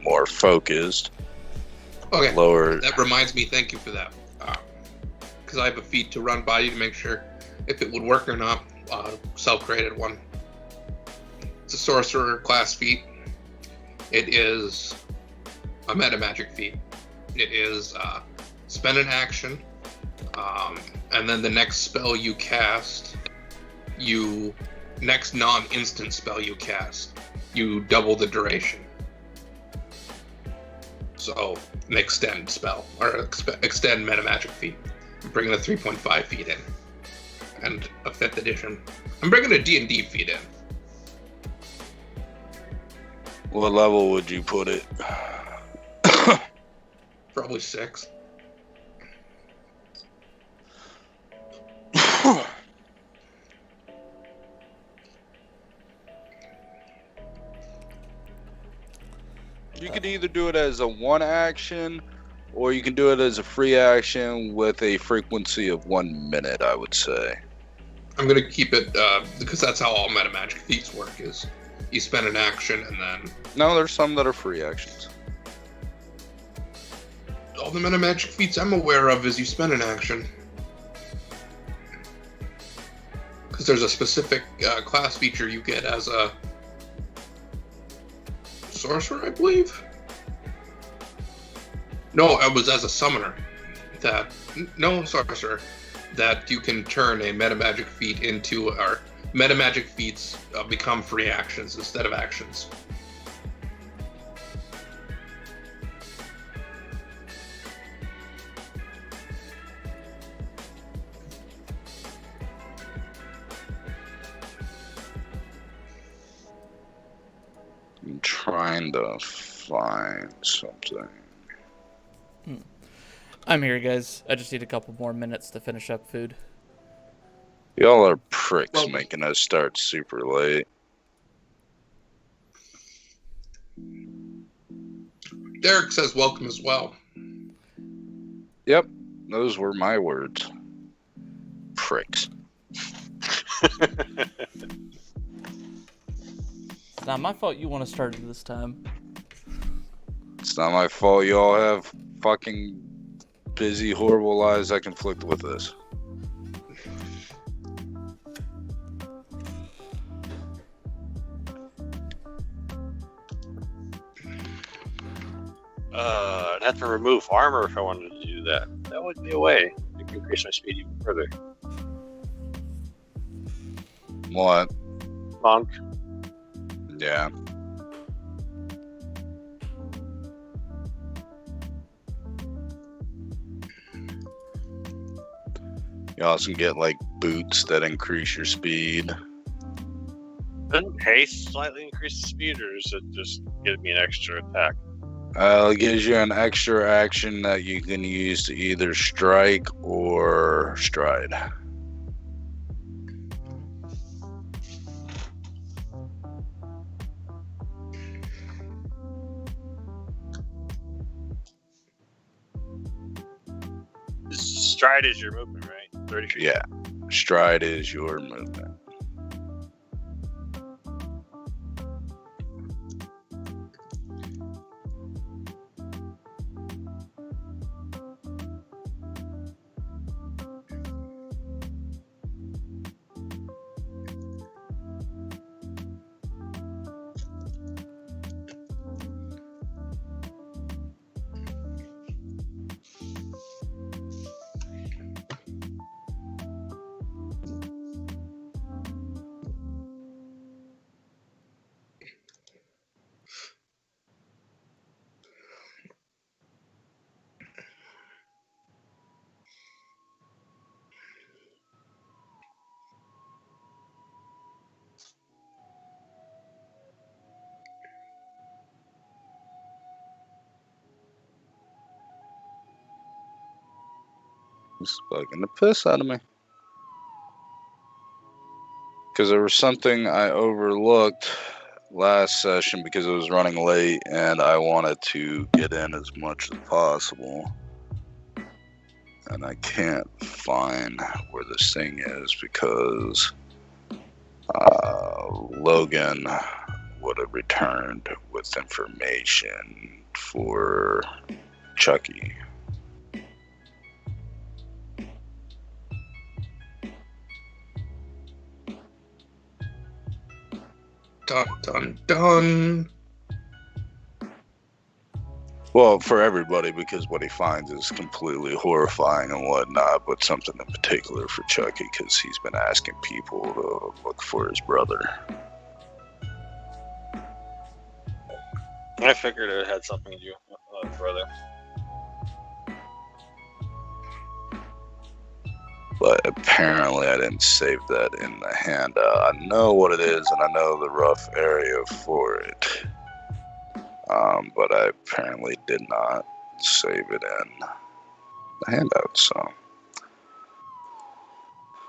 More focused. Okay. Lower. That reminds me. Thank you for that. Because I have a feat to run by you to make sure if it would work or not. Self-created one. It's a sorcerer class feat. It is a meta magic feat. It is spend an action, and then the next spell you cast, next non-instant spell you cast, you double the duration. So an extend spell or extend meta magic feat. I'm bringing a 3.5 feet in, and a 5th edition. I'm bringing a D&D feat in. What level would you put it? Probably 6. You could either do it as a one action, or you can do it as a free action with a frequency of 1 minute, I would say. I'm going to keep it, because that's how all meta magic feats work, is you spend an action and then... No, there's some that are free actions. All the meta magic feats I'm aware of is you spend an action. Because there's a specific class feature you get as a sorcerer, I believe? No, it was as a summoner. Sorcerer. That you can turn a meta magic feat into, or meta magic feats become free actions instead of actions. I'm trying to find something. I'm here, guys. I just need a couple more minutes to finish up food. Y'all are pricks making us start super late. Derek says welcome as well. Yep, those were my words. Pricks. It's not my fault you want to start it this time. It's not my fault y'all have fucking busy, horrible lives that conflict with this. I'd have to remove armor if I wanted to do that. That would be a way to increase my speed even further. What? Monk. Yeah. You also can get like boots that increase your speed. Doesn't haste slightly increase the speed, or does it just give me an extra attack? It gives you an extra action that you can use to either strike or stride. Stride is your movement, right? 30 feet. Yeah. Stride is your movement. It's bugging the piss out of me. Because there was something I overlooked last session because it was running late and I wanted to get in as much as possible. And I can't find where this thing is because Logan would have returned with information for Chucky. Dun dun dun. Well, for everybody, because what he finds is completely horrifying and whatnot, but something in particular for Chucky, because he's been asking people to look for his brother. I figured it had something to do with brother. But apparently I didn't save that in the handout. I know what it is, and I know the rough area for it. But I apparently did not save it in the handout, so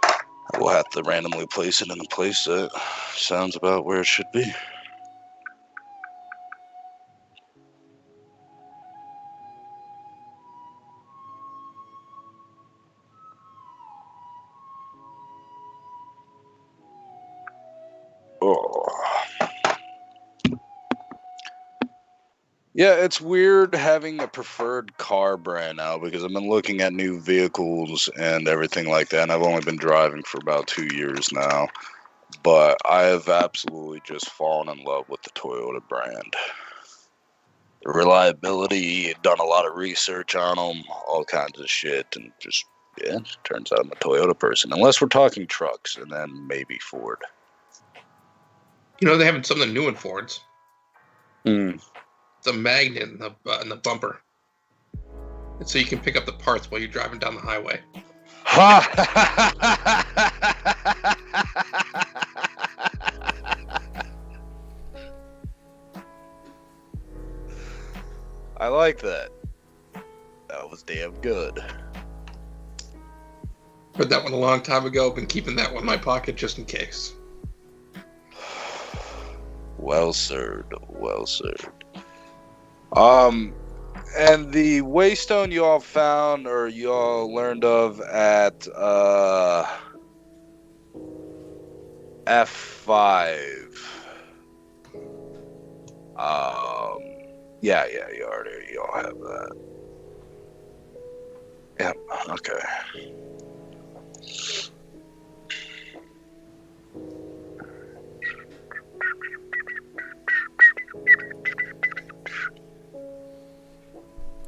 I will have to randomly place it in a place that sounds about where it should be. Oh. Yeah, it's weird having a preferred car brand now because I've been looking at new vehicles and everything like that, and I've only been driving for about 2 years now. But I have absolutely just fallen in love with the Toyota brand. The reliability, done a lot of research on them, all kinds of shit, and just, yeah, turns out I'm a Toyota person. Unless we're talking trucks, and then maybe Ford. You know, they have something new in Fords. Hmm. It's a magnet in the bumper. And so you can pick up the parts while you're driving down the highway. I like that. That was damn good. Heard that one a long time ago. Been keeping that one in my pocket just in case. Well served. Well served. And the waystone you all found or you all learned of at F5. Yeah, you all have that. Yep, okay.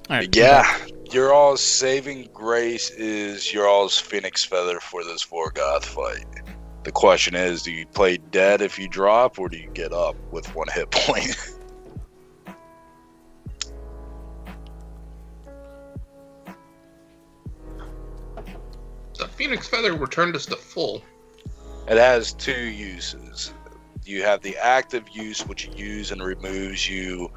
All right. Yeah, your all's saving grace is your all's Phoenix Feather for this Vorgoth fight. The question is, do you play dead if you drop, or do you get up with 1 hit point? The Phoenix Feather returned us to full. It has 2 uses. You have the active use, which use and removes you.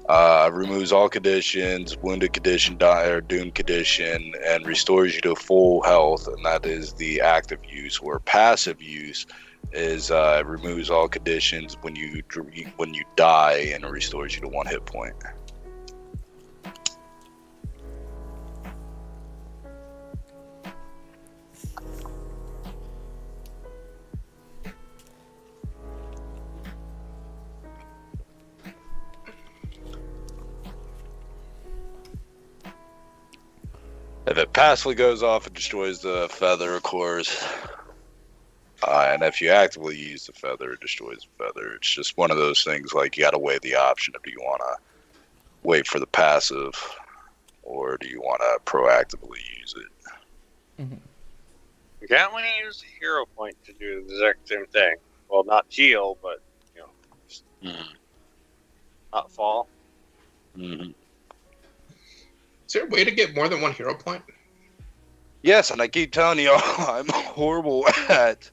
Removes all conditions, wounded condition, die or doomed condition, and restores you to full health, and that is the active use. Where passive use is removes all conditions when you die and restores you to 1 hit point. If it passively goes off, it destroys the feather, of course. And if you actively use the feather, it destroys the feather. It's just one of those things, like, you gotta weigh the option of, do you want to wait for the passive, or do you want to proactively use it? Mm-hmm. You can't only use the hero point to do the exact same thing. Well, not heal, but, just not fall. Mm-hmm. Is there a way to get more than 1 hero point? Yes, and I keep telling you, I'm horrible at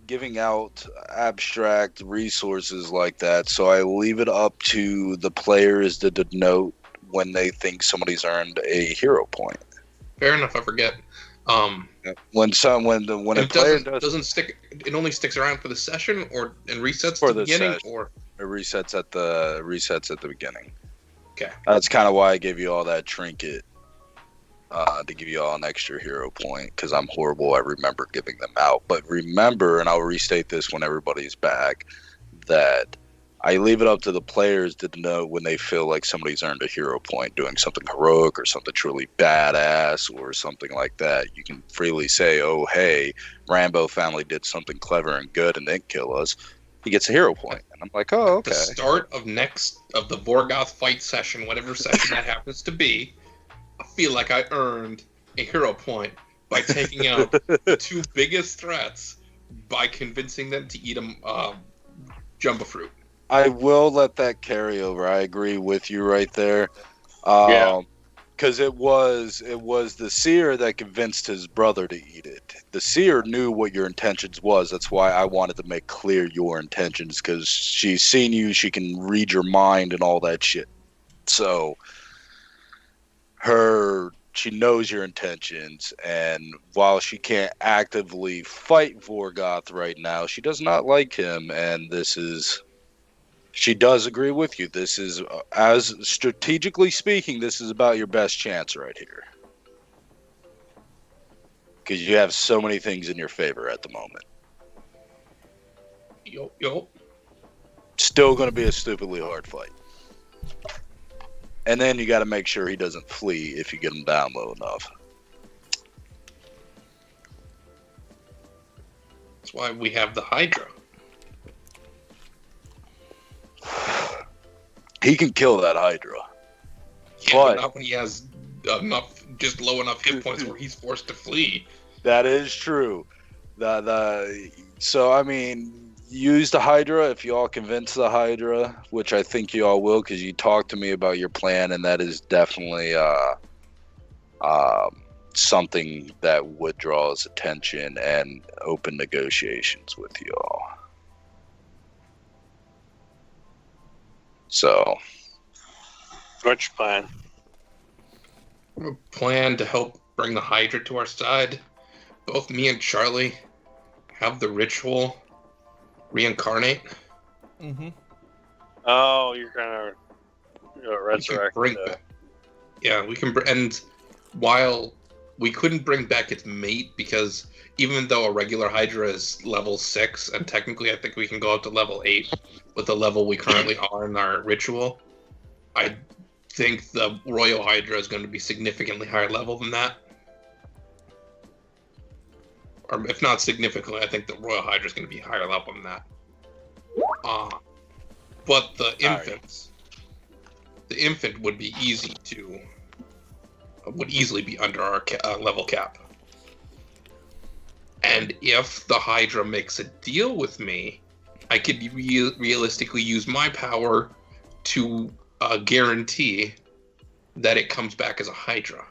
giving out abstract resources like that, so I leave it up to the players to denote when they think somebody's earned a hero point. Fair enough. I forget. When a It player doesn't stick. It only sticks around for the session, and resets for at the the beginning, session. or it resets at the beginning. okay. That's kind of why I gave you all that trinket. To give you all an extra hero point, because I'm horrible. I remember giving them out. But remember, and I'll restate this when everybody's back, that I leave it up to the players to know when they feel like somebody's earned a hero point doing something heroic or something truly badass or something like that. You can freely say, oh, hey, Rambo family did something clever and good and didn't kill us. He gets a hero point. And I'm like, oh, okay. The start of the Vorgoth fight session, whatever session that happens to be, I feel like I earned a hero point by taking out the two biggest threats by convincing them to eat a jumbo fruit. I will let that carry over. I agree with you right there. Yeah. Because it was the seer that convinced his brother to eat it. The seer knew what your intentions was. That's why I wanted to make clear your intentions, because she's seen you. She can read your mind and all that shit. So she knows your intentions, and while she can't actively fight Vorgoth right now, she does not like him, and she does agree with you. This is, as strategically speaking, this is about your best chance right here. Because you have so many things in your favor at the moment. Yo. Still going to be a stupidly hard fight. And then you got to make sure he doesn't flee if you get him down low enough. That's why we have the Hydra. He can kill that Hydra. Yeah, but not when he has just low enough hit points where he's forced to flee. That is true. So, I mean, use the Hydra if you all convince the Hydra, which I think you all will, because you talked to me about your plan, and that is definitely something that would draw his attention and open negotiations with you all. So, Which plan? A plan to help bring the Hydra to our side. Both me and Charlie have the ritual reincarnate. Mm-hmm. Oh, you're gonna resurrect. Yeah, we can. And while we couldn't bring back its mate, because even though a regular Hydra is level 6, and technically I think we can go up to level 8 with the level we currently are in our ritual, I think the Royal Hydra is going to be significantly higher level than that. Or if not significantly, I think the Royal Hydra is going to be higher level than that. But the infants, the infant would easily be under our level cap. And if the Hydra makes a deal with me, I could realistically use my power to guarantee that it comes back as a Hydra,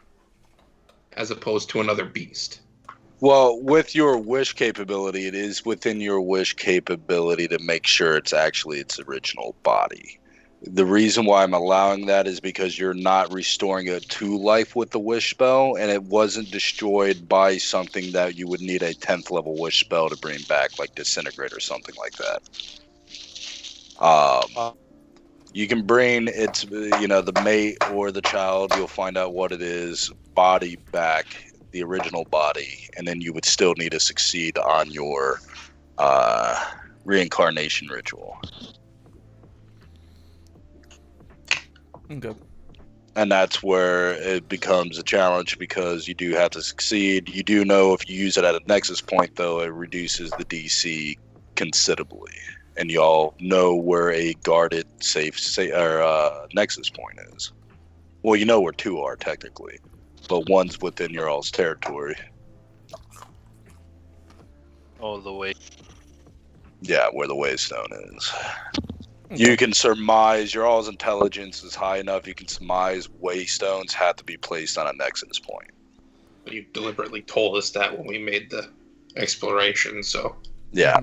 as opposed to another beast. well, with your wish capability, it is within your wish capability to make sure it's actually its original body. The reason why I'm allowing that is because you're not restoring it to life with the wish spell, and it wasn't destroyed by something that you would need a 10th level wish spell to bring back, like Disintegrate or something like that. You can bring its, the mate or the child, you'll find out what it is, body back, the original body, and then you would still need to succeed on your reincarnation ritual. Okay. And that's where it becomes a challenge, because you do have to succeed. You do know if you use it at a nexus point, though, it reduces the DC considerably. And y'all know where a guarded nexus point is. Well, you know where 2 are, technically. But one's within your all's territory. Oh, the way. Yeah, where the Waystone is. You can surmise, your all's intelligence is high enough, you can surmise Waystones have to be placed on a nexus point. You deliberately told us that when we made the exploration, so... Yeah.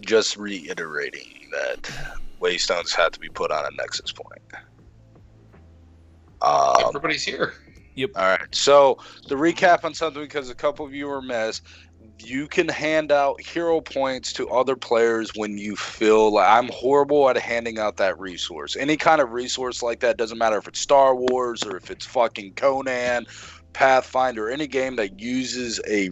Just reiterating that Waystones have to be put on a nexus point. Everybody's here. Yep. All right. So the recap on something, because a couple of you were missed. You can hand out hero points to other players when you feel like I'm horrible at handing out that resource. Any kind of resource like that, doesn't matter if it's Star Wars or if it's fucking Conan, Pathfinder, any game that uses a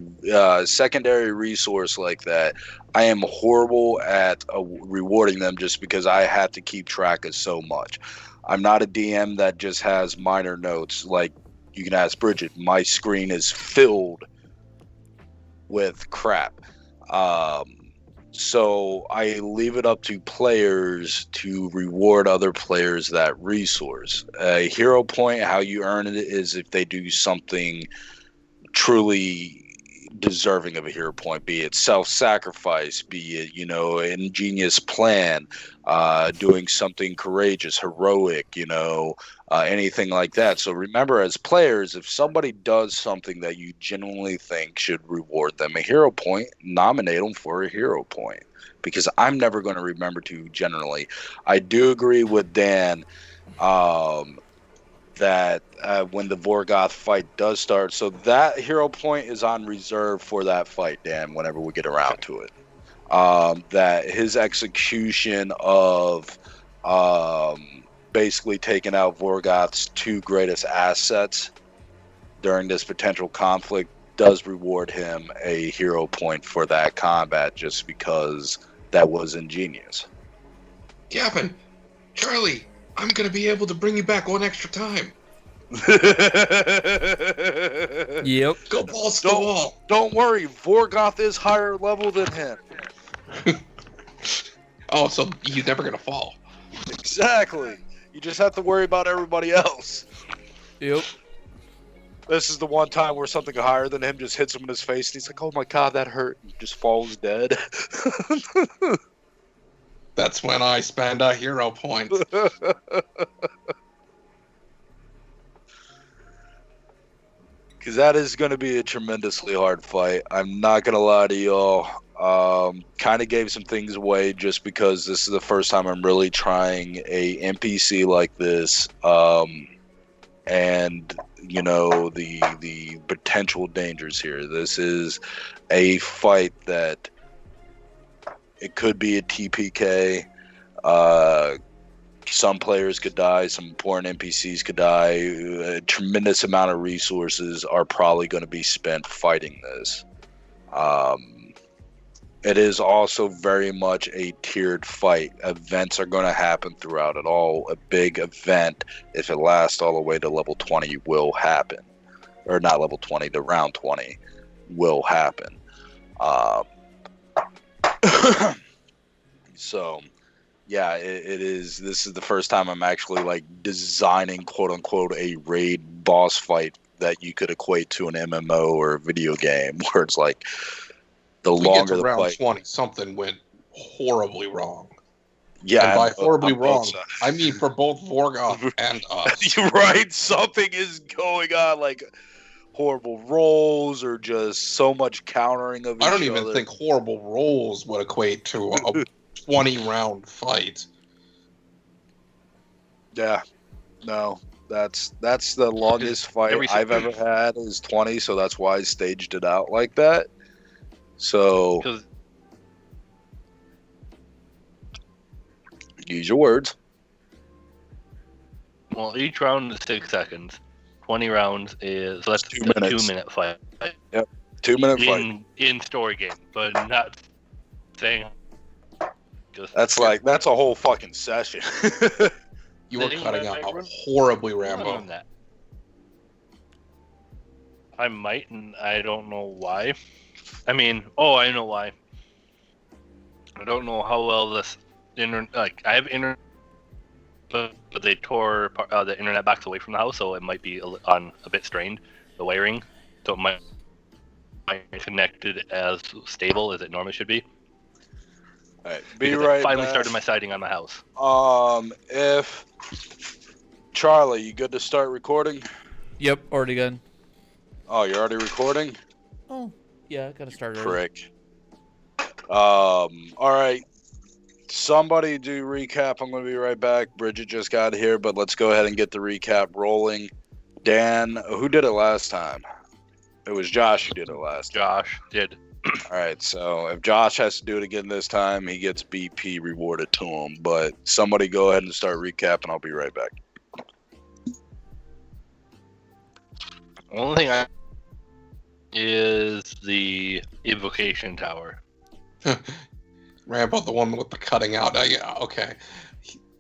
secondary resource like that. I am horrible at rewarding them just because I have to keep track of so much. I'm not a DM that just has minor notes. Like, you can ask Bridget, my screen is filled with crap. So I leave it up to players to reward other players that resource. A hero point, how you earn it is if they do something truly deserving of a hero point, be it self-sacrifice, be it, you know, an ingenious plan, doing something courageous, heroic, you know, anything like that. So remember, as players, if somebody does something that you genuinely think should reward them a hero point, nominate them for a hero point, because I'm never going to remember to generally. I do agree with Dan that when the Vorgoth fight does start, so that hero point is on reserve for that fight, Dan, whenever we get around to it. That his execution of basically taking out Vorgoth's two greatest assets during this potential conflict does reward him a hero point for that combat, just because that was ingenious. Gavin, Charlie, I'm going to be able to bring you back one extra time. Yep. Go balls to the wall. Don't worry, Vorgoth is higher level than him. Oh, so you're never going to fall. Exactly. You just have to worry about everybody else. Yep. This is the one time where something higher than him just hits him in his face, and he's like, "Oh my god, that hurt!" and just falls dead. That's when I spend a hero point. Because that is going to be a tremendously hard fight. I'm not going to lie to y'all. Kind of gave some things away just because this is the first time I'm really trying a NPC like this. And, you know, the potential dangers here. This is a fight that it could be a TPK. Some players could die. Some important NPCs could die. A tremendous amount of resources are probably going to be spent fighting this. It is also very much a tiered fight. Events are going to happen throughout it all. A big event, if it lasts all the way to level 20, will happen. Or not level 20, to round 20 will happen. So, yeah, it is. This is the first time I'm actually like designing, quote unquote, a raid boss fight that you could equate to an MMO or a video game, where it's like the longer the round fight. 20, something went horribly wrong. Yeah, and by horribly on wrong, both sides. I mean for both Vorgoth and us. You're right. Something is going on, like horrible rolls or just so much countering of each other. I don't even think horrible rolls would equate to a 20-round fight. Yeah, no, that's the longest fight I've ever had is 20, so that's why I staged it out like that. So, use your words. Well, each round is 6 seconds. 20 rounds is, so that's 2 a minutes. 2-minute fight. Yep, 2-minute fight. In story game, but not saying. That's a whole fucking session. You were cutting out horribly, Rambo. I might, and I don't know why. I mean, I know why. I don't know how well this internet. Like, I have internet, but they tore the internet box away from the house, so it might be on a bit strained, the wiring. So it might connected as stable as it normally should be. All right, I finally started my siding on my house. If Charlie, you good to start recording? Yep, already done. Oh, you're already recording? Oh, yeah, gotta start early. Frick. All right. Somebody do recap. I'm going to be right back. Bridget just got here, but let's go ahead and get the recap rolling. Dan, who did it last time? It was Josh who did it last time. Josh did. All right, so if Josh has to do it again this time, he gets BP rewarded to him. But somebody go ahead and start recapping. I'll be right back. Only thing I is the evocation tower. Rambo, the one with the cutting out. Yeah, okay.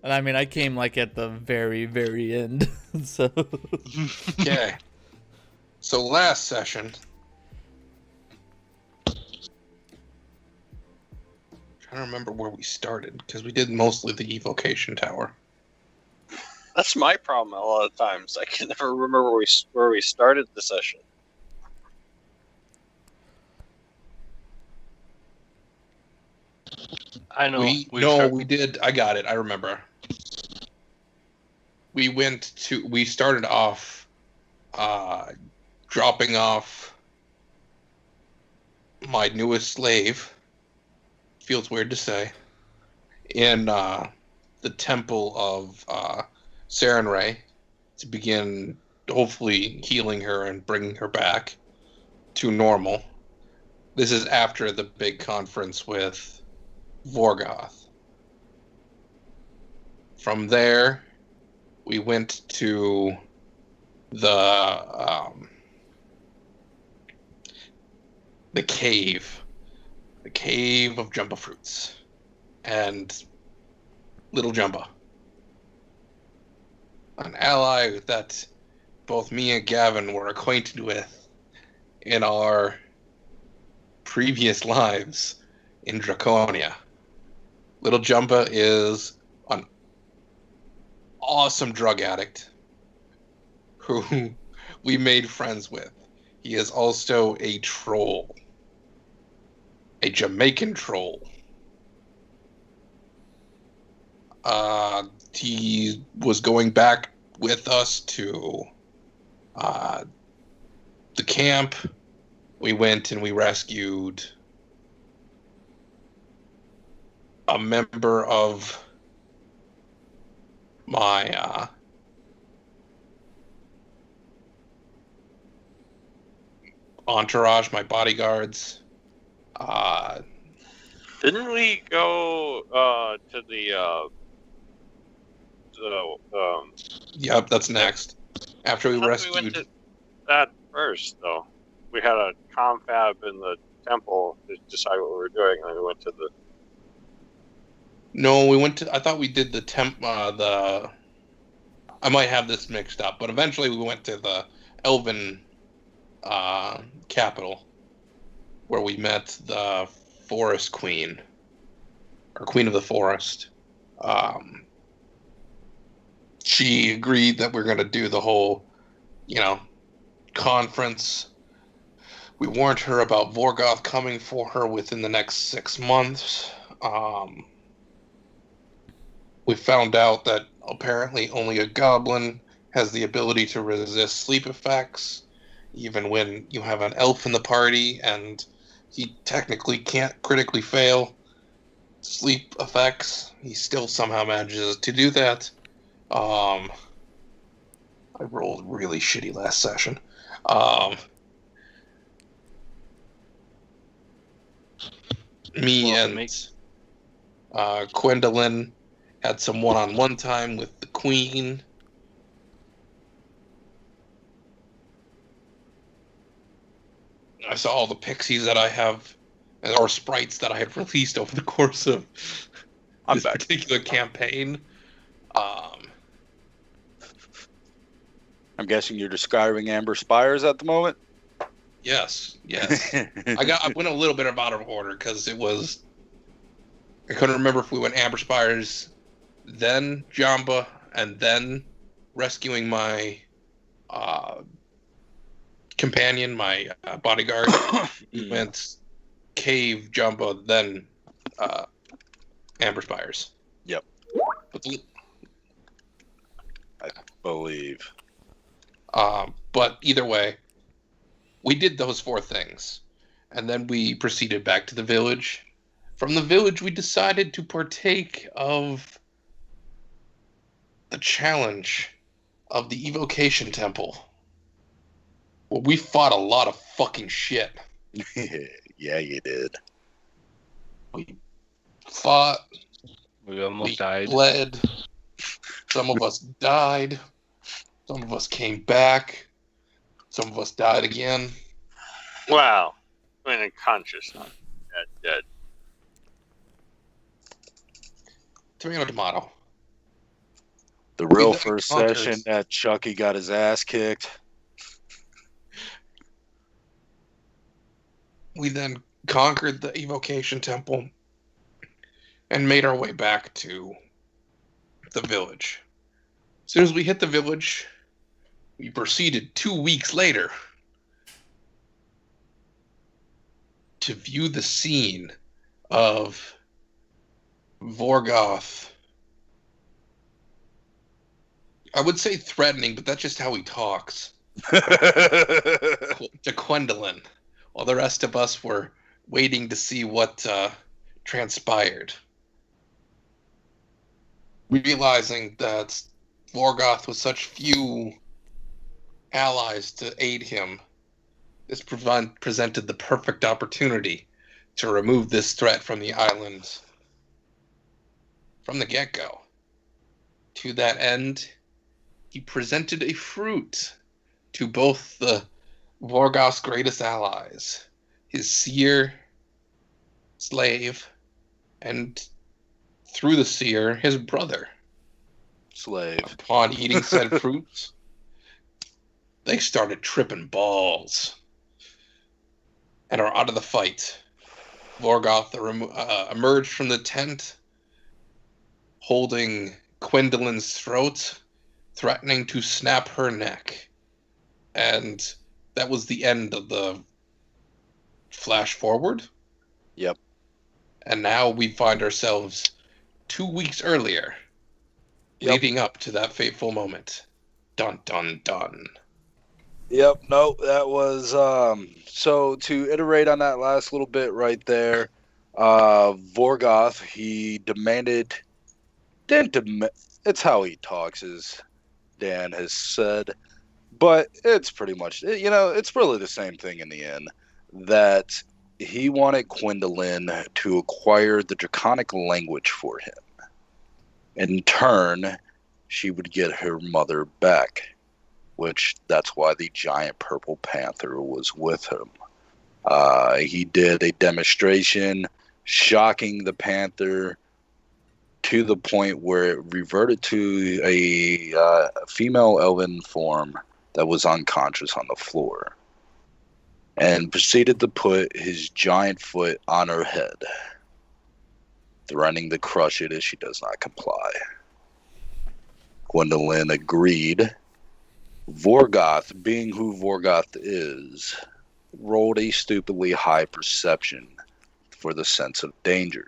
And I mean, I came like at the very, very end. So Okay. So last session. Trying to remember where we started because we did mostly the evocation tower. That's my problem a lot of times. I can never remember where we started the session. I know. We did. I got it. I remember. We started off dropping off my newest slave. Feels weird to say. In the temple of Sarenrae to begin hopefully healing her and bringing her back to normal. This is after the big conference with Vorgoth. From there, we went to the cave of Jumbo Fruits and Little Jumbo, an ally that both me and Gavin were acquainted with in our previous lives in Draconia. Little Jumbo is an awesome drug addict who we made friends with. He is also a troll. A Jamaican troll. He was going back with us to the camp. We went and we rescued a member of my entourage, my bodyguards. Didn't we go to the Yep, that's next. After we I thought rescued. we went to that first, though. We had a confab in the temple to decide what we were doing, and then we went to the. No, we went to. I thought we did the the. I might have this mixed up, but eventually we went to the Elven capital, where we met the Forest Queen, or Queen of the Forest. She agreed that we're going to do the whole, conference. We warned her about Vorgoth coming for her within the next 6 months. We found out that apparently only a goblin has the ability to resist sleep effects, even when you have an elf in the party, and he technically can't critically fail sleep effects. He still somehow manages to do that. I rolled really shitty last session. Me and Gwendolyn had some one-on-one time with the queen. I saw all the pixies that I have, or sprites that I have released over the course of this particular campaign. I'm guessing you're describing Amber Spires at the moment? Yes. I went a little bit out of order because it was. I couldn't remember if we went Amber Spires, then Jamba, and then rescuing my companion, my bodyguard. We went Cave, Jamba, then Amber Spires. Yep. I believe. But either way, we did those 4 things. And then we proceeded back to the village. From the village, we decided to partake of the challenge of the Evocation Temple Well, we fought a lot of fucking shit. Yeah, you did. We fought. We almost We died. bled. Some of us died. Some of us came back. Some of us died again. Wow. I mean, unconscious, not dead. Tomato, tomato. The real then first conquered- session that Chucky got his ass kicked. We then conquered the evocation temple and made our way back to the village. As soon as we hit the village, we proceeded 2 weeks later to view the scene of Vorgoth. I would say threatening, but that's just how he talks. To Gwendolyn, while the rest of us were waiting to see what transpired. Realizing that Vorgoth with such few allies to aid him, this presented the perfect opportunity to remove this threat from the island from the get-go. To that end, he presented a fruit to both the Vorgoth's greatest allies, his seer, slave, and through the seer, his brother. Slave. Upon eating said fruits, they started tripping balls and are out of the fight. Vorgoth emerged from the tent, holding Gwendolyn's throat, threatening to snap her neck. And that was the end of the flash forward. Yep. And now we find ourselves 2 weeks earlier, leading up to that fateful moment. Dun, dun, dun. Yep, no, that was so to iterate on that last little bit right there, Vorgoth, he it's how he talks, as Dan has said, but it's pretty much, it's really the same thing in the end, that he wanted Gwendolyn to acquire the Draconic language for him. In turn, she would get her mother back, which that's why the giant purple panther was with him. He did a demonstration shocking the panther to the point where it reverted to a female elven form that was unconscious on the floor, and proceeded to put his giant foot on her head, threatening to crush it if she does not comply. Gwendolyn agreed. Vorgoth, being who Vorgoth is, rolled a stupidly high perception for the sense of danger.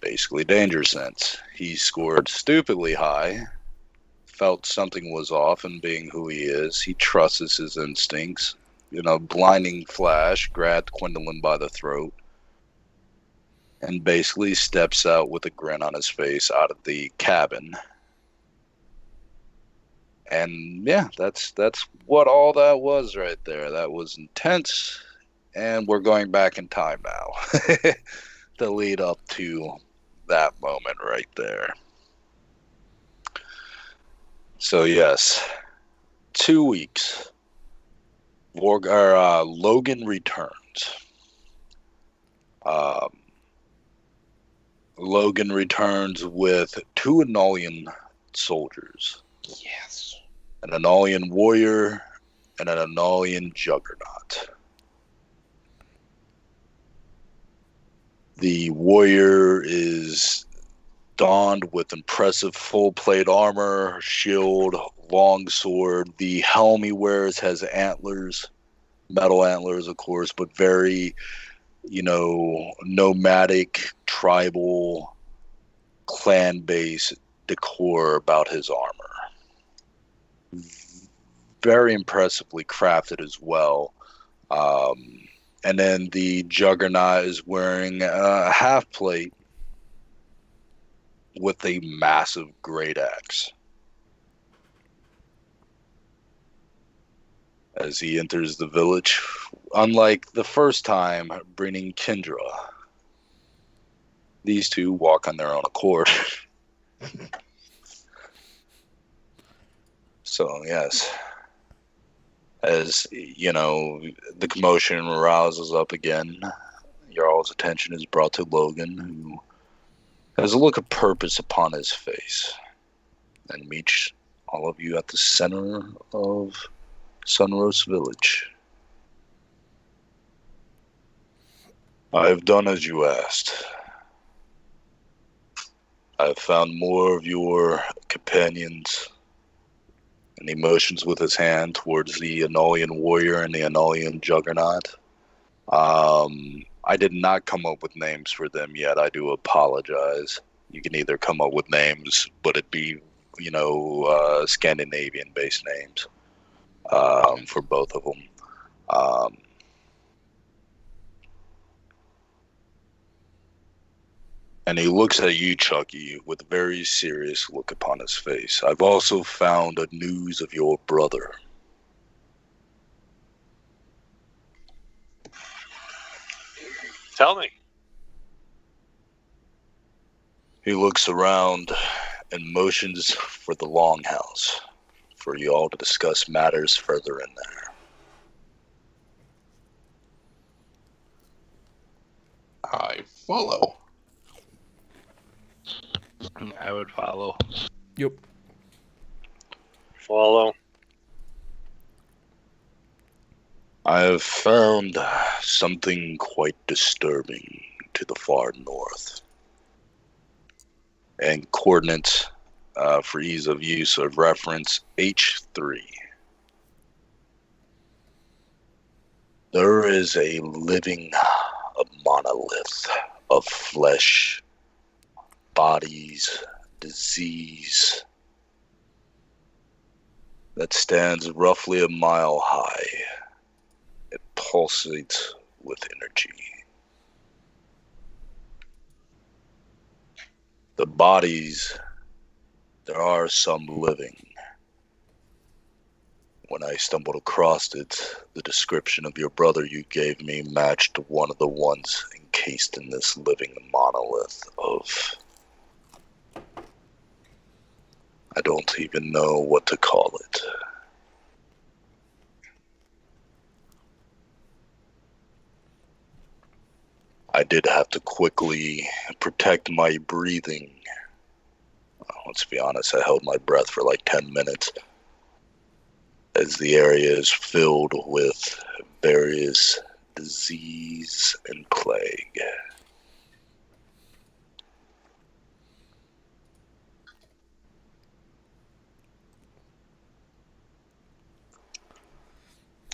Basically, danger sense. He scored stupidly high, felt something was off, and being who he is, he trusts his instincts. Blinding flash, grabbed Gwendolyn by the throat, and basically steps out with a grin on his face out of the cabin. And yeah, that's what all that was right there. That was intense, and we're going back in time now to lead up to that moment right there. So yes, 2 weeks. Logan returns. Logan returns with 2 Anolian soldiers. Yes. An Anolian warrior and an Anolian juggernaut. The warrior is donned with impressive full plate armor, shield, long sword. The helm he wears has antlers, metal antlers, of course, but very, nomadic, tribal, clan-based decor about his armor. Very impressively crafted as well. And then the Juggernaut is wearing a half plate with a massive great axe. as he enters the village. Unlike the first time, bringing Kendra. These two walk on their own accord. So, yes. As, you know, the commotion rouses up again, your all's attention is brought to Logan, who has a look of purpose upon his face, and meets all of you at the center of Sunrose Village. I have done as you asked. I have found more of your companions, and he motions with his hand towards the Anolian warrior and the Anolian juggernaut. I did not come up with names for them yet. I do apologize. You can either come up with names, but it be, Scandinavian-based names for both of them. And he looks at you, Chucky, with a very serious look upon his face. I've also found a news of your brother. Tell me. He looks around and motions for the longhouse for you all to discuss matters further in there. I follow. I would follow. Yep. Follow. I have found something quite disturbing to the far north. And coordinates, for ease of use of reference, H3. There is a living monolith of flesh, bodies, disease, that stands roughly a mile high. It pulsates with energy. The bodies, there are some living. When I stumbled across it, the description of your brother you gave me matched one of the ones encased in this living monolith of... I don't even know what to call it. I did have to quickly protect my breathing. Let's be honest, I held my breath for like 10 minutes as the area is filled with various disease and plague.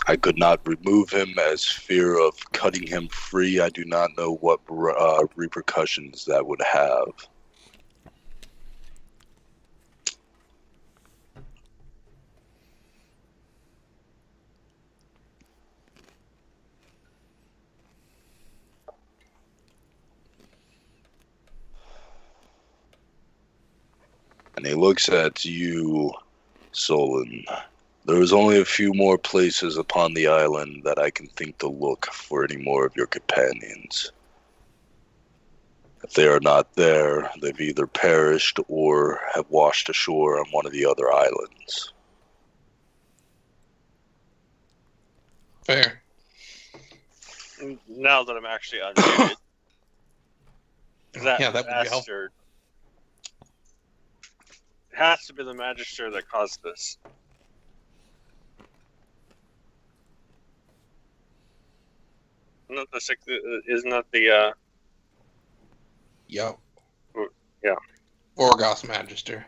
I could not remove him as fear of cutting him free. I do not know what repercussions that would have. And he looks at you, Solon. There is only a few more places upon the island that I can think to look for any more of your companions. If they are not there, they've either perished or have washed ashore on one of the other islands. Fair. Now that I'm actually unmuted, that would be helpful. bastard has to be the Magister that caused this. Isn't that the Yep. Yeah. Orgos Magister.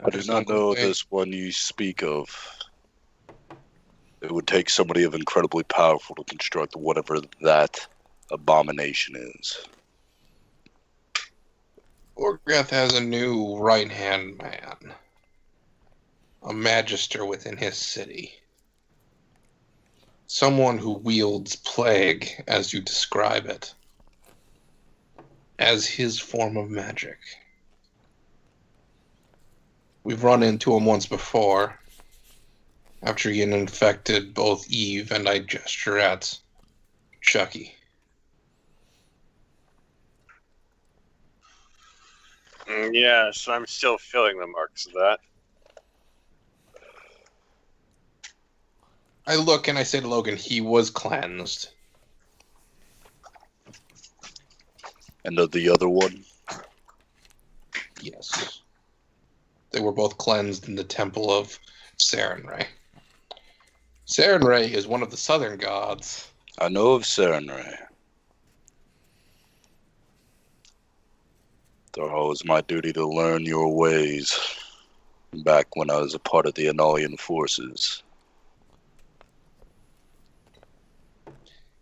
I do not know this one you speak of. It would take somebody of incredibly powerful to construct whatever that abomination is. Orgrath has a new right-hand man. A magister within his city. Someone who wields plague, as you describe it, as his form of magic. We've run into him once before. After getting infected both Eve and I gesture at Chucky. Yeah, so I'm still feeling the marks of that. I look and I say to Logan, he was cleansed. And the other one? Yes. They were both cleansed in the temple of Sarenrae. Sarenrae is one of the southern gods. I know of Sarenrae. Though it was my duty to learn your ways back when I was a part of the Analian forces.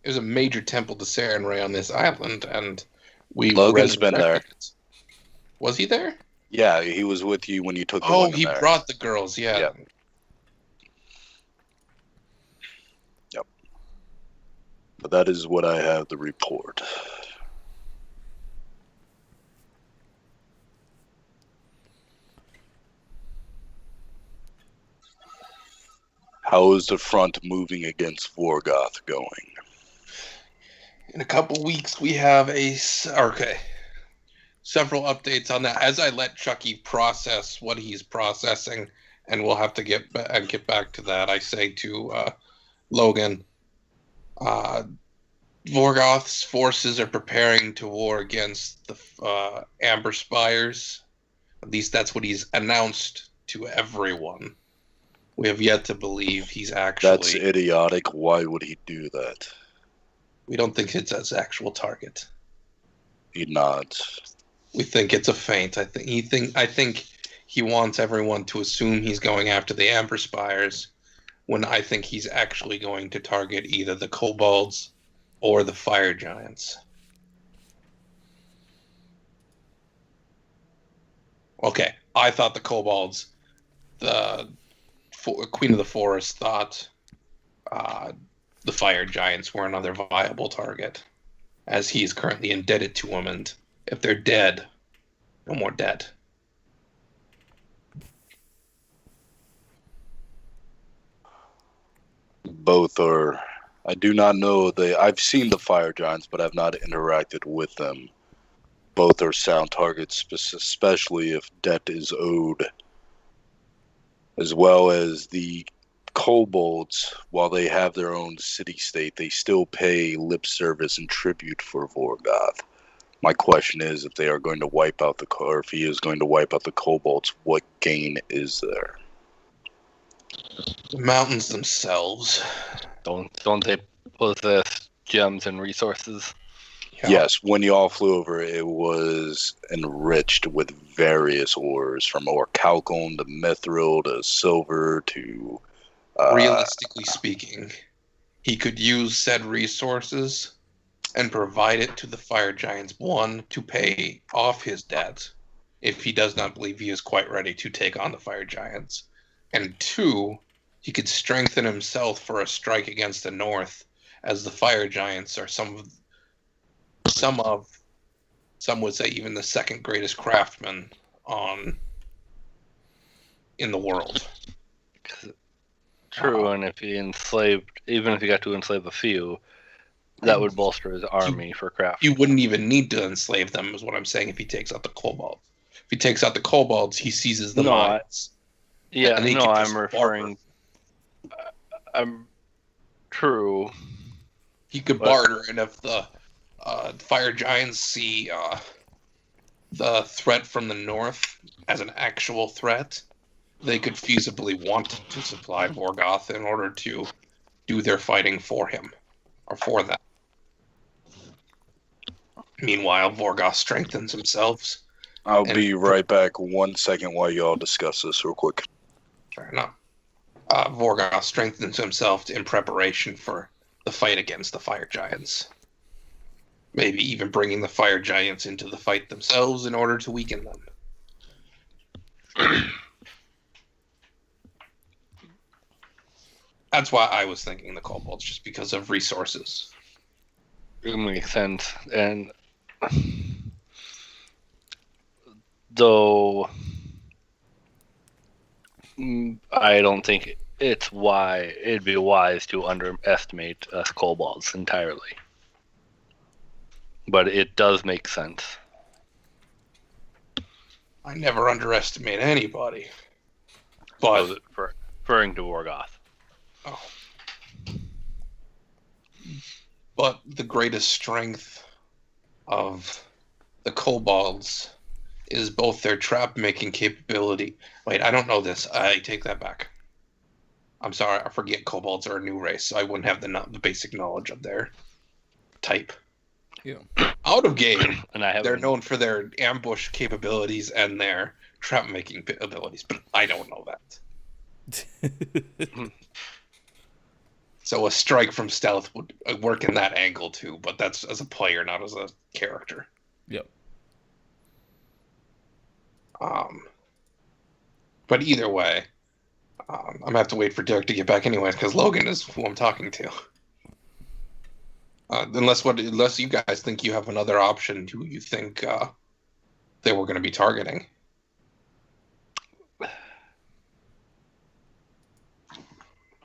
There's a major temple to Sarenrae on this island, and we Logan's been there. it. Was he there? Yeah, he was with you when you took the Oh, women he there. brought the girls, yeah. Yep. But that is what I have to report. How is the front moving against Vorgoth going? In a couple weeks, we have several updates on that. As I let Chucky process what he's processing, and we'll have to get back to that. I say to Logan, Vorgoth's forces are preparing to war against the Amber Spires. At least that's what he's announced to everyone. We have yet to believe he's actually... That's idiotic. Why would he do that? We don't think it's his actual target. He nods. We think it's a feint. I think he wants everyone to assume he's going after the Amber Spires, when I think he's actually going to target either the Kobolds or the Fire Giants. Okay, I thought the Kobolds, the Queen of the Forest, thought the Fire Giants were another viable target, as he is currently indebted to them, and if they're dead, no more dead. Both are... I do not know. I've seen the Fire Giants, but I've not interacted with them. Both are sound targets, especially if debt is owed. As well as the Kobolds, while they have their own city-state, they still pay lip service and tribute for Vorgoth. My question is, if they are going to wipe out or if he is going to wipe out the Kobolds, what gain is there? The mountains themselves. Don't they possess gems and resources? Yeah. Yes, when y'all flew over, it was enriched with various ores, from orichalcum to mithril to silver to... Realistically speaking, he could use said resources and provide it to the Fire Giants, one, to pay off his debt, if he does not believe he is quite ready to take on the Fire Giants, and two, he could strengthen himself for a strike against the North, as the Fire Giants are some would say even the second greatest craftsman in the world. True, and if he even if he got to enslave a few, that would bolster his army for craft. You wouldn't even need to enslave them, is what I'm saying, if he takes out the Kobolds. If he takes out the Kobolds, he seizes the mines. I'm true. He could barter, and if the Fire Giants see the threat from the North as an actual threat, they could feasibly want to supply Vorgoth in order to do their fighting for him, or for them. Meanwhile, Vorgoth strengthens himself. I'll be right back 1 second while y'all discuss this real quick. Fair enough. Vorgoth strengthens himself in preparation for the fight against the Fire Giants. Maybe even bringing the Fire Giants into the fight themselves in order to weaken them. That's why I was thinking the Kobolds, just because of resources. It makes sense. And though I don't think it'd be wise to underestimate us kobolds entirely. But it does make sense. I never underestimate anybody. I But was referring to Vorgoth. oh. But the greatest strength of the kobolds is both their trap making capability. Wait, I don't know this. I take that back. I'm sorry, I forget kobolds are a new race, so I wouldn't have the basic knowledge of their type. Yeah. Out of game, And I they're haven't. known for their ambush capabilities and their trap making abilities, but I don't know that. So a strike from stealth would work in that angle too, but that's as a player, not as a character. Yep. But either way, I'm gonna have to wait for Derek to get back anyways, because Logan is who I'm talking to. Unless you guys think you have another option, who you think they were going to be targeting.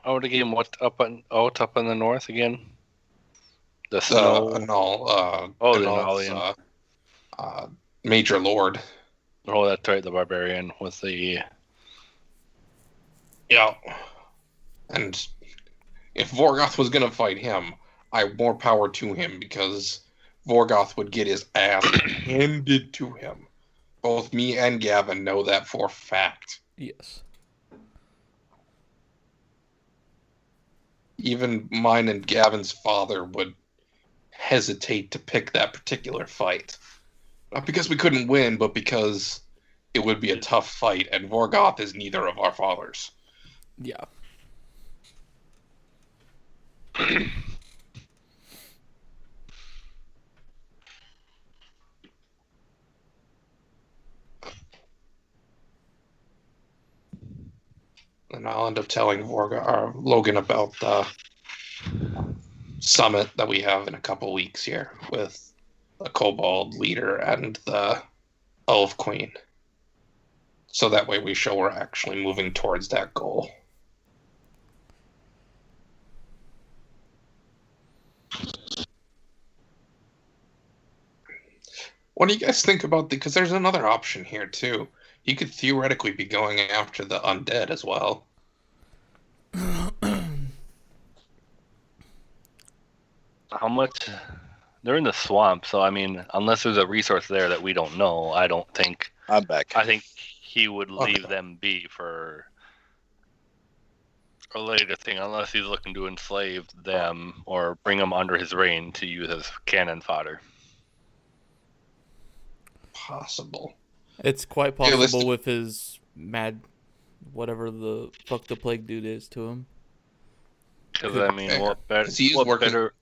Out again, what up in the north again? The snow. Anal, Oh, the Anal's, Analian. Major Lord. Oh, that's right, the barbarian with the. Yeah. And if Vorgoth was going to fight him, more power to him, because Vorgoth would get his ass handed to him. Both me and Gavin know that for a fact. Yes. Even mine and Gavin's father would hesitate to pick that particular fight. Not because we couldn't win, but because it would be a tough fight, and Vorgoth is neither of our fathers. Yeah. And I'll end up telling Logan about the summit that we have in a couple weeks here with the Kobold leader and the Elf Queen. So that way we show we're actually moving towards that goal. What do you guys think about because there's another option here too. He could theoretically be going after the undead as well. How much? They're in the swamp, so I mean, unless there's a resource there that we don't know, I don't think. I'm back. I think he would leave Okay. them be for a later thing, unless he's looking to enslave them or bring them under his reign to use as cannon fodder. Possible. It's quite possible Realistic- with his mad, whatever the fuck the plague dude is to him. Because I mean, Fair. what better? 'Cause he is What working- better?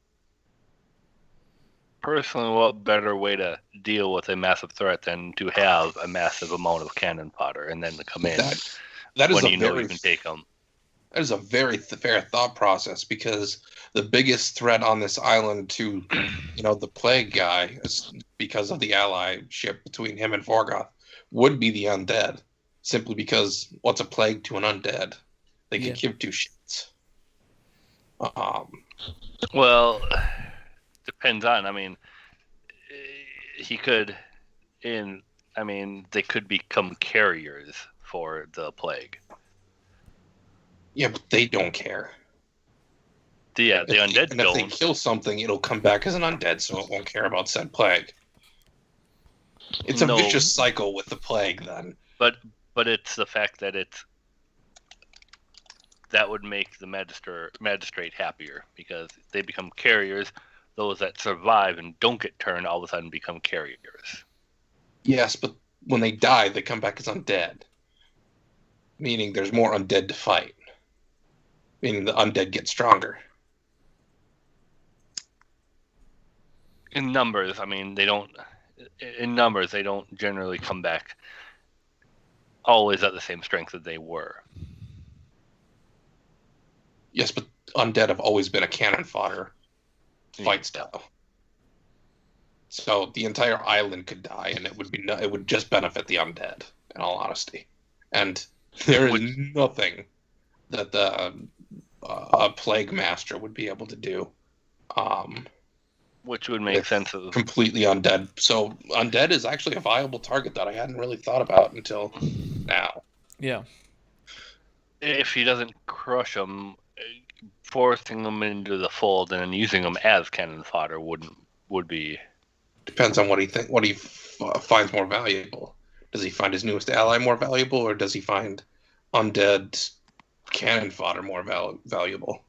Personally, what better way to deal with a massive threat than to have a massive amount of cannon fodder and then to come in That is when a you know very you can take them? That is a very fair thought process, because the biggest threat on this island to, the plague guy, is because of the allyship between him and Vorgoth, would be the undead. Simply because what's a plague to an undead? They can Yeah. give two shits. Well, depends on. I mean, he could, they could become carriers for the plague. Yeah, but they don't care. The undead And if they don't. kill something, it'll come back as an undead, so it won't care about said plague. It's a No. vicious cycle with the plague, then. But it's the fact that that would make the magistrate happier, because they become carriers. Those that survive and don't get turned all of a sudden become carriers. Yes, but when they die, they come back as undead. Meaning there's more undead to fight. Meaning the undead get stronger. In numbers, they don't. In numbers, they don't generally come back always at the same strength that they were. Yes, but undead have always been a cannon fodder fight style. So the entire island could die, and it would just benefit the undead, in all honesty. And There is nothing that the a Plague Master would be able to do. Which would make sense. Completely undead. So undead is actually a viable target that I hadn't really thought about until now. Yeah. If he doesn't crush them, forcing them into the fold and then using them as cannon fodder would be. Depends on what he finds more valuable. Does he find his newest ally more valuable, or does he find undead cannon fodder more valuable?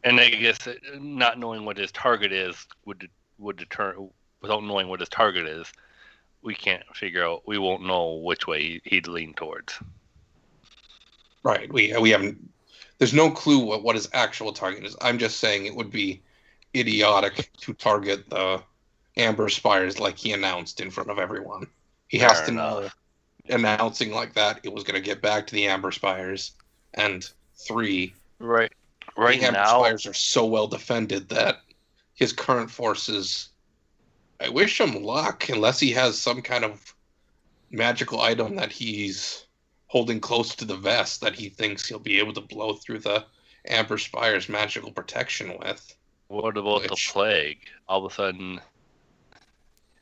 And I guess not knowing what his target is would deter. Without knowing what his target is, we can't figure out. We won't know which way he'd lean towards. Right. We haven't. There's no clue what his actual target is. I'm just saying it would be idiotic to target the Amber Spires like he announced in front of everyone. He has to know, announcing like that, it was going to get back to the Amber Spires. And 3, Right the Amber now, Spires are so well defended that his current forces. I wish him luck, unless he has some kind of magical item that he's holding close to the vest that he thinks he'll be able to blow through the Amber Spire's magical protection with. what about the plague? All of a sudden,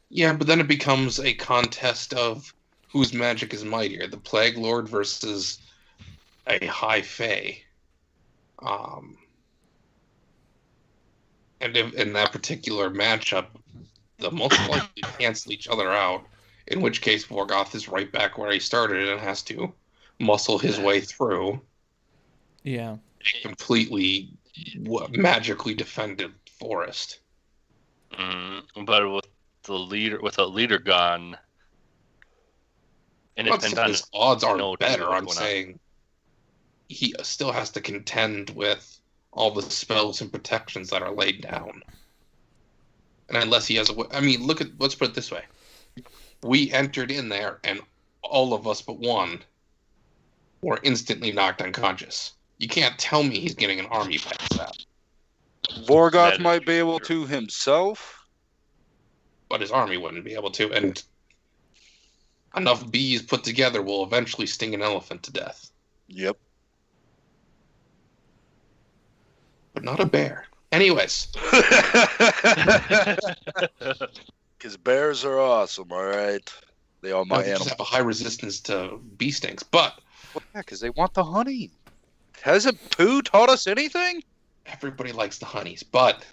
Yeah, but then it becomes a contest of whose magic is mightier, the Plague Lord versus a High Fae. And in that particular matchup, they'll most likely cancel each other out, in which case Vorgoth is right back where he started and has to muscle his way through Yeah. a completely magically defended forest. but with a leader gone, and it's been done. His odds aren't No better. clue I'm what's saying he still has to contend with all the spells and protections that are laid down. And unless he has let's put it this way. We entered in there, and all of us but one were instantly knocked unconscious. You can't tell me he's getting an army past that. Vorgoth might be able to himself, But his army wouldn't be able to, and enough bees put together will eventually sting an elephant to death. Yep. But not a bear. Anyways. Because bears are awesome, all right? They are my They just animals. have a high resistance to bee stings, but Well, yeah, because they want the honey. Hasn't Pooh taught us anything? everybody likes the honeys. But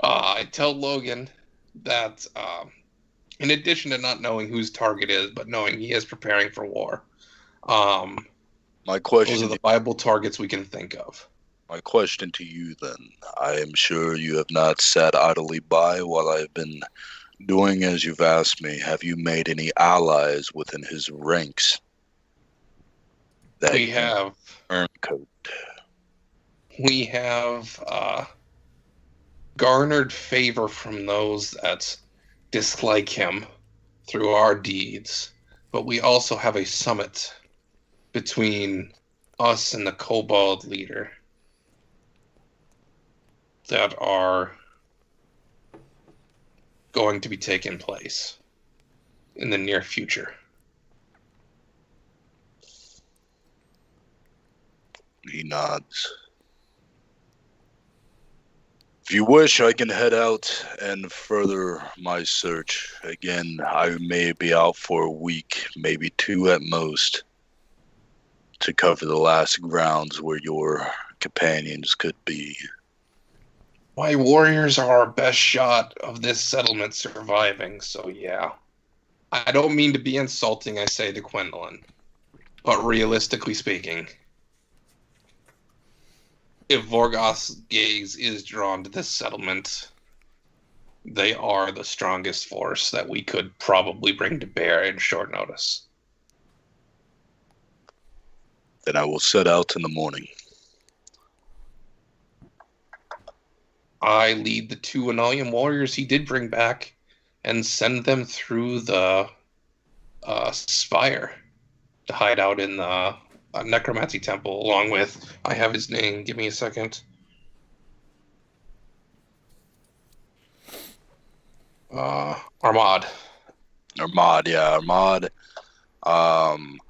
I tell Logan that in addition to not knowing whose target is, but knowing he is preparing for war, My those question, are the viable targets we can think of. my question to you then. I am sure you have not sat idly by while I have been doing as you've asked me. Have you made any allies within his ranks? That We you have turncoat. we have garnered favor from those that dislike him through our deeds, but we also have a summit between us and the Kobold leader that are going to be taking place in the near future. He nods. If you wish, I can head out and further my search. Again, I may be out for a week, maybe 2 at most, to cover the last grounds where your companions could be. My warriors are our best shot of this settlement surviving, so yeah. I don't mean to be insulting, I say to Gwendolyn, but realistically speaking, if Vorgoth's gaze is drawn to this settlement, they are the strongest force that we could probably bring to bear in short notice. Then I will set out in the morning. I lead the 2 Analian warriors he did bring back and send them through the spire to hide out in the necromancy temple, along with, I have his name, give me a second. Armad. Armad, yeah, Armad Um,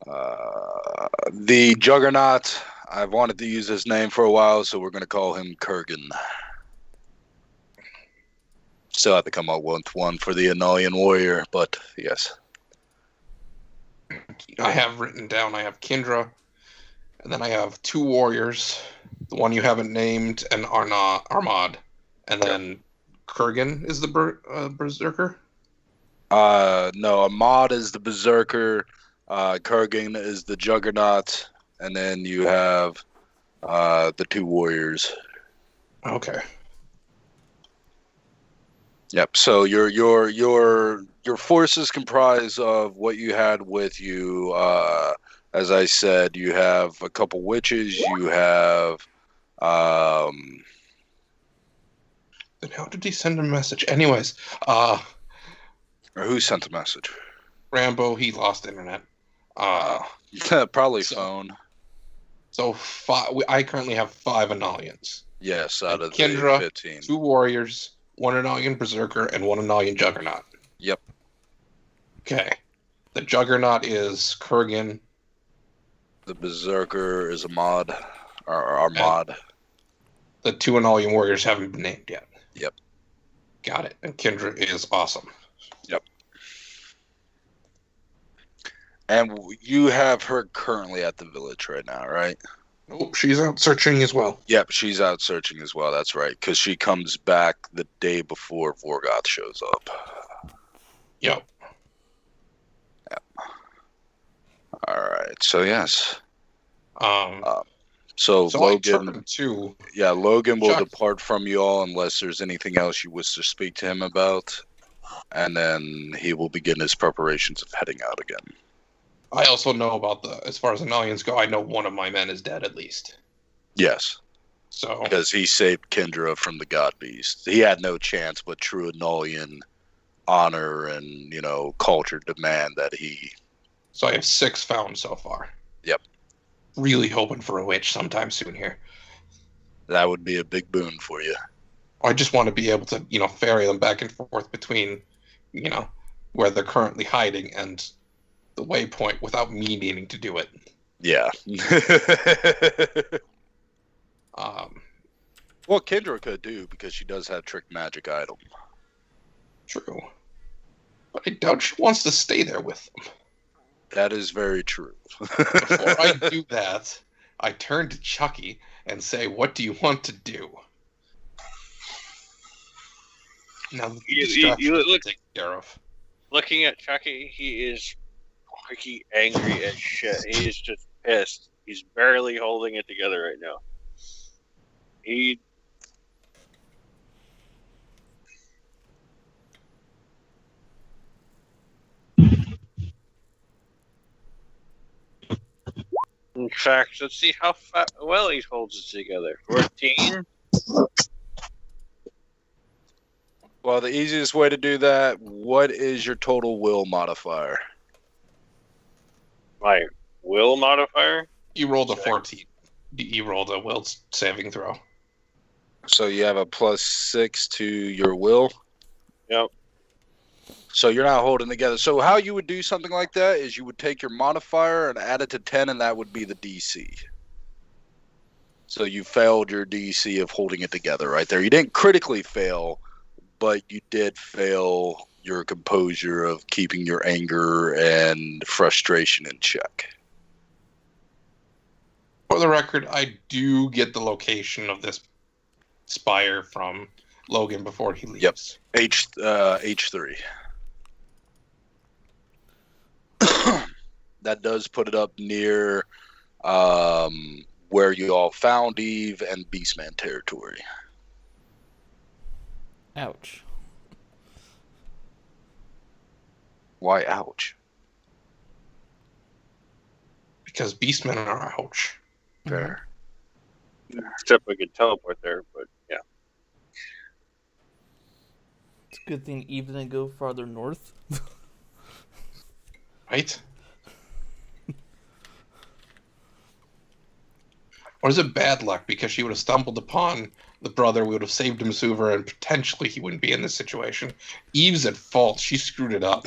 the Juggernaut, I've wanted to use his name for a while, so we're going to call him Kurgan. Still have to come up with one for the Anolian Warrior, but yes. I have written down, I have Kindra, and then I have 2 warriors, the one you haven't named, and Armad. And then Kurgan is the berserker? No, Ahmad is the Berserker, Kurgan is the Juggernaut, and then you have the 2 warriors. Okay. Yep. So your forces comprise of what you had with you. As I said, you have a couple witches. You have. Then how did he send a message? Anyways, Or who sent the message? Rambo, he lost internet. Probably phone. So I currently have 5 Anolians. Yes, out of Kindra, the 15. 2 warriors, 1 Anolian berserker, and 1 Anolian juggernaut. Yep. Okay. The juggernaut is Kurgan. The Berserker is Ahmad. Or Armad. The 2 Anolian warriors haven't been named yet. Yep. Got it. And Kindra is awesome. Yep. And you have her currently at the village right now, right? Oh, she's out searching as well. Yep, she's out searching as well. That's right, because she comes back the day before Vorgoth shows up. Yep. All right. So yes. So Logan. I turn to Yeah, Logan will Chuck. depart from you all unless there's anything else you wish to speak to him about, and then he will begin his preparations of heading out again. I also know about as far as Anolians go, I know one of my men is dead at least. Yes, So because he saved Kendra from the God Beast. He had no chance, but true Anolian honor and culture demand that he. So I have 6 found so far. Yep. Really hoping for a witch sometime soon here. That would be a big boon for you. I just want to be able to, ferry them back and forth between, where they're currently hiding and the waypoint without me needing to do it. Yeah. Well, Kendra could do because she does have trick magic item. True. But I doubt she wants to stay there with them. That is very true. Before I do that, I turn to Chucky and say, "What do you want to do?" Now, the distraction is taken care of. Looking at Chucky, he is freaking angry as shit. He is just pissed. He's barely holding it together right now. In fact, let's see how well he holds it together. 14. Well, the easiest way to do that, what is your total will modifier? My will modifier? You rolled a 14. You rolled a will saving throw. So you have a +6 to your will? Yep. So you're not holding together. So how you would do something like that is you would take your modifier and add it to 10, and that would be the DC. So you failed your DC of holding it together right there. You didn't critically fail, but you did fail your composure of keeping your anger and frustration in check. For the record, I do get the location of this spire from Logan before he leaves. Yep. H3. That does put it up near where you all found Eve and Beastman territory. Ouch. Why ouch? Because Beastmen are ouch. Fair. Except we could teleport there, but yeah. It's a good thing Eve didn't go farther north. Right? Or is it bad luck because she would have stumbled upon the brother, we would have saved him sooner, and potentially he wouldn't be in this situation? Eve's at fault. She screwed it up.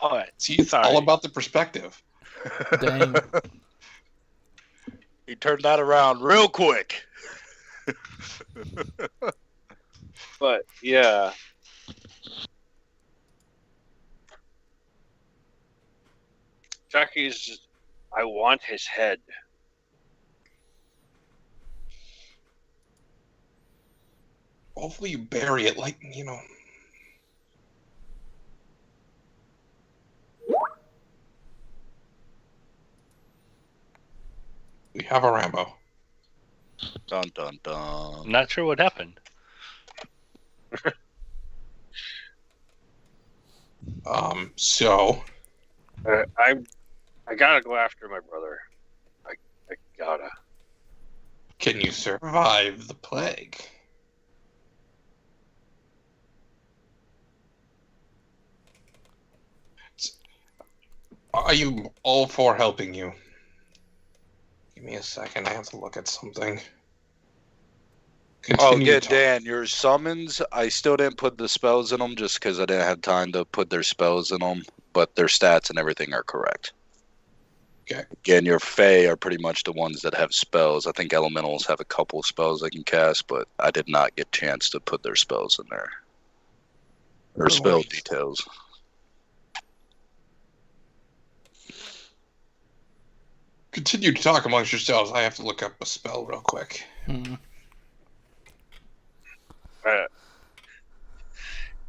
All right. See, it's Sorry. all about the perspective. Dang. He turned that around real quick. But yeah, Chucky's. I want his head. Hopefully you bury it like, We have a Rambo. Dun dun dun. I'm not sure what happened. So I gotta go after my brother. I gotta. can you survive the plague? Are you all for helping you? Give me a second. I have to look at something. Oh, Continue yeah, to talk. Dan, your summons, I still didn't put the spells in them just because I didn't have time to put their spells in them, but their stats and everything are correct. Okay. Again, your Fae are pretty much the ones that have spells. I think Elementals have a couple spells they can cast, but I did not get a chance to put their spells in there. Or spell Right. details. Continue to talk amongst yourselves. I have to look up a spell real quick.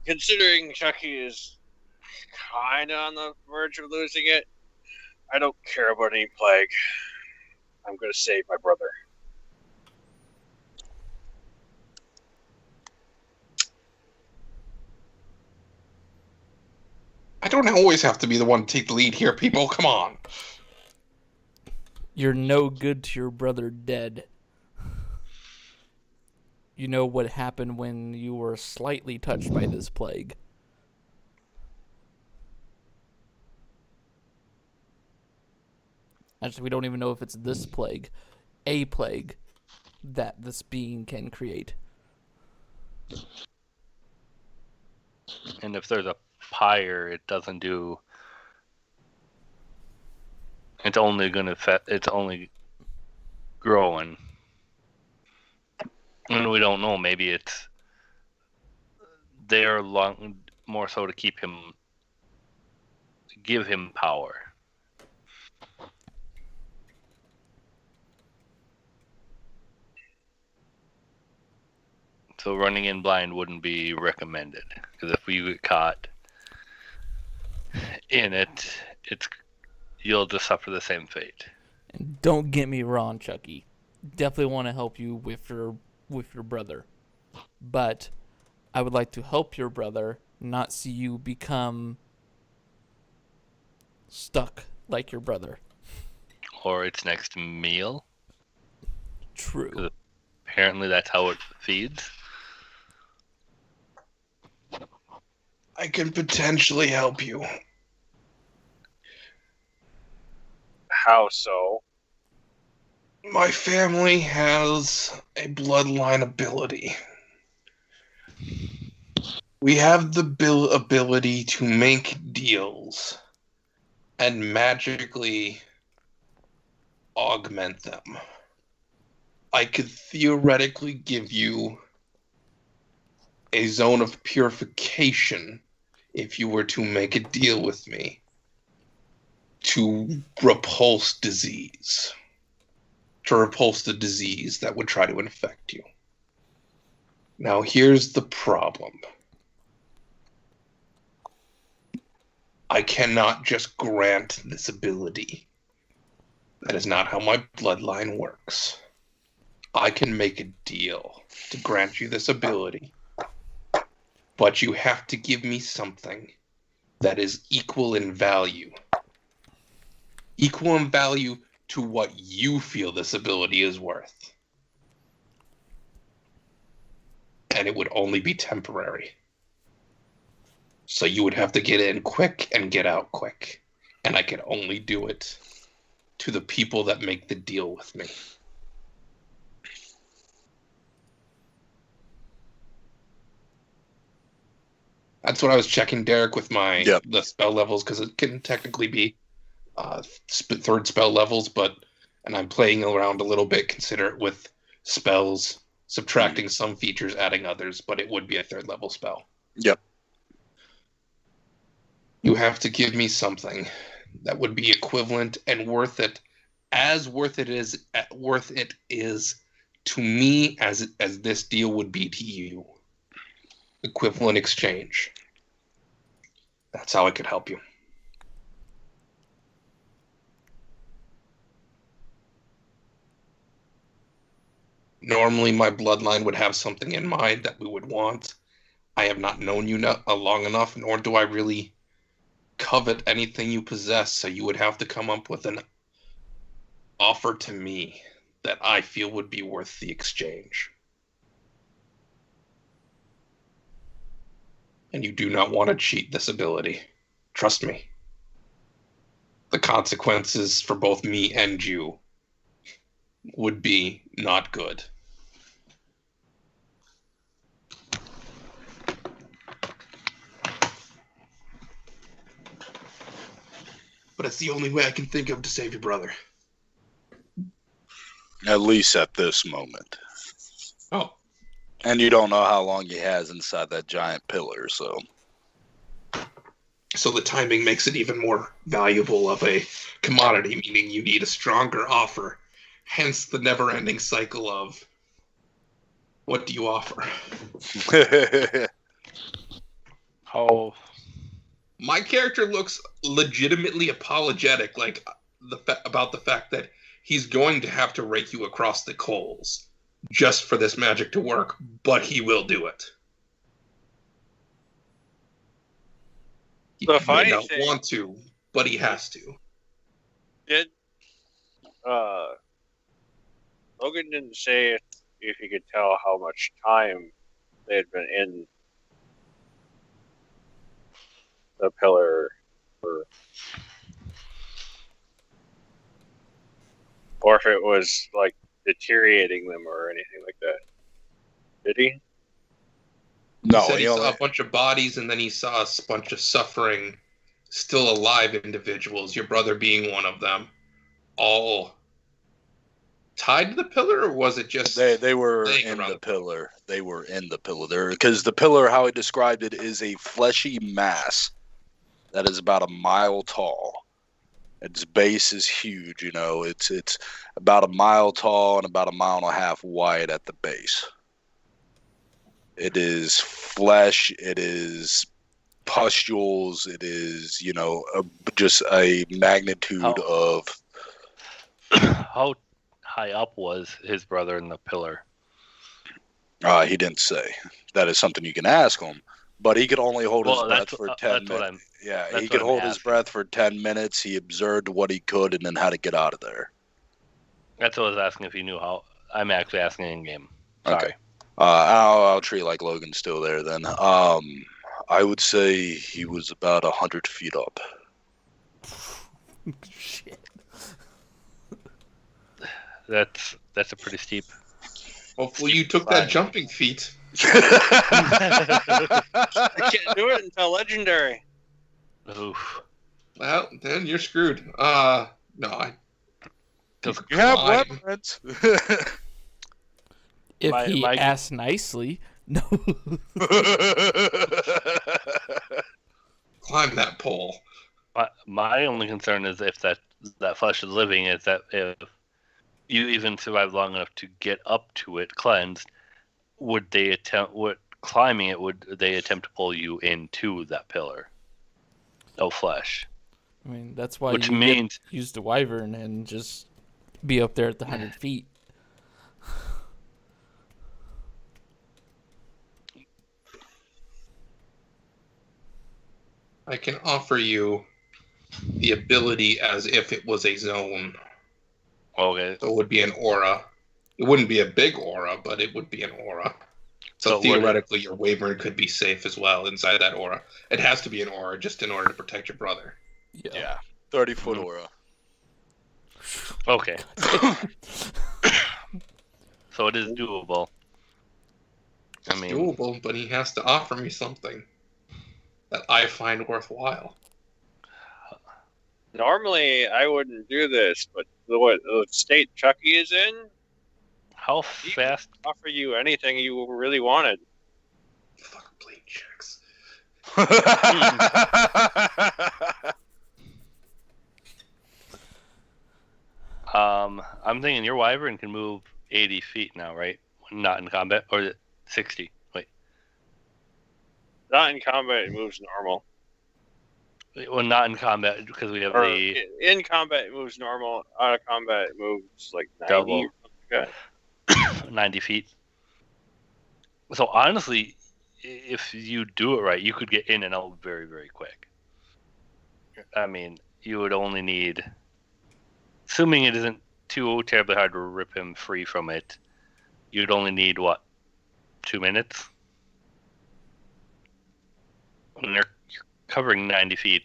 Considering Chucky is kind of on the verge of losing it, I don't care about any plague. I'm going to save my brother. I don't always have to be the one to take the lead here, people. Come on. You're no good to your brother dead. You know what happened when you were slightly touched by this plague. Actually, we don't even know if it's this plague. A plague that this being can create. And if there's a pyre, it doesn't do. It's only gonna it's only growing. And we don't know. Maybe it's there long more so to keep him, give him power. So running in blind wouldn't be recommended, because if we get caught in it, you'll just suffer the same fate. And don't get me wrong, Chucky. Definitely want to help you with your brother. But I would like to help your brother, not see you become stuck like your brother. Or its next meal. True. Apparently that's how it feeds. I can potentially help you. How so? My family has a bloodline ability. We have the ability to make deals and magically augment them. I could theoretically give you a zone of purification if you were to make a deal with me to repulse disease. To repulse the disease that would try to infect you. Now, here's the problem. I cannot just grant this ability. That is not how my bloodline works. I can make a deal to grant you this ability, but you have to give me something that is equal in value. Equal in value to what you feel this ability is worth. And it would only be temporary. So you would have to get in quick and get out quick. And I can only do it to the people that make the deal with me. That's what I was checking, Derek, with the spell levels, because it can technically be third spell levels, and I'm playing around a little bit, consider it with spells, subtracting some features, adding others, but it would be a third level spell. Yep. You have to give me something that would be equivalent and worth it, as worth it is to me as this deal would be to you. Equivalent exchange. That's how I could help you. Normally, my bloodline would have something in mind that we would want. I have not known you long enough, nor do I really covet anything you possess, so you would have to come up with an offer to me that I feel would be worth the exchange. And you do not want to cheat this ability. Trust me. The consequences for both me and you would be not good. But it's the only way I can think of to save your brother. At least at this moment. Oh. And you don't know how long he has inside that giant pillar, so. So the timing makes it even more valuable of a commodity, meaning you need a stronger offer. Hence the never-ending cycle of, what do you offer? How? My character looks legitimately apologetic, like about the fact that he's going to have to rake you across the coals just for this magic to work, but he will do it. He may not want to, but he has to. Logan didn't say if he could tell how much time they had been in the pillar, or if it was like deteriorating them or anything like that. Did he? No, he said he saw a bunch of bodies, and then he saw a bunch of suffering, still alive individuals, your brother being one of them, all tied to the pillar, or was it just they were in the pillar? They were in the pillar there, because the pillar, how he described it, is a fleshy mass that is about 1 mile tall. Its base is huge, you know. It's about 1 mile tall and about 1.5 miles wide at the base. It is flesh. It is pustules. It is, you know, just a magnitude of. How high up was his brother in the pillar? He didn't say. That is something you can ask him. But he could only hold his breath for 10 minutes. Yeah, he could hold his breath for 10 minutes. He observed what he could and then how to get out of there. That's what I was asking, if you knew how. I'm actually asking in game. Sorry. Okay. I'll treat like Logan's still there then. I would say he was about 100 feet up. Shit. That's a pretty steep. Hopefully you took that jumping feat. I can't do it until legendary. Oof. Well, then you're screwed. No, you have weapons. If he asked nicely, no. Climb that pole. My only concern is if that flesh is living, is that if you even survive long enough to get up to it cleansed, would they attempt to pull you into that pillar of flesh? I mean, that's why Which you means use the wyvern and just be up there at the 100 feet. I can offer you the ability as if it was a zone. Okay. So it would be an aura. It wouldn't be a big aura, but it would be an aura. So theoretically, your wyvern could be safe as well inside that aura. It has to be an aura just in order to protect your brother. Yeah. 30-foot aura. Okay. So it is doable. I It's mean, doable, but he has to offer me something that I find worthwhile. Normally, I wouldn't do this, but the state Chucky is in, how he fast? would offer you anything you really wanted. Fuck blade checks. I'm thinking your wyvern can move 80 feet now, right? Not in combat, or is it 60? Wait. Not in combat, it moves normal. Well, not in combat because we have Or the in combat, it moves normal. Out of combat, it moves like 90 double or something like that. 90 feet. So honestly, if you do it right, you could get in and out very, very quick. I mean, you would only need, assuming it isn't too terribly hard to rip him free from it, you'd only need, what, 2 minutes? And you're covering 90 feet.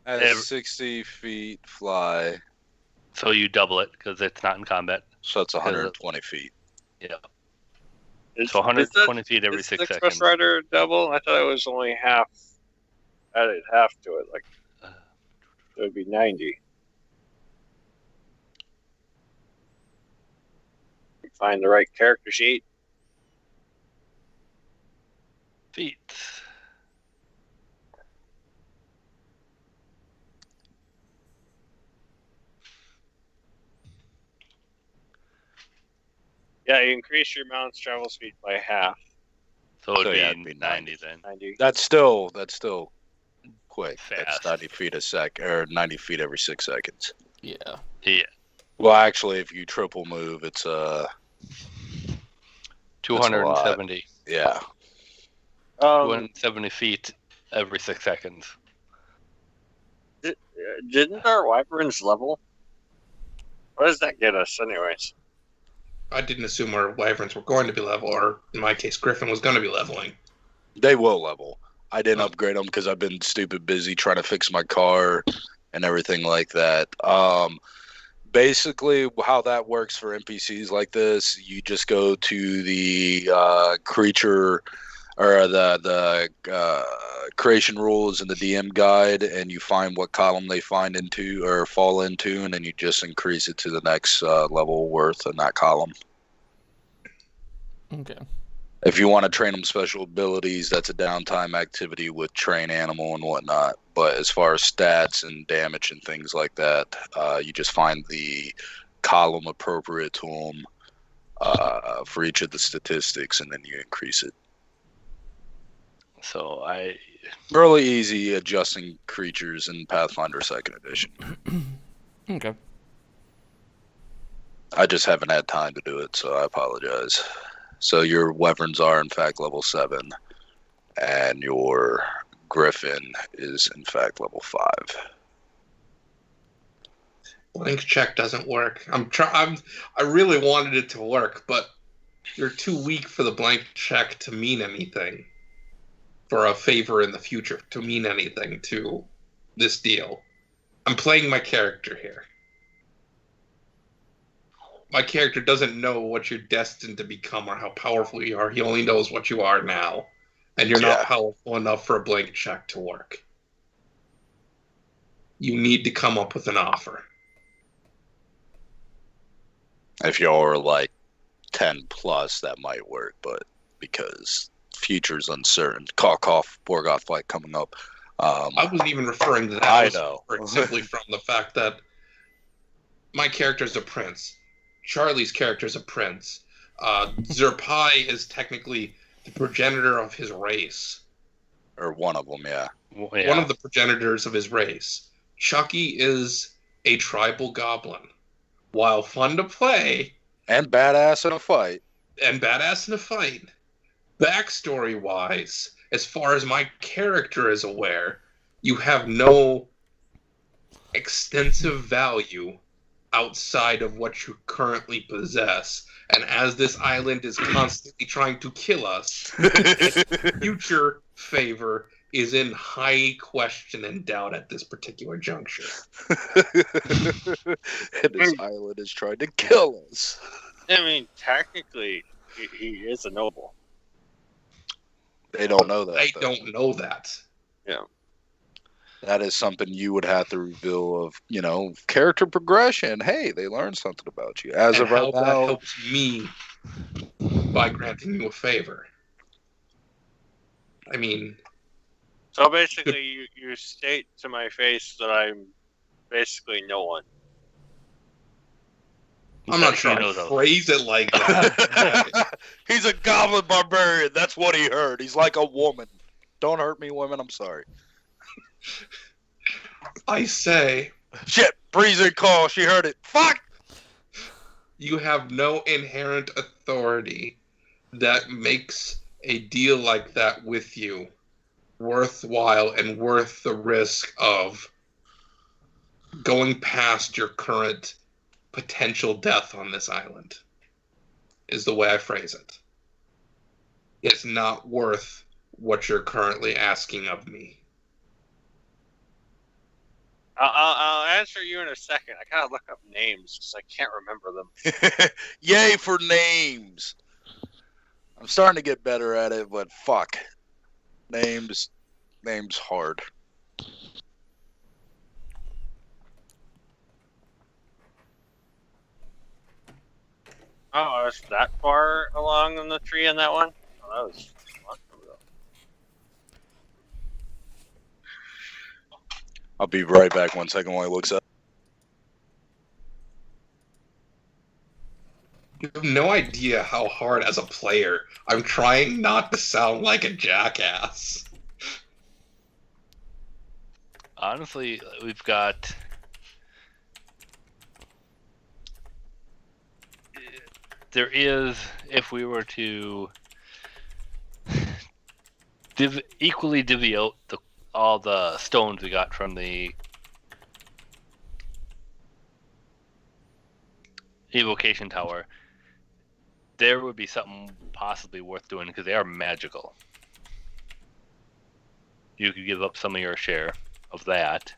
At 60 feet fly, So you double it because it's not in combat. so it's 120 feet. Yeah. Is- So 120 feet every is 6 Six seconds. Ghost Rider double? I thought it was only half. Added half to it, like it would be 90. Find the right character sheet. Feet. Yeah, you increase your mount's travel speed by half. So it'd So, be, yeah, it'd be 90 then. 90. That's still quick. Fast. That's 90 feet a sec, or 90 feet every 6 seconds. Yeah. Yeah. Well, actually, if you triple move, it's 270. yeah. 270 feet every 6 seconds. Didn't our wyverns level? What does that get us, anyways? I didn't assume our wyverns were going to be level, or in my case, Griffin was going to be leveling. They will level. I didn't upgrade them because I've been stupid busy trying to fix my car and everything like that. Basically, how that works for NPCs like this, you just go to the creature or the creation rules in the DM guide, and you find what column they find into or fall into, and then you just increase it to the next level worth in that column. Okay. If you want to train them special abilities, that's a downtime activity with train animal and whatnot. But as far as stats and damage and things like that, you just find the column appropriate to them for each of the statistics, and then you increase it. So Really easy adjusting creatures in Pathfinder 2nd Edition. Okay. I just haven't had time to do it, so I apologize. So your wyverns are in fact level 7, and your griffin is in fact level 5. Blink check doesn't work. I really wanted it to work, but you're too weak for the blank check to mean anything. For a favor in the future, to mean anything to this deal. I'm playing my character here. My character doesn't know what you're destined to become or how powerful you are. He only knows what you are now. And you're not powerful enough for a blank check to work. You need to come up with an offer. If you're like 10 plus, that might work, but because future's uncertain. Cough, Borgoth fight coming up. I wasn't even referring to that. I know. Simply from the fact that my character is a prince. Charlie's character is a prince. Zerpai is technically the progenitor of his race. Or one of them, yeah. One of the progenitors of his race. Chucky is a tribal goblin. While fun to play... And badass in a fight. Backstory-wise, as far as my character is aware, you have no extensive value outside of what you currently possess. And as this island is constantly trying to kill us, future favor is in high question and doubt at this particular juncture. And this island is trying to kill us. I mean, technically, he is a noble. They don't know that. They though. don't know that. Yeah. That is something you would have to reveal of, character progression. Hey, they learned something about you. As And of right how that now, helps me by granting you a favor. I mean, So basically, you state to my face that I'm basically no one. I'm not sure I phrase it like that. He's a goblin barbarian. That's what he heard. He's like a woman. Don't hurt me, women. I'm sorry. I say, Shit, Breezy call. She heard it. Fuck! you have no inherent authority that makes a deal like that with you worthwhile and worth the risk of going past your current potential death on this island, is the way I phrase it. It's not worth what you're currently asking of me. I'll answer you in a second. I gotta look up names because I can't remember them. Yay for names. I'm starting to get better at it, but fuck. Names hard. Oh, I was that far along in the tree on that one? Oh, that was long ago. I'll be right back 1 second while he looks up. You have no idea how hard, as a player, I'm trying not to sound like a jackass. Honestly, we've got... There is, if we were to equally divvy out all the stones we got from the evocation tower, there would be something possibly worth doing because they are magical. You could give up some of your share of that.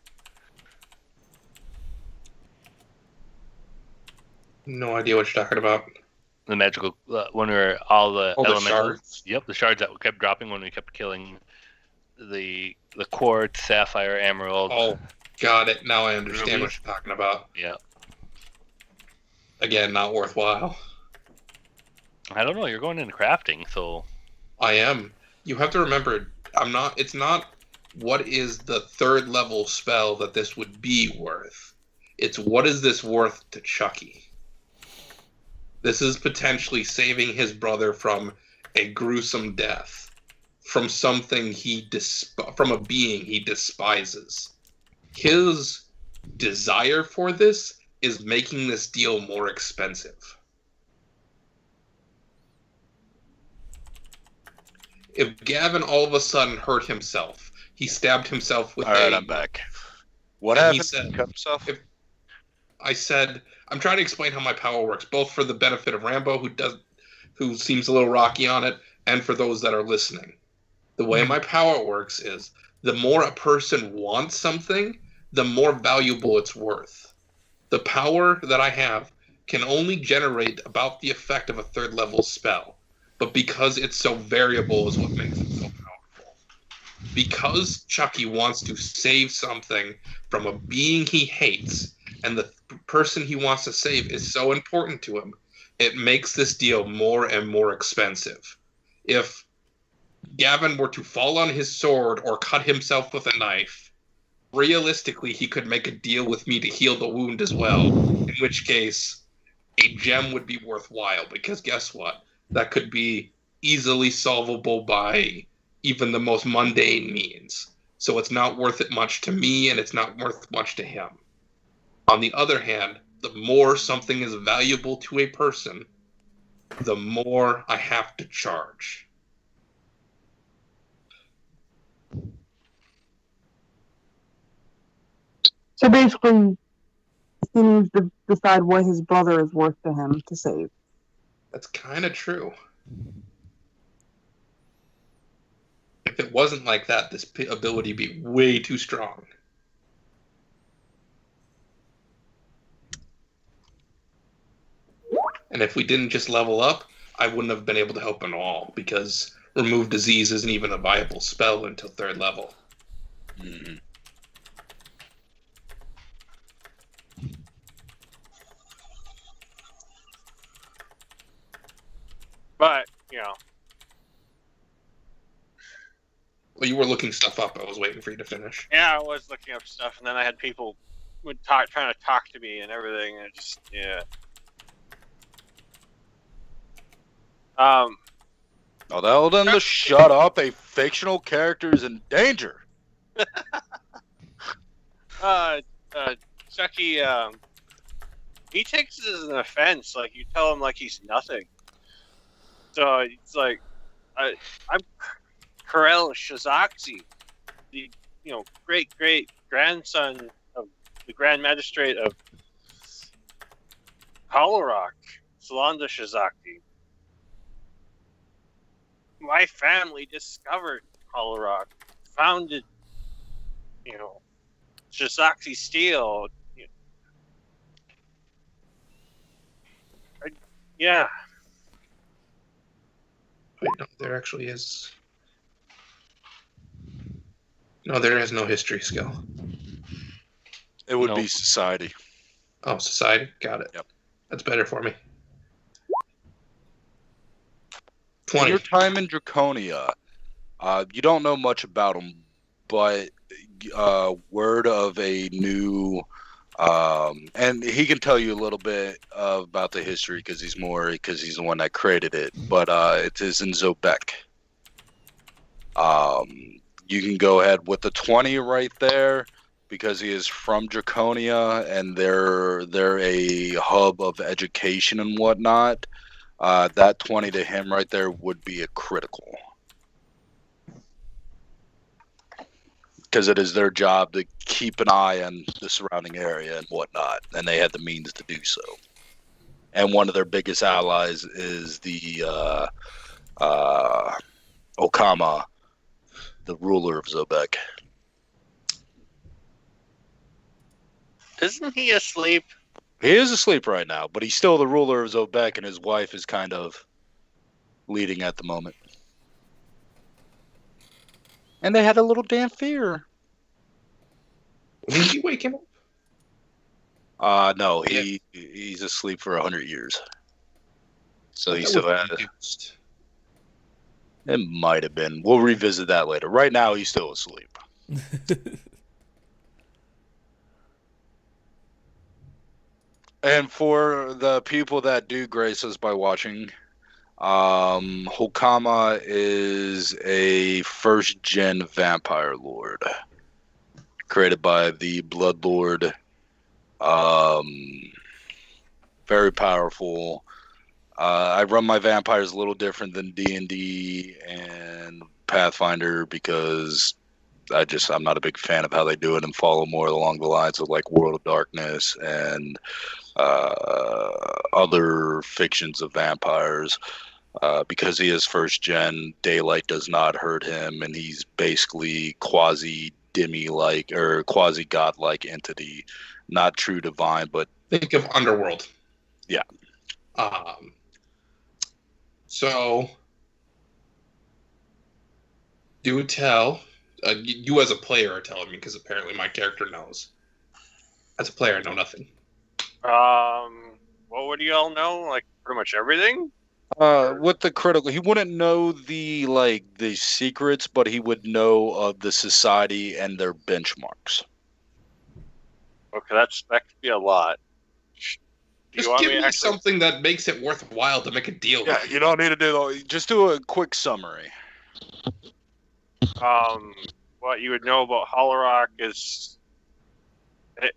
No idea what you're talking about. The magical, when we were all the Oh, the elementals. shards? Yep, the shards that kept dropping when we kept killing the quartz, sapphire, emerald. Oh, got it. Now I understand Ruby. what you're talking about. Yeah. Again, not worthwhile. I don't know. You're going into crafting, so I am. You have to remember, it's not what is the third level spell that this would be worth. It's what is this worth to Chucky. This is potentially saving his brother from a gruesome death, from something from a being he despises. His desire for this is making this deal more expensive. If Gavin all of a sudden hurt himself, he stabbed himself with Alright, I'm back. What happened? He Cut himself? I said, I'm trying to explain how my power works, both for the benefit of Rambo, who seems a little rocky on it, and for those that are listening. The way my power works is, the more a person wants something, the more valuable it's worth. The power that I have can only generate about the effect of a third level spell, but because it's so variable is what makes it so powerful. Because Chucky wants to save something from a being he hates, and the person he wants to save is so important to him, it makes this deal more and more expensive. If Gavin were to fall on his sword or cut himself with a knife, realistically he could make a deal with me to heal the wound as well, in which case a gem would be worthwhile, because guess what? That could be easily solvable by even the most mundane means. So it's not worth it much to me, and it's not worth much to him. On the other hand, the more something is valuable to a person, the more I have to charge. So basically, he needs to decide what his brother is worth to him to save. That's kind of true. If it wasn't like that, this ability would be way too strong. And if we didn't just level up, I wouldn't have been able to help him at all, because Remove Disease isn't even a viable spell until 3rd level. Mm-hmm. But, Well, you were looking stuff up. I was waiting for you to finish. yeah, I was looking up stuff, and then I had people trying to talk to me and everything, and it just, yeah. Oh, tell them to shut up. A fictional character is in danger. Chucky, he takes it as an offense. Like, you tell him like he's nothing. So it's like, I'm Karel Shazakzi, the great grandson of the Grand Magistrate of Kolorok, Salanda Shazakzi. My family discovered Kolorok, founded, Shazakzi Steel. Yeah. Wait, no, there actually is. No, there is no history skill. It would be society. Oh, society? Got it. Yep. That's better for me. In 20. your time in Draconia, you don't know much about him, but word of a new, and he can tell you a little bit about the history because he's the one that created it. But it is in Zobek. You can go ahead with the 20 right there because he is from Draconia and they're a hub of education and whatnot. That 20 to him right there would be a critical. Because it is their job to keep an eye on the surrounding area and whatnot, and they had the means to do so. And one of their biggest allies is the Okama, the ruler of Zobek. Isn't he asleep? He is asleep right now, but he's still the ruler of Zobek, and his wife is kind of leading at the moment. And they had a little damn fear. Did you wake him up? No, he's asleep for 100 years. So he still has. It might have been. We'll revisit that later. Right now, he's still asleep. And for the people that do grace us by watching, Hokama is a first-gen vampire lord created by the Blood Lord. Very powerful. I run my vampires a little different than D&D and Pathfinder because I'm not a big fan of how they do it and follow more along the lines of like World of Darkness and other fictions of vampires. Because he is first gen, daylight does not hurt him, and he's basically quasi demi-like or quasi god-like entity, not true divine, but think of Underworld. Yeah. So do tell. You as a player are telling me because apparently my character knows. As a player, I know nothing. What would you all know? Like pretty much everything. With the critical, he wouldn't know the secrets, but he would know of the society and their benchmarks. Okay, that could be a lot. Just give me something that makes it worthwhile to make a deal. Yeah, you don't need to do. Just do a quick summary. What you would know about Holorock is it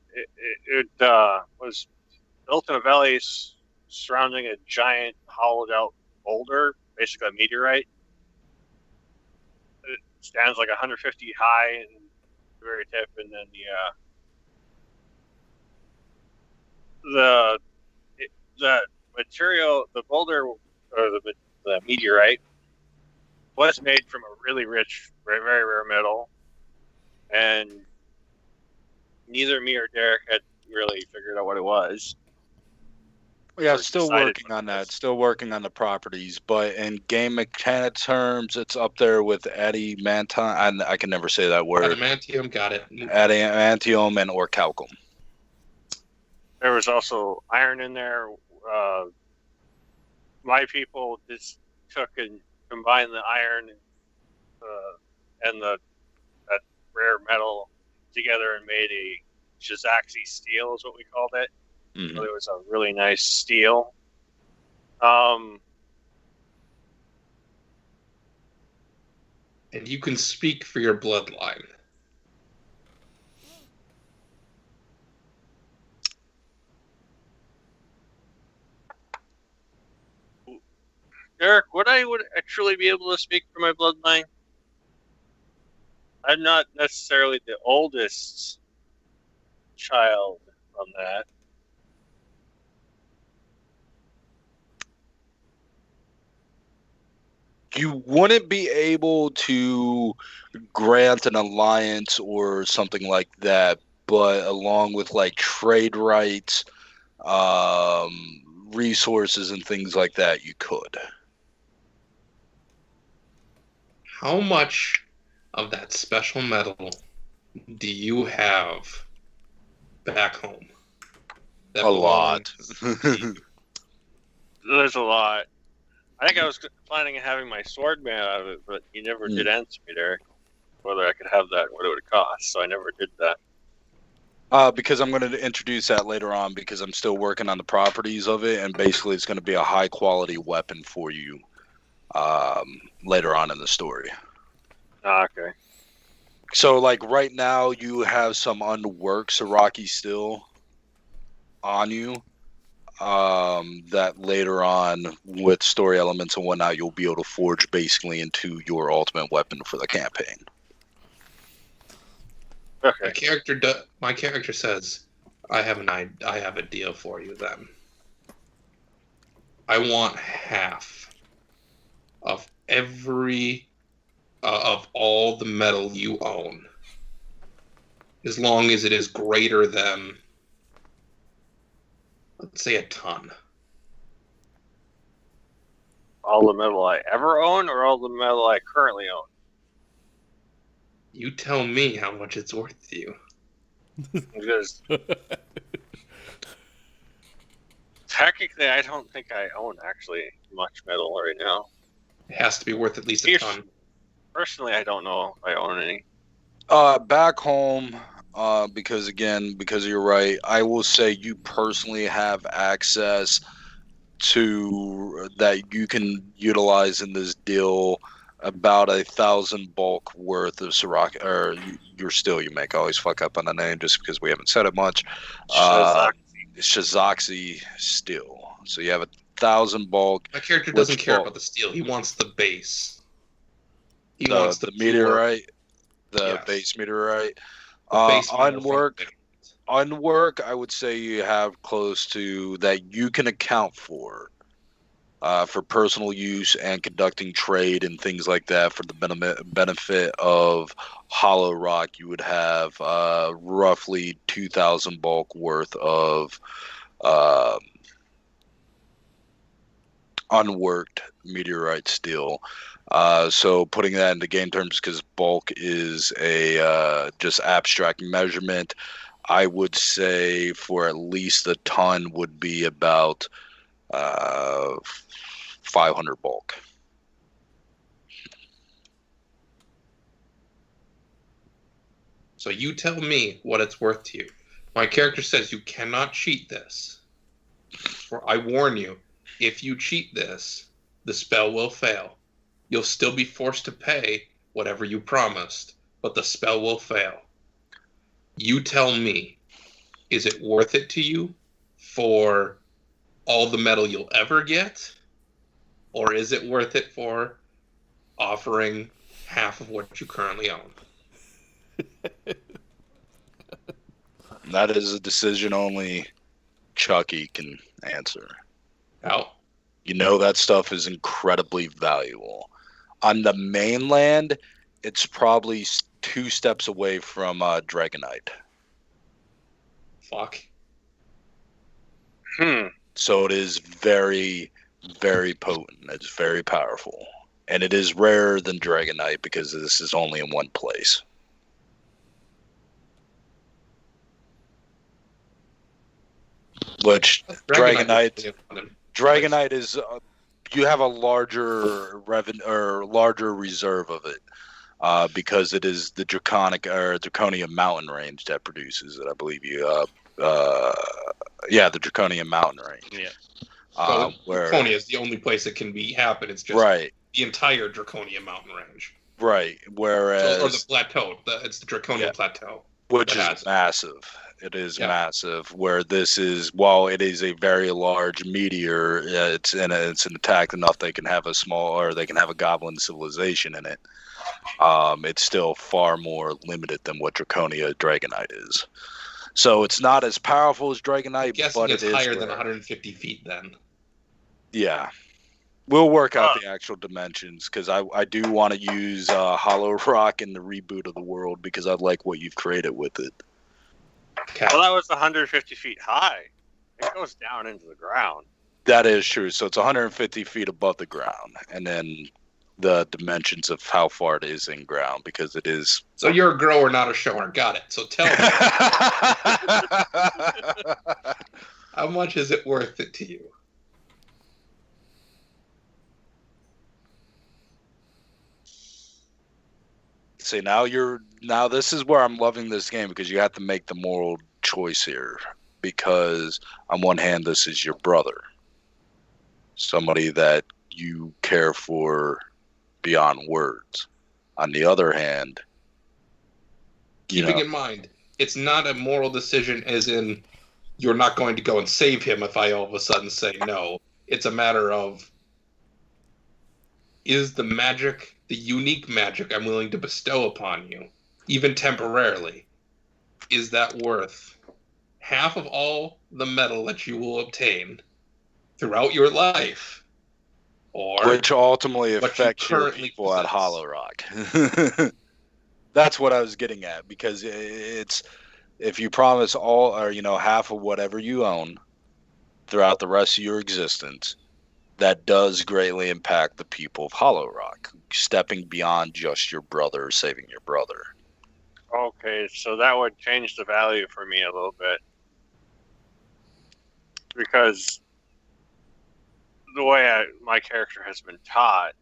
was built in a valley surrounding a giant hollowed-out boulder, basically a meteorite. It stands like 150 feet high and the very tip, and then the the material, the boulder or the meteorite was made from a really rich, very, very rare metal, and neither me or Derek had really figured out what it was. Yeah, So still decided working what on it that. was. Still working on the properties, but in game mechanic terms, it's up there with adamantium. I can never say that word. Adamantium, got it. Adamantium and orichalcum. There was also iron in there. My people just took and combined the iron and that rare metal together and made a Shizaxi steel, is what we called it. Mhm. So it was a really nice steel. And you can speak for your bloodline. Derek, would I actually be able to speak for my bloodline? I'm not necessarily the oldest child on that. You wouldn't be able to grant an alliance or something like that, but along with like trade rights, resources, and things like that, you could. How much of that special metal do you have back home? That A lot. belongs to you? There's a lot. I think I was planning on having my sword man out of it, but you never did answer me, Derek. Whether I could have that, what it would cost. So I never did that. Because I'm going to introduce that later on because I'm still working on the properties of it, and basically it's going to be a high quality weapon for you later on in the story. Okay. So, like right now, you have some unworked Siraki still on you. That later on, with story elements and whatnot, you'll be able to forge basically into your ultimate weapon for the campaign. Okay. My character says, I have a deal for you then. I want half of every of all the metal you own, as long as it is greater than, let's say, a ton. All the metal I ever own, or all the metal I currently own? You tell me how much it's worth to you. Because technically, I don't think I own actually much metal right now. It has to be worth at least a ton. Personally, I don't know if I own any. Back home, because you're right, I will say you personally have access to that you can utilize in this deal about 1,000 bulk worth of Siraki, or your steel you make. I always fuck up on the name just because we haven't said it much. Shizaxi steel. So you have 1,000 bulk. My character doesn't care about the steel. He wants the base. He wants the meteorite. Yes. Base meteorite. Base unwork, I would say you have close to that you can account for personal use and conducting trade and things like that for the benefit of Hollow Rock. You would have roughly 2,000 bulk worth of unworked meteorite steel. So putting that into game terms, because bulk is a just abstract measurement, I would say for at least a ton would be about 500 bulk. So you tell me what it's worth to you. My character says you cannot cheat this. For I warn you, if you cheat this, the spell will fail. You'll still be forced to pay whatever you promised, but the spell will fail. You tell me, is it worth it to you for all the metal you'll ever get? Or is it worth it for offering half of what you currently own? That is a decision only Chucky can answer. How? You know that stuff is incredibly valuable. On the mainland, it's probably 2 steps away from Dragonite. Fuck. So it is very, very potent. It's very powerful. And it is rarer than Dragonite because this is only in one place. Which Dragonite is you have a larger larger reserve of it because it is the Draconian mountain range that produces it. I believe the Draconian mountain range. Yeah. So where Draconia is the only place it can happen. It's just right. The entire Draconian mountain range. Right. Whereas or the plateau. It's the Draconian plateau. Which is massive. It is massive. Where this is, while it is a very large meteor, it's an attack enough they can have a goblin civilization in it. It's still far more limited than what Draconia Dragonite is. So it's not as powerful as Dragonite, but it's higher than 150 feet then. Yeah. We'll work out the actual dimensions because I do want to use Hollow Rock in the reboot of the world because I like what you've created with it. Okay. Well, that was 150 feet high. It goes down into the ground. That is true. So it's 150 feet above the ground. And then the dimensions of how far it is in ground because it is... So you're a grower, not a shower. Got it. So tell me. How much is it worth it to you? See, now this is where I'm loving this game because you have to make the moral choice here because on one hand this is your brother, somebody that you care for beyond words. On the other hand, keeping in mind it's not a moral decision as in you're not going to go and save him if I all of a sudden say no. It's a matter of, is the magic, the unique magic I'm willing to bestow upon you, even temporarily, is that worth half of all the metal that you will obtain throughout your life? Or which ultimately affects your people at Hollow Rock. That's what I was getting at because it's if you promise all or half of whatever you own throughout the rest of your existence, that does greatly impact the people of Hollow Rock, stepping beyond just your brother, saving your brother. Okay, so that would change the value for me a little bit. Because the way my character has been taught,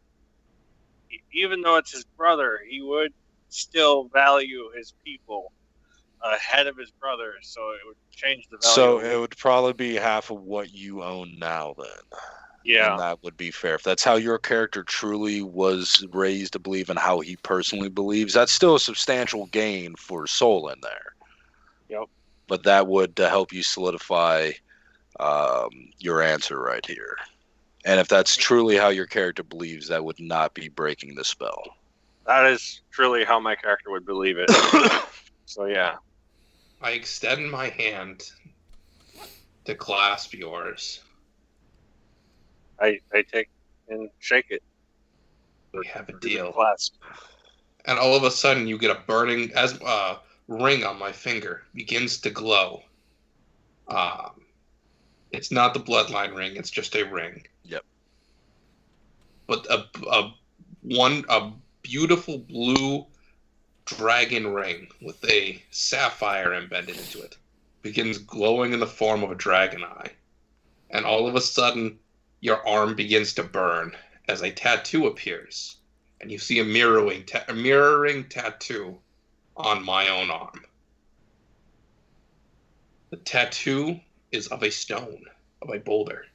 even though it's his brother, he would still value his people ahead of his brother, so it would change the value. So it would probably be half of what you own now then. Yeah. And that would be fair. If that's how your character truly was raised to believe and how he personally believes, that's still a substantial gain for soul in there. Yep. But that would help you solidify your answer right here. And if that's truly how your character believes, that would not be breaking the spell. That is truly how my character would believe it. So, yeah. I extend my hand to clasp yours. I take and shake it. We have a deal. Clasp. And all of a sudden, you get a burning ring on my finger. Begins to glow. It's not the bloodline ring. It's just a ring. Yep. But a beautiful blue dragon ring with a sapphire embedded into it begins glowing in the form of a dragon eye. And all of a sudden, your arm begins to burn as a tattoo appears. And you see a mirroring tattoo on my own arm. The tattoo is of a stone, of a boulder,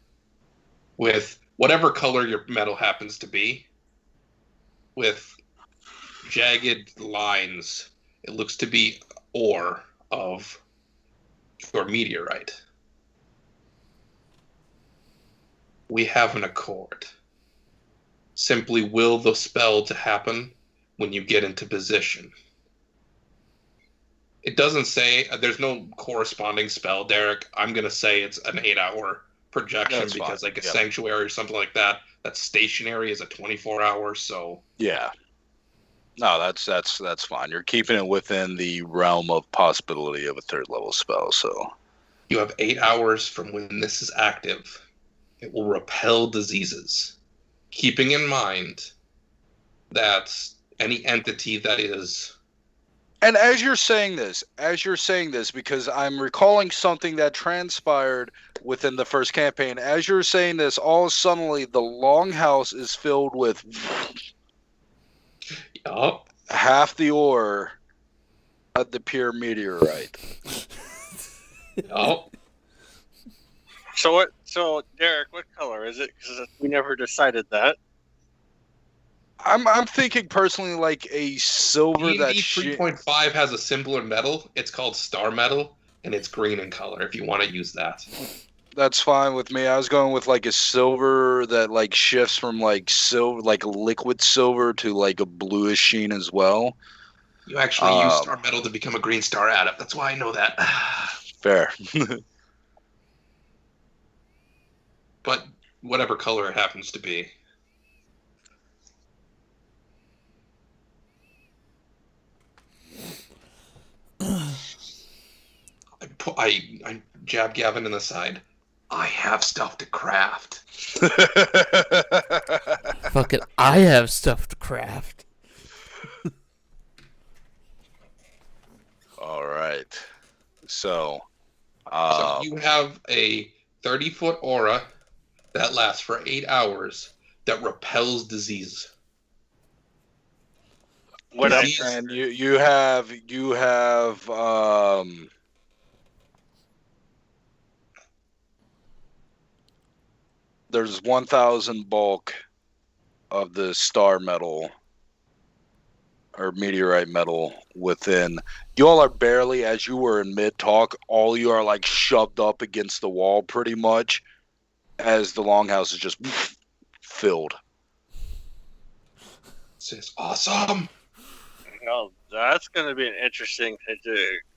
with whatever color your metal happens to be, with jagged lines. It looks to be ore of your meteorite. We have an accord. Simply will the spell to happen when you get into position. It doesn't say. There's no corresponding spell, Derek. I'm gonna say it's an 8-hour projection That's because fine. like a Yep. sanctuary or something like that. That's stationary is a 24-hour. So Yeah. No, that's fine. You're keeping it within the realm of possibility of a third level spell. So you have 8 hours from when this is active. It will repel diseases, keeping in mind that any entity that is. And as you're saying this, because I'm recalling something that transpired within the first campaign. As you're saying this, all suddenly the longhouse is filled with Yup. half the ore of the pure meteorite. Yup. So Derek, what color is it? Because we never decided that. I'm thinking personally like a silver D&D that 3.5 has a simpler metal. It's called star metal, and it's green in color. If you want to use that. That's fine with me. I was going with like a silver that like shifts from like silver, like liquid silver to like a bluish sheen as well. You actually use star metal to become a green star adept. That's why I know that. Fair. But whatever color it happens to be. I jab Gavin in the side. I have stuff to craft. Fuck it, I have stuff to craft. All right. So You have a 30-foot aura that lasts for 8 hours that repels disease. What else? Disease- and you have there's 1,000 bulk of the star metal or meteorite metal within. You all are barely, as you were in mid talk, all you are like shoved up against the wall pretty much as the longhouse is just filled. This is awesome. Well, that's going to be an interesting thing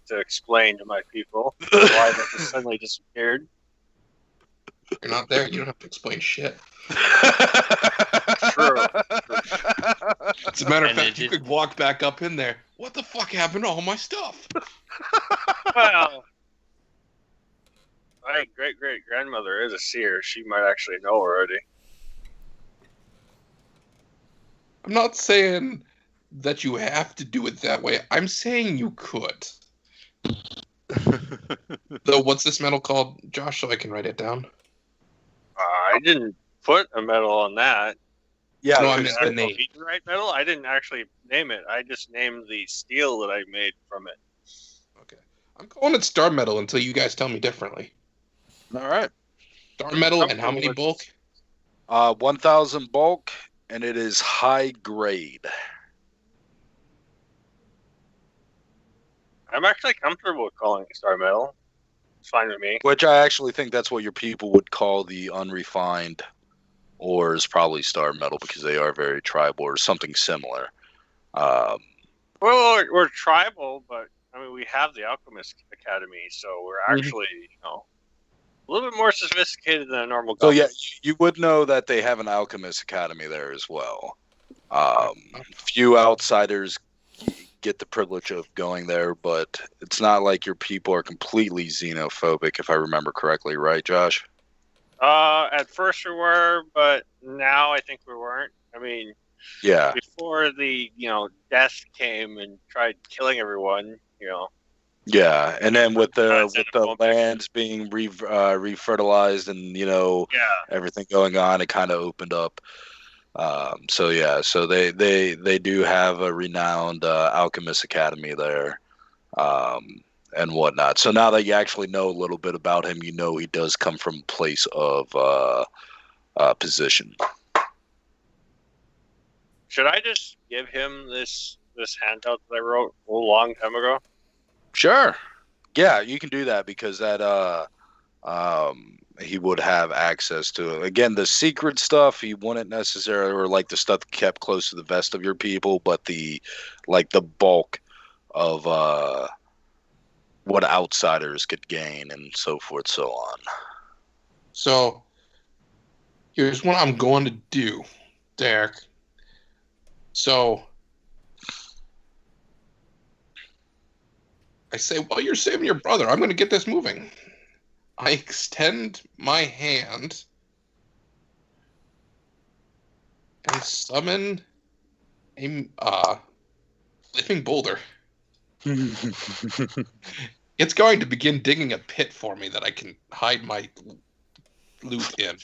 to explain to my people. Why that just suddenly disappeared. You're not there. You don't have to explain shit. True. As a matter of And fact, it you did- could walk back up in there. What the fuck happened to all my stuff? Well, my great grandmother is a seer. She might actually know already. I'm not saying that you have to do it that way. I'm saying you could. Though, what's this metal called, Josh, so I can write it down? I didn't put a medal on that. Yeah, No, I 'cause meant the name. Meteorite metal? I didn't actually name it. I just named the steel that I made from it. Okay. I'm calling it star metal until you guys tell me differently. all right. Star metal and how many bulk? 1,000 bulk, and it is high grade. I'm actually comfortable with calling it star metal. It's fine with me. Which I actually think that's what your people would call the unrefined ores, probably star metal, because they are very tribal or something similar. Well, we're tribal, but I mean, we have the Alchemist Academy, so we're actually, a little bit more sophisticated than a normal So goblin. yeah, you would know that they have an alchemist academy there as well. Few outsiders get the privilege of going there, but it's not like your people are completely xenophobic, if I remember correctly, right, Josh? At first we were, but now I think we weren't. I mean, Yeah. before the, death came and tried killing everyone, Yeah, and then with the xenophobic. lands being refertilized and yeah. everything going on, it kind of opened up. So they do have a renowned alchemist academy there, and whatnot. So now that you actually know a little bit about him, you know he does come from a place of position. Should I just give him this handout that I wrote a long time ago? Sure. Yeah, you can do that because that he would have access to it. Again, the secret stuff he wouldn't necessarily, or like the stuff kept close to the vest of your people, but the bulk of what outsiders could gain, and so forth, so on. So, here's what I'm going to do, Derek. So, I say, while you're saving your brother, I'm going to get this moving. I extend my hand and summon a living boulder. It's going to begin digging a pit for me that I can hide my loot in.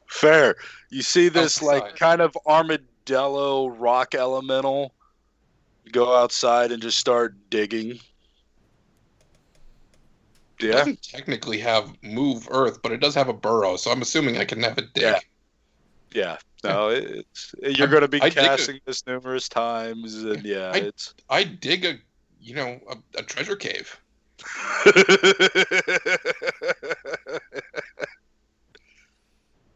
Fair. You see this Outside. like kind of armadillo rock elemental go outside and just start digging. It Yeah. doesn't technically have move earth, but it does have a burrow, so I'm assuming I can have it dig. Yeah. Yeah. No, you're going to be I dig casting this numerous times, and it's. I dig a treasure cave.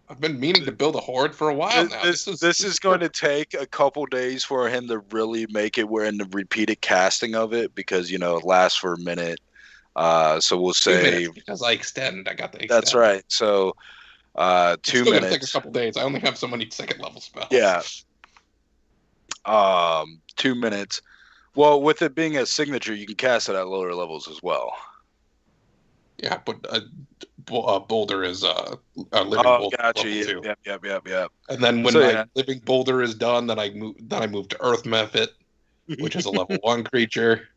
I've been meaning to build a horde for a while now. This is going to take a couple days for him to really make it. We're in the repeated casting of it because it lasts for a minute. So we'll 2 say minutes because I extend. I got the extend. that's right. So 2 It's still gonna take a minutes. couple days. I only have so many second level spells. Yeah. 2 minutes. Well, with it being a signature, you can cast it at lower levels as well. Yeah, but boulder is a living Oh, boulder gotcha. level 2. Yep. And then when So, my yeah. living boulder is done, then I move to earth method, which is a level 1 creature.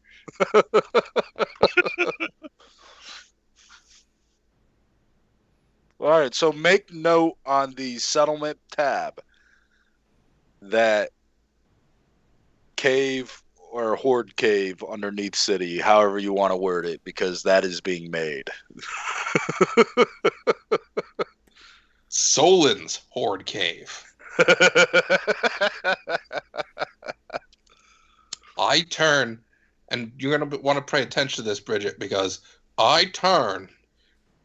All right, so make note on the settlement tab that cave or horde cave underneath city, however you want to word it, because that is being made. Solin's horde cave. I turn, and you're going to want to pay attention to this, Bridget, because I turn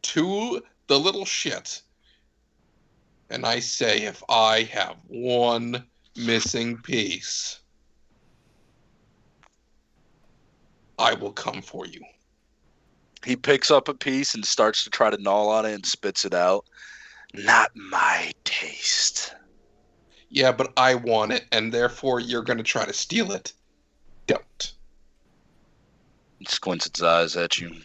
to the little shit, and I say, if I have one missing piece, I will come for you. He picks up a piece and starts to try to gnaw on it and spits it out. Not my taste. Yeah, but I want it, and therefore you're going to try to steal it. Don't. It squints its eyes at you.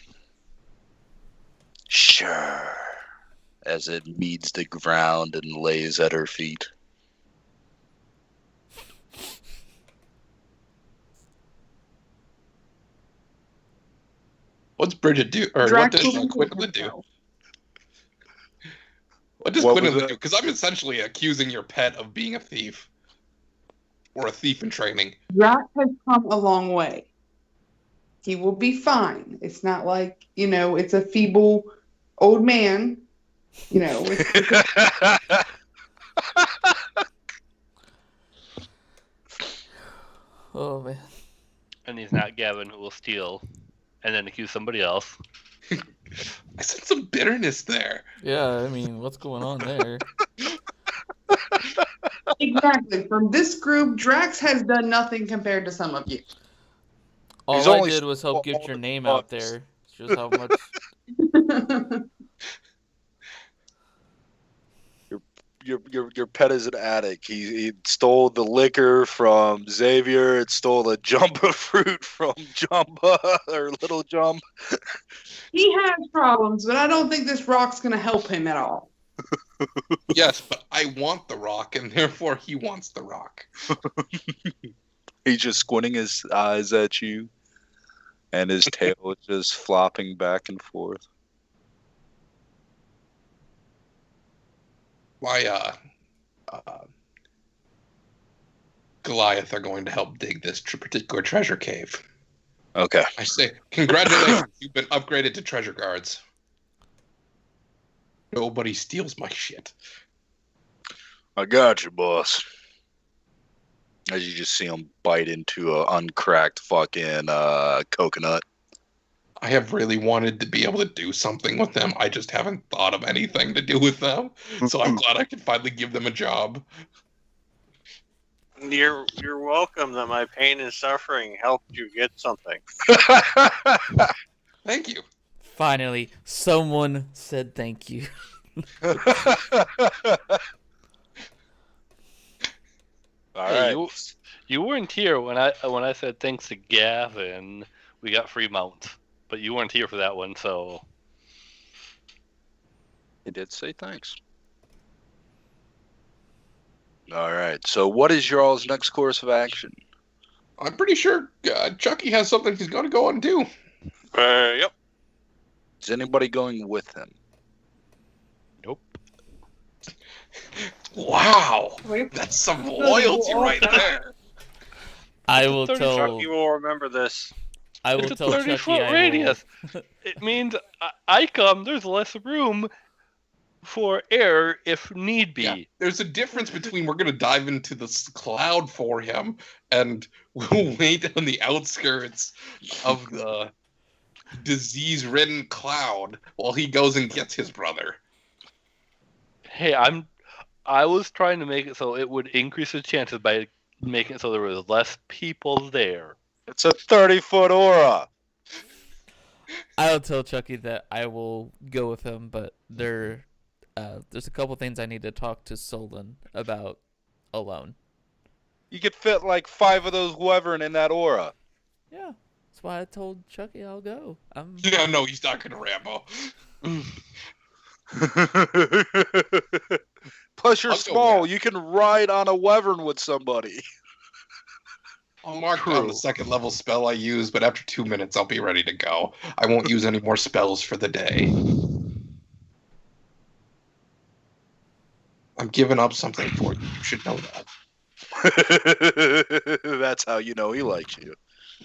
Sure. As it meets the ground and lays at her feet. What's Bridget do? Or what Drax does will Quinlan do? himself. What does What was Quinlan that? do? Because I'm essentially accusing your pet of being a thief. Or a thief in training. Drax has come a long way. He will be fine. It's not like, it's a feeble old man. Oh man. And he's not Gavin who will steal and then accuse somebody else. I sense some bitterness there. Yeah, I mean, what's going on there? Exactly. From this group, Drax has done nothing compared to some of you. All He's I only did was help stole get your the name out bucks. there. Shows how much. Your pet is an addict. He stole the liquor from Xavier. It stole the Jumba fruit from Jumba or Little Jump. He has problems, but I don't think this rock's going to help him at all. Yes, but I want the rock, and therefore he wants the rock. He's just squinting his eyes at you, and his tail is just flopping back and forth. Why, Goliath are going to help dig this particular treasure cave. Okay. I say, congratulations, you've been upgraded to treasure guards. Nobody steals my shit. I got you, boss. As you just see him bite into a uncracked fucking coconut. I have really wanted to be able to do something with them. I just haven't thought of anything to do with them. So I'm glad I can finally give them a job. You're welcome that my pain and suffering helped you get something. Thank you. Finally, someone said thank you. All Hey, right. you weren't here when I said thanks to Gavin, we got free mounts, but you weren't here for that one, so He did say thanks. All right. So, what is your all's next course of action? I'm pretty sure Chucky has something he's going to go and do. Yep. Is anybody going with him? nope. Wow. That's some loyalty right there. I It's a will 30 tell. Chucky will remember this. I will It's a tell 30 Chucky. foot I will. radius. It means I come. There's less room for error if need be. Yeah, there's a difference between we're going to dive into this cloud for him and we'll wait on the outskirts of the disease-ridden cloud while he goes and gets his brother. Hey, I was trying to make it so it would increase the chances by making it so there was less people there. It's a 30-foot aura. I'll tell Chucky that I will go with him, but there's a couple things I need to talk to Solon about alone. You could fit like 5 of those wyvern in that aura. Yeah, that's why I told Chucky I'll go. Yeah, no, he's not going to Rambo. Plus, you're I'll go small. with. You can ride on a wyvern with somebody. I'll mark down the second level spell I use, but after 2 minutes, I'll be ready to go. I won't use any more spells for the day. I'm giving up something for you. You should know that. That's how you know he likes you.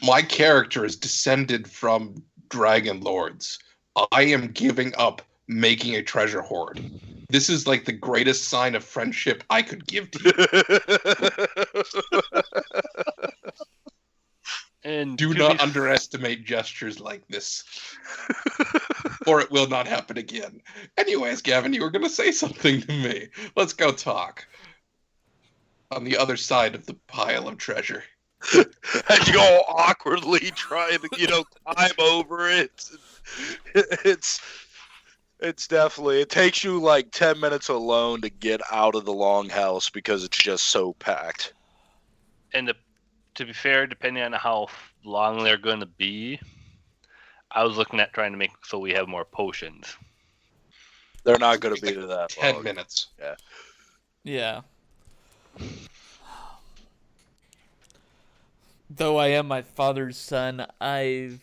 My character is descended from dragon lords. I am giving up making a treasure hoard. This is like the greatest sign of friendship I could give to you. And Do to not be underestimate gestures like this, or it will not happen again. Anyways, Gavin, you were going to say something to me. Let's go talk. On the other side of the pile of treasure. And you all awkwardly try to, climb over it. It's definitely, it takes you like 10 minutes alone to get out of the longhouse because it's just so packed. And to be fair, depending on how long they're going to be, I was looking at trying to make so we have more potions. They're not going to be to that 10 long. minutes. Yeah. Though I am my father's son, I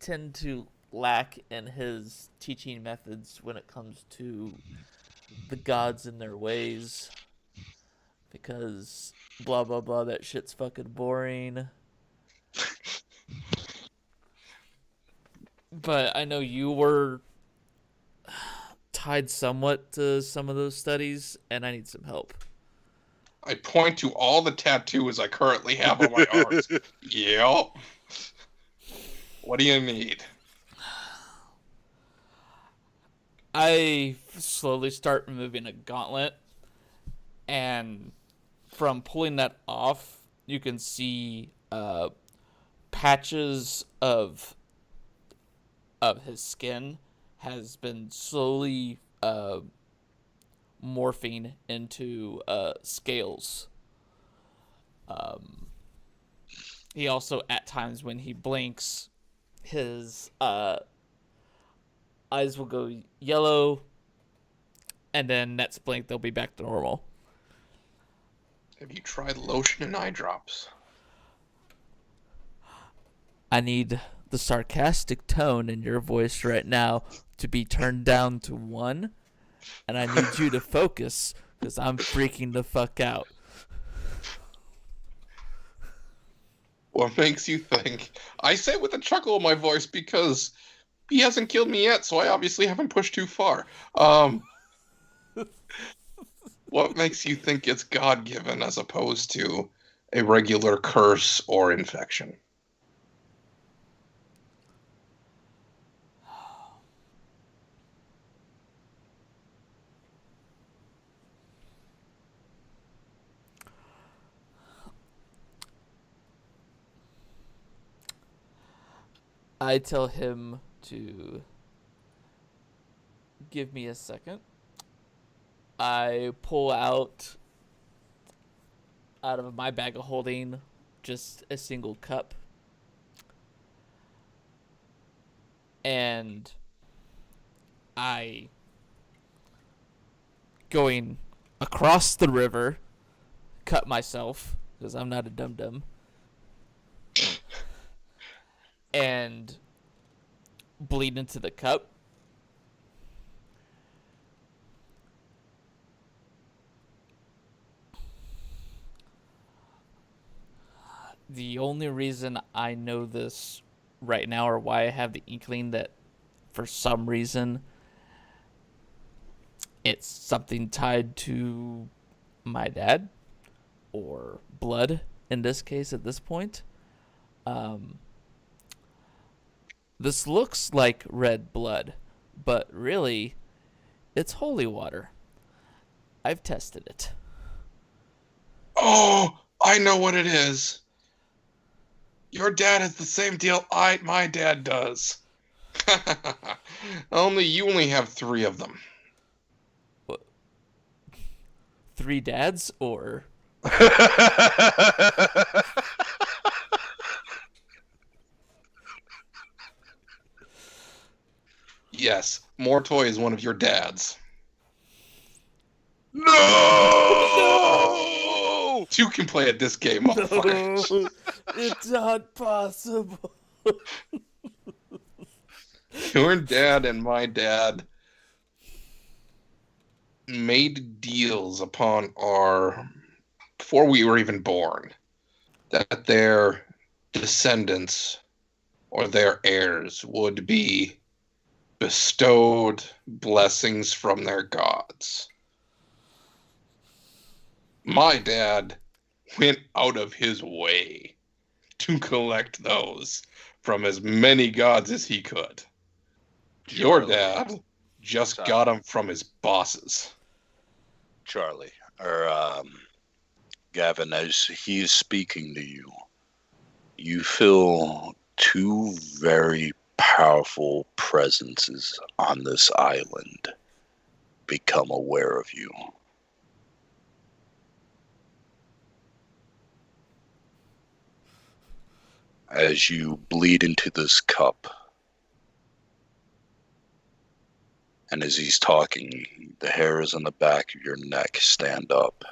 tend to lack in his teaching methods when it comes to the gods and their ways. Because blah blah blah, that shit's fucking boring. But I know you were tied somewhat to some of those studies, and I need some help. I point to all the tattoos I currently have on my arms. Yep. What do you need? I slowly start removing a gauntlet, and from pulling that off, you can see patches of his skin has been slowly morphing into scales. He also, at times when he blinks, his eyes will go yellow, and then next blink they'll be back to normal. Have you tried lotion and eye drops? I need the sarcastic tone in your voice right now to be turned down to 1, and I need you to focus because I'm freaking the fuck out. What makes you think? I say with a chuckle in my voice because he hasn't killed me yet, so I obviously haven't pushed too far. What makes you think it's God-given as opposed to a regular curse or infection? I tell him to give me a second. I pull out of my bag of holding just a single cup. And I, going across the river, cut myself, because I'm not a dum-dum, and bleed into the cup. The only reason I know this right now, or why I have the inkling that for some reason it's something tied to my dad, or blood in this case at this point. This looks like red blood, but really, it's holy water. I've tested it. Oh, I know what it is. Your dad has the same deal my dad does. You only have 3 of them. What? 3 dads, or? Yes, Mortoy is one of your dads. No! 2 can play at this game, motherfucker. No, it's not possible. Your dad and my dad made deals before we were even born, that their descendants or their heirs would be bestowed blessings from their gods. My dad went out of his way to collect those from as many gods as he could. Your dad just got them from his bosses. Charlie, or Gavin, as he's speaking to you, you feel 2 very powerful presences on this island become aware of you. As you bleed into this cup, and as he's talking, the hairs on the back of your neck stand up.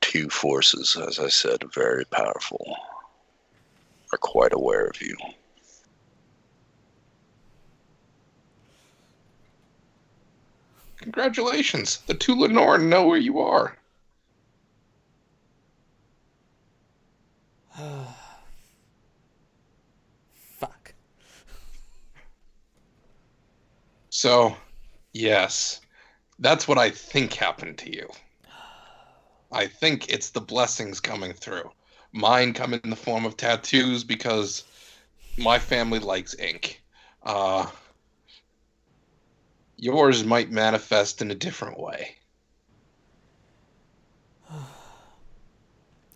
Two forces, as I said, very powerful, are quite aware of you. Congratulations. The 2 Lenore know where you are. Fuck. So, yes, that's what I think happened to you. I think it's the blessings coming through. Mine come in the form of tattoos because my family likes ink. Yours might manifest in a different way.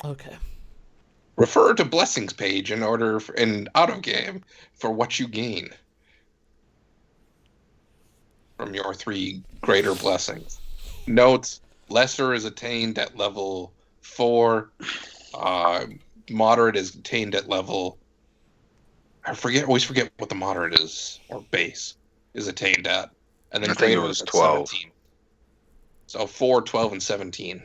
Okay. Refer to blessings page in out of game for what you gain from your 3 greater blessings. Notes: lesser is attained at level 4. Moderate is attained at level. Always forget what the moderate is, or base is attained at, and then greater is 12. 17. So 4, 12, and 17.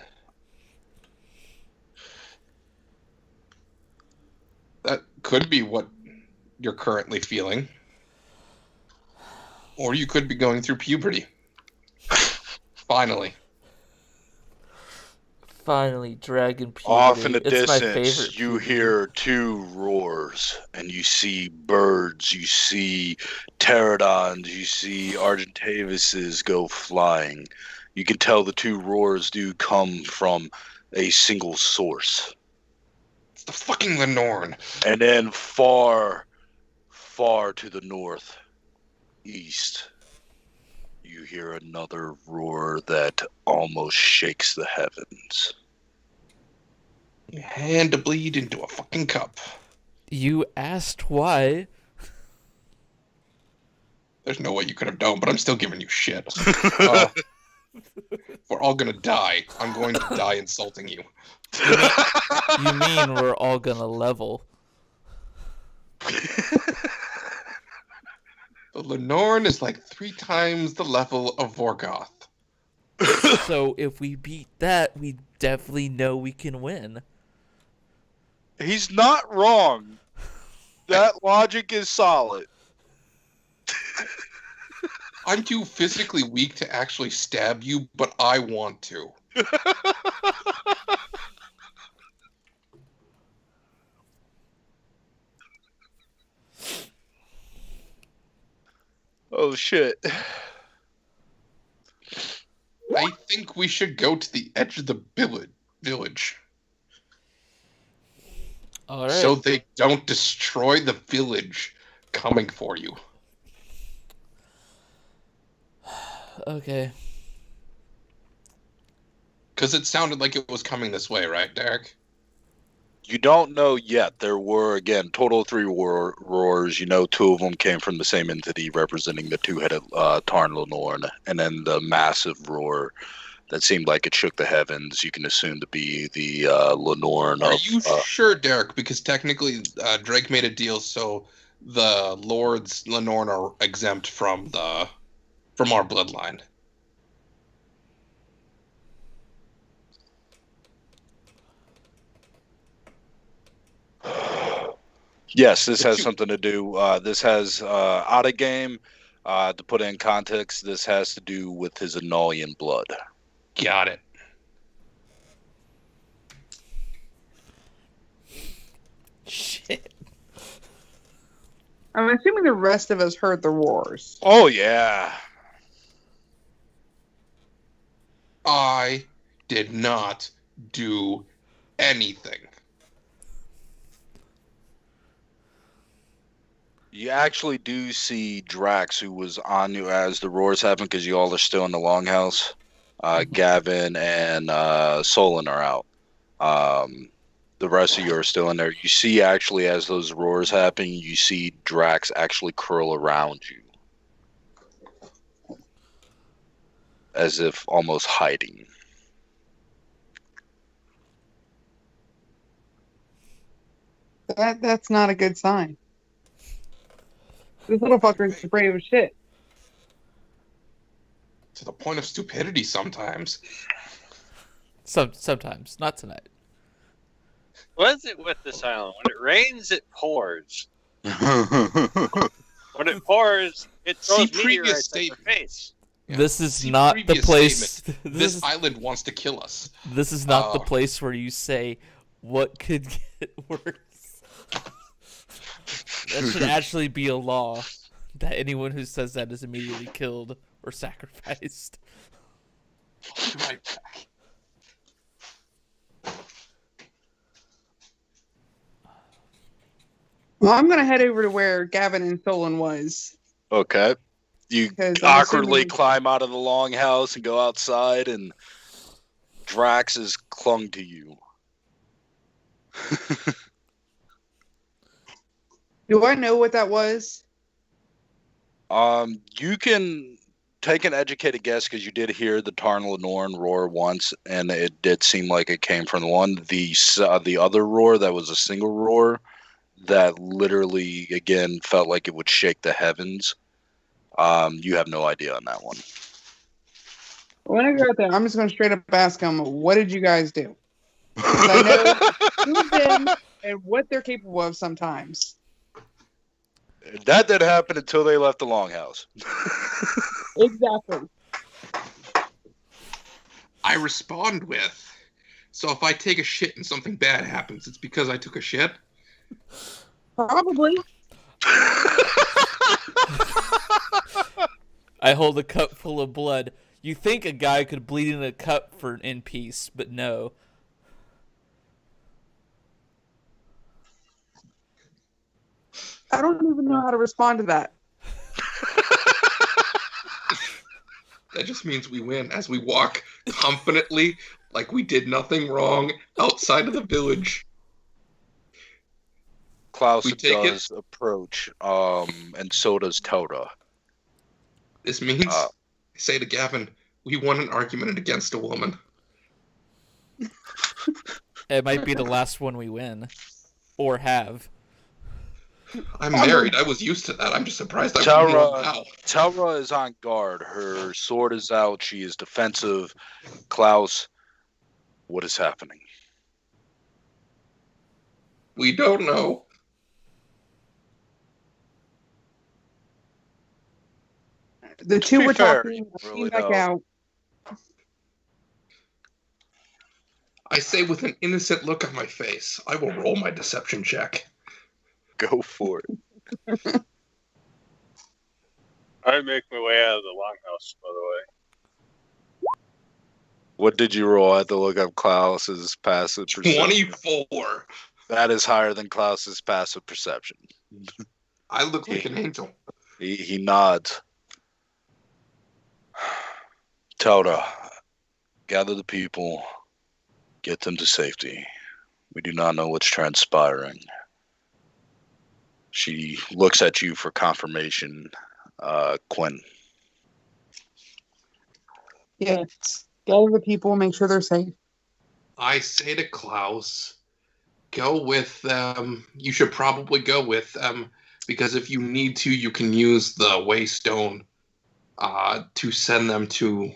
That could be what you're currently feeling. Or you could be going through puberty. Finally. Finally, dragon puberty. Off in the It's my favorite distance, you puberty. hear 2 roars, and you see birds, you see pterodons, you see Argentavises go flying. You can tell the 2 roars do come from a single source. It's the fucking Lenorn. And then far, far to the north, east, you hear another roar that almost shakes the heavens. Hand to bleed into a fucking cup. You asked why. There's no way you could have known, but I'm still giving you shit. We're all gonna die. I'm going to die insulting you. You mean we're all gonna level? The Lenorn is like 3 times the level of Vorgoth. So if we beat that, we definitely know we can win. He's not wrong. That logic is solid. I'm too physically weak to actually stab you, but I want to. Oh shit. I think we should go to the edge of the village. All right. So they don't destroy the village coming for you. Okay. Because it sounded like it was coming this way, right, Derek? You don't know yet. There were, again, total of 3 roars. You know 2 of them came from the same entity representing the 2-headed Tarn Lenorn. And then the massive roar that seemed like it shook the heavens, you can assume to be the Lenorn. Are you sure, Derek? Because technically Drake made a deal so the Lords Lenorn are exempt from our bloodline. Yes, this has something to do. This has out of game. To put it in context, this has to do with his Anolian blood. Got it. Shit. I'm assuming the rest of us heard the roars. Oh yeah. I did not do anything. You actually do see Drax, who was on you as the roars happen, because you all are still in the longhouse. Gavin and Solon are out. The rest of you are still in there. You see, actually, as those roars happen, you see Drax actually curl around you, as if almost hiding. That's not a good sign. This little fucker is brave as shit. To the point of stupidity sometimes. Sometimes, not tonight. What is it with this island? When it rains, it pours. When it pours, it throws See previous meteorites at your statement. face. Yeah. This is See not the previous place. statement. This This is, island wants to kill us. this is not the place where you say what could get worse. That should actually be a law. That anyone who says that is immediately killed or sacrificed. I'll be right back. Well, I'm gonna head over to where Gavin and Solon was. Okay. You Because I'm awkwardly assuming- climb out of the longhouse and go outside, and Drax is clung to you. Do I know what that was? You can take an educated guess because you did hear the Tarn Lenorn roar once, and it did seem like it came from the one. The other roar that was a single roar that literally again felt like it would shake the heavens. You have no idea on that one. When I go out there, I'm just gonna straight up ask them, "What did you guys do?" 'Cause I know who's them and what they're capable of sometimes. That didn't happen until they left the longhouse. Exactly. I respond with, so if I take a shit and something bad happens, it's because I took a shit? Probably. I hold a cup full of blood. You think a guy could bleed in a cup in peace, but no. I don't even know how to respond to that. That just means we win as we walk confidently, like we did nothing wrong, outside of the village. Klaus We take it. does approach, and so does Tota. This means, Uh, I say to Gavin, we won an argument against a woman. It might be the last one we win, or have. I'm married. I was used to that. I'm just surprised I won one now. Telra is on guard. Her sword is out. She is defensive. Klaus, what is happening? We don't know. The two be were fair, talking. I really came back don't. out. I say with an innocent look on my face, I will roll my deception check. Go for it. I make my way out of the longhouse, by the way. What did you roll? I had to look up Klaus's passive perception. 24. That is higher than Klaus's passive perception. I look like an angel. He nods. Telda, gather the people, get them to safety. We do not know what's transpiring. She looks at you for confirmation. Quinn. Yes. Gather the people, make sure they're safe. I say to Klaus, go with them. You should probably go with them, because if you need to, you can use the Waystone to send them to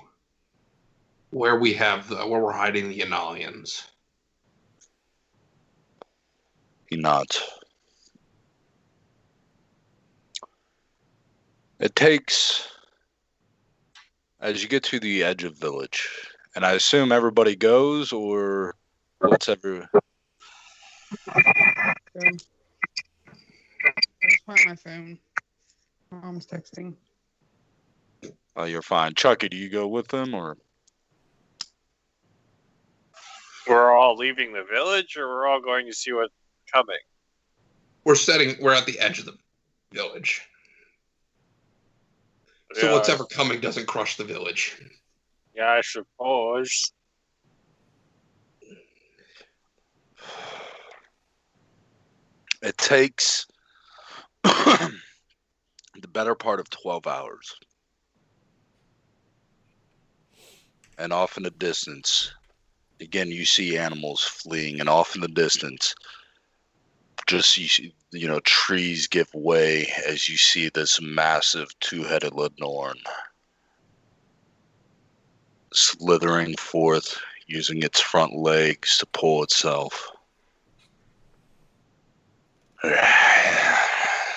where we're hiding the Analians. He nods. It takes, as you get to the edge of village, and I assume everybody goes, or what's every? Let's find my phone. Mom's texting. Oh, you're fine. Chucky, do you go with them, or? We're all leaving the village, or we're all going to see what's coming? We're at the edge of the village. So what's ever coming doesn't crush the village. Yeah, I suppose. It takes the better part of 12 hours. And off in the distance, again, you see animals fleeing, and off in the distance, just trees give way as you see this massive two-headed Lenorn slithering forth, using its front legs to pull itself.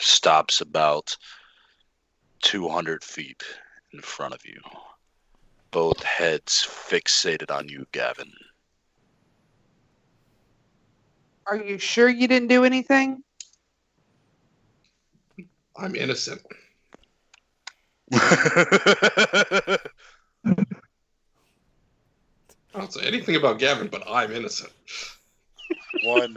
Stops about 200 feet in front of you. Both heads fixated on you, Gavin. Are you sure you didn't do anything? I'm innocent. I don't say anything about Gavin, but I'm innocent. One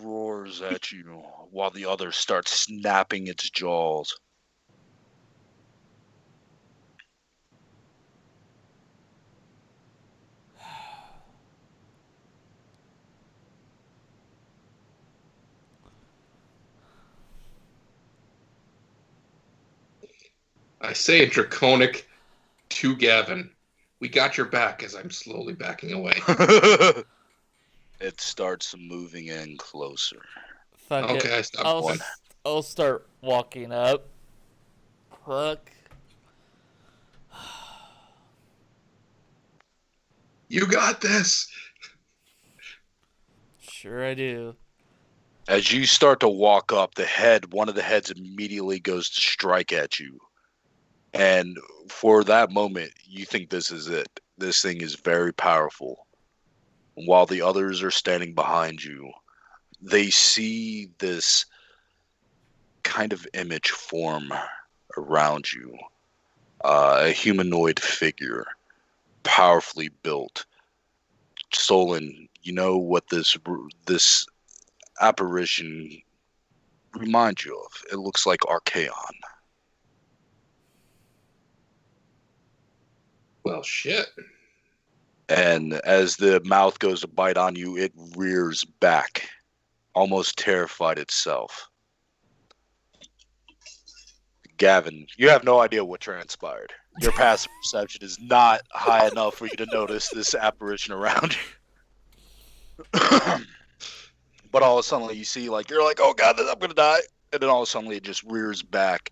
roars at you while the other starts snapping its jaws. I say draconic to Gavin. We got your back, as I'm slowly backing away. It starts moving in closer. Fuck Okay, it. I stopped one. I'll start walking up. Fuck. You got this. Sure I do. As you start to walk up, one of the heads immediately goes to strike at you. And for that moment, you think this is it. This thing is very powerful. While the others are standing behind you, they see this kind of image form around you. A humanoid figure, powerfully built. Solon, you know what this apparition reminds you of? It looks like Archaon. Well, shit. And as the mouth goes to bite on you, it rears back, almost terrified itself. Gavin, you have no idea what transpired. Your passive perception is not high enough for you to notice this apparition around you. But all of a sudden, you see, like, you're like, oh god, I'm gonna die. And then all of a sudden, it just rears back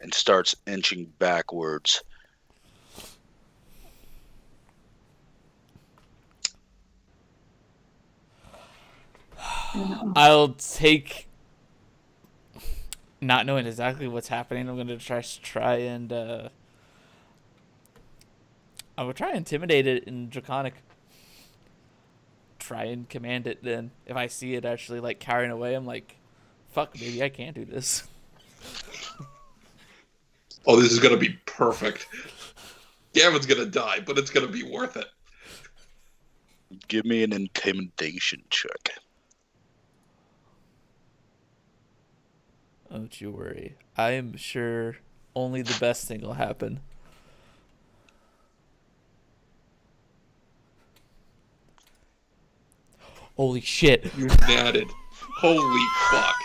and starts inching backwards. I'll take, not knowing exactly what's happening, I'm gonna try and I will try and intimidate it in Draconic. Try and command it. Then if I see it actually like carrying away, I'm like, fuck, maybe I can do this. Oh, this is gonna be perfect. Gavin's gonna die, but it's gonna be worth it. Give me an intimidation check. Don't you worry. I am sure only the best thing will happen. Holy shit. You natted. Holy fuck.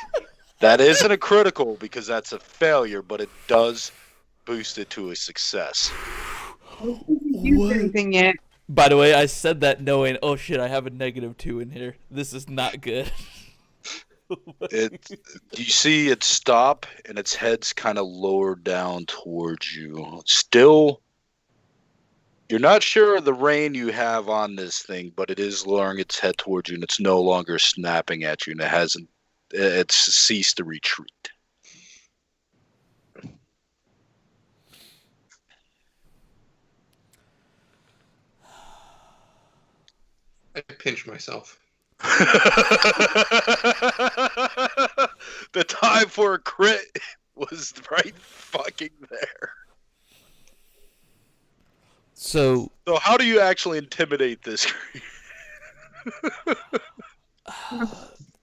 That isn't a critical because that's a failure, but it does boost it to a success. Use anything yet? By the way, I said that knowing, oh shit, I have a -2 in here. This is not good. You see it stop, and its head's kind of lowered down towards you. Still, you're not sure of the rein you have on this thing, but it is lowering its head towards you, and it's no longer snapping at you, and it's ceased to retreat. I pinch myself. The time for a crit was right fucking there. So how do you actually intimidate this?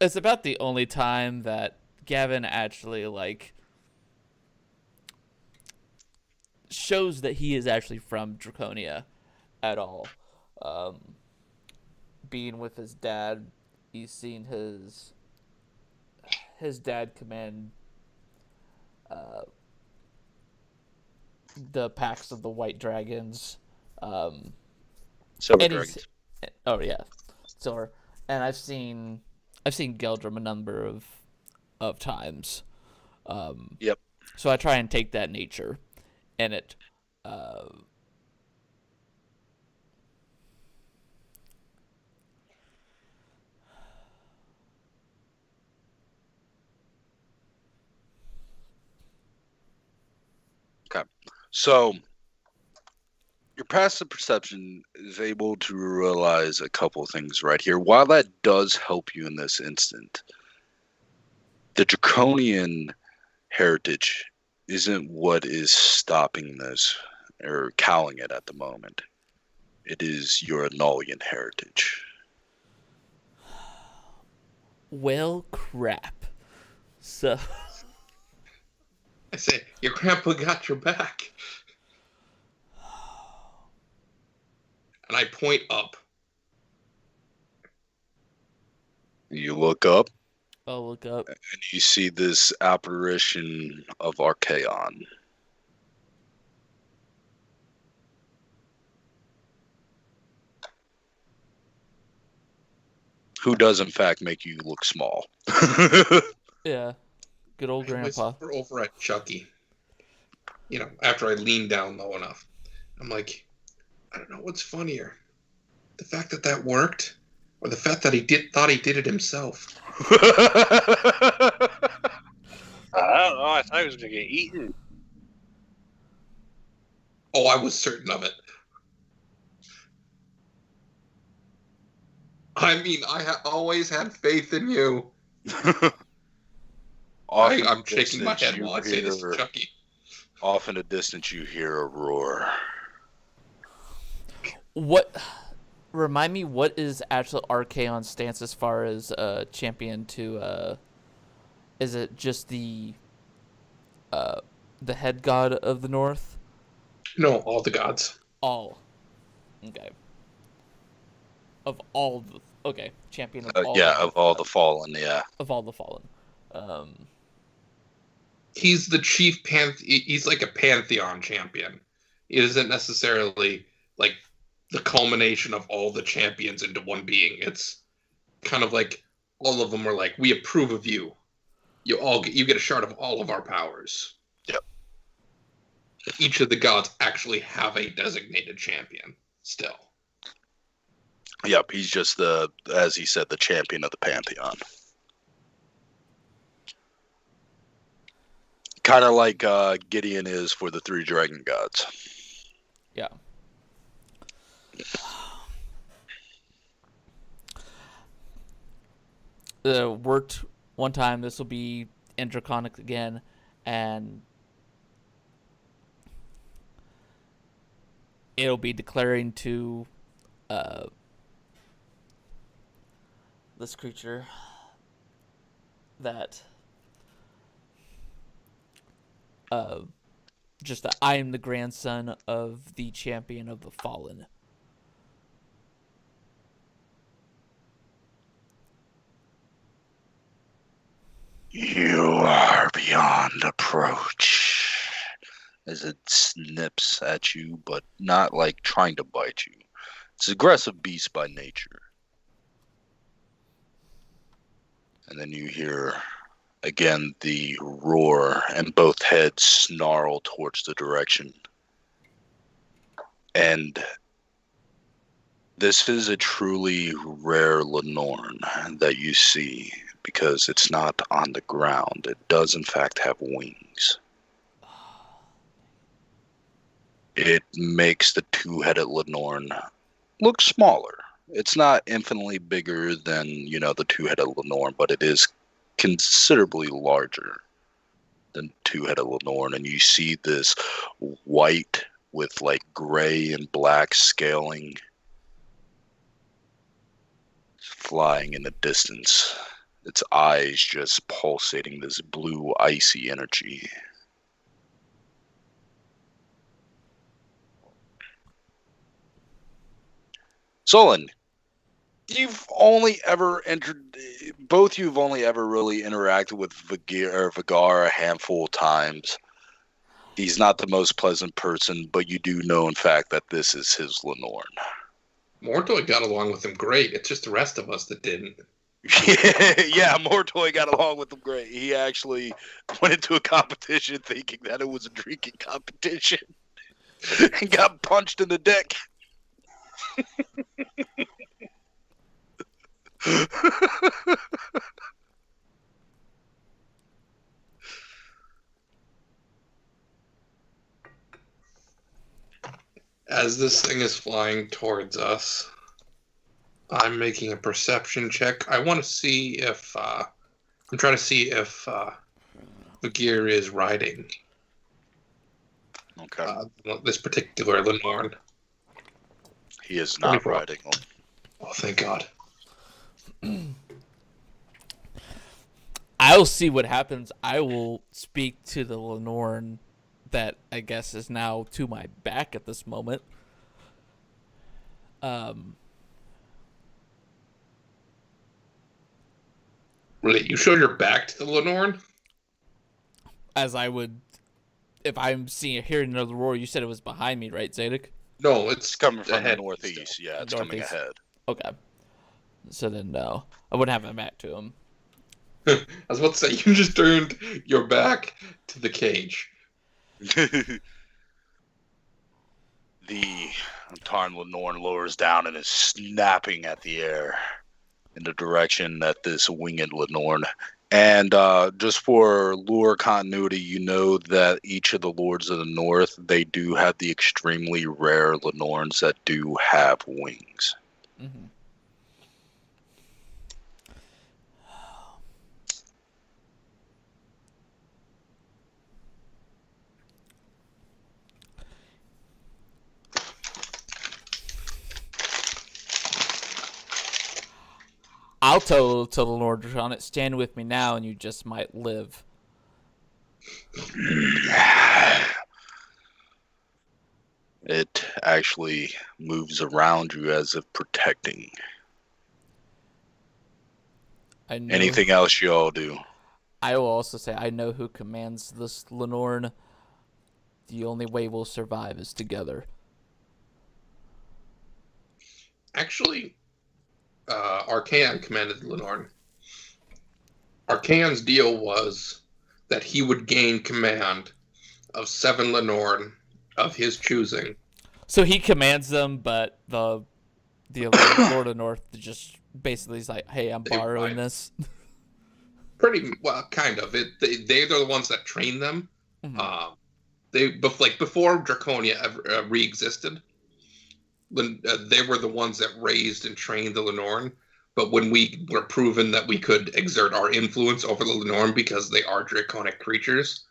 it's about the only time that Gavin actually like shows that he is actually from Draconia at all. Being with his dad, he's seen his dad command the packs of the white dragons. Silver dragons. Oh yeah, silver. And I've seen Geldrum a number of times. Yep. So I try and take that nature, and it. Okay. So your passive perception is able to realize a couple things right here. While that does help you in this instant, the draconian heritage isn't what is stopping this or cowing it at the moment. It is your Annullian heritage. Well, crap. So. I say, your grandpa got your back. And I point up. You look up, I'll look up. and you see this apparition of Archaon. Who does, in fact, make you look small. Yeah. Good old I grandpa. whisper over at Chucky. You know, after I lean down low enough. I'm like, I don't know what's funnier. The fact that that worked, or the fact that thought he did it himself. I don't know. I thought he was going to get eaten. Oh, I was certain of it. I mean, I always had faith in you. I'm shaking my head while I say this to Chucky. Off in the distance, you hear a roar. What? Remind me, what is actually Archaon's stance as far as champion to? Is it just the head god of the North? No, all the gods. All. Okay. Of all the... Okay. Champion of all Yeah, the... of all the fallen, yeah. Of all the fallen. He's the chief he's like a pantheon champion. He isn't necessarily like the culmination of all the champions into one being. It's kind of like all of them are like, we approve of you. You get a shard of all of our powers. Yep. Each of the gods actually have a designated champion still. Yep, he's just as he said, the champion of the pantheon. Kind of like Gideon is for the three dragon gods. Yeah. Worked one time. This will be in Draconic again, and it'll be declaring to this creature that just that I am the grandson of the champion of the fallen. You are beyond approach. As it snips at you, but not like trying to bite you. It's an aggressive beast by nature. And then you hear again the roar, and both heads snarl towards the direction. And this is a truly rare Lenorn that you see, because it's not on the ground. It does in fact have wings. It makes the two-headed Lenorn look smaller. It's not infinitely bigger than, the two-headed Lenorn, but it is considerably larger than two-headed Lenorn. And you see this white with like gray and black scaling flying in the distance. Its eyes just pulsating this blue, icy energy. Solon, you've only ever you've only ever really interacted with Vigar a handful of times. He's not the most pleasant person, but you do know, in fact, that this is his Lenorn. Mortoy got along with him great. It's just the rest of us that didn't. Yeah, Mortoy got along with him great. He actually went into a competition thinking that it was a drinking competition and got punched in the dick. As this thing is flying towards us, I'm making a perception check. I want to see if I'm trying to see if the gear is riding. Okay. This particular Lenorn. He is not 24. riding him. Oh, thank God. I'll see what happens. I will speak to the Lenorn that I guess is now to my back at this moment. Really, you showed your back to the Lenorn? As I would, if I'm hearing another roar, you said it was behind me, right, Zadok? No, It's coming from the ahead northeast. still. Yeah, it's coming Northeast. ahead. Okay. So then, no. I wouldn't have my back to him. I was about to say, you just turned your back to the cage. The Tarn Lenorn lowers down and is snapping at the air in the direction that this winged Lenorn. And just for lore continuity, you know that each of the Lords of the North, they do have the extremely rare Lenorns that do have wings. Mm-hmm. I'll tell the Lord on it, stand with me now and you just might live. It actually moves around you as if protecting. I know. Anything else you all do? I will also say I know who commands this Lenore. The only way we'll survive is together. Actually, Arcan commanded Lenore. Arcan's deal was that he would gain command of 7 Lenore of his choosing. So he commands them, but the Lord of North just basically is like, "Hey, I'm borrowing this." Pretty well, kind of. They're the ones that train them. Mm-hmm. Before Draconia ever re-existed, they were the ones that raised and trained the Lenorn. But when we were proven that we could exert our influence over the Lenorn because they are draconic creatures,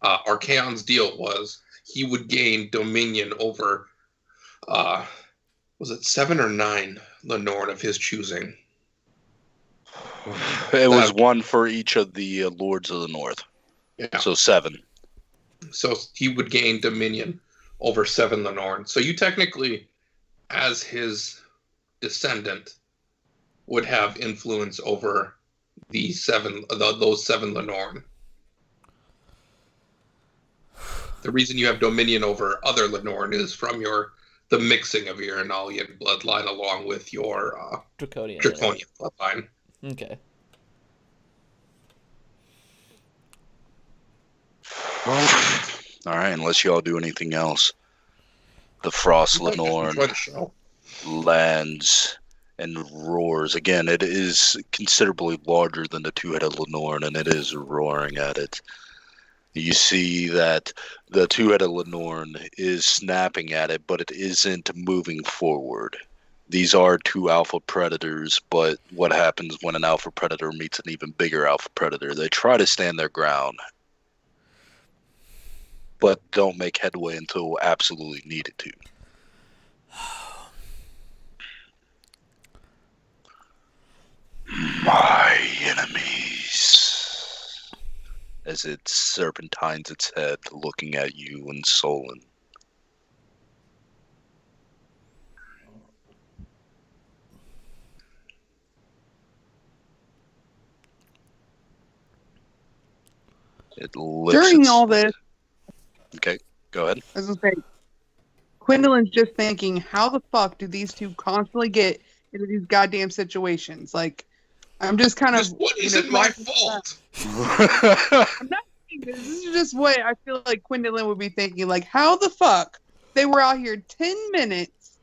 Archaon's deal was he would gain dominion over, was it 7 or 9 Lenorn of his choosing? It was one for each of the Lords of the North. Yeah. So 7. So he would gain dominion over 7 Lenorn. So you technically, as his descendant, would have influence over those 7 Lenorn. The reason you have dominion over other Lenorn is from the mixing of your Analian bloodline along with your Draconian bloodline. Okay. All right, unless y'all do anything else. The Frost Lenorn lands and roars. Again, it is considerably larger than the two-headed Lenorn, and it is roaring at it. You see that the two-headed Lenorn is snapping at it, but it isn't moving forward. These are 2 alpha predators, but what happens when an alpha predator meets an even bigger alpha predator? They try to stand their ground, but don't make headway until absolutely needed to. My enemies. As it serpentines its head, looking at you and sullen. It lifts During its... all this, Okay, go ahead. as I say, Gwendolyn's just thinking, how the fuck do these two constantly get into these goddamn situations? Like, I'm just kind of. What isn't my fault? I'm not thinking this. This is just what I feel like Gwendolyn would be thinking. Like, how the fuck they were out here 10 minutes.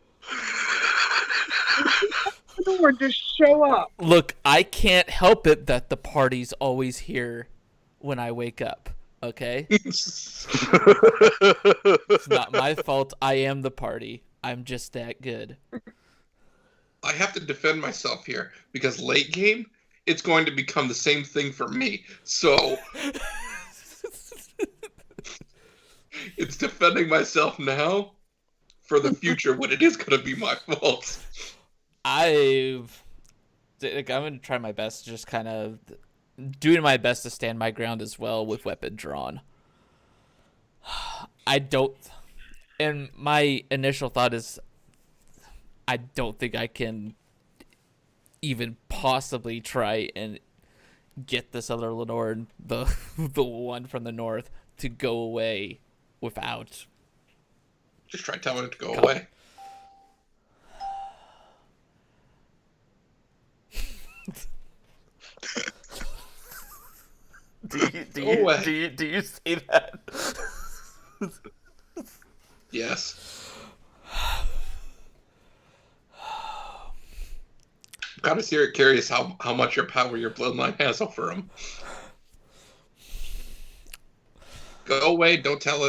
Or just show up. Look, I can't help it that the party's always here when I wake up. Okay? It's not my fault. I am the party. I'm just that good. I have to defend myself here because late game, it's going to become the same thing for me. So it's defending myself now for the future when it is going to be my fault. I'm going to try my best to just kind of doing my best to stand my ground as well with weapon drawn. And my initial thought is I don't think I can even possibly try and get this other Lenore, the one from the north, to go away without. Just try telling it to go away. Do you say that? Yes. I'm kind of curious how much your power your bloodline has over him. Go away! Don't tell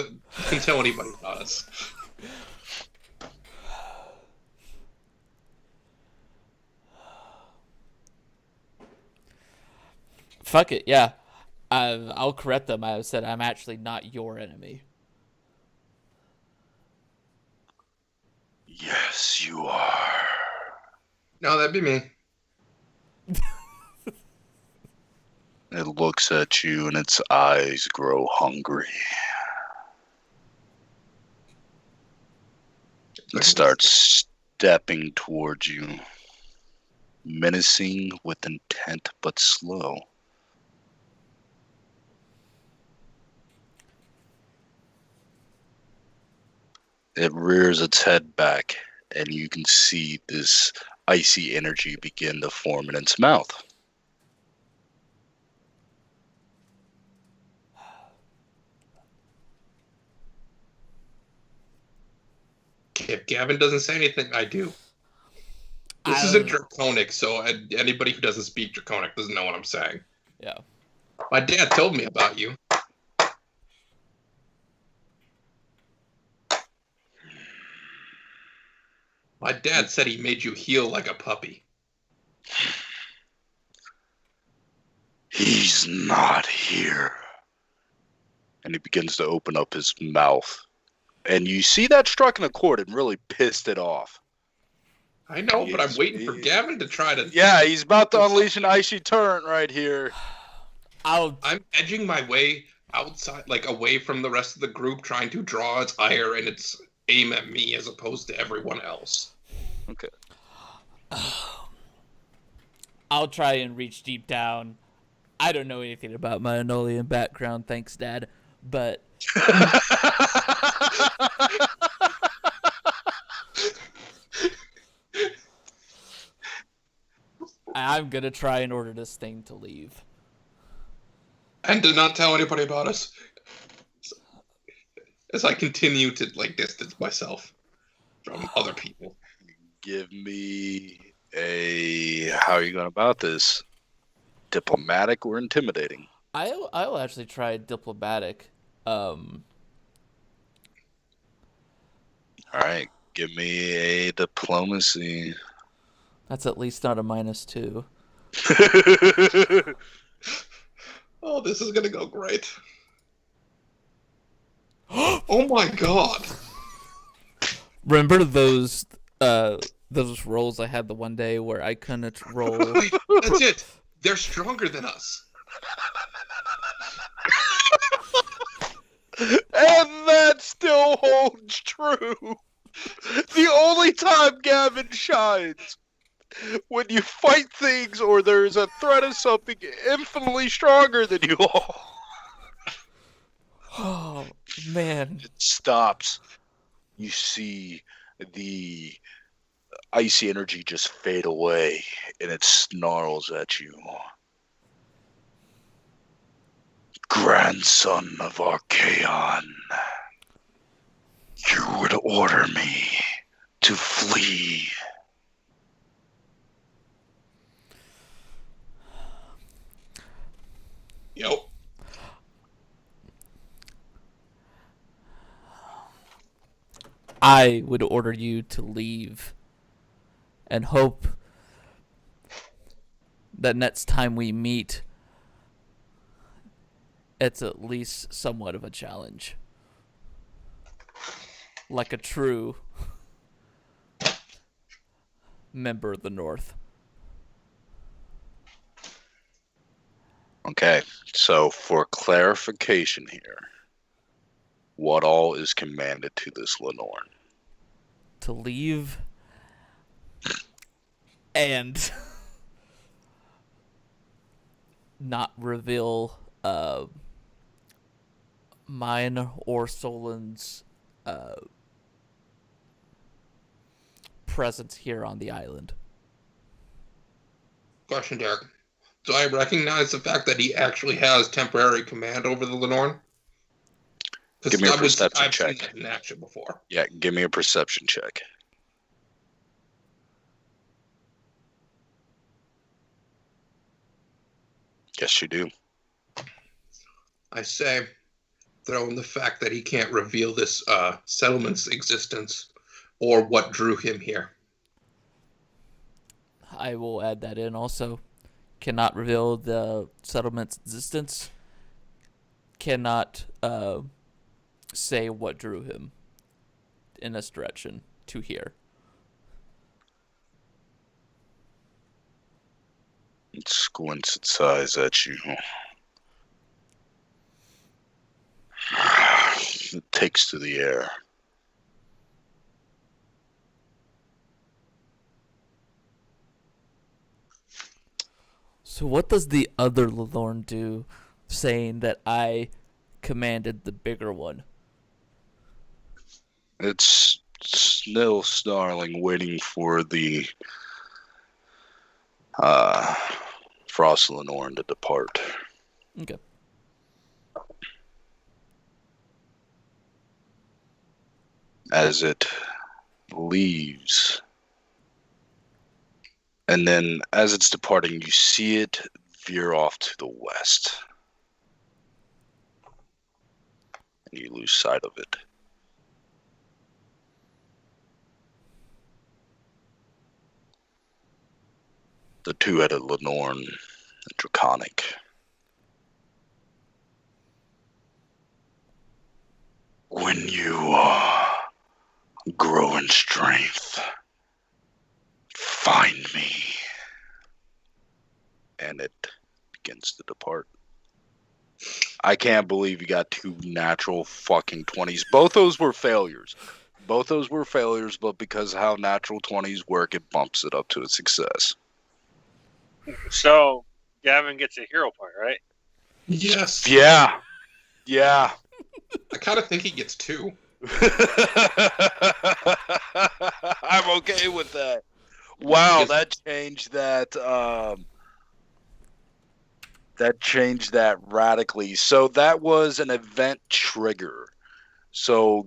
anybody about us. Fuck it, yeah. I'll correct them. I said I'm actually not your enemy. Yes, you are. No, that'd be me. It looks at you and its eyes grow hungry. It starts stepping towards you, menacing with intent but slow. It rears its head back, and you can see this icy energy begin to form in its mouth. If Gavin doesn't say anything, I do. This isn't Draconic, so anybody who doesn't speak Draconic doesn't know what I'm saying. Yeah. My dad told me about you. My dad said he made you heal like a puppy. He's not here. And he begins to open up his mouth. And you see that struck in a chord and really pissed it off. I know, but I'm waiting for Gavin to try to... Yeah, he's about to unleash an icy torrent right here. I'm edging my way outside, like away from the rest of the group, trying to draw its ire and its aim at me as opposed to everyone else. Okay. I'll try and reach deep down. I don't know anything about my Enolian background, thanks, Dad, but... I'm gonna try and order this thing to leave. And to not tell anybody about us. As I continue to, distance myself from other people. Give me a... How are you going about this? Diplomatic or intimidating? I'll actually try diplomatic. All right, give me a diplomacy. That's at least not a -2. Oh, this is gonna go great. Oh my god! Remember those rolls I had the one day where I couldn't roll? Wait, that's it! They're stronger than us! And that still holds true. The only time Gavin shines, when you fight things or there's a threat of something infinitely stronger than you all. Oh, man. It stops. You see the icy energy just fade away, and it snarls at you. Grandson of Archaon, you would order me to flee. Yo. I would order you to leave and hope that next time we meet, it's at least somewhat of a challenge. Like a true member of the North. Okay, so for clarification here, what all is commanded to this Lenorn? To leave and not reveal mine or Solon's presence here on the island. Question, Derek. Do I recognize the fact that he actually has temporary command over the Lenorn? Give me a perception I've check. seen that in action before. Yeah, give me a perception check. Yes, you do. I say, throw in the fact that he can't reveal this settlement's existence or what drew him here. I will add that in also. Cannot reveal the settlement's existence. Cannot say what drew him in this direction to here. It squints its eyes at you. It takes to the air. So what does the other Lorne do, saying that I commanded the bigger one? It's still snarling, waiting for the Frost Lenore to depart. Okay. As it leaves, and then as it's departing, you see it veer off to the west, and you lose sight of it. The two-headed Lenore and Draconic. When you grow in strength, find me. And it begins to depart. I can't believe you got 2 natural fucking 20s. Both those were failures. But because of how natural 20s work, it bumps it up to a success. So, Gavin gets a hero point, right? Yes. Yeah. I kind of think he gets 2. I'm okay with that. Wow, that changed that. That changed that radically. So that was an event trigger. So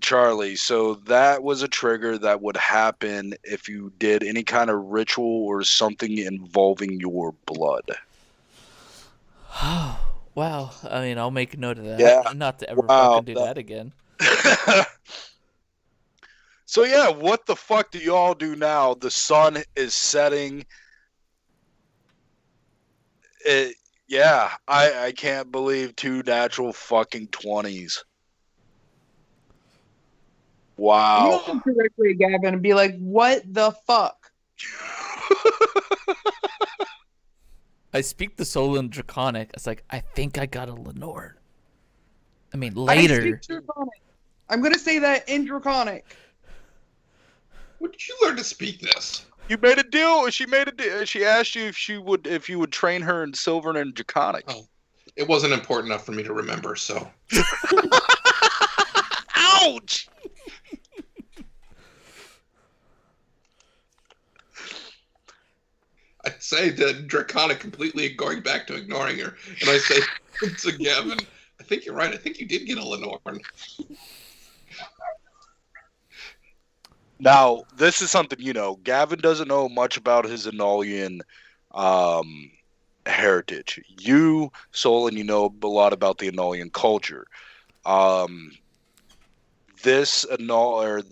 Charlie. So that was a trigger that would happen if you did any kind of ritual or something involving your blood. Wow. I mean, I'll make a note of that. Yeah. Not to ever fucking do that again. So yeah, what the fuck do y'all do now? The sun is setting. I can't believe 2 natural fucking 20s. You Wow. don't look directly at Gavin and be like, what the fuck? I speak the soul in Draconic. It's like, I think I got a Lenore. I mean, I later. speak Draconic. I'm going to say that in Draconic. When did you learn to speak this? You made a deal. She made a deal. She asked you if you would train her in Silver and Draconic. Oh, it wasn't important enough for me to remember, so. Ouch! I say to Draconic completely going back to ignoring her, and I say to Gavin, I think you're right. I think you did get a Lenore. Now, this is something you know. Gavin doesn't know much about his Anolian heritage. You, Solon, you know a lot about the Anolian culture. This Lenore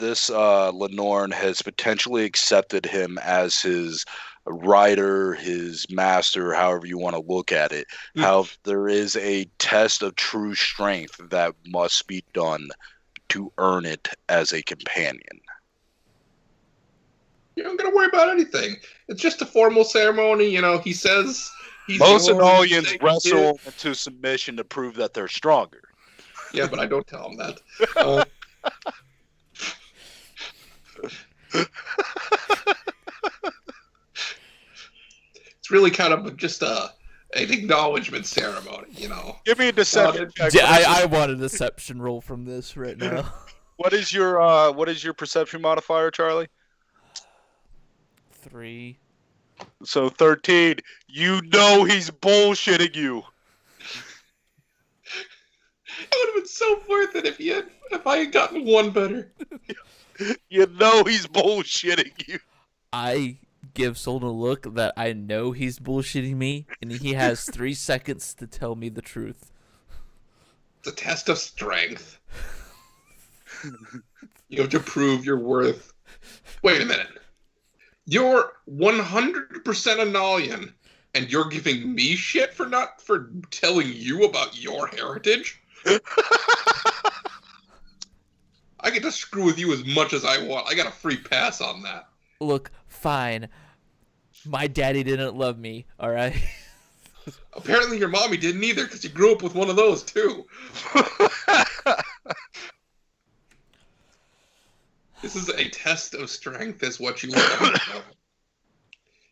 has potentially accepted him as his rider, his master, however you want to look at it. How there is a test of true strength that must be done to earn it as a companion. You don't got to worry about anything. It's just a formal ceremony. You know, he says he's Most yours, Anolians take wrestle it. into submission to prove that they're stronger. Yeah, but I don't tell him that. It's really kind of just an acknowledgement ceremony, you know. Give me a deception check. Yeah, I want a deception roll from this right now. What is your perception modifier, Charlie? 3. So 13. You know he's bullshitting you. It would have been so worth it if I had gotten 1 better. You know he's bullshitting you. I give Solon a look that I know he's bullshitting me, and he has 3 seconds to tell me the truth. It's a test of strength. You have to prove your worth. Wait a minute. You're 100% Anolian, and you're giving me shit for telling you about your heritage? I get to screw with you as much as I want. I got a free pass on that. Look, fine. My daddy didn't love me, alright? Apparently your mommy didn't either, because you grew up with one of those, too. This is a test of strength, is what you learn.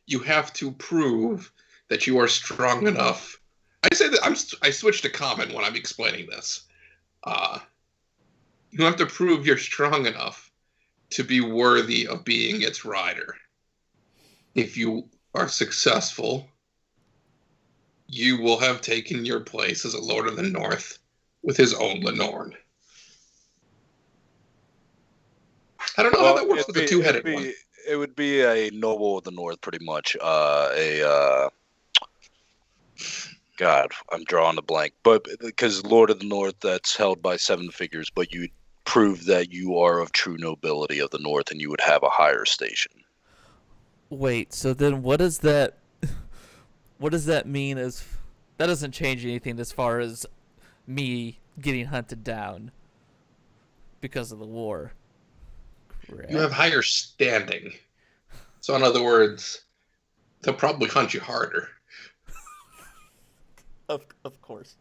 You have to prove that you are strong enough. I say that I switch to common when I'm explaining this. You have to prove you're strong enough to be worthy of being its rider. If you are successful, you will have taken your place as a Lord of the North with his own Lenore. I don't know how that works with the two-headed one. It would be a noble of the North, pretty much. God, I'm drawing a blank. But because Lord of the North, that's held by 7 figures, but you prove that you are of true nobility of the North, and you would have a higher station. Wait, so then what does that mean? As that doesn't change anything as far as me getting hunted down because of the war. Correct? You have higher standing. So in other words, they'll probably hunt you harder. Of course.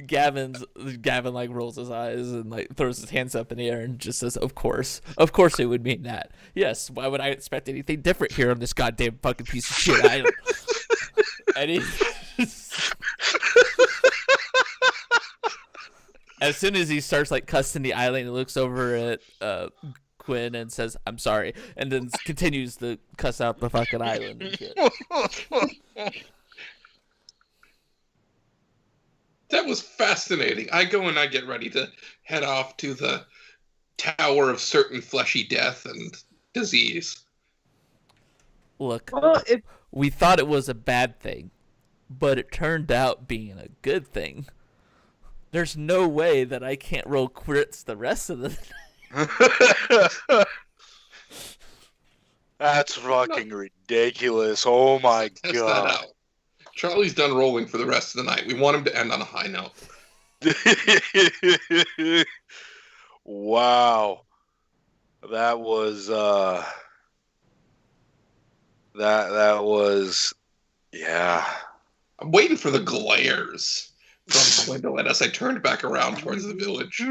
Gavin like rolls his eyes and like throws his hands up in the air and just says, of course it would mean that. Yes, why would I expect anything different here on this goddamn fucking piece of shit island? And as soon as he starts like cussing the island, he looks over at Quinn and says, I'm sorry, and then continues to cuss out the fucking island and shit. That was fascinating. I go and I get ready to head off to the Tower of Certain Fleshy Death and Disease. Look, Well, we thought it was a bad thing, but it turned out being a good thing. There's no way that I can't roll crits the rest of the That's fucking ridiculous. Oh my Test god. that out. Charlie's done rolling for the rest of the night. We want him to end on a high note. Wow. That was that was yeah. I'm waiting for the glares from the window as I turned back around towards the village.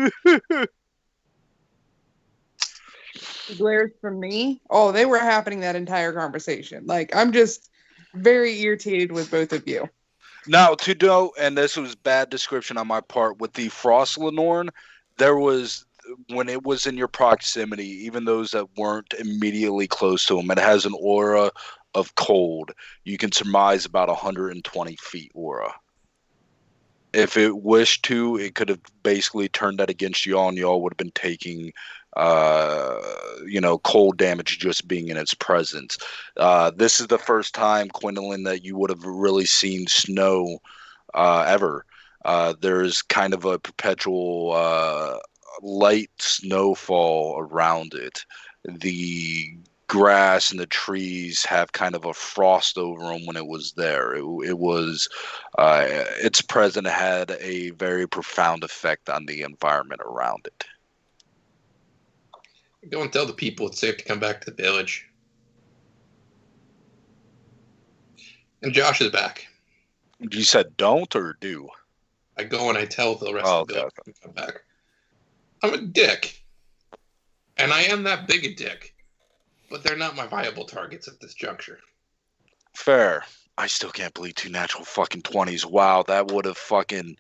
glares from me. Oh, they were happening that entire conversation. Like, I'm just very irritated with both of you. Now, to know, and this was bad description on my part, with the Frost Lenorn, there was, when it was in your proximity, even those that weren't immediately close to him, it has an aura of cold. You can surmise about 120 feet aura. If it wished to, it could have basically turned that against y'all, and y'all would have been taking cold damage just being in its presence. This is the first time, Quindolin, that you would have really seen snow ever. There's kind of a perpetual light snowfall around it. The grass and the trees have kind of a frost over them when it was there. It was its presence had a very profound effect on the environment around it. Go and tell the people it's safe to come back to the village. And Josh is back. You said don't or do? I go and I tell the rest of the village to come back. I'm a dick. And I am that big a dick. But they're not my viable targets at this juncture. Fair. I still can't believe 2 natural fucking 20s. Wow, that would have fucking...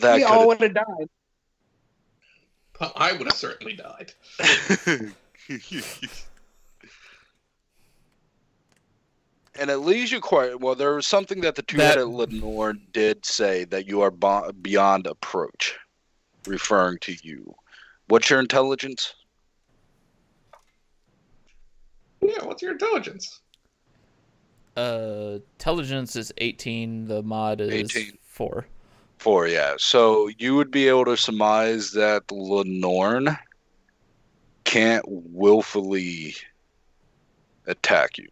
We all would have died. I would have certainly died. And it leaves you quite... Well, there was something that the two-headed Lenore did say, that you are beyond approach, referring to you. What's your intelligence? Yeah, what's your intelligence? Intelligence is 18. The mod is 18. 4. 4, yeah. So you would be able to surmise that Lenorn can't willfully attack you.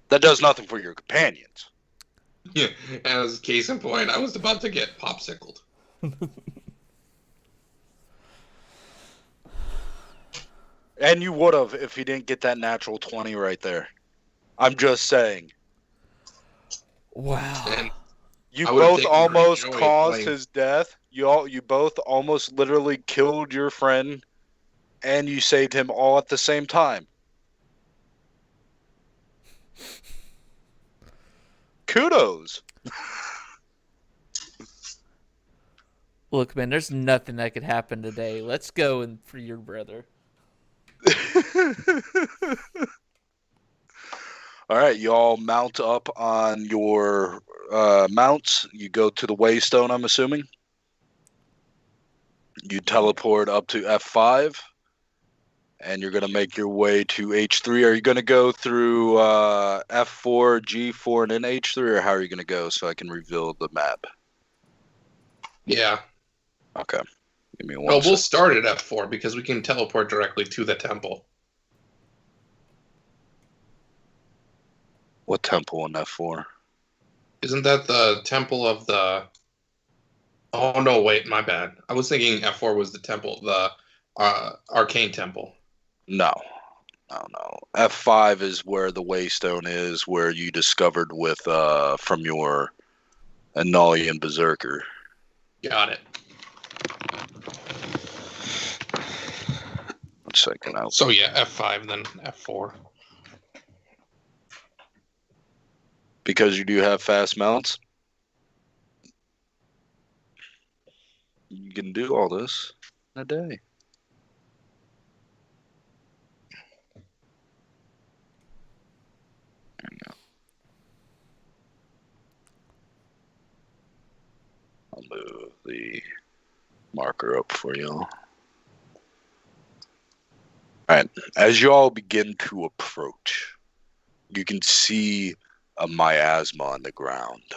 That does nothing for your companions. Yeah, as case in point, I was about to get popsicled. And you would have if he didn't get that natural 20 right there. I'm just saying. Wow. And you both almost caused his death. You both almost literally killed your friend, and you saved him all at the same time. Kudos. Look, man, there's nothing that could happen today. Let's go and free your brother. All right, y'all mount up on your mounts. You go to the Waystone, I'm assuming. You teleport up to F5, and you're going to make your way to H3. Are you going to go through F4, G4, and then H3, or how are you going to go so I can reveal the map? Yeah. Okay. Give me one No, we'll second. start at F4 because we can teleport directly to the temple. What temple in F4? Isn't that the temple of the... Oh, no, wait, my bad. I was thinking F4 was the temple, the arcane temple. No. F5 is where the Waystone is, where you discovered with from your Annulian Berserker. Got it. 1 second. So yeah, F5, then F4. Because you do have fast mounts, you can do all this in a day. There you go. I'll move the marker up for y'all. Alright, as y'all begin to approach, you can see a miasma on the ground.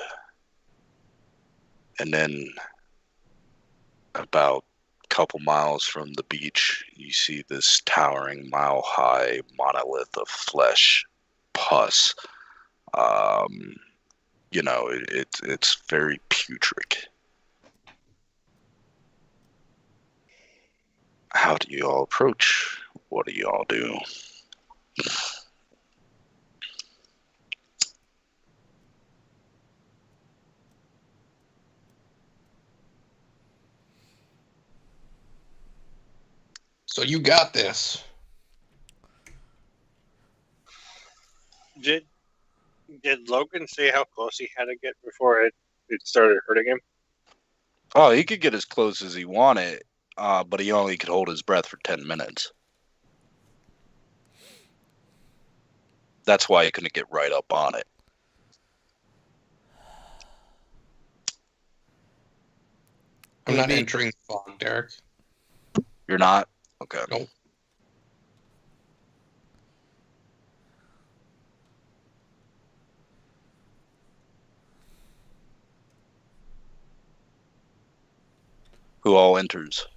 And then about a couple miles from the beach, you see this towering mile-high monolith of flesh, pus. It's very putrid. How do you all approach? What do you all do? So you got this. Did Logan say how close he had to get before it started hurting him? Oh, he could get as close as he wanted, but he only could hold his breath for 10 minutes. That's why he couldn't get right up on it. I'm not entering the fog, Derek. You're not? Okay. Nope. Who all enters?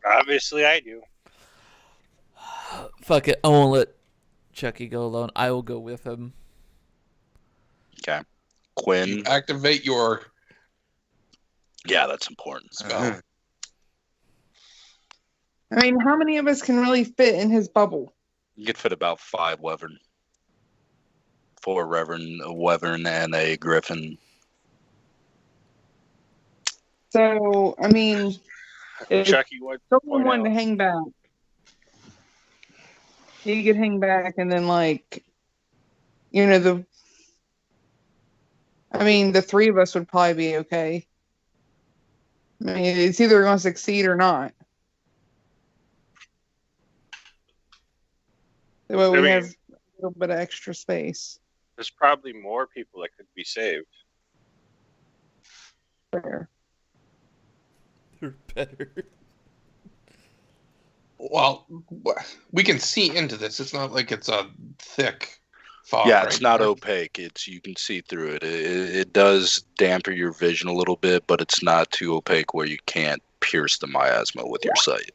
Obviously, I do. Fuck it. I won't let Chucky go alone. I will go with him. Okay. Quinn. Activate your Yeah, that's important. spell. I mean, how many of us can really fit in his bubble? You could fit about 5 wyvern. 4 wyvern and a griffin. So, I mean, if Chucky, what? someone wanted to hang back, he could hang back and then, like, the 3 of us would probably be okay. I mean, it's either going to succeed or not. That way we have a little bit of extra space. There's probably more people that could be saved. Fair. You're better. Well, we can see into this. It's not like it's a thick fog. Yeah, it's right? not opaque. You can see through it. It does dampen your vision a little bit, but it's not too opaque where you can't pierce the miasma with your sight.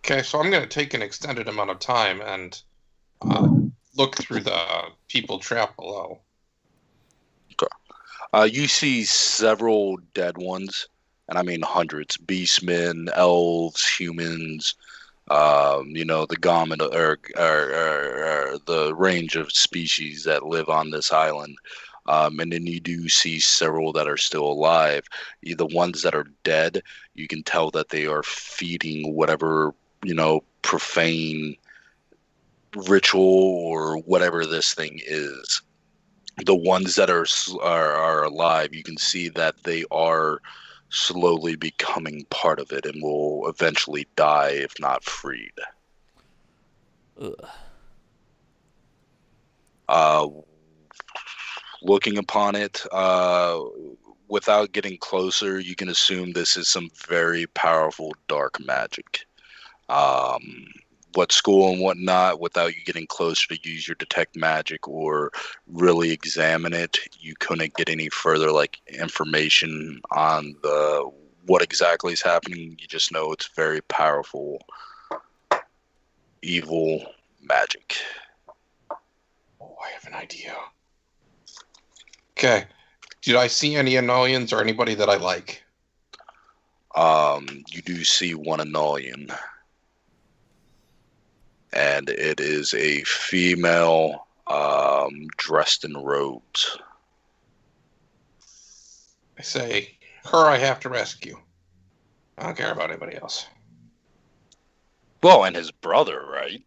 Okay, so I'm going to take an extended amount of time and look through the people trapped below. You see several dead ones, and I mean hundreds. Beastmen, elves, humans, the gamut or the range of species that live on this island. And then you do see several that are still alive. The ones that are dead, you can tell that they are feeding whatever, profane ritual or whatever this thing is. The ones that are alive, you can see that they are slowly becoming part of it and will eventually die if not freed. Ugh. Looking upon it, without getting closer, you can assume this is some very powerful dark magic. What school and whatnot, without you getting closer to use your detect magic or really examine it, you couldn't get any further information on what exactly is happening. You just know it's very powerful, evil magic. Oh, I have an idea. Okay. Did I see any Annulians or anybody that I like? You do see one Annulian. And it is a female dressed in robes. I say, her I have to rescue. I don't care about anybody else. Well, and his brother, right?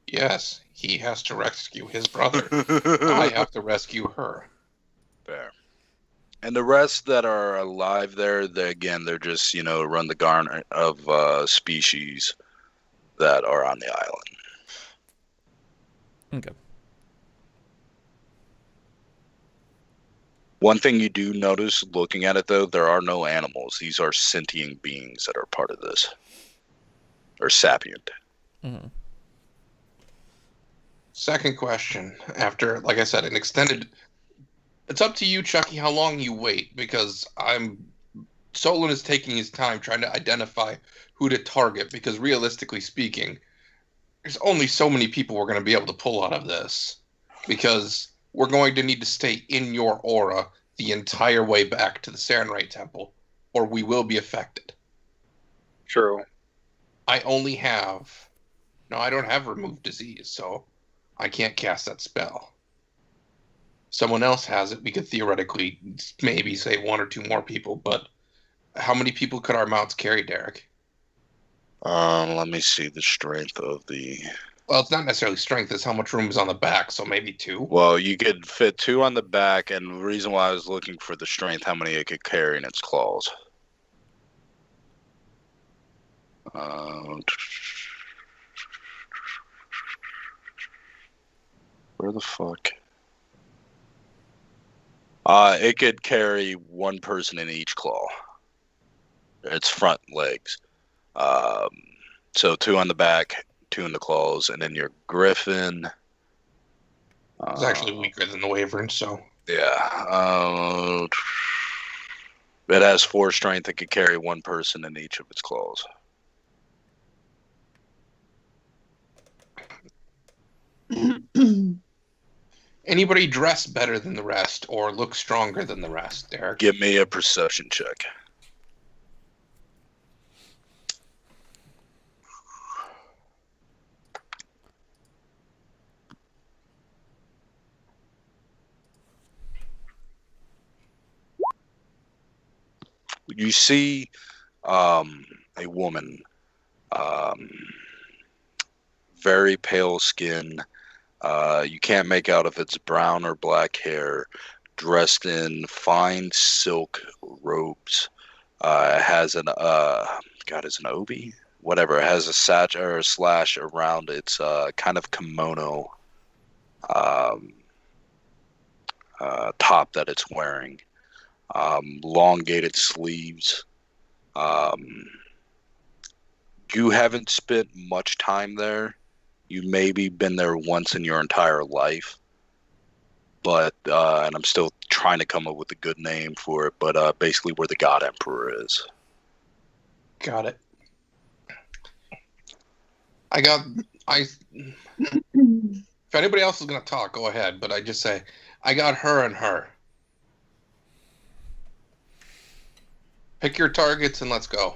Yes, he has to rescue his brother. I have to rescue her. Fair. And the rest that are alive there, they're just, run the garnet of species that are on the island. Okay. One thing you do notice looking at it, though, there are no animals. These are sentient beings that are part of this. Or sapient. Mm-hmm. Second question. After, like I said, an extended... It's up to you, Chucky, how long you wait, because Solon is taking his time trying to identify who to target, because realistically speaking, there's only so many people we're going to be able to pull out of this, because we're going to need to stay in your aura the entire way back to the Sarenrae Temple, or we will be affected. True. I don't have remove disease, so I can't cast that spell. Someone else has it, we could theoretically maybe say one or two more people, but how many people could our mounts carry, Derek? Let me see the strength of the... Well, it's not necessarily strength, it's how much room is on the back, so maybe two. Well, you could fit two on the back, and the reason why I was looking for the strength, how many it could carry in its claws. Where the fuck? It could carry one person in each claw. Its front legs. So two on the back, two in the claws, and then your griffin. It's actually weaker than the wyvern, so... Yeah. It has 4 strength. It could carry one person in each of its claws. Anybody dress better than the rest or look stronger than the rest, Derek? Give me a perception check. You see a woman, very pale skin. You can't make out if it's brown or black hair, dressed in fine silk robes. Has an is an obi? Whatever. It has a satch or a slash around its kind of kimono top that it's wearing. Elongated sleeves. You haven't spent much time there. You maybe been there once in your entire life, but and I'm still trying to come up with a good name for it. But basically, where the God Emperor is. Got it. If anybody else is gonna talk, go ahead. But I just say, I got her and her. Pick your targets and let's go.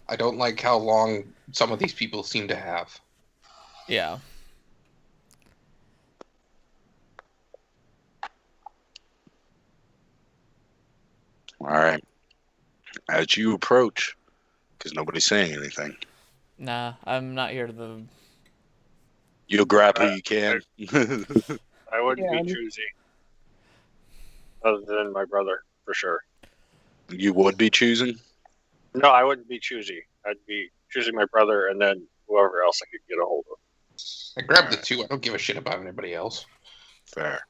I don't like how long some of these people seem to have. Yeah. All right. As you approach, because nobody's saying anything, Nah, I'm not here to. you'll grab who you can. I wouldn't Yeah, be choosy. Other than my brother, for sure. You would be choosing? No, I wouldn't be choosy. I'd be choosing my brother and then whoever else I could get a hold of. I grabbed the two. I don't give a shit about anybody else. Fair.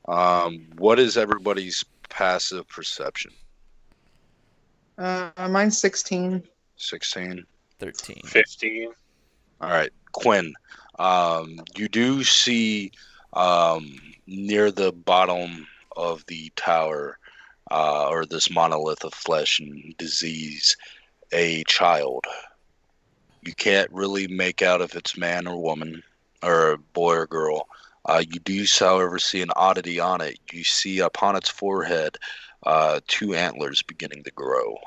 What is everybody's passive perception? Mine's 16. 16. 13. 15. All right, Quinn. You do see near the bottom of the tower, or this monolith of flesh and disease, a child. You can't really make out if it's man or woman, or a boy or girl. You do, however, see an oddity on it. You see upon its forehead 2 antlers beginning to grow.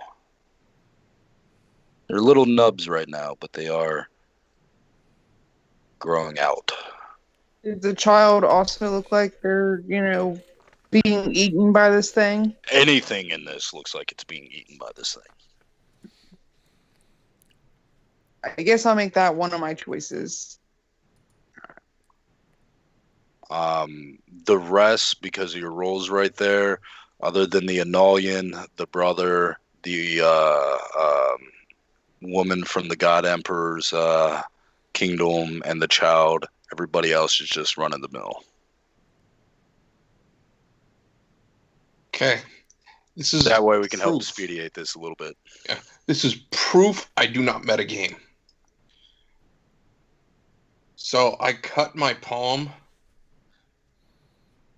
They're little nubs right now, but they are growing out. Does the child also look like they're, being eaten by this thing? Anything in this looks like it's being eaten by this thing. I guess I'll make that one of my choices. The rest, because of your rolls right there, other than the Anolian, the brother, the woman from the God Emperor's kingdom, and the child, everybody else is just run of the mill. Okay. This is That way we can help proof. expedite this a little bit. Yeah. This is proof I do not metagame. So I cut my palm,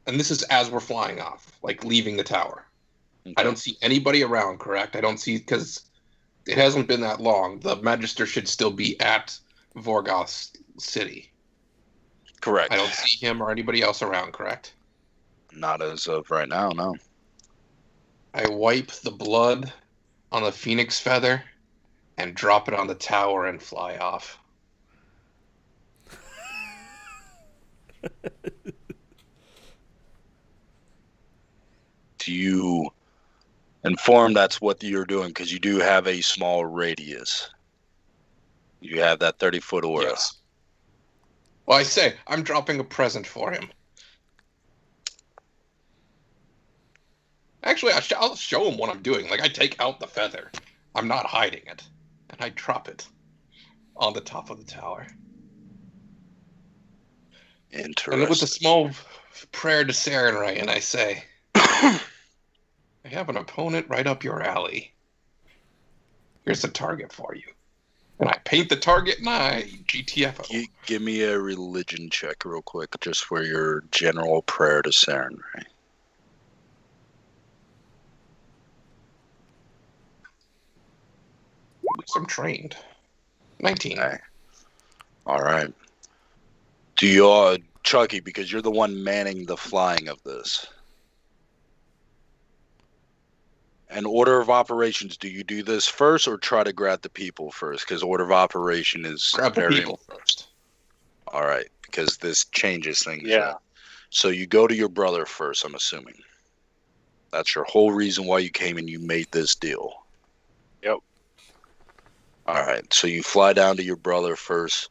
and this is as we're flying off, like leaving the tower. Okay. I don't see anybody around, correct? I don't see, because it hasn't been that long. The Magister should still be at Vorgoth City. Correct. I don't see him or anybody else around, correct? Not as of right now, no. I wipe the blood on the phoenix feather and drop it on the tower and fly off. Do you inform that's what you're doing? Because you do have a small radius. You have that 30-foot aura. Yes. Well, I say, I'm dropping a present for him. Actually, I'll show him what I'm doing. Like, I take out the feather. I'm not hiding it. And I drop it on the top of the tower. Interesting. And with a small prayer to Sarenrae, and I say, I have an opponent right up your alley. Here's the target for you. And I paint the target and I GTFO. Give me a religion check real quick, just for your general prayer to Sarenrae. I'm trained. 19. Okay. All right. Do you, Chucky, because you're the one manning the flying of this. And order of operations, do you do this first or try to grab the people first? Because order of operation is Grab the people first. All right, because this changes things. Yeah. So you go to your brother first, I'm assuming. That's your whole reason why you came and you made this deal. Yep. All right, so you fly down to your brother first.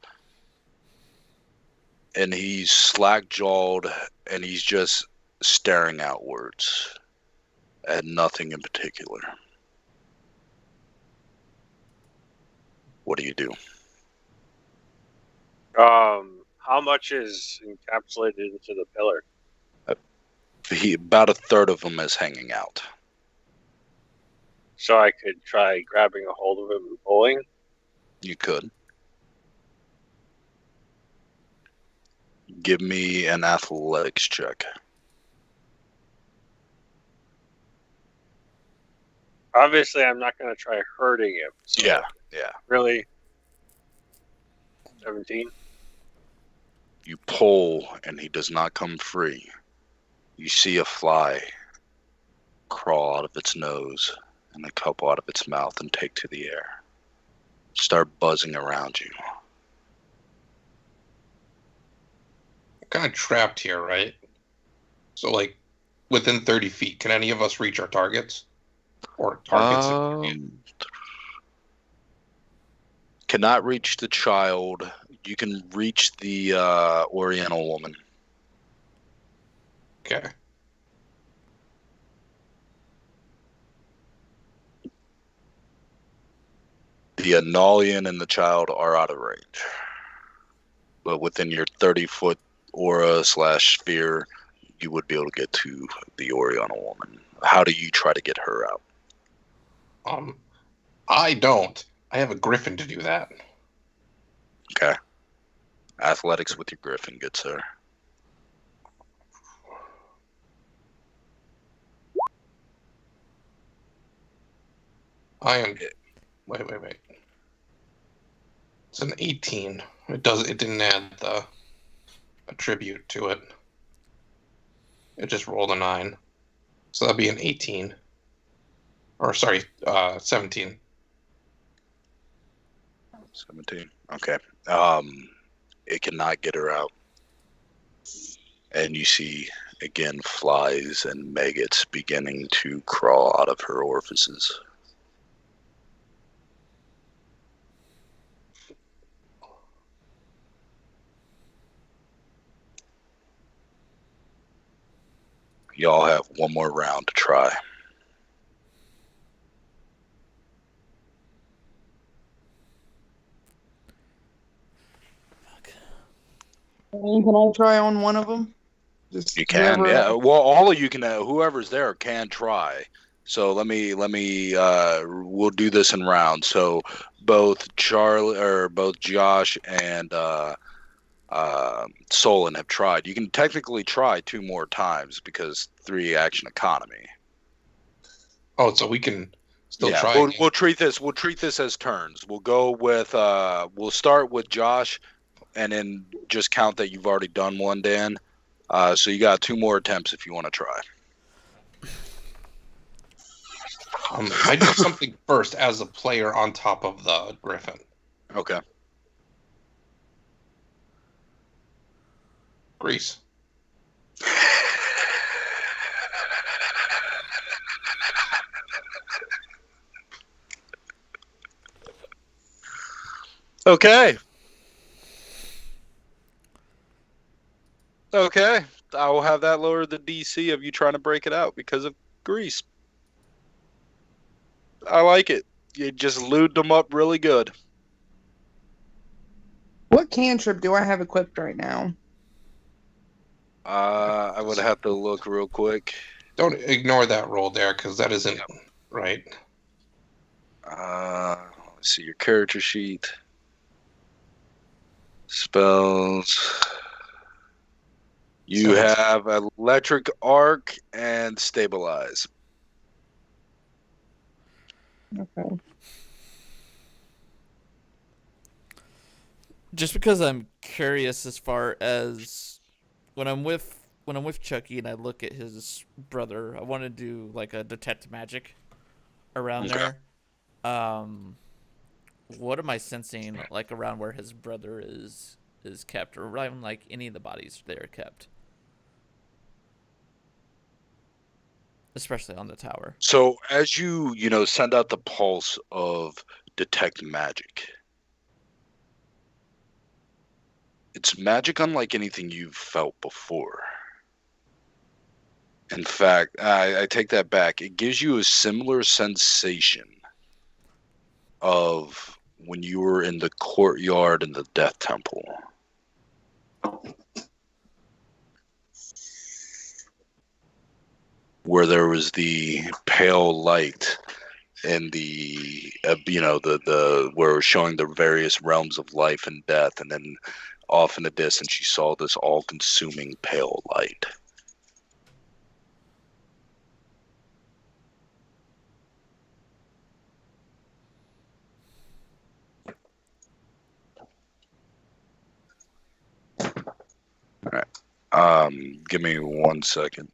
And he's slack-jawed and he's just staring outwards at nothing in particular. What do you do? How much is encapsulated into the pillar? About a third of him is hanging out. So I could try grabbing a hold of him and pulling. You could. Give me an athletics check. Obviously, I'm not going to try hurting him. So Yeah. Really? 17? You pull and he does not come free. You see a fly crawl out of its nose and a couple out of its mouth and take to the air. Start buzzing around you. I'm kind of trapped here, right? So, like, within 30 feet, can any of us reach our targets? or targets. Cannot reach the child. You can reach the Oriental woman. Okay. The Analian and the child are out of range. But within your 30-foot aura/sphere, you would be able to get to the Oriental woman. How do you try to get her out? I don't. I have a griffin to do that. Okay. Athletics with your griffin, good sir. I am. Wait. It's an 18. It didn't add the attribute to it. It just rolled a 9. So that'd be an 18. Or sorry, 17. 17. Okay. It cannot get her out. And you see, again, flies and maggots beginning to crawl out of her orifices. Y'all have one more round to try. Can I try on one of them? Just You can, whoever- yeah. Well, all of you can. Whoever's there can try. So let me. We'll do this in rounds. So both Josh and Solon have tried. You can technically try 2 more times because 3 action economy. Oh, so we can still Yeah, try. we'll treat this as turns. We'll go with we'll start with Josh, and then just count that you've already done one, Dan. So you got 2 more attempts if you want to try. I do something first as a player on top of the griffin. Okay. Grease. Okay. Okay. I will have that lower the DC of you trying to break it out because of grease. I like it. You just lubed them up really good. What cantrip do I have equipped right now? I would have to look real quick. Don't ignore that roll there, because that isn't right. Let's see your character sheet. Spells. You have electric arc and stabilize. Okay. Just because I'm curious as far as when I'm with Chucky and I look at his brother, I want to do like a detect magic around Okay. there. What am I sensing like around where his brother is kept, or around like any of the bodies they are kept, especially on the tower? So as you send out the pulse of detect magic, it's magic unlike anything you've felt before. In fact, I take that back. It gives you a similar sensation of when you were in the courtyard in the Death Temple. Where there was the pale light and the where it was showing the various realms of life and death, and then off in the distance you saw this all-consuming pale light. All right. Give me 1 second.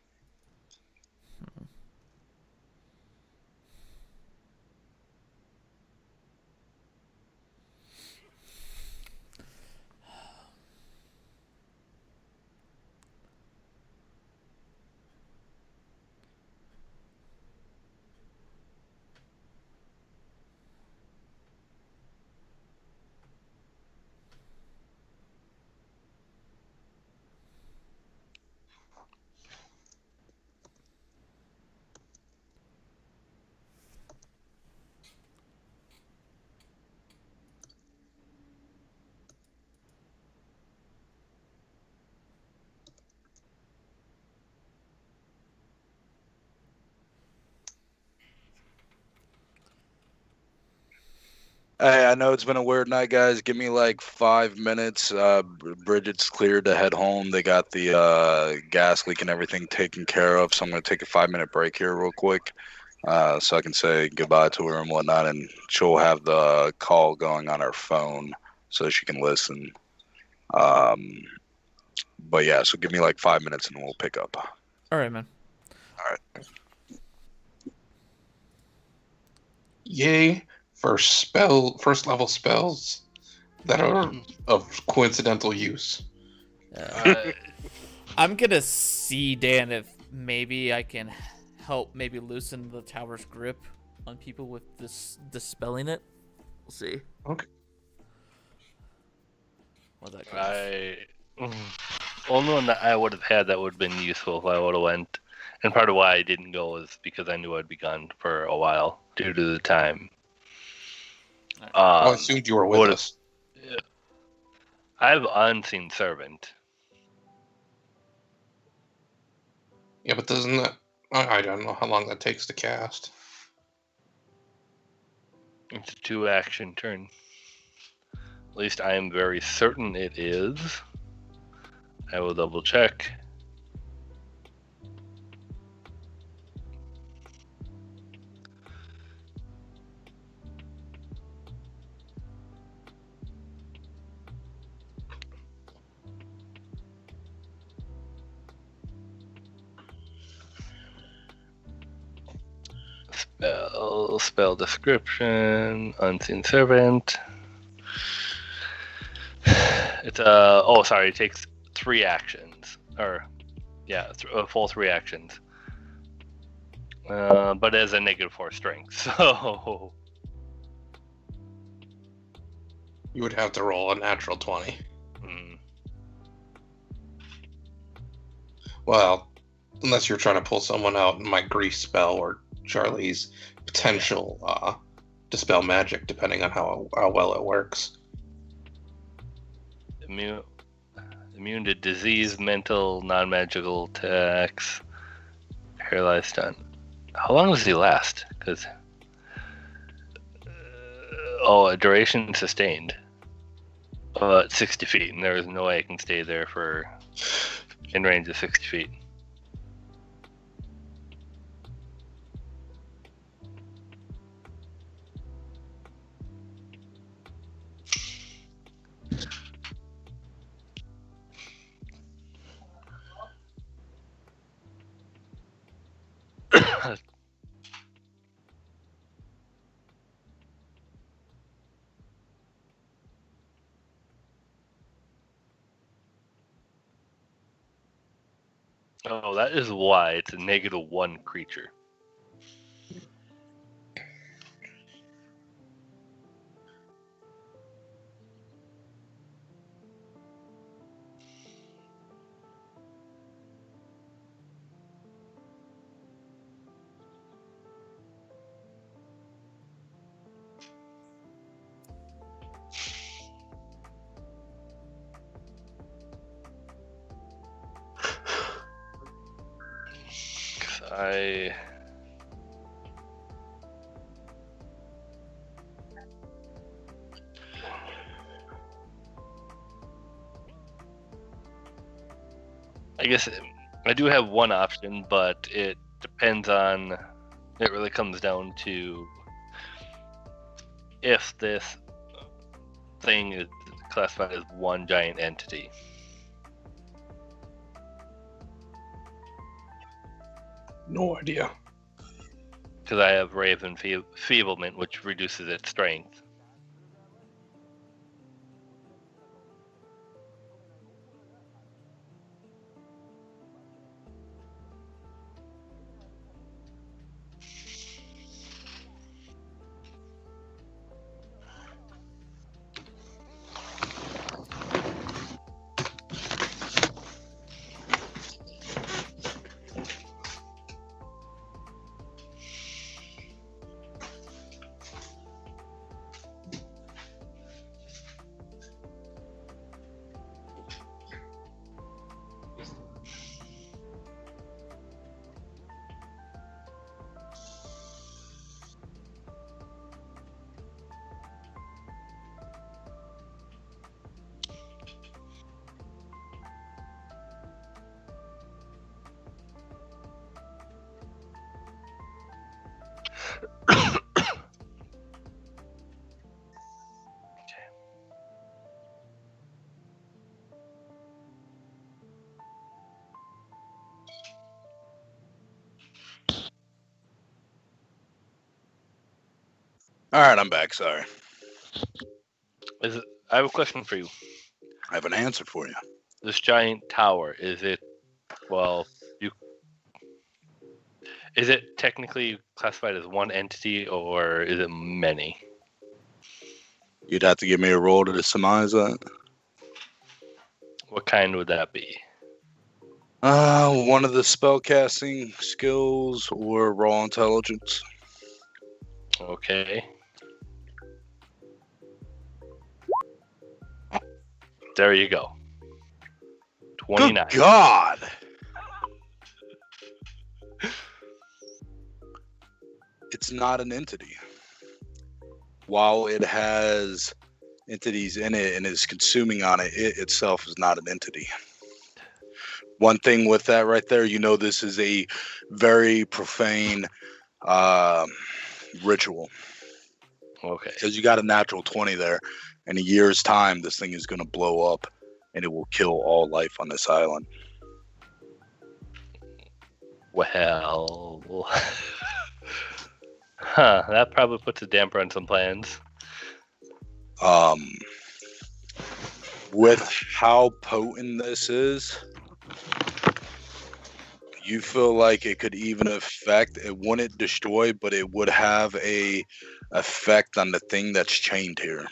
Hey, I know it's been a weird night, guys. Give me like 5 minutes. Bridget's cleared to head home. They got the gas leak and everything taken care of. So I'm going to take a 5 minute break here, real quick, so I can say goodbye to her and whatnot. And she'll have the call going on her phone so she can listen. But yeah, so give me like 5 minutes and we'll pick up. All right, man. All right. Yay for first level spells that are of coincidental use. I'm gonna see, Dan, if maybe I can help maybe loosen the tower's grip on people with this dispelling it. We'll see. Okay. What that costs. Only one that I would have had that would have been useful if I would have went. And part of why I didn't go is because I knew I'd be gone for a while due to the time. I assumed you were with us. Yeah. I have Unseen Servant. Yeah, but doesn't that... I don't know how long that takes to cast. It's a 2-action turn. At least I am very certain it is. I will double check. Spell description, Unseen Servant. It's it takes 3 actions. A full 3 actions. But it has a -4 strength, so... You would have to roll a natural 20. Well, unless you're trying to pull someone out in my grief spell or Charlie's potential dispel magic, depending on how well it works. Immune to disease, mental, non-magical attacks, paralyzed, stun. How long does he last? Because a duration sustained. 60 feet, and there is no way I can stay there for in range of 60 feet. Oh, that is why it's a -1 creature. I guess I do have one option, but it depends on. It really comes down to if this thing is classified as one giant entity. No idea. Because I have Raven Feeblement, which reduces its strength. All right, I'm back. Sorry. I have a question for you. I have an answer for you. This giant tower, is it technically classified as one entity or is it many? You'd have to give me a roll to surmise that. What kind would that be? One of the spellcasting skills or raw intelligence. Okay. There you go. 29. Good God! It's not an entity. While it has entities in it and is consuming on it, it itself is not an entity. One thing with that right there, you know, this is a very profane ritual. Okay. Because you got a natural 20 there. In a year's time, this thing is going to blow up and it will kill all life on this island. Well, that probably puts a damper on some plans. With how potent this is, you feel like it could even affect, it wouldn't destroy, but it would have a effect on the thing that's chained here.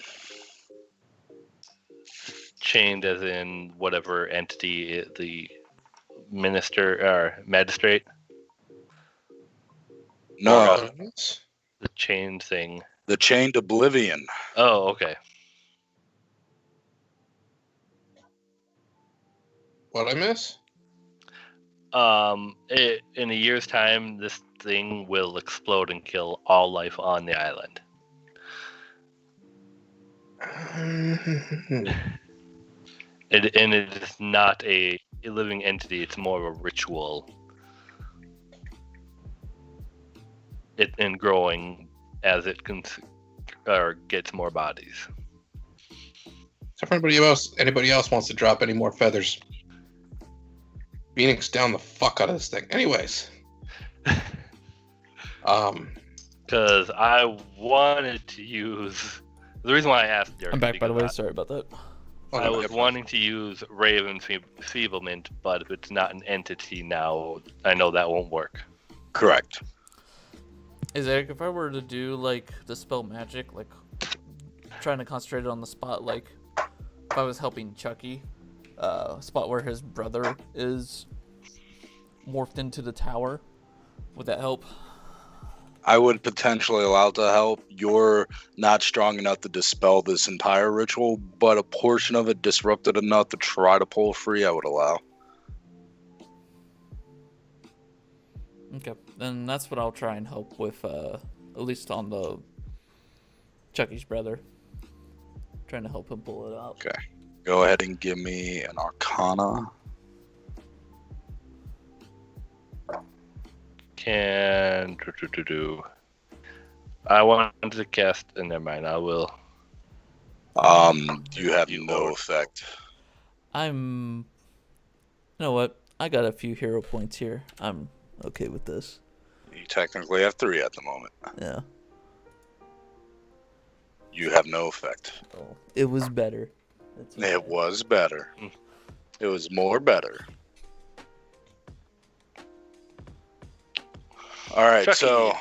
Chained as in whatever entity the minister or magistrate? No, The chain thing. the chained Oblivion. Oh, okay. What I miss? In a year's time, this thing will explode and kill all life on the island. It is not a living entity. It's more of a ritual. And growing as it gets more bodies. So if anybody else wants to drop any more feathers, Phoenix down the fuck out of this thing. Anyways. Because I wanted to use... The reason why I asked Derek... I'm back, by the way. Sorry about that. I was wanting to use Raven Feeblement, but if it's not an entity now, I know that won't work. Correct. Is Eric, if I were to do, like, Dispel Magic, like, trying to concentrate on the spot, like, if I was helping Chucky, spot where his brother is morphed into the tower, would that help? I would potentially allow it to help. You're not strong enough to dispel this entire ritual, but a portion of it disrupted enough to try to pull free, I would allow. Okay, then that's what I'll try and help with, at least on the Chucky's brother. Trying to help him pull it out. Okay. Go ahead and give me an Arcana. I wanted to cast, and never mind, I will. You have no effect. You know what? I got a few hero points here. I'm okay with this. You technically have 3 at the moment. Yeah. You have no effect. Oh, it was better. It was better. It was more better. All right, Chucky. so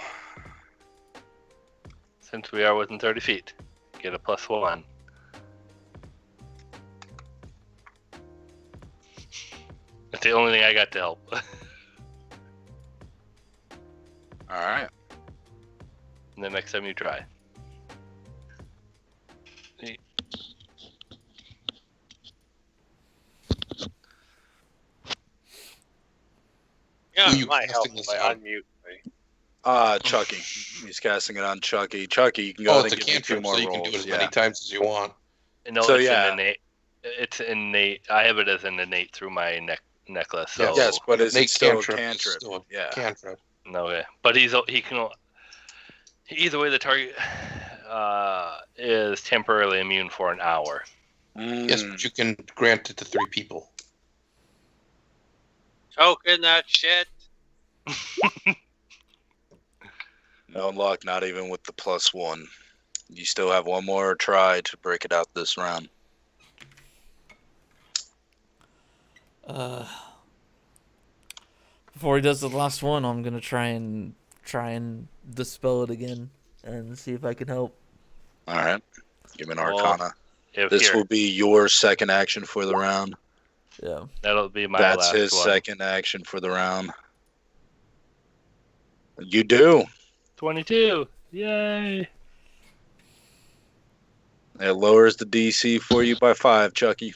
Since we are within 30 feet, get a +1. That's the only thing I got to help. all right. And the next time you try. Yeah, Who you it might help casting if this I on? unmute me. Chucky. He's casting it on Chucky. Chucky, you can go Oh, ahead it's a and give me 2 cantrip, more so you can rolls. do it as Yeah. many times as you want. No, So, it's yeah. innate. It's innate. I have it as an innate through my necklace. So Yes, but is Innate it still a cantrip is cantrip? still a Yeah. cantrip. no way. But he can. Either way, the target is temporarily immune for an hour. Yes, but you can grant it to 3 people. Token that shit. No luck, not even with the +1. You still have one more try to break it out this round. Before he does the last one, I'm gonna try and dispel it again and see if I can help. All right. Give me an Well, Arcana. If This here, will be your second action for the round. Yeah. that'll be my That's last his one. second action for the round. You do. 22. Yay! It lowers the DC for you by 5, Chucky.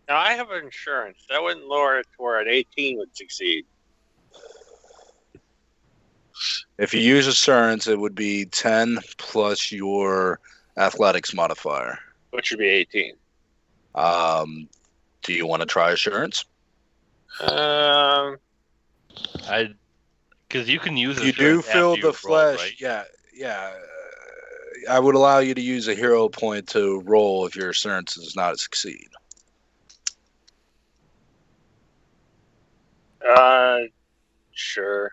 Now I have insurance. That wouldn't lower it to where an 18 would succeed. If you use Assurance, it would be 10 plus your Athletics modifier. Which would be 18. Do you want to try Assurance? Because you can use You assurance do after feel you the roll, flesh. right? Yeah. I would allow you to use a hero point to roll if your Assurance does not succeed. Sure.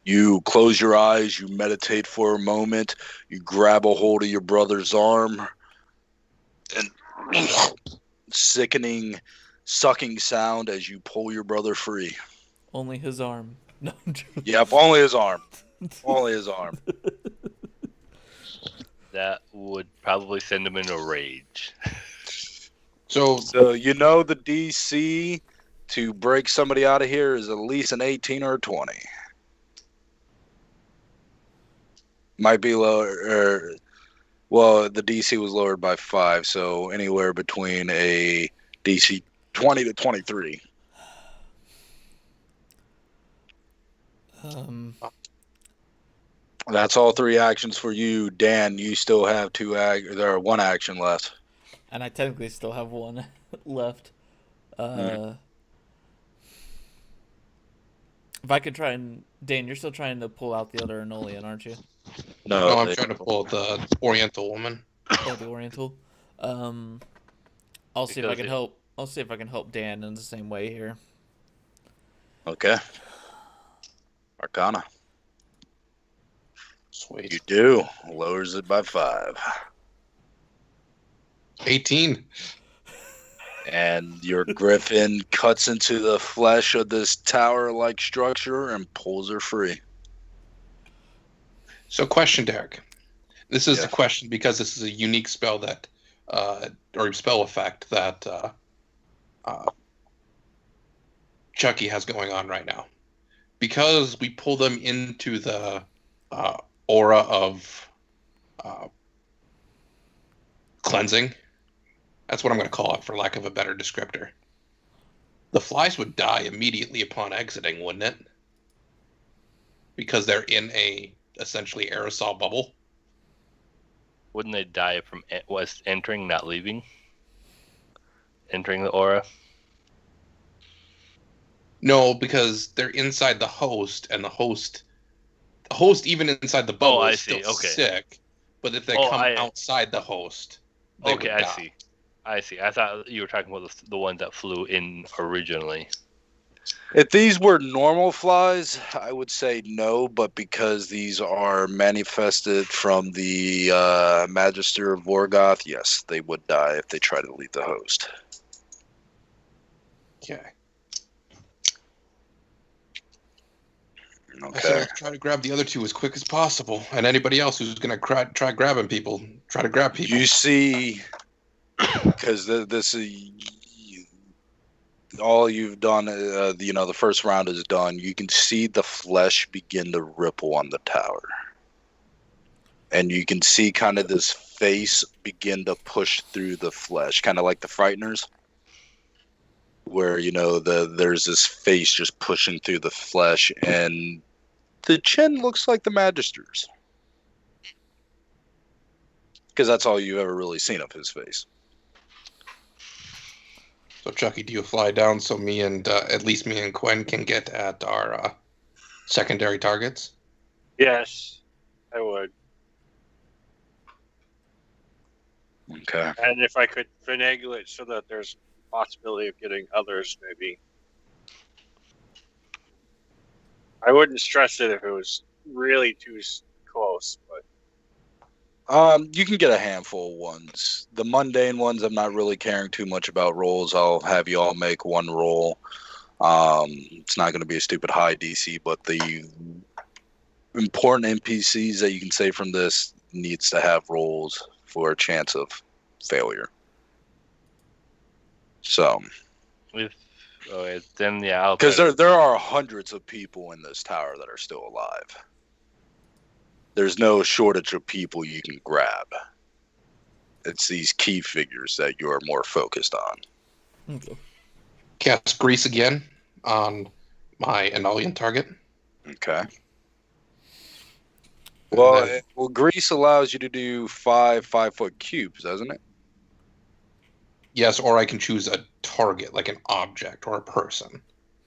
You close your eyes, you meditate for a moment, you grab a hold of your brother's arm, and sickening, sucking sound as you pull your brother free. Only his arm. No. I'm joking. Yep, only his arm. Only his arm. That would probably send him in a rage. So So you know the DC to break somebody out of here is at least an 18 or a 20. Might be lower. Well, the DC was lowered by 5, so anywhere between a DC 20 to 23. That's all 3 actions for you, Dan. You still have there are 1 action left. And I technically still have 1 left. If I could try and... Dane, you're still trying to pull out the other Enolian, aren't you? no, I'm trying to pull the Oriental woman. Oh, the Oriental. I'll see if I can help. I'll see if I can help Dan in the same way here. Okay. Arcana. Sweet. You do. Lowers it by 5. 18. And your griffin cuts into the flesh of this tower-like structure and pulls her free. So, question, Derek. This is Yeah. a question because this is a unique spell that, or spell effect that Chucky has going on right now. Because we pull them into the aura of cleansing. That's what I'm going to call it, for lack of a better descriptor. The flies would die immediately upon exiting, wouldn't it? Because they're in a essentially aerosol bubble. Wouldn't they die from entering, not leaving? Entering the aura? No, because they're inside the host, and the host even inside the bubble I is see. still Okay. sick. But if they Oh, come outside the host, they Okay, would I die. see. I see. I thought you were talking about the ones that flew in originally. If these were normal flies, I would say no, but because these are manifested from the Magister of Vorgoth, yes, they would die if they try to leave the host. Okay. I Okay. said I'd try to grab the other two as quick as possible, and anybody else who's going to try grabbing people, try to grab people. You see, because this is all you've done. The first round is done. You can see the flesh begin to ripple on the tower, and you can see kind of this face begin to push through the flesh, kind of like the Frighteners, where there's this face just pushing through the flesh, and the chin looks like the Magister's, because that's all you've ever really seen of his face. So, Chucky, do you fly down so at least me and Quinn can get at our secondary targets? Yes, I would. Okay. And if I could finagle it so that there's a possibility of getting others, maybe. I wouldn't stress it if it was really too close, but You can get a handful of ones. The mundane ones, I'm not really caring too much about rolls. I'll have you all make one roll. It's not going to be a stupid high DC, but the important NPCs that you can save from this needs to have rolls for a chance of failure. So, then yeah, because there are hundreds of people in this tower that are still alive. There's no shortage of people you can grab. It's these key figures that you're more focused on. Okay. Cast Grease again on my Anolian target. Okay. And Well, then- grease allows you to do 5-foot cubes, doesn't it? Yes, or I can choose a target, like an object or a person,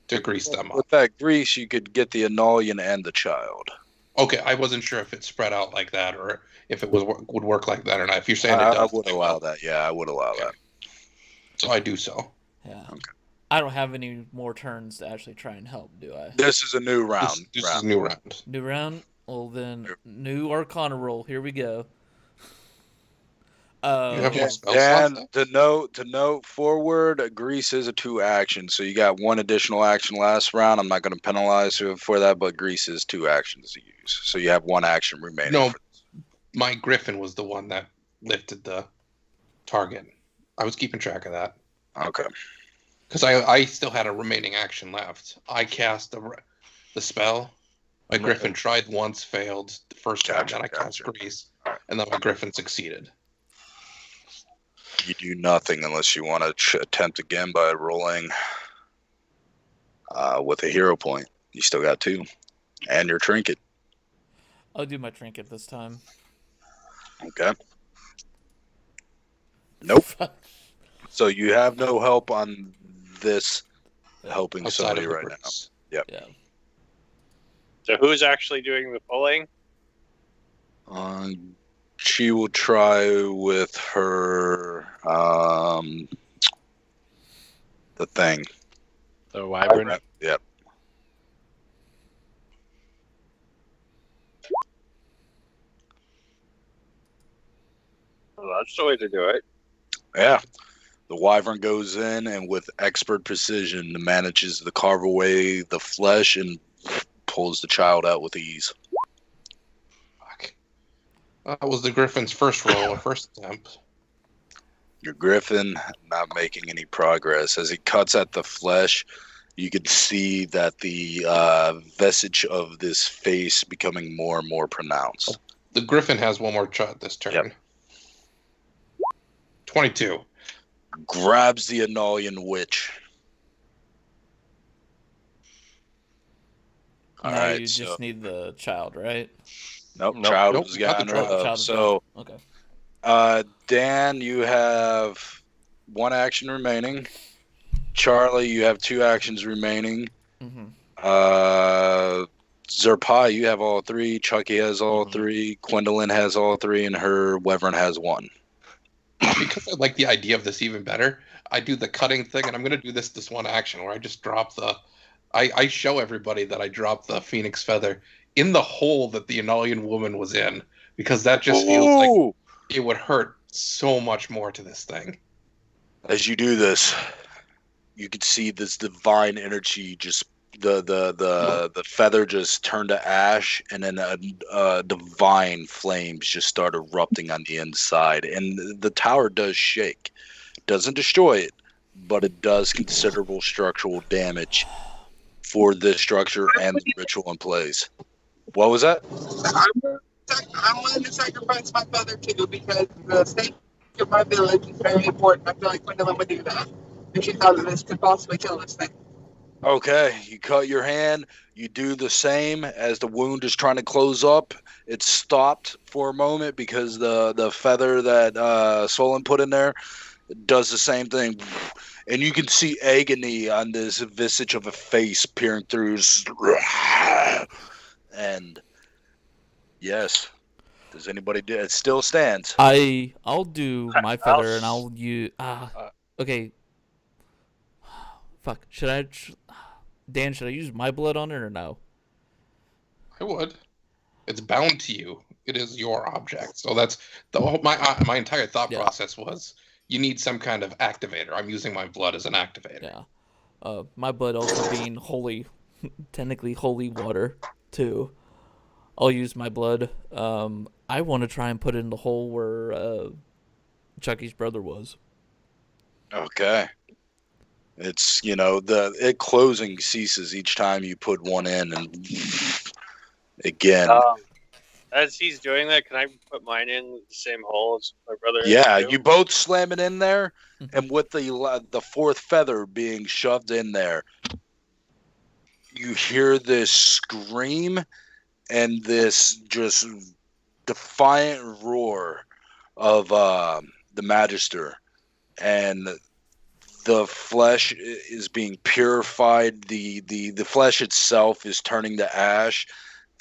to grease them up. With that grease, you could get the Anolian and the child. Okay, I wasn't sure if it spread out like that or if it would work like that or not. If you're saying it I does, would allow that. Yeah, I would allow that. so I do so. Yeah. Okay. I don't have any more turns to actually try and help, do I? This is a new round. This is a new round. New round? Well, then, new Arcana roll. Here we go. You have more spell And slots? to note forward, grease is a 2 action, so you got 1 additional action last round. I'm not going to penalize you for that, but grease is 2 actions to use, so you have 1 action remaining. No, my Griffin was the one that lifted the target. I was keeping track of that Okay. because I still had a remaining action left. I cast the spell. My Griffin tried once, failed the first time. Gotcha, Then I cast gotcha. Grease, and then my Griffin succeeded. You do nothing unless you want to attempt again by rolling with a hero point. You still got 2, and your trinket. I'll do my trinket this time. Okay. Nope. So you have no help on this helping Outside somebody of the right now. Grease. Yeah. so who's actually doing the pulling? She will try with her the thing. the wyvern. Yep. Well, that's the way to do it. Yeah. The wyvern goes in and with expert precision manages to carve away the flesh and pulls the child out with ease. Fuck. That was the Griffin's first roll, first attempt. Your griffin not making any progress. As he cuts at the flesh, you can see that the vestige of this face becoming more and more pronounced. The Griffin has one more shot this turn. Yep. 22. Grabs the Anolian witch. Now All right, you so just need the child, right? nope, Nope, child nope, was not the gotten rid child. of. Child is So, gone. Okay. Dan, you have 1 action remaining. Charlie, you have 2 actions remaining. Mm-hmm. Zerpai, you have all 3. Chucky has all Mhm. 3. Gwendolyn has all 3, and her wyvern has 1. Because I like the idea of this even better, I do the cutting thing, and I'm going to do this one action where I just drop the... I show everybody that I dropped the phoenix feather in the hole that the Anolian woman was in, because that just feels like Ooh! it would hurt so much more to this thing. As you do this, you can see this divine energy just the feather just turned to ash, and then a divine flames just start erupting on the inside, and the tower does shake. Doesn't destroy it, but it does considerable structural damage for this structure and the ritual in place. What was that? I'm willing to sacrifice my feather too because the state of my village is very important. I feel like Gwendolyn would do that if she thought that this could possibly kill this thing. Okay, you cut your hand. You do the same as the wound is trying to close up. It's stopped for a moment because the feather that Solon put in there does the same thing. And you can see agony on this visage of a face peering through. And yes, does anybody do it? Still stands. I'll do my feather and I'll use. Okay. Fuck. Dan, should I use my blood on it or no? I would. It's bound to you. It is your object. So that's my entire thought Yeah. process was you need some kind of activator. I'm using my blood as an activator. Yeah. My blood also being holy, technically holy water too. I'll use my blood. I want to try and put it in the hole where Chucky's brother was. Okay. It's, the closing ceases each time you put one in, and again. As he's doing that, can I put mine in the same hole as my brother? Yeah, you both slam it in there, and with the fourth feather being shoved in there, you hear this scream and this just defiant roar of the Magister, and the flesh is being purified. The flesh itself is turning to ash,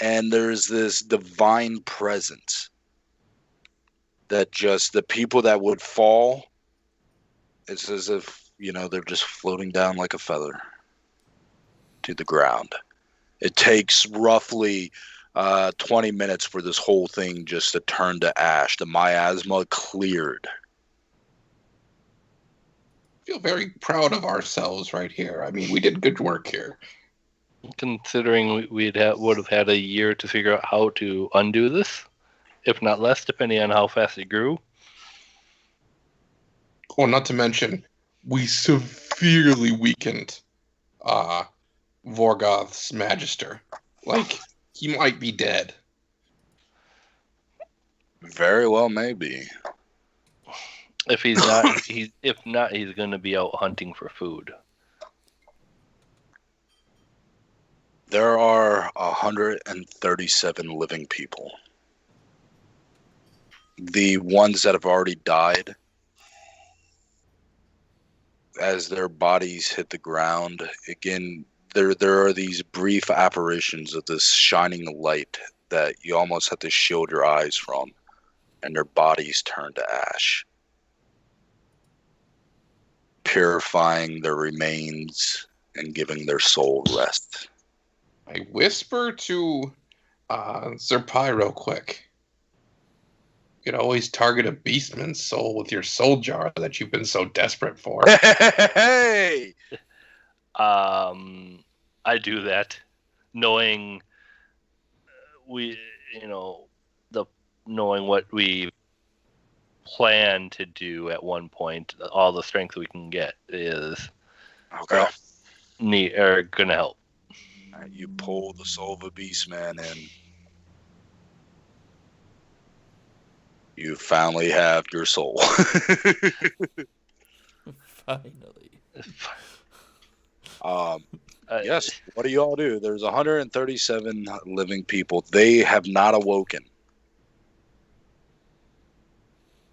and there's this divine presence that just the people that would fall, it's as if, they're just floating down like a feather to the ground. It takes roughly 20 minutes for this whole thing just to turn to ash. The miasma cleared. I feel very proud of ourselves right here. I mean, we did good work here. Considering would have had a year to figure out how to undo this, if not less, depending on how fast it grew. Oh, not to mention, we severely weakened Vorgoth's Magister. Like, he might be dead. Very well, maybe. If he's not, he's going to be out hunting for food. There are 137 living people. The ones that have already died, as their bodies hit the ground, again, there are these brief apparitions of this shining light that you almost have to shield your eyes from, and their bodies turn to ash, purifying their remains and giving their soul rest. I whisper to Sir Pi real quick. You could always target a beastman's soul with your soul jar that you've been so desperate for. Hey! I do that, knowing knowing what we plan to do at one point. All the strength we can get is gonna help. You pull the soul of a beastman in. You finally have your soul. Finally. Yes, what do you all do? There's 137 living people. They have not awoken.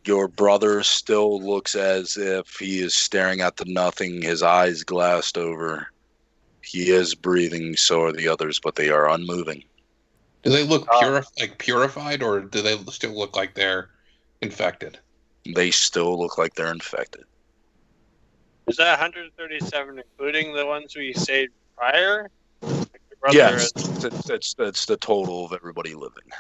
Your brother still looks as if he is staring at the nothing, his eyes glassed over. He is breathing, so are the others, but they are unmoving. Do they look purified, or do they still look like they're infected? They still look like they're infected. Is that 137 including the ones we saved prior? Like Yes, it's the total of everybody living.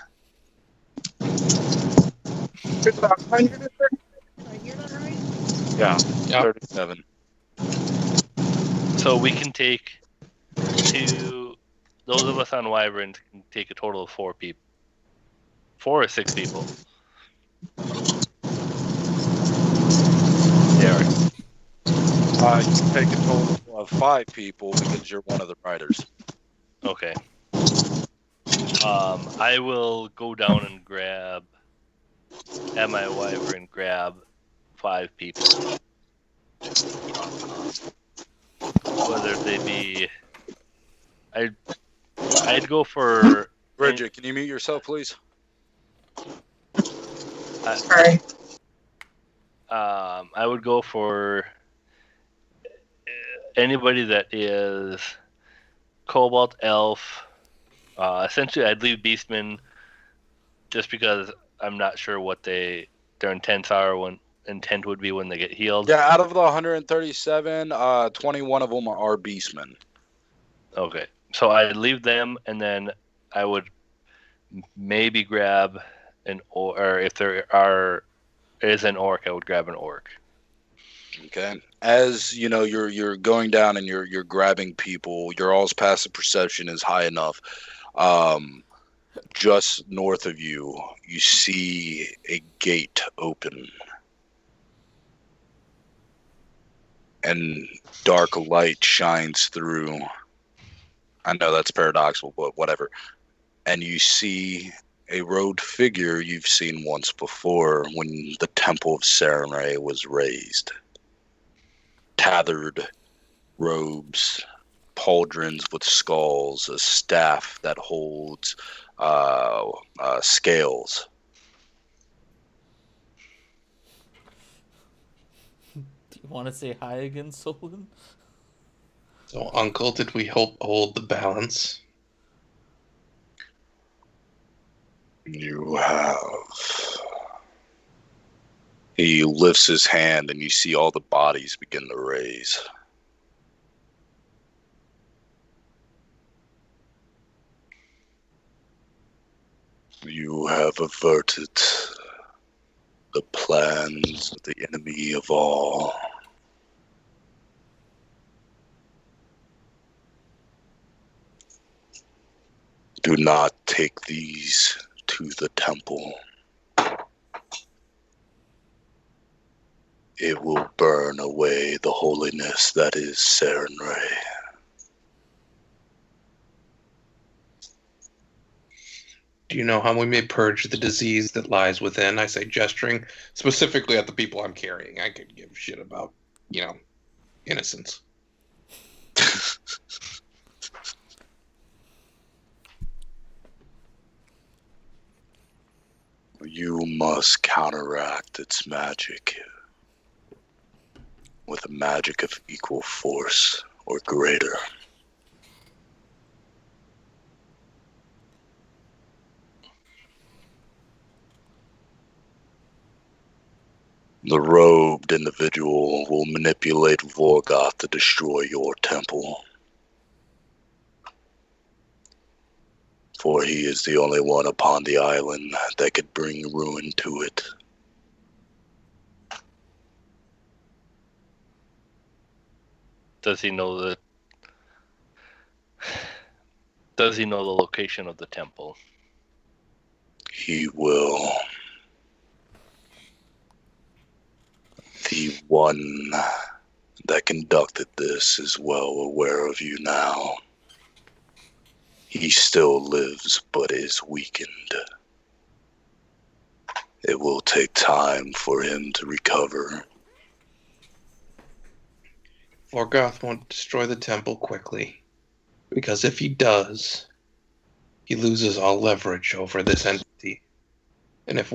There's about 130. Did I hear that right? Yeah, Yep. 37. So we can take those of us on Wyvern can take a total of 4 people. 4 or 6 people. Yeah. You can take a total of 5 people because you're one of the riders. Okay. I will go down and grab at my Wyvern, grab 5 people. Whether they be, I'd go for Bridget, can you mute yourself, please? Sorry. I would go for anybody that is Cobalt, Elf. Essentially, I'd leave Beastmen just because I'm not sure what their intent would be when they get healed. Yeah, out of the 137, 21 of them are beastmen. Okay, so I'd leave them, and then I would maybe grab an or if there is an orc, I would grab an orc. Okay. As you know, you're going down and you're grabbing people. Your all's passive perception is high enough. Just north of you, you see a gate open, and dark light shines through. I know that's paradoxical, but whatever. And you see a robed figure you've seen once before when the Temple of Serenray was raised. Tethered robes, pauldrons with skulls, a staff that holds scales. Do you want to say hi again, Solon? So, Uncle, did we hold the balance? You have. He lifts his hand and you see all the bodies begin to raise. You have averted the plans of the enemy of all. Do not take these to the temple. It will burn away the holiness that is Serenray. Do you know how we may purge the disease that lies within? I say, gesturing specifically at the people I'm carrying. I could give shit about, innocence. You must counteract its magic with a magic of equal force or greater. The robed individual will manipulate Vorgoth to destroy your temple. For he is the only one upon the island that could bring ruin to it. Does he know the location of the temple? He will. The one that conducted this is well aware of you now. He still lives, but is weakened. It will take time for him to recover. Vorgoth won't destroy the temple quickly, because if he does, he loses all leverage over this entity. And if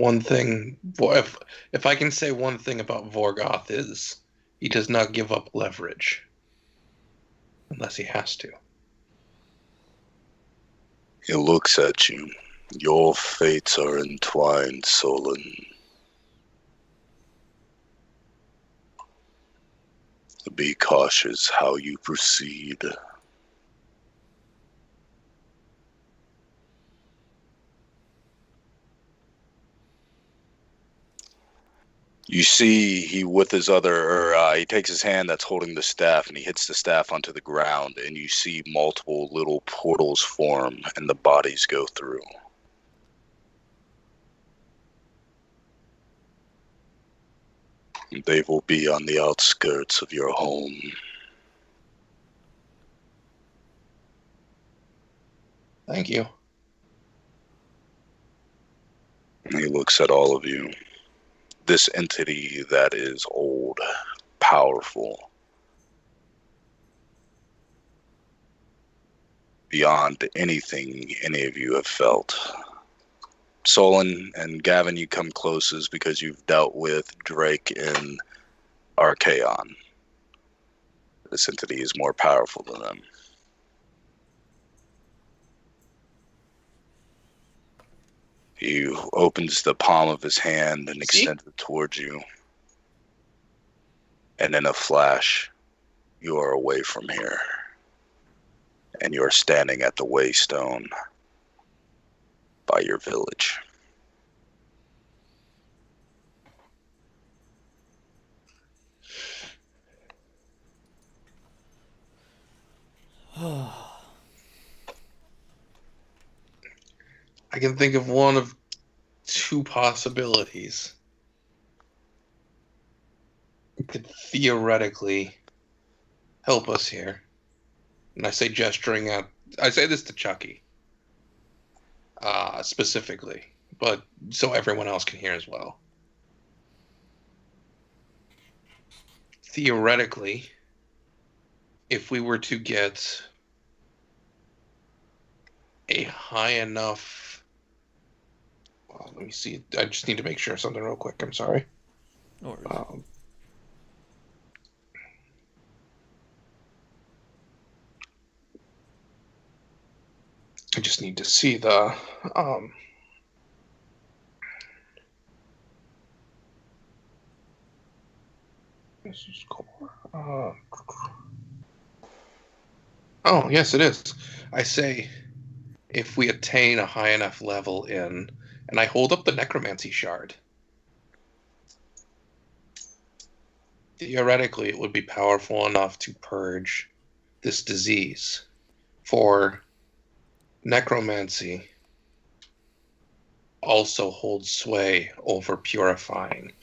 I can say one thing about Vorgoth is, he does not give up leverage, unless he has to. He looks at you. Your fates are entwined, Solon. Be cautious how you proceed. You see, he takes his hand that's holding the staff and he hits the staff onto the ground, and you see multiple little portals form and the bodies go through. They will be on the outskirts of your home. Thank you. He looks at all of you. This entity that is old, powerful, beyond anything any of you have felt. Solon and Gavin, you come closest because you've dealt with Drake in Archaon. This entity is more powerful than them. He opens the palm of his hand and extends it towards you. And in a flash, you are away from here. And you are standing at the Waystone. by your village. I can think of one of two possibilities. It could theoretically help us here. And I say gesturing at... I say this to Chucky. Specifically. But so everyone else can hear as well. Theoretically, if we were to get a high enough... let me see. I just need to make sure something real quick. I'm sorry. No worries. I just need to see the... this is core. Oh, yes, it is. I say, if we attain a high enough level in... And I hold up the necromancy shard. Theoretically, it would be powerful enough to purge this disease. For necromancy also holds sway over purifying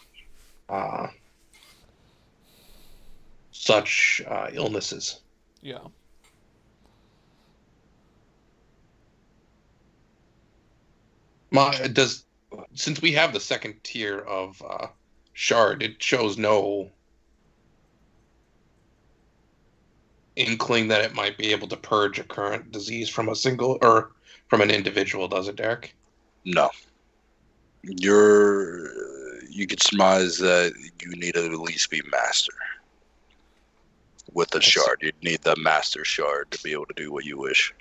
such illnesses. Yeah. Since we have the second tier of shard, it shows no inkling that it might be able to purge a current disease from a single or from an individual, does it, Derek? No. You could surmise that you need to at least be master. With the shard, you'd need the master shard to be able to do what you wish.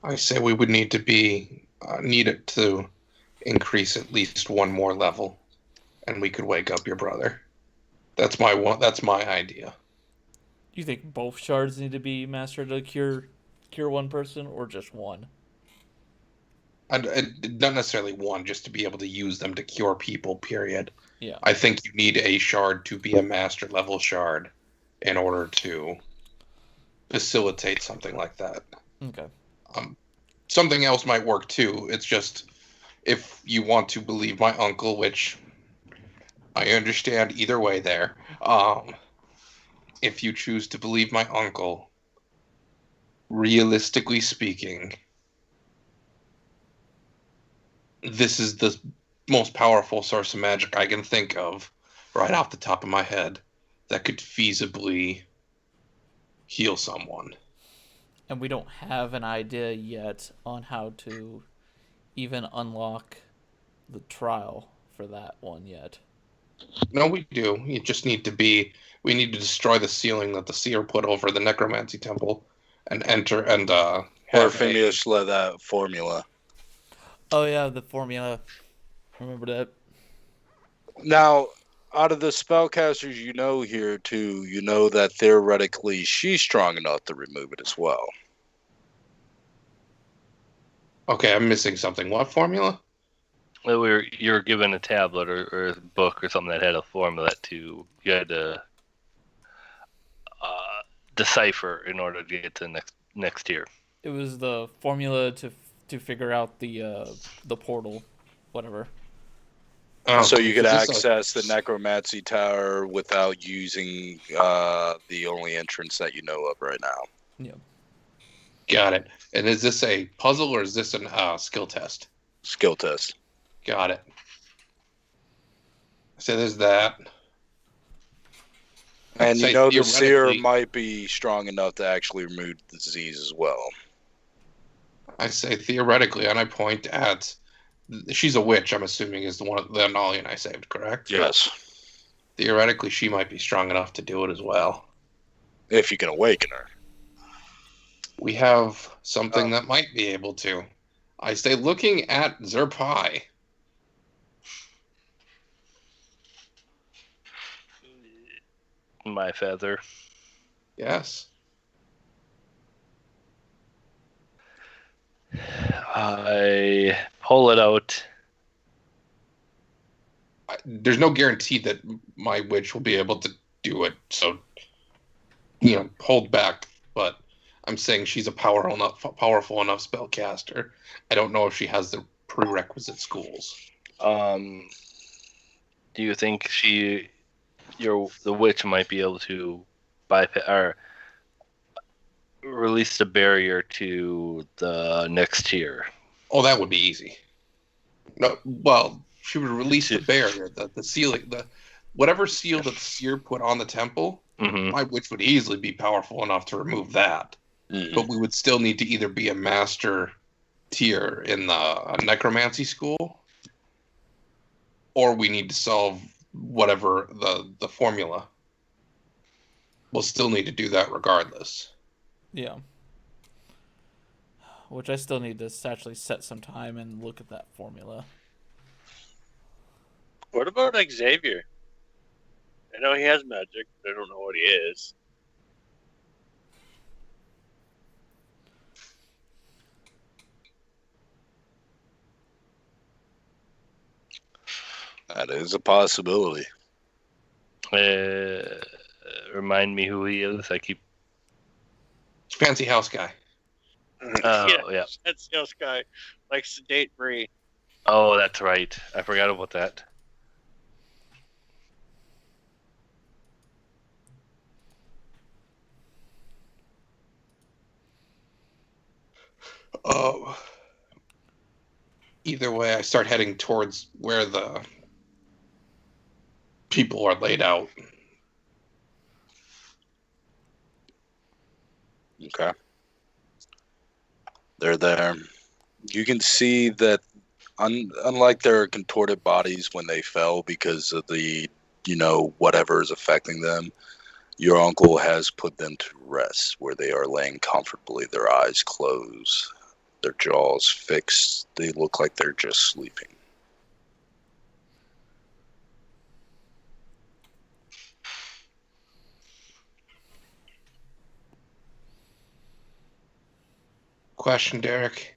I say we would need to be needed to increase at least one more level, and we could wake up your brother. That's my idea. Do you think both shards need to be mastered to cure one person, or just one? Not necessarily one, just to be able to use them to cure people, period. Yeah. I think you need a shard to be a master level shard in order to facilitate something like that. Okay. Something else might work too. It's just, if you want to believe my uncle, which I understand either way there, if you choose to believe my uncle, realistically speaking, this is the most powerful source of magic I can think of right off the top of my head that could feasibly heal someone. And we don't have an idea yet on how to even unlock the trial for that one yet. No, we do. We need to destroy the ceiling that the seer put over the necromancy temple and enter and Or finish that formula. Oh yeah, the formula. Remember that. Now, out of the spellcasters you know here too, you know that theoretically she's strong enough to remove it as well. Okay, I'm missing something. What formula? Well, you were given a tablet or a book or something that had a formula you had to decipher in order to get to the next tier. It was the formula to figure out the portal, whatever. Oh, So you could access the necromancy tower without using the only entrance that you know of right now. Yeah. Got it. And is this a puzzle or is this a skill test? Skill test. Got it. So there's that. And Say you know the seer theoretically- might be strong enough to actually remove the disease as well. I say theoretically, and I point at... She's a witch, I'm assuming, is the Nolian I saved, correct? Yes. Theoretically, she might be strong enough to do it as well. If you can awaken her. We have something that might be able to. I say looking at Zerpai. My feather. Yes. I pull it out. There's no guarantee that my witch will be able to do it, so hold back. But I'm saying she's a powerful enough spellcaster. I don't know if she has the prerequisite schools. Do you think the witch might be able to bypass or release the barrier to the next tier? Oh, that would be easy. No, well, she would release the barrier, the ceiling, whatever seal that the seer put on the temple. Mm-hmm. My witch would easily be powerful enough to remove that. Mhm. But we would still need to either be a master tier in the necromancy school, or we need to solve whatever the formula. We'll still need to do that regardless. Yeah. Which I still need to actually set some time and look at that formula. What about Xavier? I know he has magic, but I don't know what he is. That is a possibility. Remind me who he is. I keep. Fancy house guy. Oh, yeah. That's the guy. Likes to date Bree. Oh, that's right. I forgot about that. Oh. Either way, I start heading towards where the people are laid out. Okay. They're there. You can see that unlike their contorted bodies when they fell because of the, whatever is affecting them, your uncle has put them to rest where they are laying comfortably, their eyes closed, their jaws fixed. They look like they're just sleeping. Question, Derek.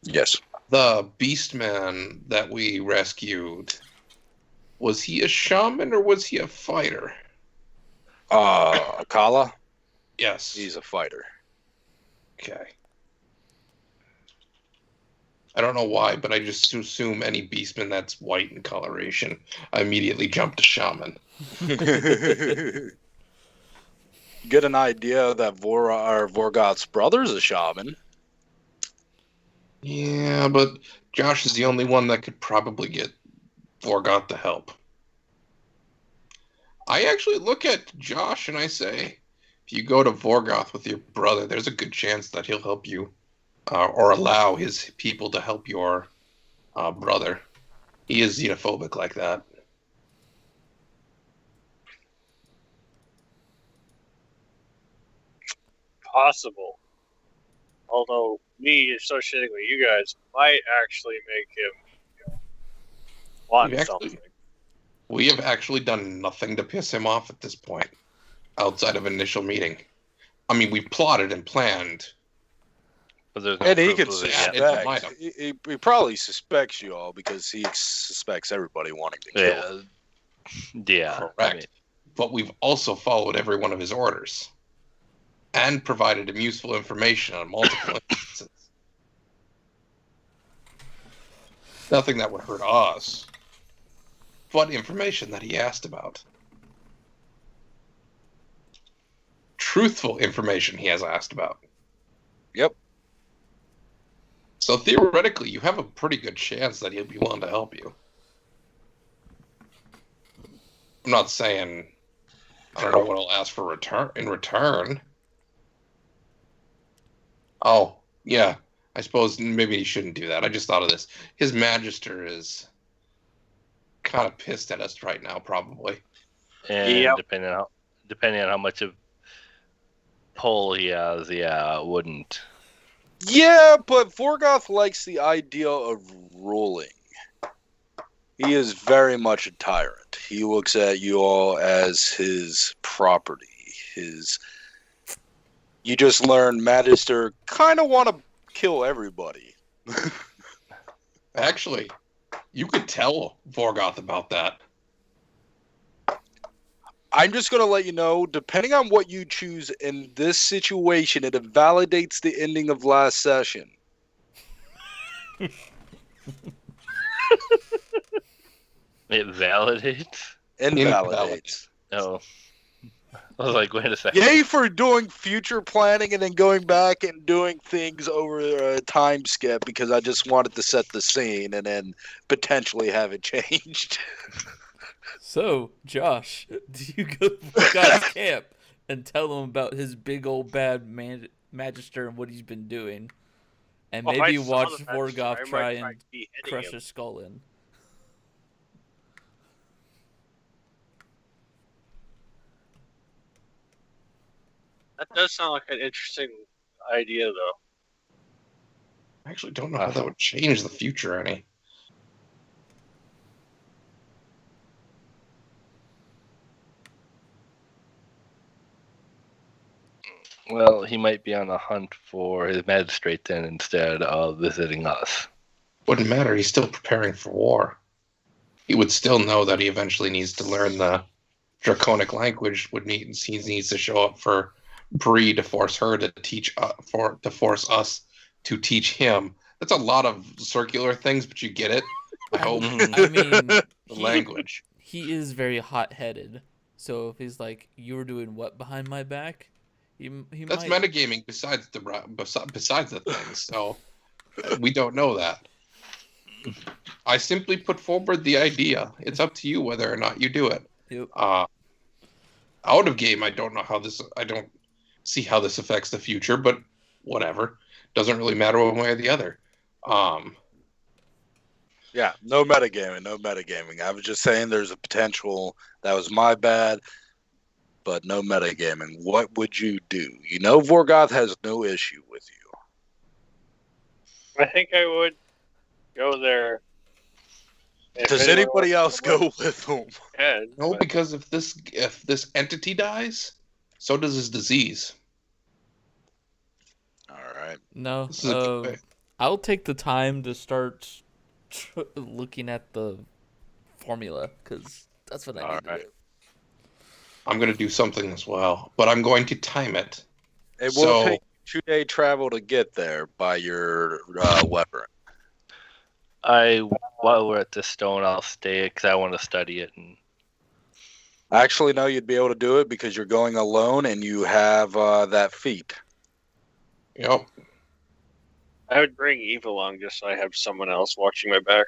Yes. The Beastman that we rescued, was he a shaman or was he a fighter? Akala? Yes. He's a fighter. Okay. I don't know why, but I just assume any Beastman that's white in coloration, I immediately jump to shaman. Get an idea that Vorgoth's brother's a shaman. Yeah, but Josh is the only one that could probably get Vorgoth to help. I actually look at Josh and I say, if you go to Vorgoth with your brother, there's a good chance that he'll help you, or allow his people to help your brother. He is xenophobic like that. Possible. Although me associating with you guys might actually make him want something. We have actually done nothing to piss him off at this point, outside of initial meeting. I mean, we plotted and planned. But there's no And he proof could of it suspect. yet. He probably suspects you all because he suspects everybody wanting to kill him. Yeah. Correct. I mean, But we've also followed every one of his orders and provided him useful information on multiple instances. Nothing that would hurt us, but information that he asked about. Truthful information he has asked about. Yep. So theoretically, you have a pretty good chance that he'll be willing to help you. I'm not saying I don't know what I'll ask for in return. Oh, yeah. I suppose maybe he shouldn't do that. I just thought of this. His Magister is kind of pissed at us right now, probably. and Yep. depending on how much of pull he has, wouldn't. Yeah, but Vorgoth likes the idea of ruling. He is very much a tyrant. He looks at you all as his property. You just learned Magister kind of want to kill everybody. Actually, you could tell Vorgoth about that. I'm just going to let you know, depending on what you choose in this situation, it invalidates the ending of last session. It validates? Invalidates. No. I was like, wait a second. Yay for doing future planning and then going back and doing things over a time skip because I just wanted to set the scene and then potentially have it changed. So, Josh, do you go to God's camp and tell him about his big old bad magister and what he's been doing? And Well, if maybe I saw watch the magister, Vorgoth I try might and to be hitting crush him. his skull in. That does sound like an interesting idea, though. I actually don't know how that would change the future any. Well, he might be on a hunt for his magistrate then instead of visiting us. Wouldn't matter. He's still preparing for war. He would still know that he eventually needs to learn the draconic language. He needs to show up for Bree to force her to force us to teach him. That's a lot of circular things, but you get it. I hope. I mean, The language. He is very hot-headed. So if he's like, "You were doing what behind my back?" He That's might... metagaming besides the things. So we don't know that. I simply put forward the idea. It's up to you whether or not you do it. Yep. Out of game, I don't see how this affects the future, but whatever. Doesn't really matter one way or the other. Yeah, no metagaming. I was just saying there's a potential. That was my bad, but no metagaming. What would you do? You know Vorgoth has no issue with you. I think I would go there. If Does anyone anybody wants else to go with him? ahead, No, but- because if this entity dies, so does his disease. All right. No, This is a good way. I'll take the time to start looking at the formula because that's what I need to do. I'm going to do something as well, but I'm going to time it. It will take 2-day travel to get there by your weapon. While we're at the stone, I'll stay because I want to study it. And Actually, no, you'd be able to do it because you're going alone and you have that feat. Yep. I would bring Eve along just so I have someone else watching my back.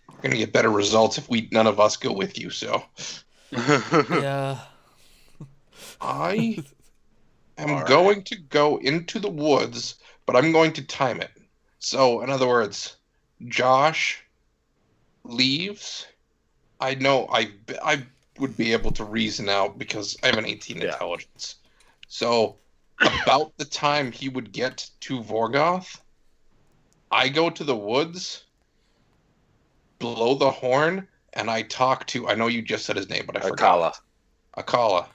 We're going to get better results if none of us go with you, so. Yeah. I am All right. going to go into the woods, but I'm going to time it. So, in other words, Josh leaves. I know I would be able to reason out because I have an 18 Yeah. intelligence. So, about the time he would get to Vorgoth, I go to the woods, blow the horn, and I talk to, I know you just said his name, but I forgot. Akala.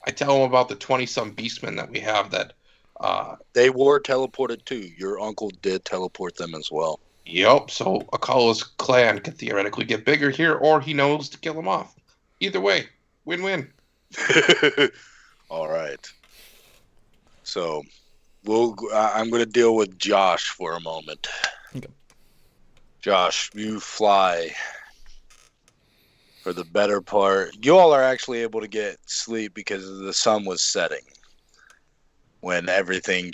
I tell him about the 20-some beastmen that we have that... They were teleported too. Your uncle did teleport them as well. Yep, so Akala's clan could theoretically get bigger here, or he knows to kill him off. Either way, win-win. All right. So, I'm going to deal with Josh for a moment. Okay. Josh, you fly for the better part. You all are actually able to get sleep because the sun was setting when everything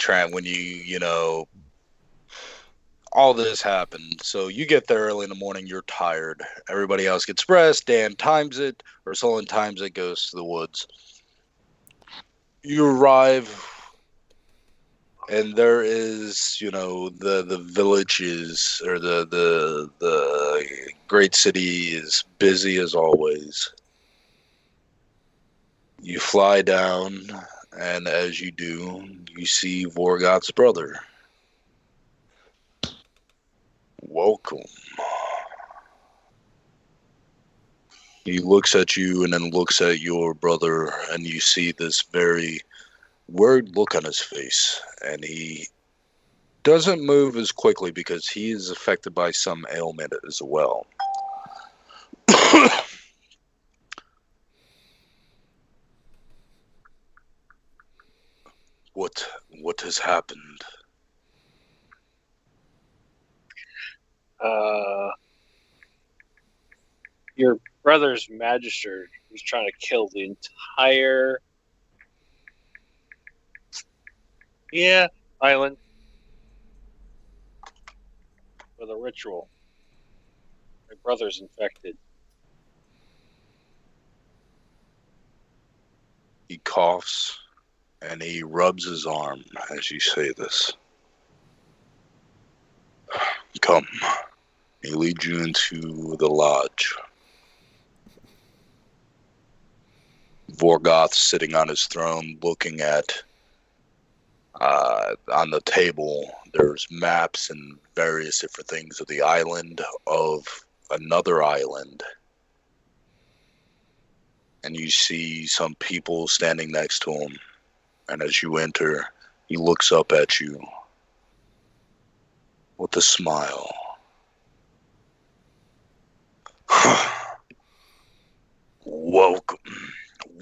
all this happened. So you get there early in the morning, you're tired. Everybody else gets rest. Dan times it, or Solon times it, goes to the woods. You arrive, and there is, the villages, or the great city is busy as always. You fly down, and as you do, you see Vorgoth's brother. Welcome. He looks at you and then looks at your brother, and you see this very worried look on his face, and he doesn't move as quickly because he is affected by some ailment as well. What has happened? Your brother's magister was trying to kill the entire island with a ritual. My brother's infected. He coughs and he rubs his arm as you say this. Come. He leads you into the lodge. Vorgoth sitting on his throne looking at on the table there's maps and various different things of the island, of another island, and you see some people standing next to him, and as you enter he looks up at you with a smile.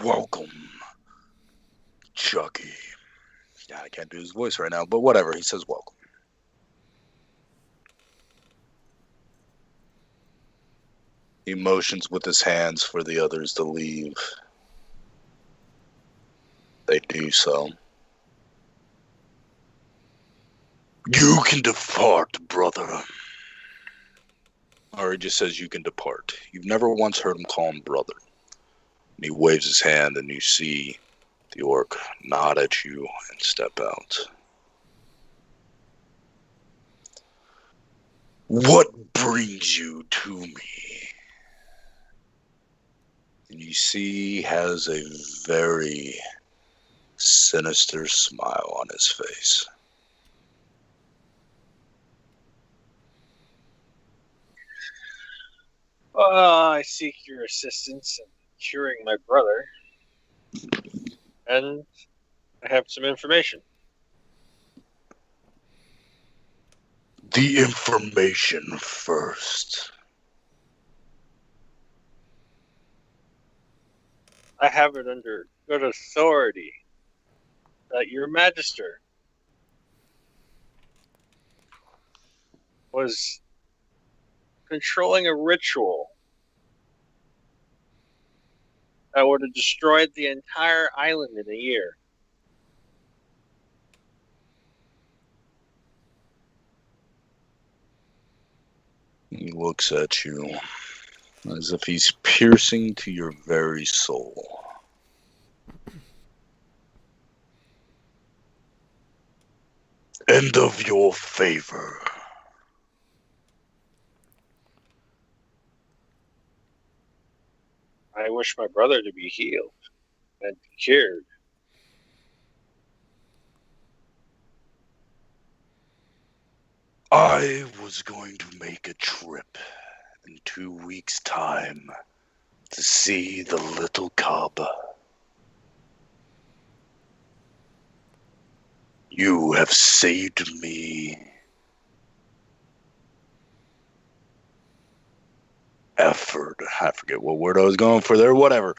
Welcome, Chucky. Yeah, I can't do his voice right now, but whatever. He says welcome. He motions with his hands for the others to leave. They do so. You can depart, brother. Or he just says you can depart. You've never once heard him call him brother. And he waves his hand and you see the orc nod at you and step out. What brings you to me? And you see he has a very sinister smile on his face. I seek your assistance in curing my brother. And I have some information. The information first. I have it under good authority that your magister was controlling a ritual that would have destroyed the entire island in a year. He looks at you as if he's piercing to your very soul. And of your favor. I wish my brother to be healed and cured. I was going to make a trip in 2 weeks' time to see the little cub. You have saved me. Effort. I forget what word I was going for there. Whatever.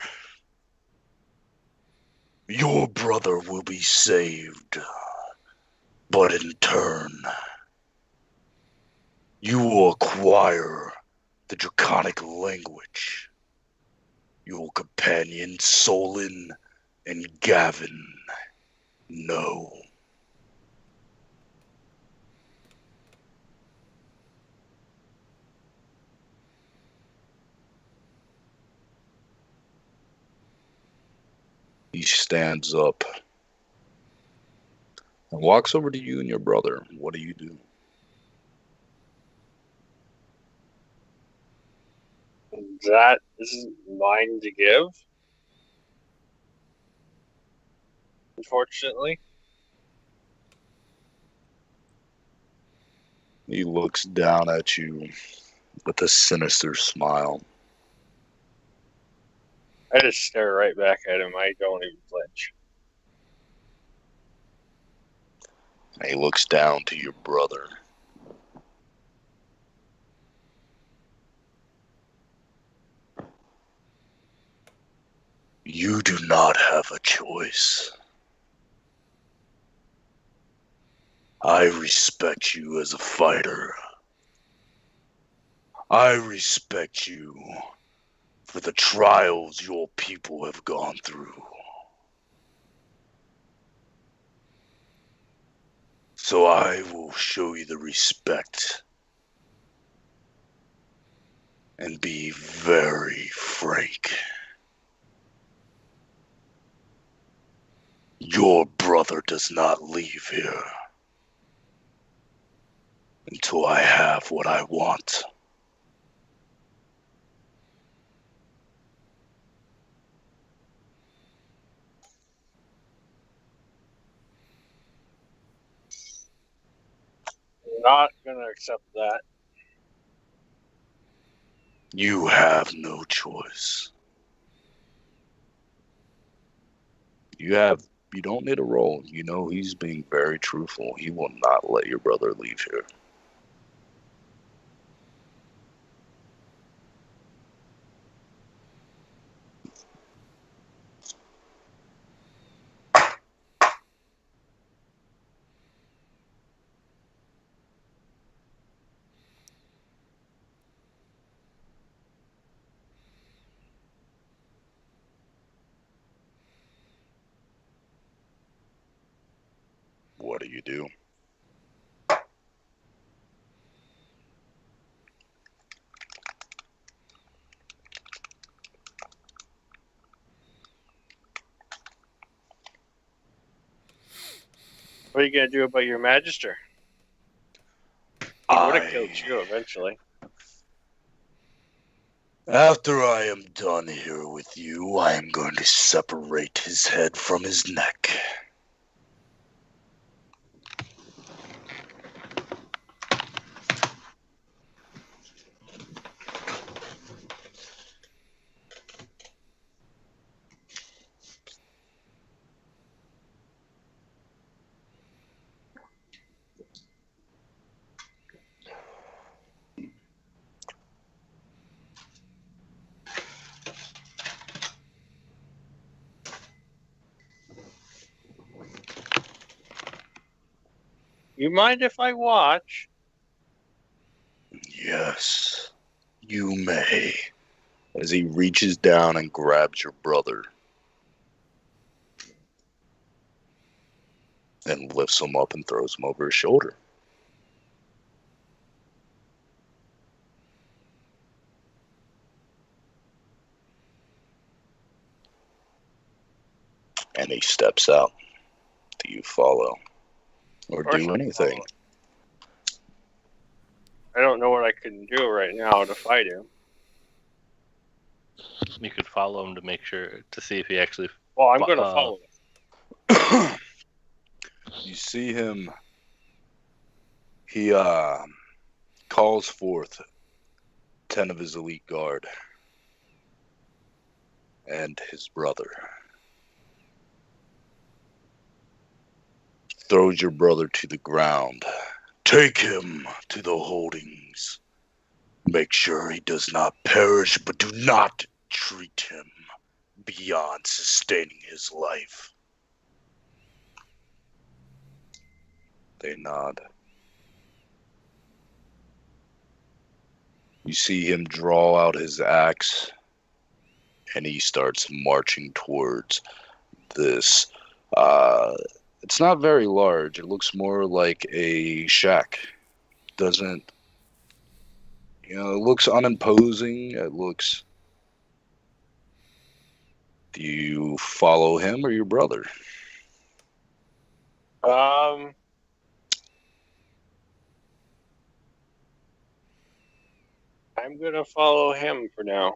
Your brother will be saved. But in turn, you will acquire the draconic language. Your companions, Solon and Gavin, know. He stands up and walks over to you and your brother. What do you do? That isn't mine to give, unfortunately. He looks down at you with a sinister smile. I just stare right back at him. I don't even flinch. And he looks down to your brother. You do not have a choice. I respect you as a fighter. I respect you for the trials your people have gone through. So I will show you the respect and be very frank. Your brother does not leave here until I have what I want. I'm not gonna accept that. You have no choice. You don't need a roll. You know he's being very truthful. He will not let your brother leave here. What do you do? What are you gonna do about your magister? He would have killed you eventually. After I am done here with you, I am going to separate his head from his neck. You mind if I watch? Yes, you may. As he reaches down and grabs your brother and lifts him up and throws him over his shoulder. And he steps out. Do you follow? Or do anything? I don't know what I can do right now to fight him. You could follow him to see if he actually. Well, I'm gonna follow him. You see him. He calls forth 10 of his elite guard and his brother. Throws your brother to the ground. Take him to the holdings. Make sure he does not perish, but do not treat him beyond sustaining his life. They nod. You see him draw out his axe, and he starts marching towards this. It's not very large. It looks more like a shack. Doesn't, it looks unimposing. It looks. Do you follow him or your brother? I'm gonna follow him for now.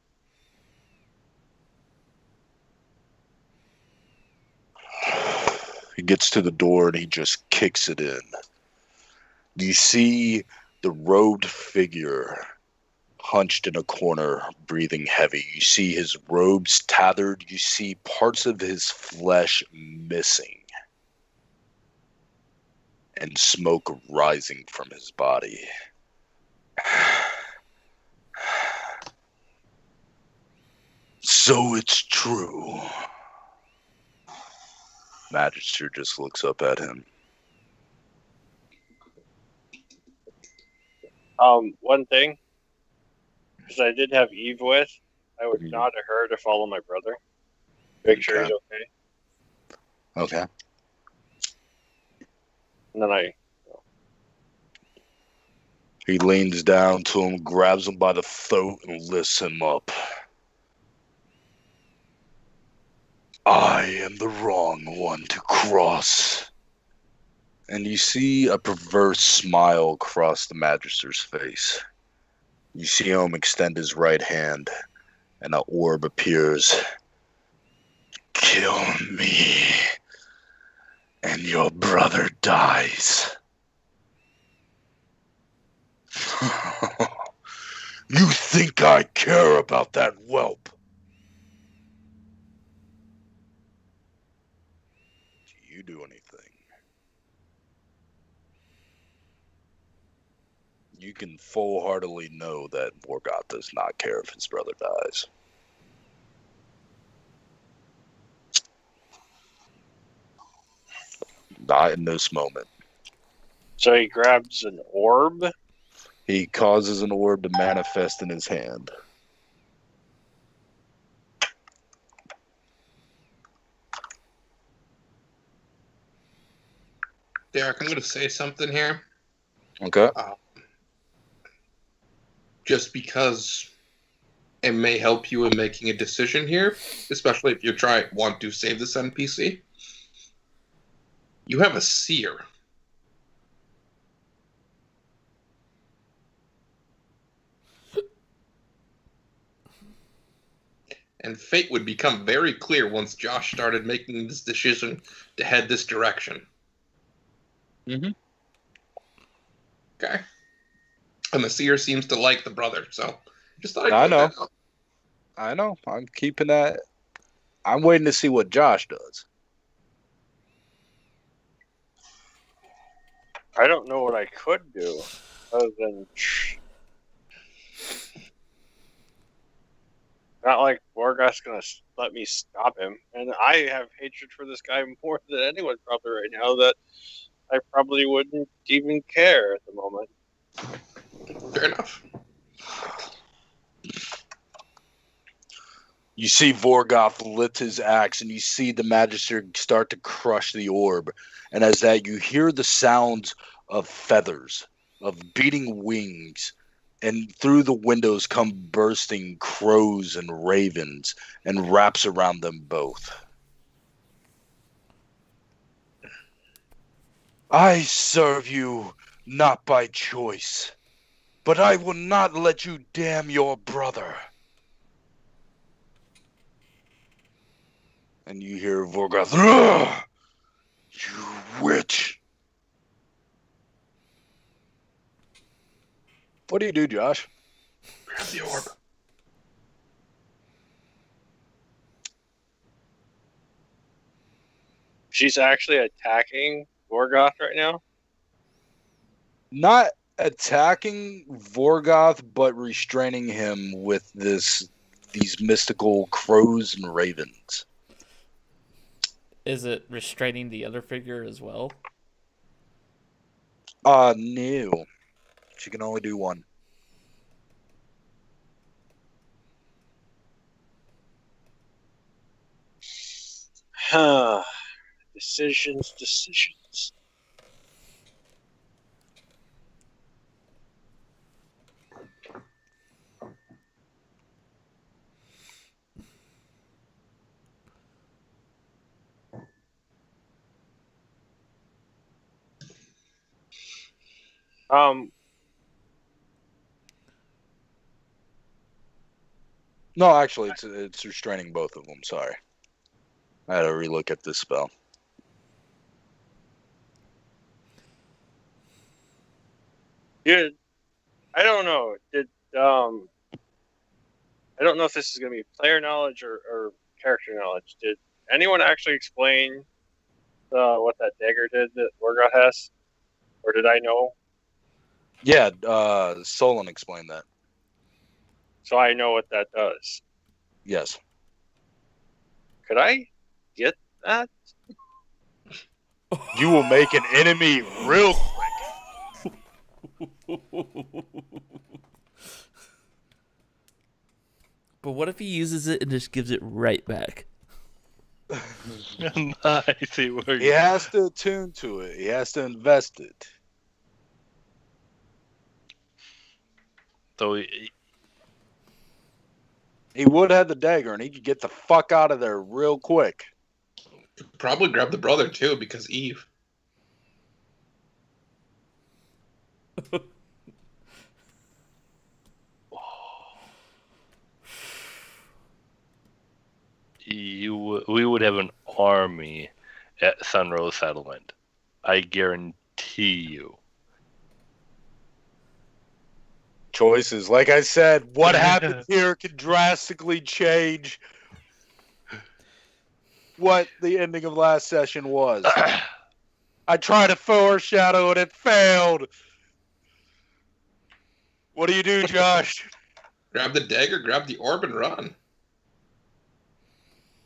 He gets to the door and he just kicks it in. You see the robed figure hunched in a corner, breathing heavy. You see his robes tethered. You see parts of his flesh missing. and smoke rising from his body. So it's true. Magister just looks up at him. One thing, because I did have Eve with, I would nod to her to follow my brother. Make sure he's okay. Okay. And then He leans down to him, grabs him by the throat, and lifts him up. I am the wrong one to cross. And you see a perverse smile cross the Magister's face. You see him extend his right hand, and an orb appears. Kill me, and your brother dies. You think I care about that whelp? Do you do anything? You can full-heartedly know that Vorgoth does not care if his brother dies. Not in this moment. So he grabs an orb. He causes an orb to manifest in his hand. Derek, I'm going to say something here. Okay. Just because it may help you in making a decision here, especially if you want to save this NPC. You have a seer. And fate would become very clear once Josh started making this decision to head this direction. Mm-hmm. Okay. And the seer seems to like the brother, so just thought I'd I put know. that out. I know. I'm keeping that. I'm waiting to see what Josh does. I don't know what I could do other than not like Vorgoth's gonna let me stop him, and I have hatred for this guy more than anyone probably right now that I probably wouldn't even care at the moment. Fair enough. You see Vorgoth lift his axe, and you see the Magister start to crush the orb. And as that, you hear the sounds of feathers, of beating wings, and through the windows come bursting crows and ravens, and wraps around them both. I serve you not by choice, but I will not let you damn your brother. And you hear Vorgoth, "Ugh! You witch!" What do you do, Josh? Grab the orb. She's actually attacking Vorgoth right now. Not attacking Vorgoth, but restraining him with these mystical crows and ravens. Is it restraining the other figure as well? No. She can only do one. Decisions. No, actually, it's restraining both of them. Sorry. I had to relook at this spell. Dude, I don't know. I don't know if this is going to be player knowledge or character knowledge. Did anyone actually explain what that dagger did that Vorgoth has? Or did I know? Yeah, Solon explained that. So I know what that does. Yes. Could I get that? You will make an enemy real But what if he uses it and just gives it right back? I see where He has to attune to it. He has to invest it. So He would have the dagger, and he could get the fuck out of there real quick. Probably grab the brother too, because Eve. we would have an army at Sunrose Settlement. I guarantee you. Choices. Like I said, what happened here could drastically change what the ending of last session was. I tried to foreshadow and it failed. What do you do, Josh? Grab the dagger, grab the orb, and run.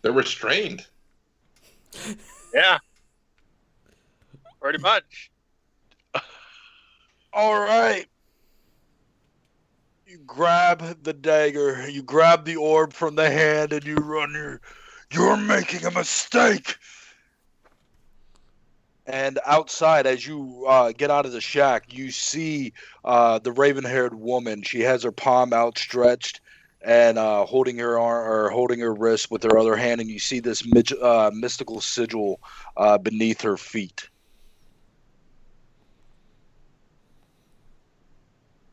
They're restrained. Yeah. Pretty much. All right. You grab the dagger, you grab the orb from the hand, and you run. You're making a mistake. And outside, as you get out of the shack, you see the raven-haired woman. She has her palm outstretched and holding her arm or holding her wrist with her other hand, and you see this mystical sigil beneath her feet.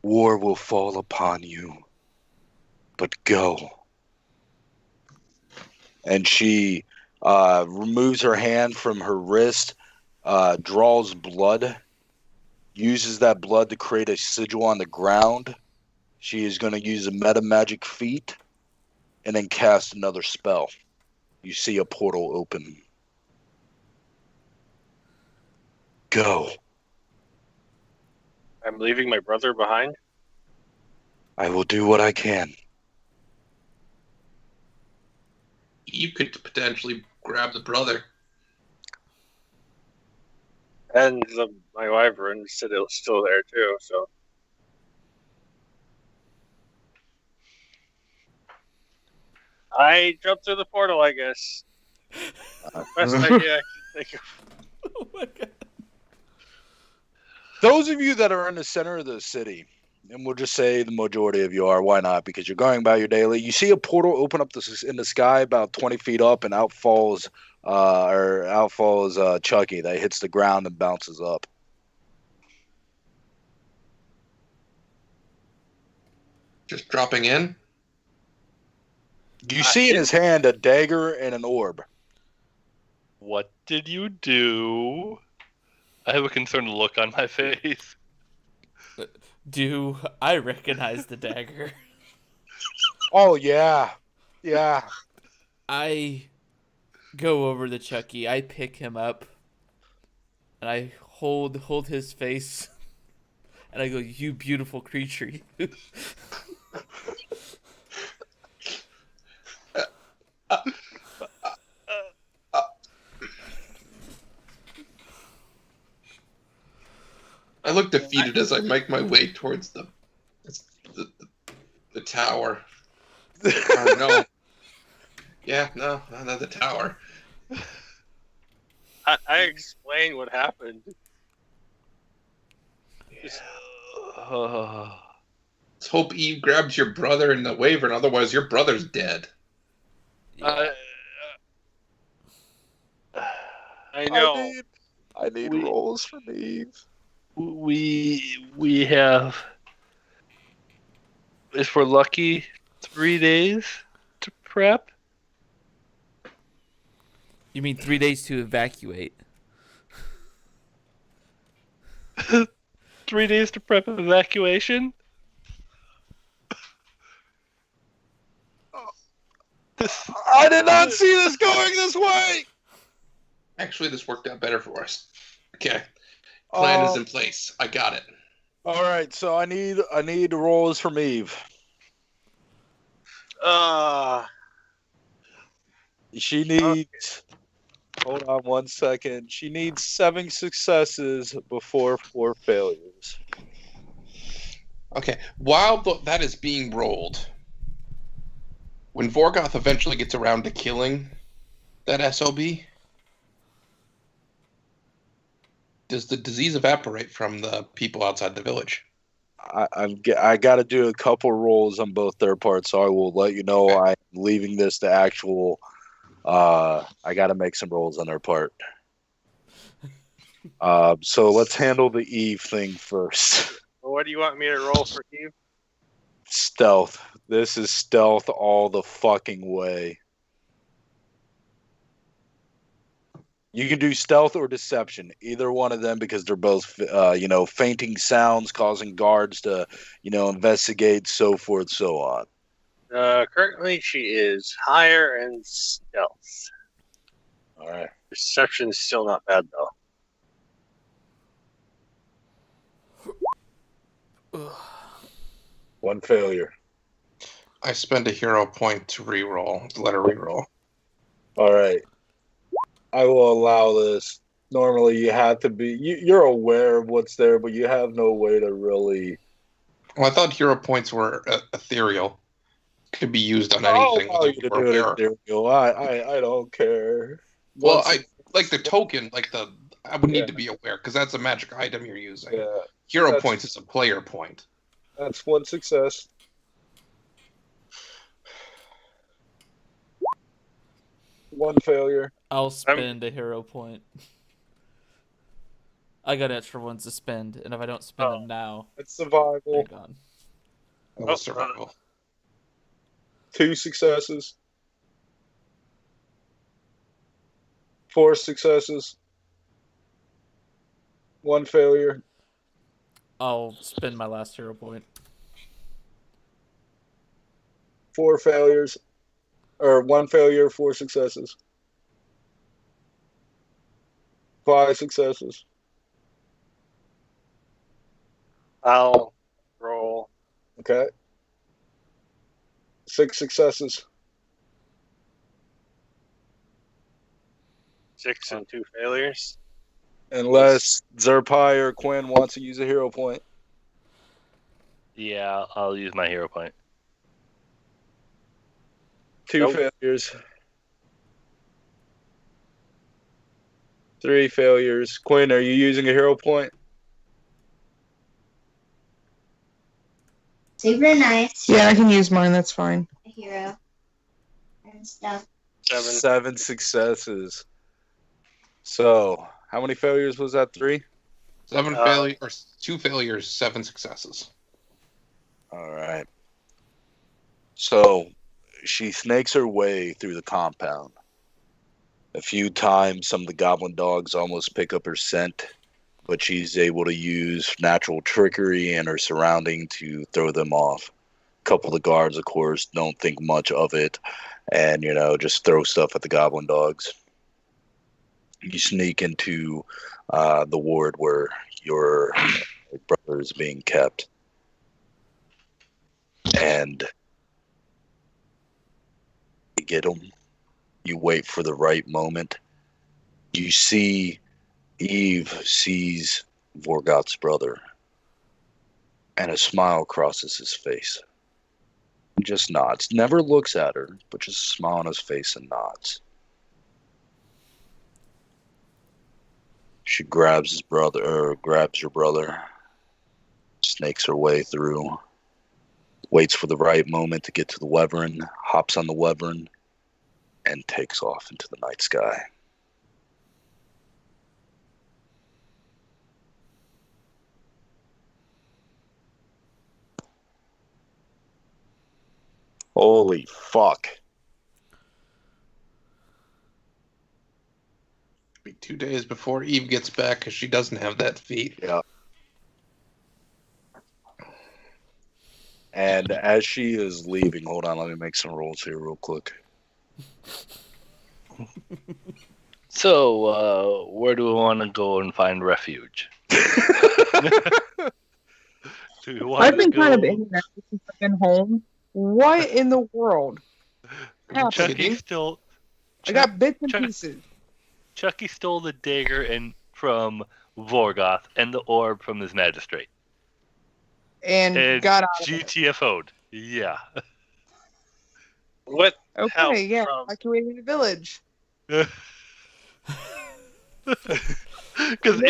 War will fall upon you, but go. And she removes her hand from her wrist, draws blood, uses that blood to create a sigil on the ground. She is going to use a meta magic feat and then cast another spell. You see a portal open. Go. I'm leaving my brother behind. I will do what I can. You could potentially grab the brother. And my wyvern still there too, so. I jumped through the portal, I guess. Best idea I can think of. Oh my god. Those of you that are in the center of the city, and we'll just say the majority of you are, why not? Because you're going about your daily. You see a portal open up in the sky about 20 feet up, and out falls Chucky that hits the ground and bounces up. Just dropping in. You see in his hand a dagger and an orb. What did you do? I have a concerned look on my face. Do I recognize the dagger? Oh, yeah. Yeah. I go over to Chucky. I pick him up. And I hold his face. And I go, "You beautiful creature, you." I look defeated as I make my way towards the tower. No. Yeah, no, not the tower. I explained what happened. Let's hope Eve grabs your brother in the wyvern, otherwise your brother's dead. I know. I need rolls from Eve. We have, if we're lucky, 3 days to prep. You mean 3 days to evacuate? 3 days to prep evacuation? I did not see this going this way! Actually, this worked out better for us. Okay. Plan is in place. I got it. All right, so I need rolls from Eve. She needs. Hold on 1 second. She needs 7 successes before 4 failures. Okay. While that is being rolled, when Vorgoth eventually gets around to killing that SOB, does the disease evaporate from the people outside the village? I got to do a couple rolls on both their parts, so I will let you know. Okay. I'm leaving this to actual. I got to make some rolls on their part. So let's handle the Eve thing first. What do you want me to roll for Eve? Stealth. This is stealth all the fucking way. You can do stealth or deception, either one of them, because they're both, fainting sounds causing guards to, investigate, so forth, so on. Currently, she is higher in stealth. All right. Perception is still not bad, though. 1 failure. I spend a hero point to let her reroll. All right. I will allow this. Normally, you have to be. You're aware of what's there, but you have no way to really. Well, I thought hero points were ethereal. Could be used on anything. I'll allow you to do it ethereal. I don't care. Well, I like the token. I would need to be aware because that's a magic item you're using. Yeah. Hero points is a player point. That's 1 success. One failure. I'll spend a hero point. I got extra ones to spend, and if I don't spend them now, It's survival. they're gone. Survival. 2 successes. 4 successes. 1 failure. I'll spend my last hero point. 4 failures. Or 1 failure, 4 successes. 5 successes. I'll roll. Okay. 6 successes. 6 and 2 failures. Unless Zerpai or Quinn wants to use a hero point. Yeah, I'll use my hero point. 2 failures. 3 failures. Quinn, are you using a hero point? Super nice. Yeah, I can use mine. That's fine. A hero and stuff. 7 successes. So, how many failures was that? 3? 7 failures, or 2 failures, 7 successes. All right. So, she snakes her way through the compound. A few times, some of the goblin dogs almost pick up her scent, but she's able to use natural trickery and her surrounding to throw them off. A couple of the guards, of course, don't think much of it and, just throw stuff at the goblin dogs. You sneak into the ward where your brother is being kept. And you get him. You wait for the right moment. You see Eve sees Vorgoth's brother, and a smile crosses his face. He just nods. Never looks at her, but just a smile on his face and nods. She grabs your brother, snakes her way through, waits for the right moment to get to the wyvern, hops on the wyvern, and takes off into the night sky. Holy fuck. Be 2 days before Eve gets back because she doesn't have that feat. Yeah. And as she is leaving, hold on, let me make some rolls here real quick. So, where do we want to go and find refuge? Do you want I've to been kind of go? ignorant since I've been home. What in the world? happened? Chucky still. I got bits and Chuck- pieces. Chucky stole the dagger from Vorgoth and the orb from his magistrate. And got out of it. GTFO'd. Yeah. With help Okay, yeah, from evacuating the village. Because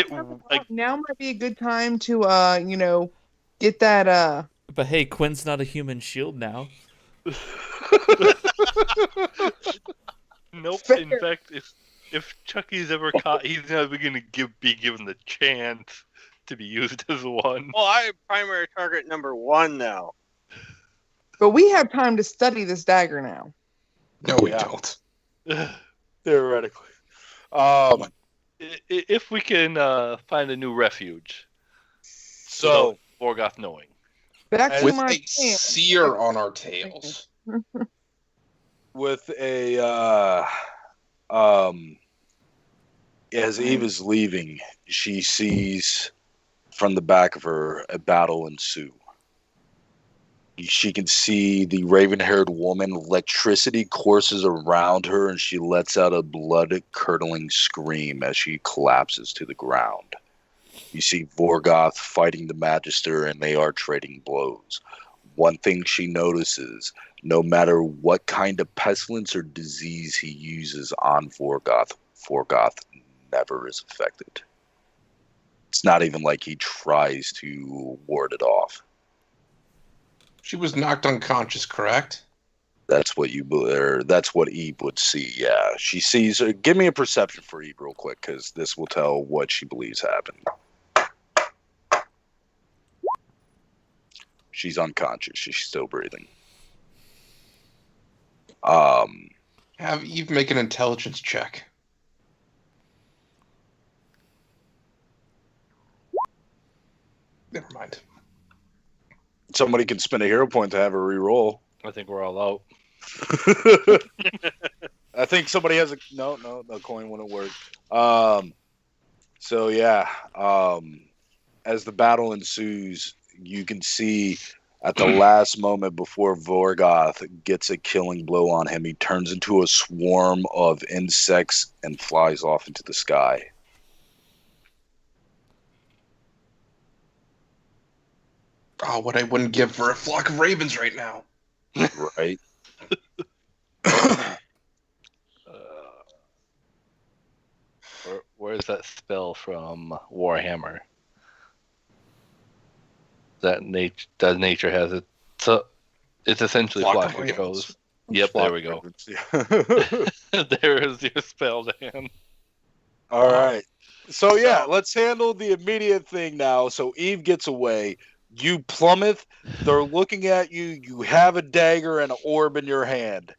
Now might be a good time to, get that, But hey, Quinn's not a human shield now. Nope. Fair. In fact, if Chucky's ever caught, he's never going to be given the chance to be used as one. well, I'm primary target number 1 now. but we have time to study this dagger now. No, we Yeah. don't. Theoretically. If we can find a new refuge, So, without Vorgoth knowing. Back to With my a plan. seer on our tails. with as Eve is leaving, she sees from the back of her a battle ensue. She can see the raven-haired woman. Electricity courses around her, and she lets out a blood-curdling scream as she collapses to the ground. You see Vorgoth fighting the Magister, and they are trading blows. One thing she notices, no matter what kind of pestilence or disease he uses on Vorgoth, Vorgoth never is affected. It's not even like he tries to ward it off. She was knocked unconscious, correct? That's what that's what Eve would see. Yeah, she sees. Give me a perception for Eve real quick, because this will tell what she believes happened. She's unconscious. She's still breathing. Have Eve make an intelligence check. Never mind. Somebody can spend a hero point to have a reroll. I think we're all out. I think somebody has a no. The coin wouldn't work. So yeah. As the battle ensues, you can see at the last moment before Vorgoth gets a killing blow on him, he turns into a swarm of insects and flies off into the sky. Oh, what I wouldn't give for a flock of ravens right now. Right? Where's that spell from Warhammer? That nature has it. So it's essentially Flock of flock of ravens. crows. Yep, there we go. Yeah. There is your spell, Dan. All right. So yeah, let's handle the immediate thing now. So Eve gets away. You plummet. They're looking at you. You have a dagger and an orb in your hand.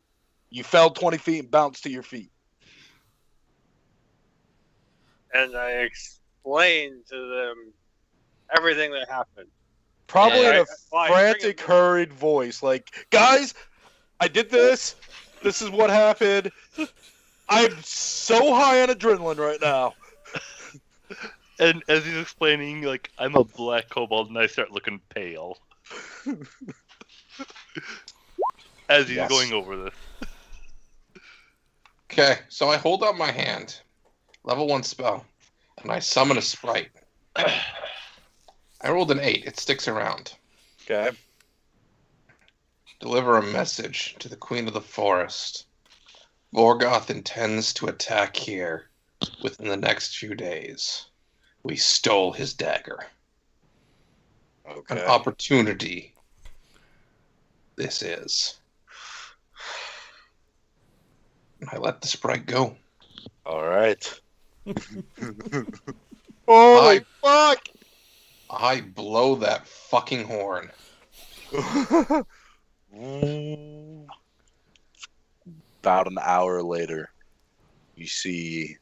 You fell 20 feet and bounced to your feet. And I explained to them everything that happened. Probably Yeah. in a frantic, hurried voice. Like, guys, I did this. This is what happened. I'm so high on adrenaline right now. And as he's explaining, like, I'm a black kobold, and I start looking pale. As he's Yes. going over this. Okay, so I hold out my hand, level 1 spell, and I summon a sprite. I rolled an 8. It sticks around. Okay. Deliver a message to the Queen of the Forest. Vorgoth intends to attack here within the next few days. We stole his dagger. An Okay. opportunity. This is. And I let the sprite go. All right. Holy fuck! I blow that fucking horn. About an hour later, you see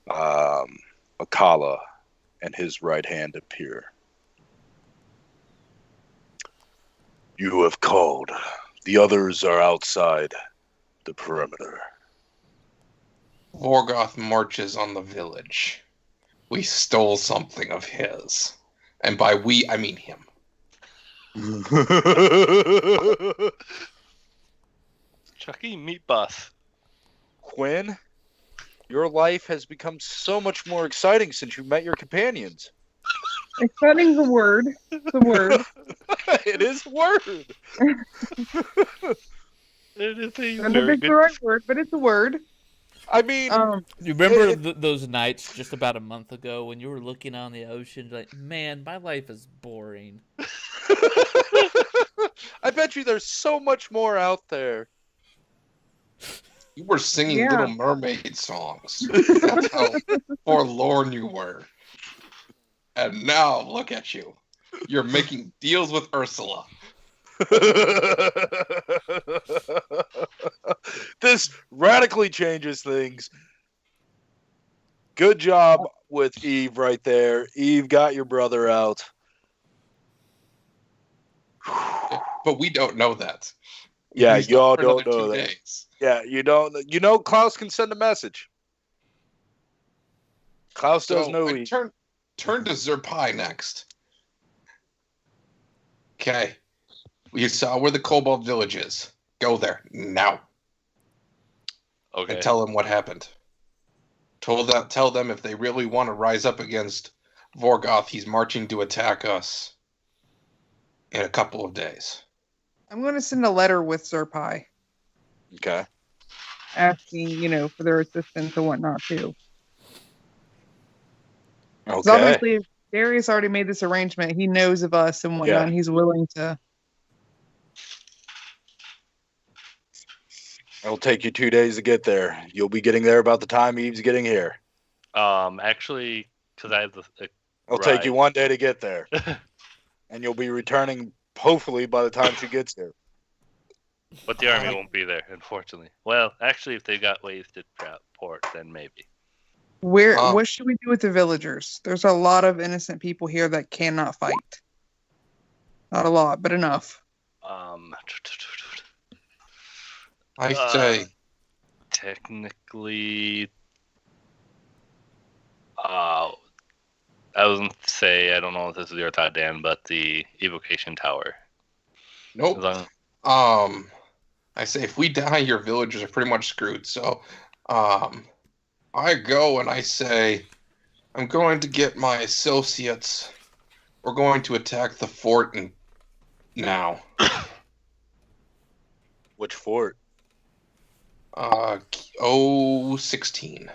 Akala and his right hand appear. You have called. The others are outside the perimeter. Vorgoth marches on the village. We stole something of his, And by we, I mean him. Chucky, meat boss. Quinn, your life has become so much more exciting since you met your companions. Exciting's a word. It's a word. It is a word. It is a I don't know if very it's the good. right word, but it's a word. I mean, You remember those nights just about a month ago when you were looking on the ocean, like, man, my life is boring. I bet you there's so much more out there. You were singing Yeah. Little Mermaid songs. That's how forlorn you were. And now, look at you. You're making deals with Ursula. This radically changes things. Good job with Eve right there. Eve got your brother out. But we don't know that. Yeah, He's y'all not for don't another know 2 that. days. Yeah, you don't. You know, Klaus can send a message. Klaus does So know I Eve. turn to Zerpai next. Okay. You saw where the Cobalt Village is. Go there now Okay. and tell them what happened. Tell them if they really want to rise up against Vorgoth, he's marching to attack us in a couple of days. I'm going to send a letter with Zerpai Okay. asking, for their assistance and whatnot too. Because Okay. obviously, if Darius already made this arrangement. He knows of us and whatnot. Yeah. And he's willing to. It'll take you 2 days to get there. You'll be getting there about the time Eve's getting here. Actually, because I have the It'll take Right. you 1 day to get there. And you'll be returning, hopefully, by the time she gets here. but the army won't be there, unfortunately. Well, actually, if they got ways to port, then maybe. What should we do with the villagers? There's a lot of innocent people here that cannot fight. Not a lot, but enough. I say, Technically, I was going to say, I don't know if this is your thought, Dan, but the evocation tower. nope. As long- I say if we die, your villagers are pretty much screwed. So, I go and I say, I'm going to get my associates. We're going to attack the fort now. Which fort? 16.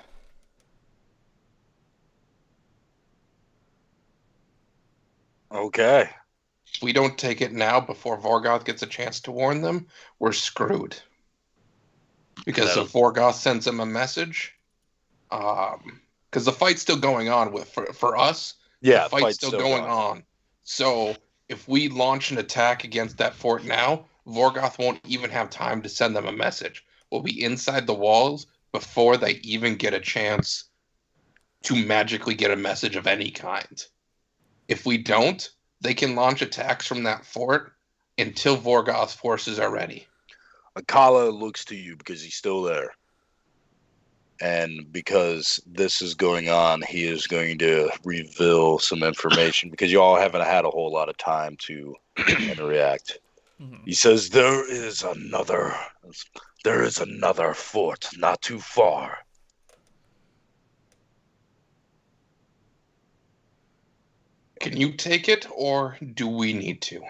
Okay. If we don't take it now before Vorgoth gets a chance to warn them, we're screwed. Because if Vorgoth sends them a message, because the fight's still going on for us. Yeah, the fight's still going on. So if we launch an attack against that fort now, Vorgoth won't even have time to send them a message. We'll be inside the walls before they even get a chance to magically get a message of any kind. If we don't, they can launch attacks from that fort until Vorgoth's forces are ready. Akala looks to you because he's still there. And because this is going on, he is going to reveal some information because you all haven't had a whole lot of time to interact. Mhm. He says there is another fort not too far. Can you take it, or do we need to?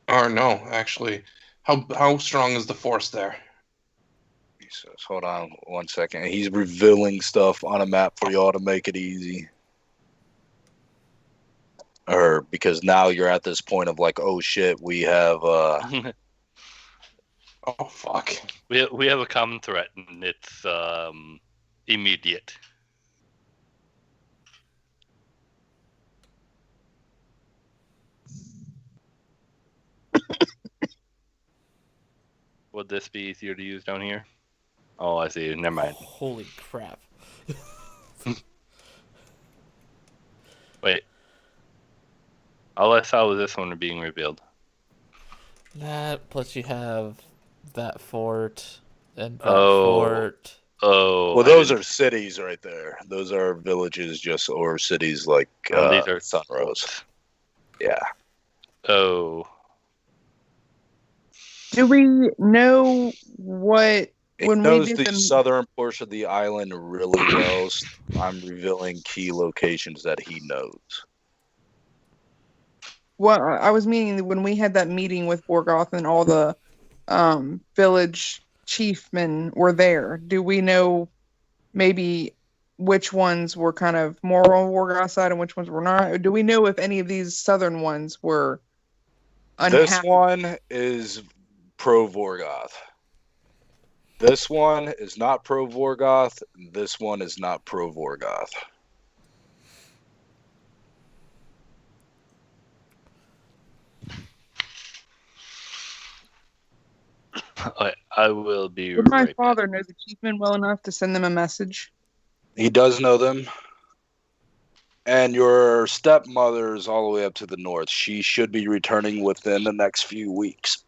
Or no, actually, how strong is the force there? He says, hold on 1 second. He's revealing stuff on a map for y'all to make it easy. Or because now you're at this point of like, oh shit, we have Oh fuck. we have a common threat, and it's immediate. Would this be easier to use down here? Oh, I see. Never mind. Holy crap. Wait. All I saw was this one being revealed. That, plus you have that fort, and that Oh. fort. Oh. Well, I those didn't- are cities right there. Those are villages, or cities like Oh, these are Sunrose. Yeah. Oh. Do we know what He when we knows did the the southern portion of the island really well. So I'm revealing key locations that he knows. Well, I was meaning when we had that meeting with Borgoth and all the village chiefmen were there. Do we know maybe which ones were kind of more on Borgoth's side and which ones were not? Or do we know if any of these southern ones were This unhappy? one is pro Vorgoth. This one is not pro Vorgoth. This one is not pro Vorgoth. I will be Would my right father know the chiefmen well enough to send them a message? He does know them. And your stepmother is all the way up to the north. She should be returning within the next few weeks.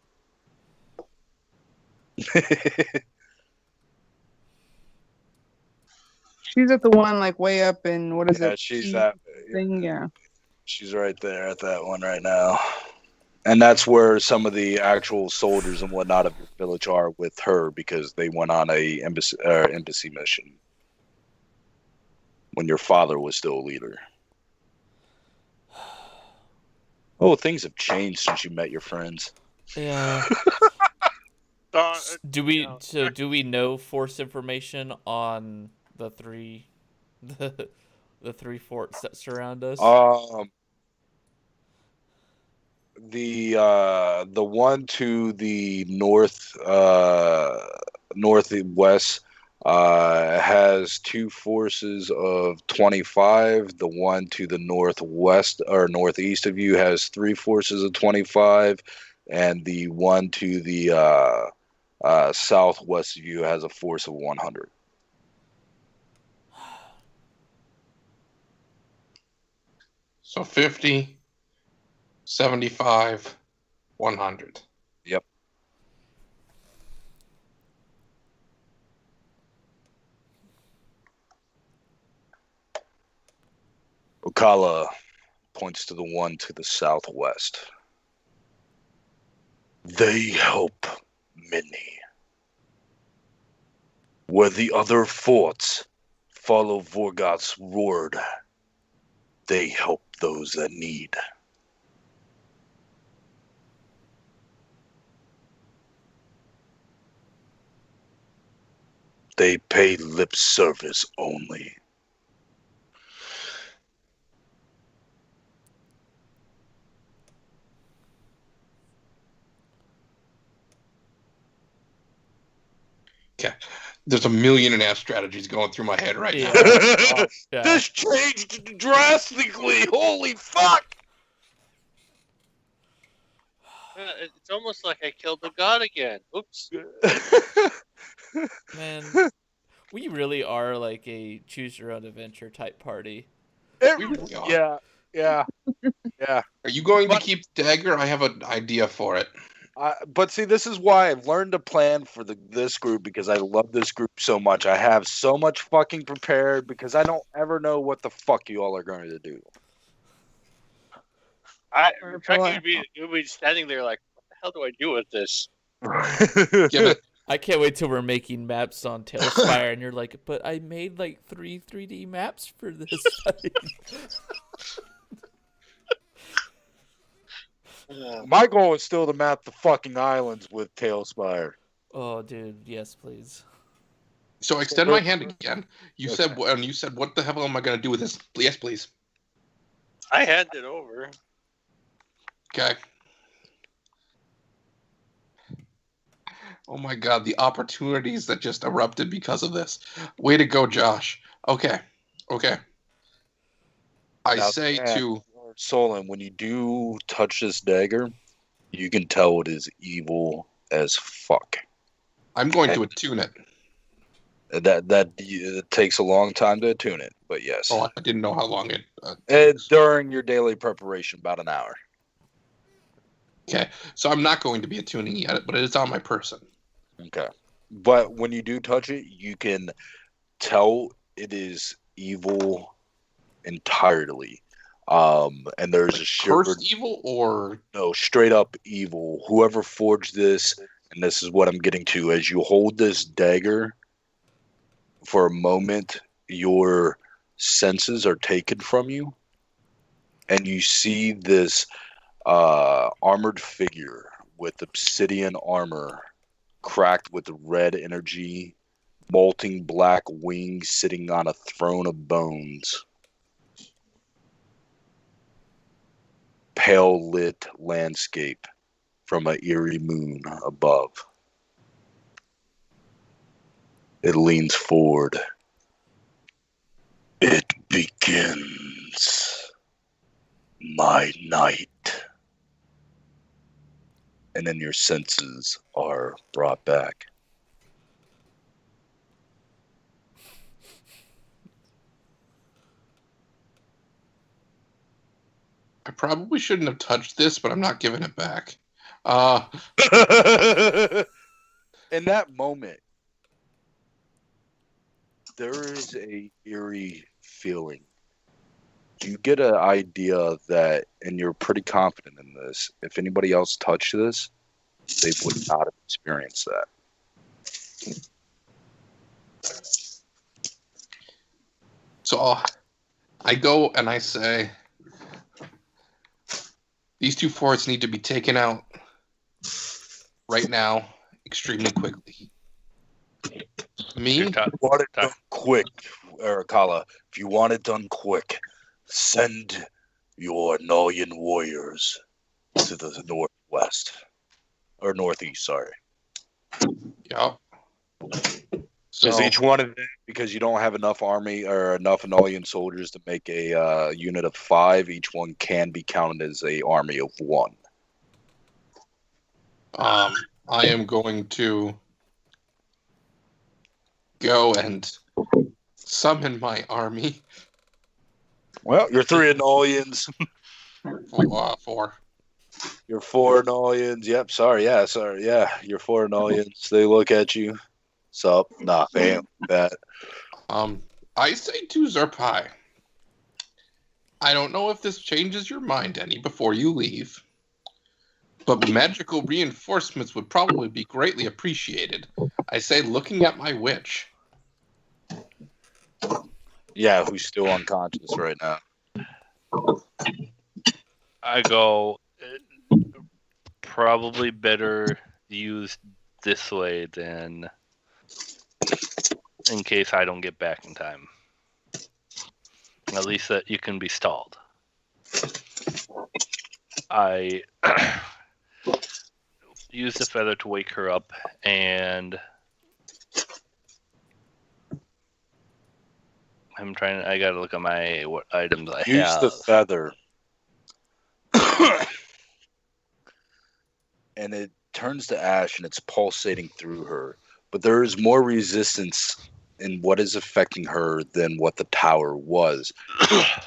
She's at the one like way up in what is Yeah, it? she's Key that. thing, yeah. She's right there at that one right now. And that's where some of the actual soldiers and whatnot of your village are with her because they went on a embassy mission when your father was still a leader. Oh, things have changed since you met your friends. Yeah. Do we know force information on the three forts that surround us? The one to the northwest has two forces of 25. The one to the northwest or northeast of you has three forces of 25, and the one to the southwest of you has a force of 100. So 50, 75, 100. Yep. Okala points to the one to the southwest. They help many. Where the other forts follow Vorgoth's word, they help those that need. They pay lip service only. Okay. There's a million and a half strategies going through my head right now. Yeah. This changed drastically. Holy fuck! It's almost like I killed the god again. Oops. Man, we really are like a choose your own adventure type party. We really are. Yeah. Are you going to But- keep the dagger? I have an idea for it. But see, this is why I've learned to plan for this group because I love this group so much. I have so much fucking prepared because I don't ever know what the fuck you all are going to do. You'd be standing there like, what the hell do I do with this? Give it. I can't wait till we're making maps on Tailspire, and you're like, but I made like 3 3D maps for this. My goal is still to map the fucking islands with Tailspire. Oh, dude, yes, please. So extend my hand again. You Okay. said, and you said, what the hell am I going to do with this? Yes, please. I hand it over. Okay. Oh my god, the opportunities that just erupted because of this. Way to go, Josh. Okay. I Now, say yeah. to... Solon, when you do touch this dagger, you can tell it is evil as fuck. I'm going to attune it. It takes a long time to attune it, but yes. Oh, I didn't know how long it... It's during your daily preparation, about an hour. Okay, so I'm not going to be attuning yet, but it is on my person. Okay. but when you do touch it, you can tell it is evil entirely. And there's a shivered, Cursed evil or no, straight up evil. Whoever forged this, and this is what I'm getting to, as you hold this dagger for a moment, your senses are taken from you, and you see this armored figure with obsidian armor, cracked with red energy, molting black wings, sitting on a throne of bones. Pale lit landscape from an eerie moon above. It leans forward. It begins. My night. And then your senses are brought back. I probably shouldn't have touched this, but I'm not giving it back. In that moment, there is a eerie feeling. You get an idea that, and you're pretty confident in this, if anybody else touched this, they would not have experienced that. So I go and I say, these two forts need to be taken out right now, extremely quickly. Me? If you want it done quick, Arakawa, if you want it done quick, send your Noyan warriors to the northwest. Or northeast, sorry. Yeah. So Because each one of them, because you don't have enough army or enough Anolian soldiers to make a unit of 5, each one can be counted as a army of 1. I am going to go and summon my army. Well, you're 3 Anolians. 4. You're 4 Anolians. Yep, sorry. Yeah, you're 4 Anolians. They look at you. Sup? Nah, fam. That. I say to Zerpai, I don't know if this changes your mind any before you leave, but magical reinforcements would probably be greatly appreciated. I say, looking at my witch. Yeah, who's still unconscious right now. I go, probably better used this way than in case I don't get back in time. At least that you can be stalled. I use the feather to wake her up, and I gotta look at what items I have. Use the feather. And it turns to ash and it's pulsating through her. But there is more resistance in what is affecting her than what the tower was.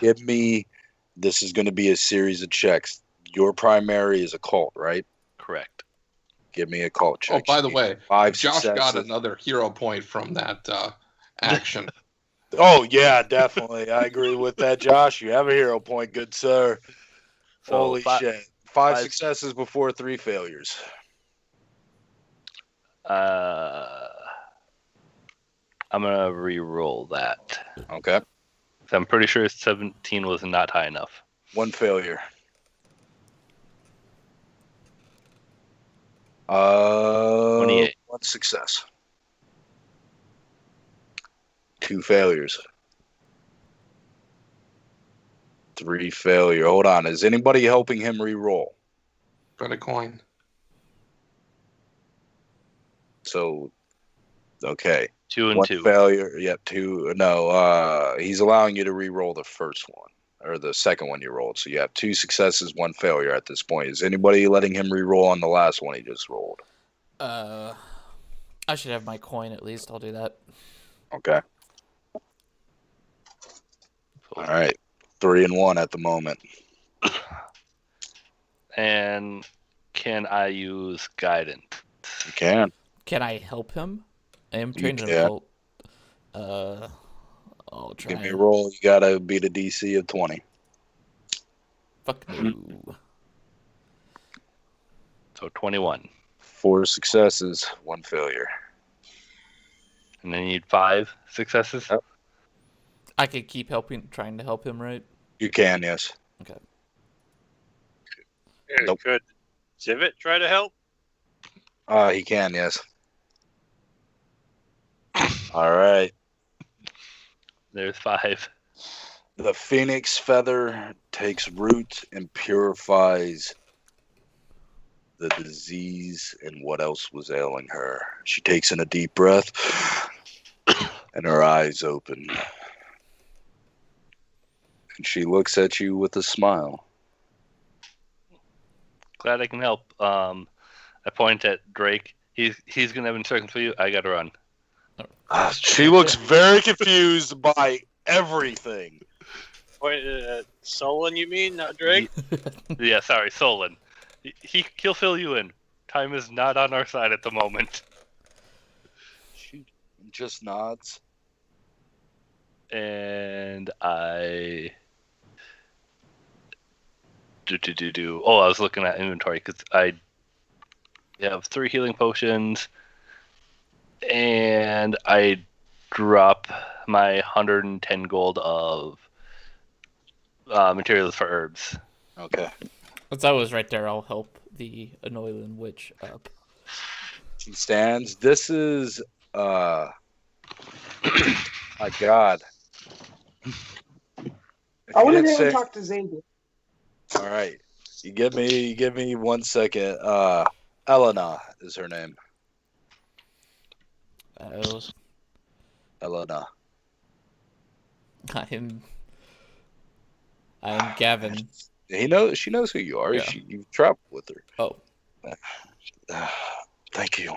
This is going to be a series of checks. Your primary is occult, right? Correct. Give me a occult check. Oh, by the way, 5 Josh successes. got another hero point from that action. Oh, yeah, definitely. I agree with that, Josh. You have a hero point, good sir. So Holy shit. 5 successes before 3 failures. I'm gonna re-roll that. Okay. I'm pretty sure 17 was not high enough. 1 failure. 28. 1 success. 2 failures. 3 failure. Hold on. Is anybody helping him re-roll? Got a coin. So, okay. 2 and 1 2. failure. Yep, 2. No, he's allowing you to re-roll the first one. Or the second one you rolled. So you have 2 successes, 1 failure at this point. Is anybody letting him re-roll on the last one he just rolled? I should have my coin at least. I'll do that. Okay. All right. 3 and 1 at the moment. And can I use guidance? You can. Can I help him? I am You trained in can. occult. I'll try. Give me a roll. You gotta beat a DC of 20. Fuck no. So 21. 4 successes, 1 failure. And then you need 5 successes. Yep. I could keep trying to help him, right? You can, yes. Okay. Nope. Could Zivit try to help? He can, yes. All right. There's 5. The phoenix feather takes root and purifies the disease and what else was ailing her. She takes in a deep breath and her eyes open. And she looks at you with a smile. Glad I can help. I point at Drake. He's gonna have instructions for you. I gotta run. She looks very confused by everything. Wait, Solon, you mean, not Drake? Yeah, sorry, Solon. He'll fill you in. Time is not on our side at the moment. She just nods. And I do. Oh, I was looking at inventory because I have 3 healing potions, and I drop my 110 gold of materials for herbs. Okay. Since I was right there, I'll help the Anoilan witch up. She stands. This is my God. I want to didn't be able to say- talk to Xavier. All right. You give me 1 second. Elena is her name. Elena. I'm Gavin. She knows who you are. Yeah. You've traveled with her. Oh. Thank you.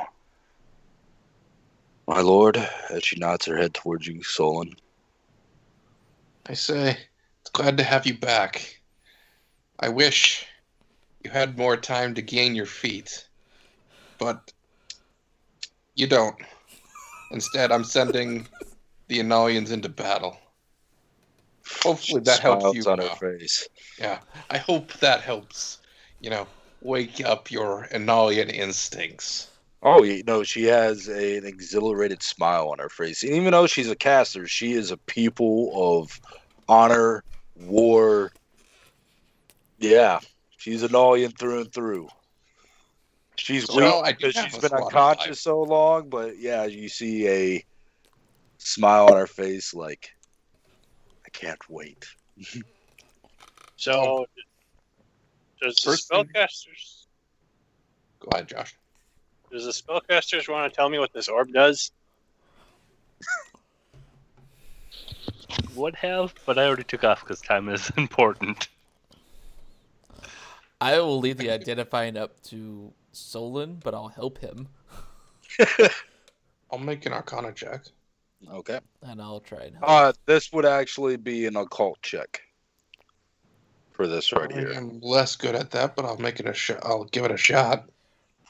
My lord, as she nods her head towards you, Solon. I say, it's glad to have you back. I wish you had more time to gain your feet, but you don't. Instead, I'm sending the Analians into battle. Hopefully that helps Smiles you. on her face. Yeah, I hope that helps, wake up your Analian instincts. Oh, she has an exhilarated smile on her face. And even though she's a caster, she is a people of honor, war. Yeah, she's an Analian through and through. She's weak I do because have she's a been slot unconscious alive. so long, but yeah, you see a smile on her face like, I can't wait. So, does the First thing- spellcasters Go ahead, Josh. Want to tell me what this orb does? Would have, but I already took off because time is important. I will leave the identifying up to Solon, but I'll help him. I'll make an Arcana check. Okay. And I'll try and help. This would actually be an occult check for this right here. I'm less good at that, but I'll make it a shot. I'll give it a shot.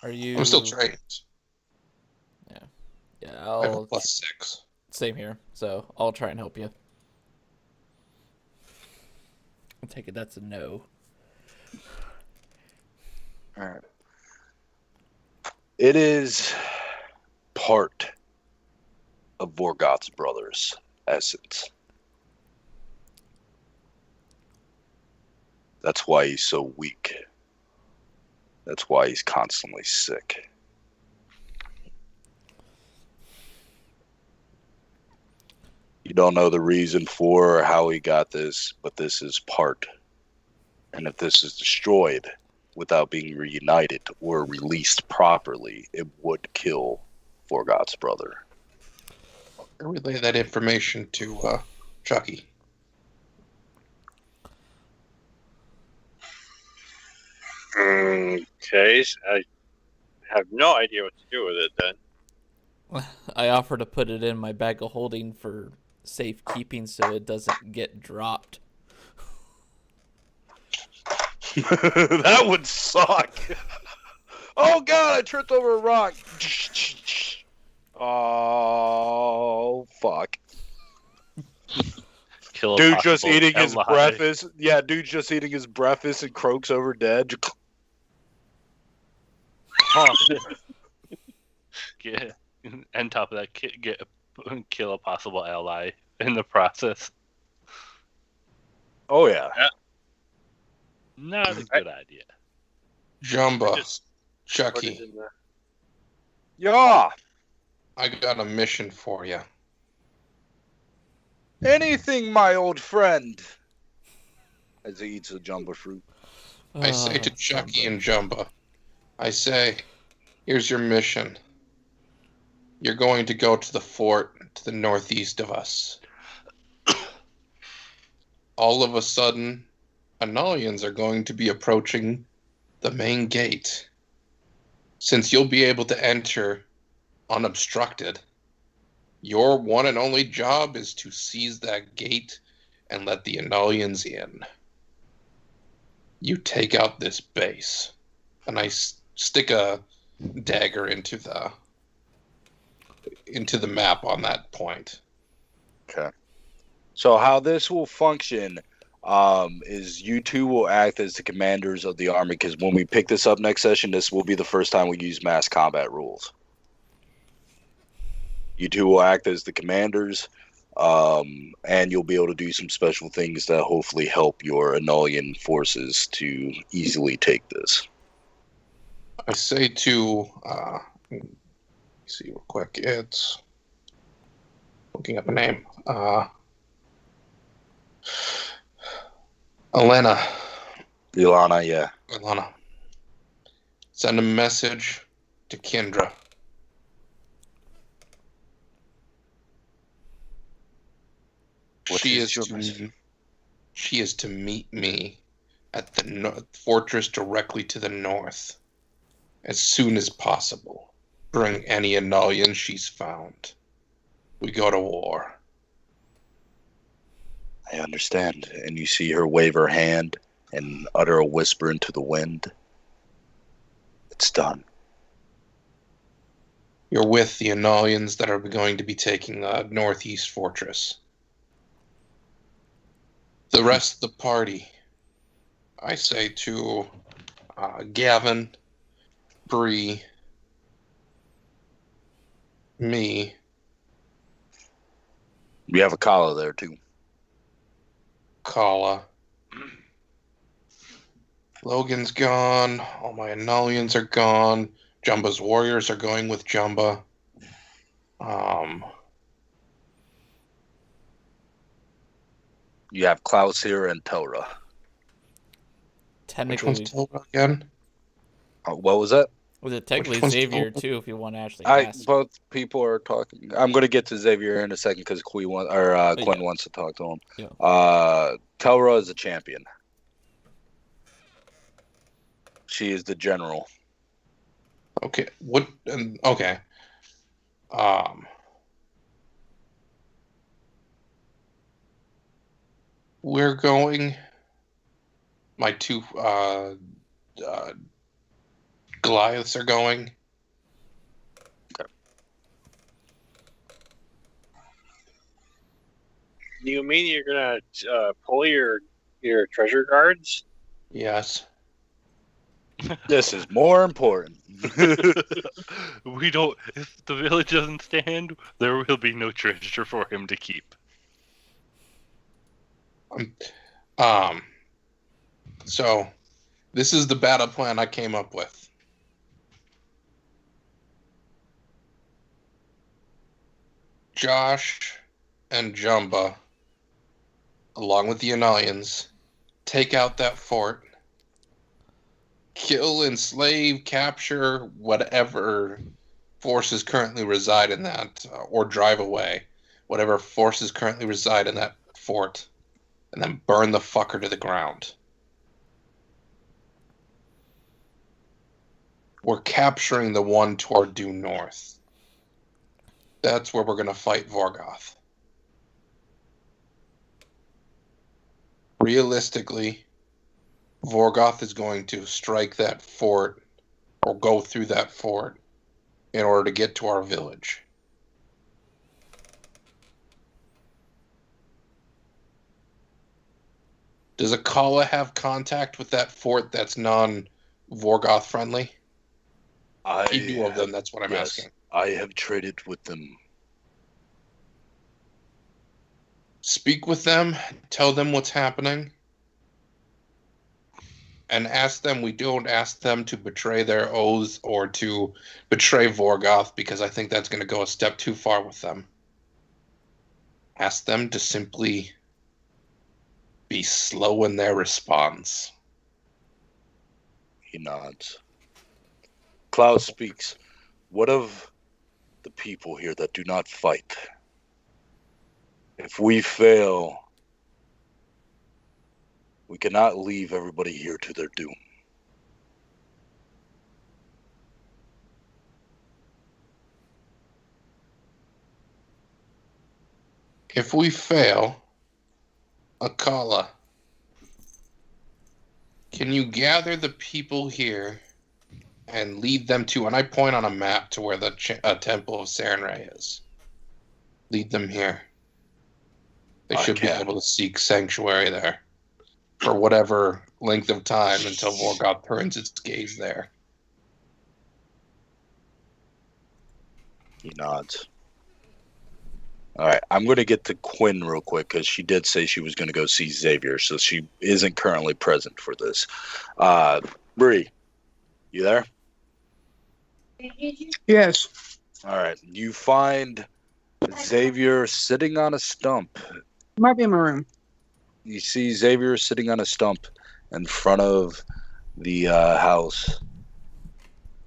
Are you? I'm still trained. Yeah, I have a I'll. +6. Same here. So I'll try and help you. I'll take it. That's a no. All right. It is part of Vorgoth's brother's essence. That's why he's so weak. That's why he's constantly sick. You don't know the reason for or how he got this, but this is part. And if this is destroyed without being reunited or released properly, it would kill Vorgoth's brother. I relay that information to Chucky. Okay, I have no idea what to do with it then. I offer to put it in my bag of holding for safekeeping so it doesn't get dropped. That would suck. Oh god, I tripped over a rock. Oh, fuck. Kill a Dude just possible eating his ally. breakfast. Yeah, dude just eating his breakfast and croaks over dead. Oh, get, on top of that, kill a possible ally in the process. Oh, yeah. Not a good idea. Jumba, Put it Chucky, in there. Yeah. I got a mission for you. Anything, my old friend. As he eats a jumbo fruit. I say to Chucky and Jumba, I say, here's your mission. You're going to go to the fort to the northeast of us. All of a sudden, Analians are going to be approaching the main gate. Since you'll be able to enter unobstructed, your one and only job is to seize that gate and let the Analians in. You take out this base, and I stick a dagger into the map on that point. Okay. So how this will function is you two will act as the commanders of the army, because when we pick this up next session, this will be the first time we use mass combat rules. You two will act as the commanders, and you'll be able to do some special things that hopefully help your Analian forces to easily take this. I say to, let me see real quick, it's, looking up a name, Ilana, yeah. Ilana, send a message to Kendra. She is to meet me at the fortress directly to the north as soon as possible. Bring any Analian she's found. We go to war. I understand. And you see her wave her hand and utter a whisper into the wind. It's done. You're with the Analians that are going to be taking the northeast fortress. The rest of the party, I say to Gavin, Bree, me. We have a Kala there too. Kala. Logan's gone. All my Analians are gone. Jumba's warriors are going with Jumba. You have Klaus here and Telra. Which Technically, one's Telra again? What was that? was it technically Which one's Xavier Telra? too? If you want to actually ask. Both people are talking. I'm going to get to Xavier in a second because Quinn wants to talk to him. Yeah. Telra is a champion. She is the general. Okay. What? Okay. We're going. My two Goliaths are going. You mean you're gonna pull your treasure guards? Yes. This is more important. We don't. If the village doesn't stand, there will be no treasure for him to keep. So, this is the battle plan I came up with. Josh and Jumba, along with the Analians, take out that fort, kill, enslave, capture whatever forces currently reside in that, or drive away whatever forces currently reside in that fort, and then burn the fucker to the ground. We're capturing the one toward due north. That's where we're going to fight Vorgoth. Realistically, Vorgoth is going to strike that fort or go through that fort in order to get to our village. Does Akala have contact with that fort that's non-Vorgoth friendly? He knew of them, that's what I'm asking. I have traded with them. Speak with them, tell them what's happening, and ask them, we don't ask them to betray their oaths or to betray Vorgoth, because I think that's going to go a step too far with them. Ask them to simply be slow in their response. He nods. Cloud speaks. What of the people here that do not fight? If we fail, we cannot leave everybody here to their doom. If we fail, Akala, can you gather the people here and lead them to, and I point on a map to where the Temple of Sarenrae is. Lead them here. They should be able to seek sanctuary there for whatever length of time until Vorgoth turns its gaze there. He nods. All right, I'm going to get to Quinn real quick because she did say she was going to go see Xavier, so she isn't currently present for this. Bree, you there? Yes. All right, you find Xavier sitting on a stump. Might be in my room. You see Xavier sitting on a stump in front of the house.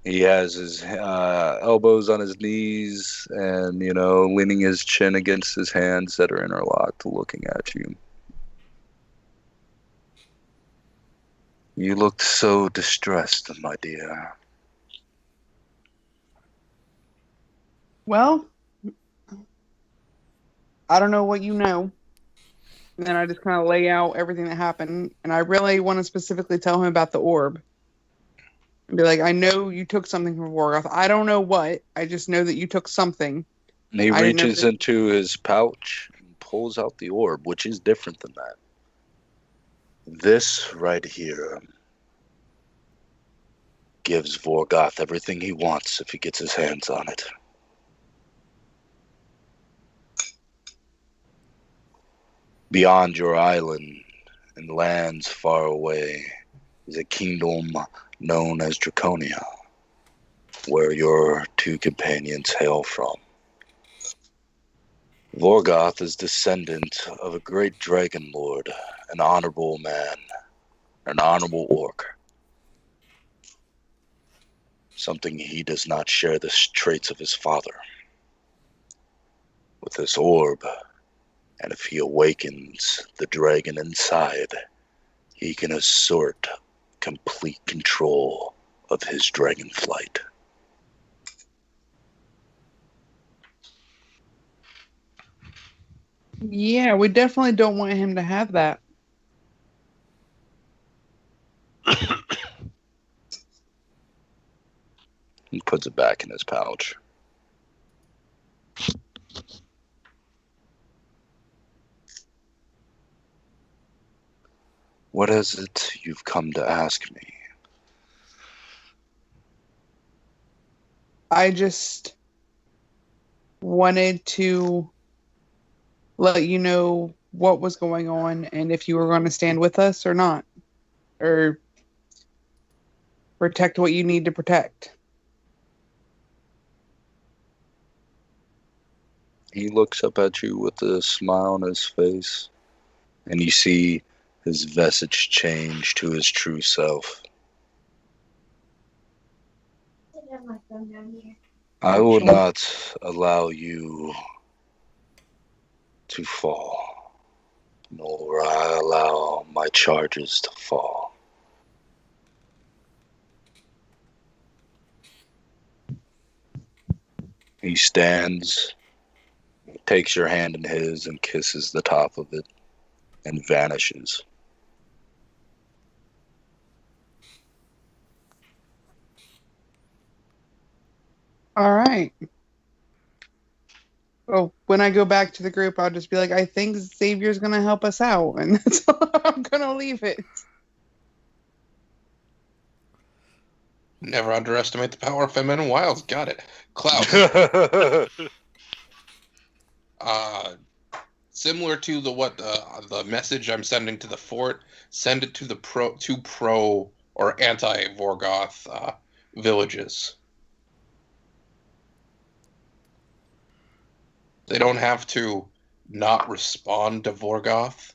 He has his elbows on his knees and, leaning his chin against his hands that are interlocked, looking at you. You look so distressed, my dear. Well, I don't know what you know. And then I just kind of lay out everything that happened. And I really want to specifically tell him about the orb. And be like, I know you took something from Vorgoth. I don't know what. I just know that you took something. And he reaches into his pouch and pulls out the orb, which is different than that. This right here gives Vorgoth everything he wants if he gets his hands on it. Beyond your island, in lands far away, is a kingdom known as Draconia, where your two companions hail from. Vorgoth is descendant of a great dragon lord, an honorable man, an honorable orc. Something he does not share the traits of his father. With this orb, and if he awakens the dragon inside, he can assert complete control of his dragon flight. Yeah, we definitely don't want him to have that. He puts it back in his pouch. What is it you've come to ask me? I just wanted to let you know what was going on and if you were going to stand with us or not. Or protect what you need to protect. He looks up at you with a smile on his face, and you see his visage change to his true self. I will not allow you to fall, nor will I allow my charges to fall. He stands, takes your hand in his and kisses the top of it and vanishes. All right. Well, when I go back to the group, I'll just be like, I think Xavier's gonna help us out, and that's all I'm gonna leave it. Never underestimate the power of feminine wilds. Got it. Klaus. Similar to the message I'm sending to the fort, send it to the pro or anti Vorgoth villages. They don't have to not respond to Vorgoth,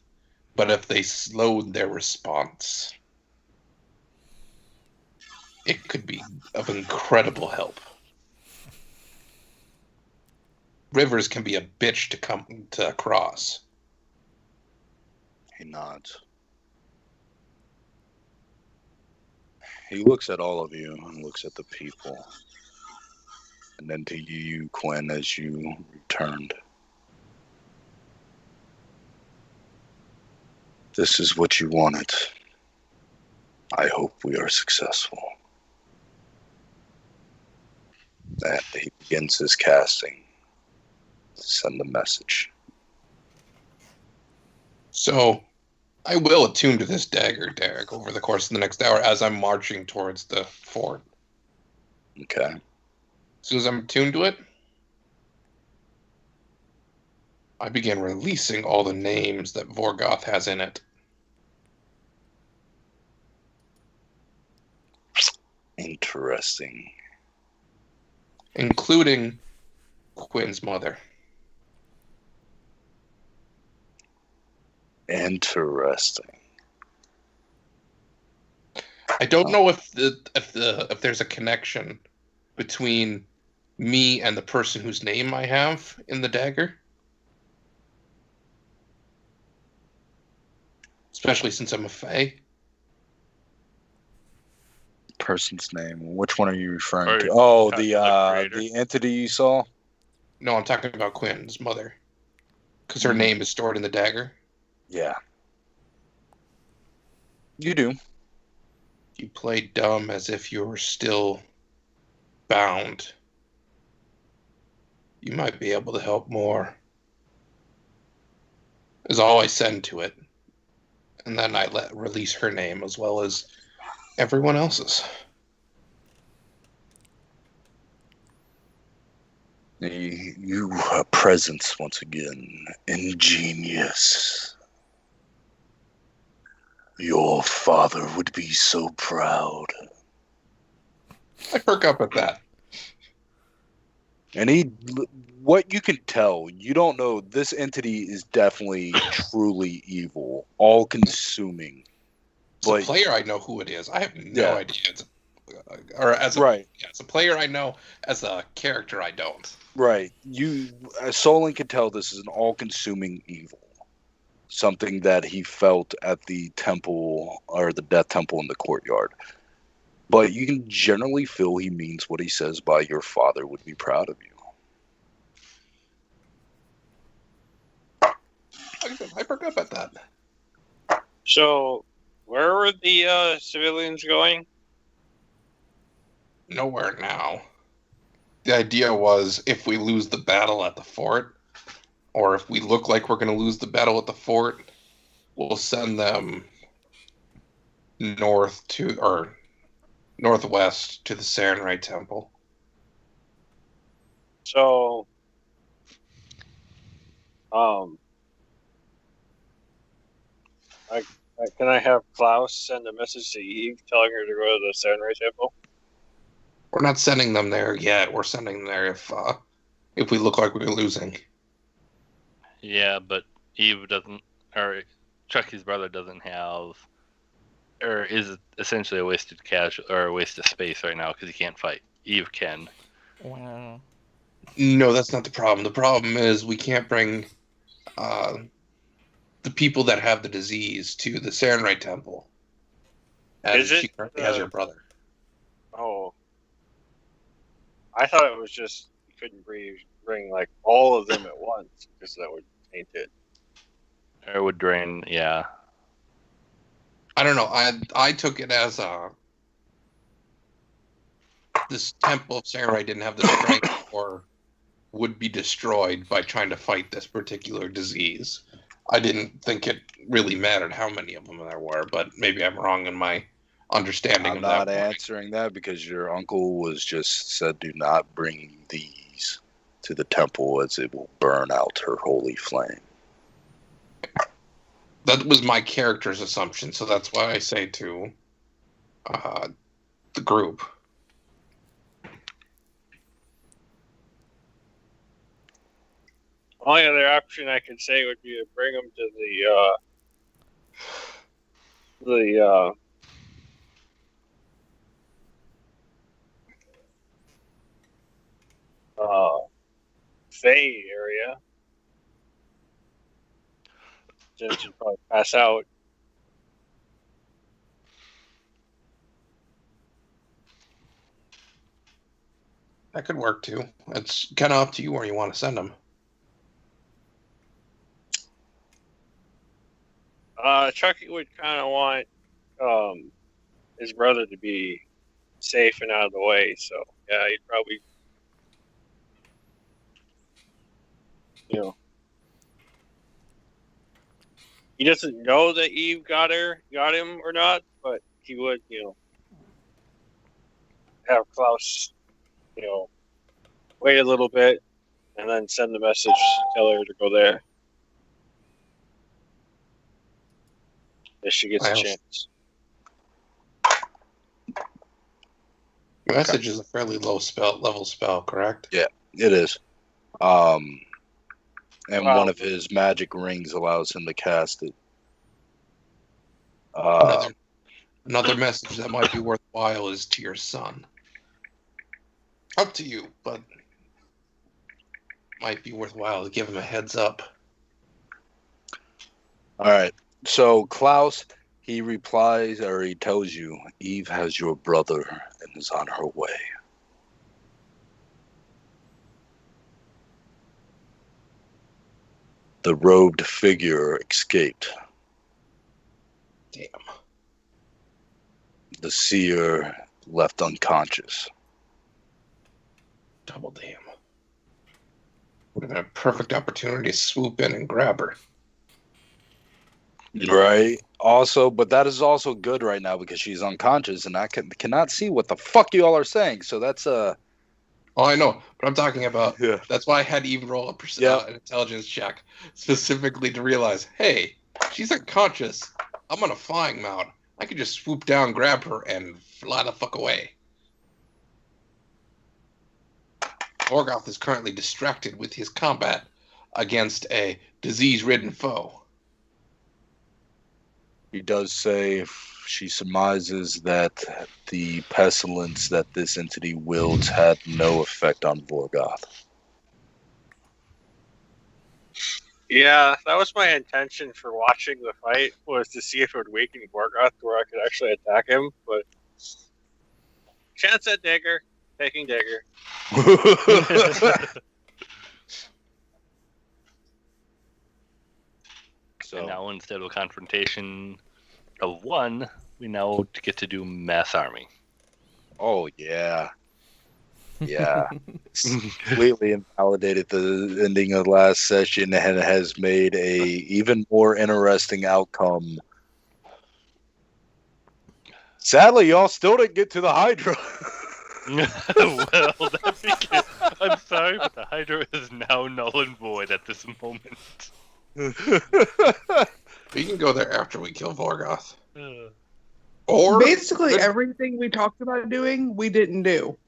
but if they slowed their response, it could be of incredible help. Rivers can be a bitch to come to cross. He nods. He looks at all of you and looks at the people. And then to you, Quinn, as you returned. This is what you wanted. I hope we are successful. And he begins his casting to send the message. So, I will attune to this dagger, Derek, over the course of the next hour as I'm marching towards the fort. Okay. As soon as I'm attuned to it, I begin releasing all the names that Vorgoth has in it. Interesting. Including Quinn's mother. Interesting. I don't know if there's a connection between me and the person whose name I have in the dagger. Especially since I'm a Fae. Person's name. Which one are you referring Or to? Oh, talking the about the the entity you saw? No, I'm talking about Quinn's mother. Because her name is stored in the dagger. Yeah. You do. You play dumb as if you were still bound. You might be able to help more. Is all I send to it. And then I release her name as well as everyone else's. You presence once again. Ingenious. Your father would be so proud. I perk up at that. And what you can tell, you don't know, this entity is definitely truly evil, all-consuming. As a player, I know who it is. I have no idea. As a player, I know. As a character, I don't. Right. Solon can tell this is an all-consuming evil. Something that he felt at the temple, or the death temple in the courtyard. But you can generally feel he means what he says by your father would be proud of you. I perk up at that. So, where were the civilians going? Nowhere now. The idea was if we lose the battle at the fort, or if we look like we're going to lose the battle at the fort, we'll send them northwest to the Sarenrai Temple. So, can I have Klaus send a message to Eve telling her to go to the Sarenrai Temple? We're not sending them there yet. We're sending them there if we look like we're losing. Yeah, but Eve doesn't, or Chucky's brother doesn't have, or is essentially a wasted cash or a waste of space right now because he can't fight. Eve can. Wow. No, that's not the problem. The problem is we can't bring the people that have the disease to the Sarenrai Temple. As she currently has your brother. Oh. I thought it was just you couldn't bring like all of them at once because that would taint it. It would drain, yeah. I don't know. I took it as this temple of Sarenrai didn't have the strength or would be destroyed by trying to fight this particular disease. I didn't think it really mattered how many of them there were, but maybe I'm wrong in my understanding I'm of not that point. answering that because your uncle was just said, "Do not bring these to the temple, as it will burn out her holy flame." That was my character's assumption, so that's why I say to the group. Only other option I could say would be to bring them to the Fey area. Since you'd probably pass out. That could work too. It's kind of up to you where you want to send them. Chucky would kind of want his brother to be safe and out of the way, so yeah, he'd probably, he doesn't know that Eve got him or not, but he would, have Klaus, wait a little bit and then send the message, tell her to go there if she gets a chance. The message is a fairly low level spell, correct? Yeah, it is. And one of his magic rings allows him to cast it. Another message that might be worthwhile is to your son. Up to you, but might be worthwhile to give him a heads up. All right. So Klaus, he replies, or he tells you, Eve has your brother and is on her way. The robed figure escaped. Damn. The seer left unconscious. Double damn. Would have been a perfect opportunity to swoop in and grab her. Right. Also, but that is also good right now because she's unconscious and I cannot see what the fuck you all are saying. So that's Oh, I know, but I'm talking about. Yeah. That's why I had Eve roll an intelligence check specifically to realize, hey, she's unconscious. I'm on a flying mount. I could just swoop down, grab her, and fly the fuck away. Morgoth is currently distracted with his combat against a disease-ridden foe. He does say she surmises that the pestilence that this entity wields had no effect on Vorgoth. Yeah, that was my intention for watching the fight, was to see if it would weaken Morgoth where I could actually attack him, but chance at dagger, taking dagger. So now instead of a confrontation of one, we now get to do mass army. Oh, yeah. Yeah. Completely invalidated the ending of the last session and has made a even more interesting outcome. Sadly, y'all still didn't get to the Hydra. Well, that's because, I'm sorry, but the Hydra is now null and void at this moment. We can go there after we kill Vorgoth. Or basically everything we talked about doing, we didn't do.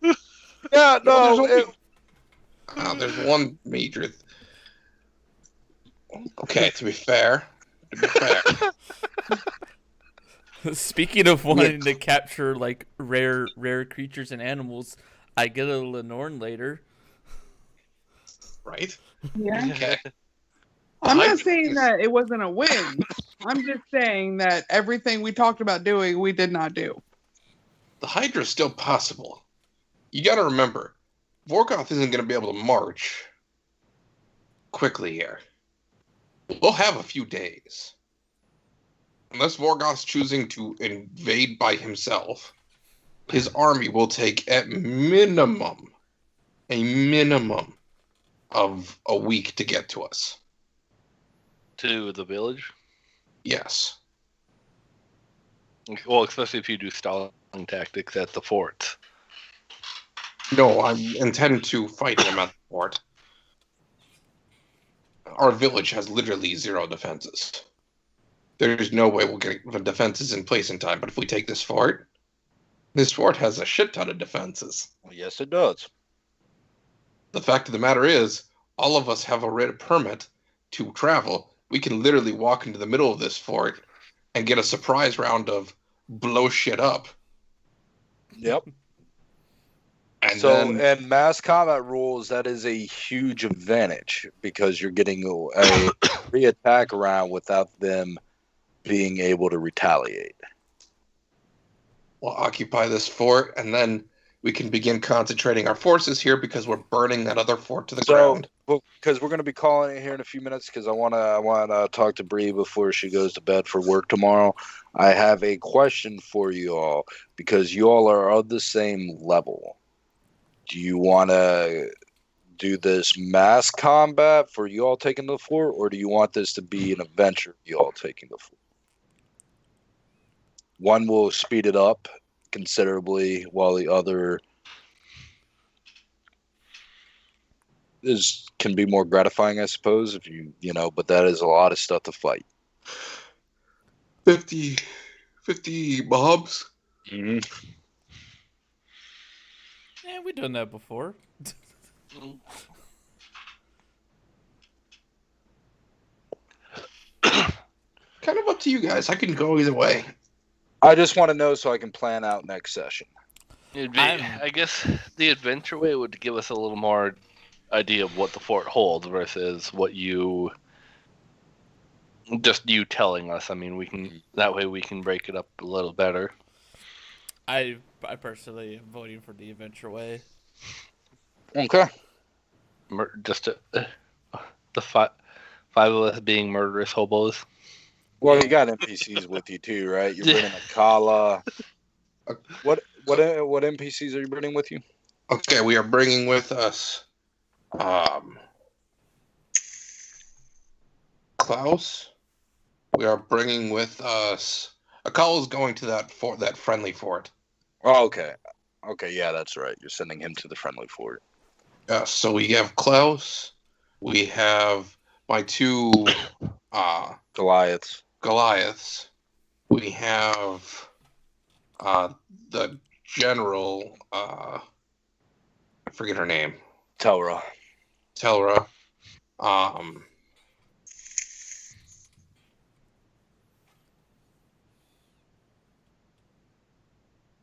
Yeah, no. There's one major. Okay, to be fair. Speaking of wanting to capture like rare creatures and animals, I get a Lenorn later. Right? Yeah. Okay. I'm not saying that it wasn't a win. I'm just saying that everything we talked about doing, we did not do. The Hydra is still possible. You got to remember, Vorgoth isn't going to be able to march quickly here. We'll have a few days. Unless Vorgoth's choosing to invade by himself, his army will take at minimum, of a week to get to us. To the village? Yes. Well, especially if you do stalling tactics at the forts. No, I intend to fight him at the fort. Our village has literally 0 defenses. There's no way we'll get the defenses in place in time, but if we take this fort has a shit ton of defenses. Well, yes, it does. The fact of the matter is, all of us have a writ permit to travel. We can literally walk into the middle of this fort and get a surprise round of blow shit up. Yep. And So, then, in mass combat rules, that is a huge advantage because you're getting a re-attack around without them being able to retaliate. we'll occupy this fort, and then we can begin concentrating our forces here because we're burning that other fort to the ground. Because we're going to be calling it here in a few minutes, because I want to talk to Bree before she goes to bed for work tomorrow. I have a question for you all, because you all are of the same level. Do you want to do this mass combat for you all taking the fort, or do you want this to be an adventure you all taking the fort? One will speed it up considerably, while the other can be more gratifying, I suppose, if you know, but that is a lot of stuff to fight. 50 mobs? Mm-hmm. Yeah, we've done that before. Kind of up to you guys. I can go either way. I just want to know so I can plan out next session. It'd be, I guess the adventure way would give us a little more idea of what the fort holds versus what you telling us. I mean, we can that way we can break it up a little better. I personally am voting for the adventure way. Okay. The five of us being murderous hobos. Well, you got NPCs with you too, right? You're bringing a Kala. What NPCs are you bringing with you? Okay, we are bringing with us Klaus. We are bringing with us Akala's going to that fort, that friendly fort. Oh, okay. Okay, yeah, that's right. You're sending him to the friendly fort. So we have Klaus. We have my 2 Goliaths. We have the general. I forget her name. Telra.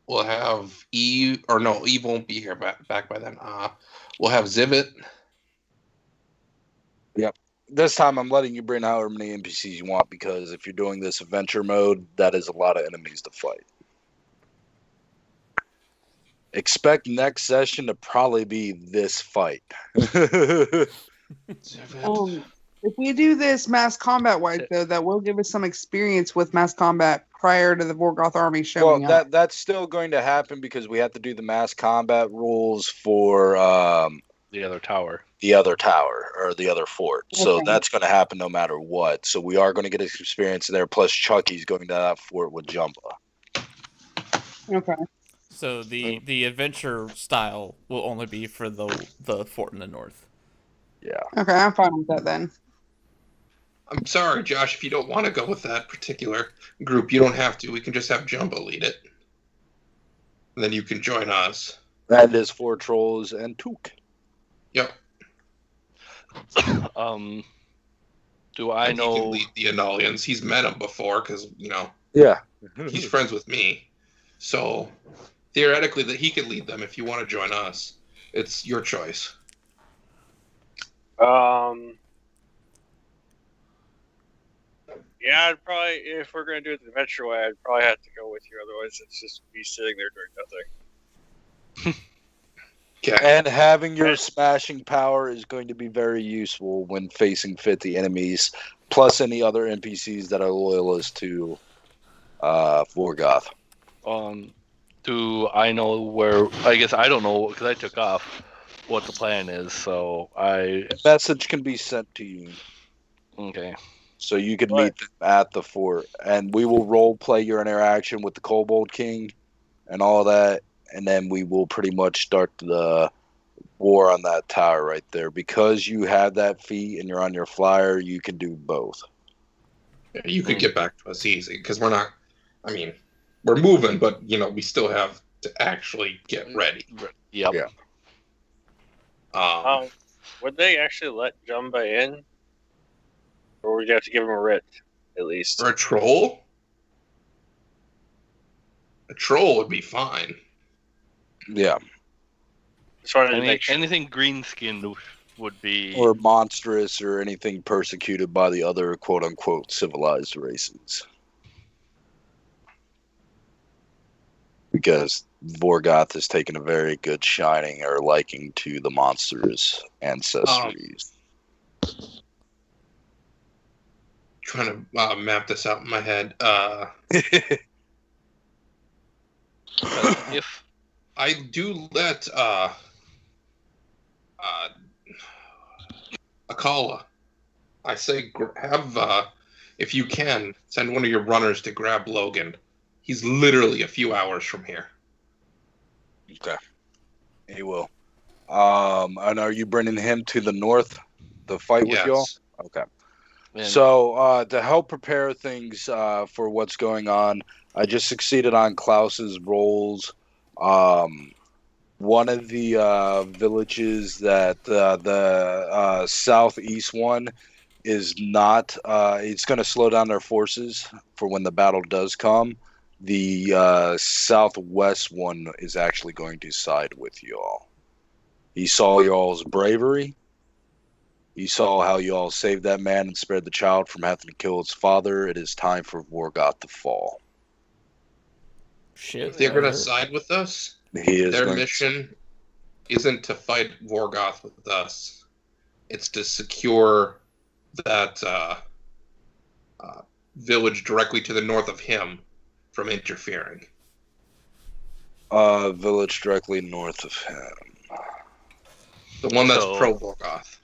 We'll have Eve, or no, Eve won't be here back by then. We'll have Zivit. Yep. This time I'm letting you bring however many NPCs you want, because if you're doing this adventure mode, that is a lot of enemies to fight. Expect next session to probably be this fight. If we do this mass combat wise, though, that will give us some experience with mass combat prior to the Vorgoth army showing up. That's still going to happen because we have to do the mass combat rules for the other tower or the other fort. Okay. So that's going to happen no matter what. So we are going to get experience there. Plus Chucky's going to that fort with Jumba. Okay. So the adventure style will only be for the fort in the north. Yeah. Okay, I'm fine with that then. I'm sorry, Josh, if you don't want to go with that particular group, you don't have to. We can just have Jumbo lead it. And then you can join us. That is 4 trolls and Took. Yep. Do I know? He can lead the Annulians. He's met him before because, Yeah. he's friends with me. So, theoretically, that he could lead them if you want to join us. It's your choice. Yeah, I'd probably, if we're going to do it the adventure way, I'd probably have to go with you. Otherwise, it's just me sitting there doing nothing. Okay. And having your smashing power is going to be very useful when facing 50 enemies, plus any other NPCs that are loyalist to Vorgoth. Do I know where? I guess I don't know because I took off. what the plan is. So I A message can be sent to you, okay. so you can What? meet them at the fort, and we will role play your interaction with the Kobold King and all that, and then we will pretty much start the war on that tower right there. Because you have that feat and you're on your flyer, you can do both. You could get back to us easy because we're not. I mean, we're moving, but we still have to actually get ready. Yep. Yeah. Would they actually let Jumba in, or would you have to give him a writ at least? For a troll, would be fine. Yeah. Just wanted to make sure. Anything green skinned would be Or monstrous or anything persecuted by the other quote unquote civilized races. Because Vorgoth has taken a very good shining or liking to the monstrous ancestries. Trying to map this out in my head. if I do let Akala. I say have if you can send one of your runners to grab Logan. He's literally a few hours from here. Okay. He will. And are you bringing him to the north to fight with y'all? Yes. Okay. and So to help prepare things for what's going on, I just succeeded on Klaus's rolls. One of the villages that the southeast one is not, it's going to slow down their forces for when the battle does come. The southwest one is actually going to side with y'all. He saw y'all's bravery. He saw how y'all saved that man and spared the child from having to kill its father. It is time for Vorgoth to fall. Shit. If they're gonna side with us, He is their going mission isn't to fight Vorgoth with us. It's to secure that village directly to the north of him from interfering. village directly north of him. The one that's So- pro Vorgoth.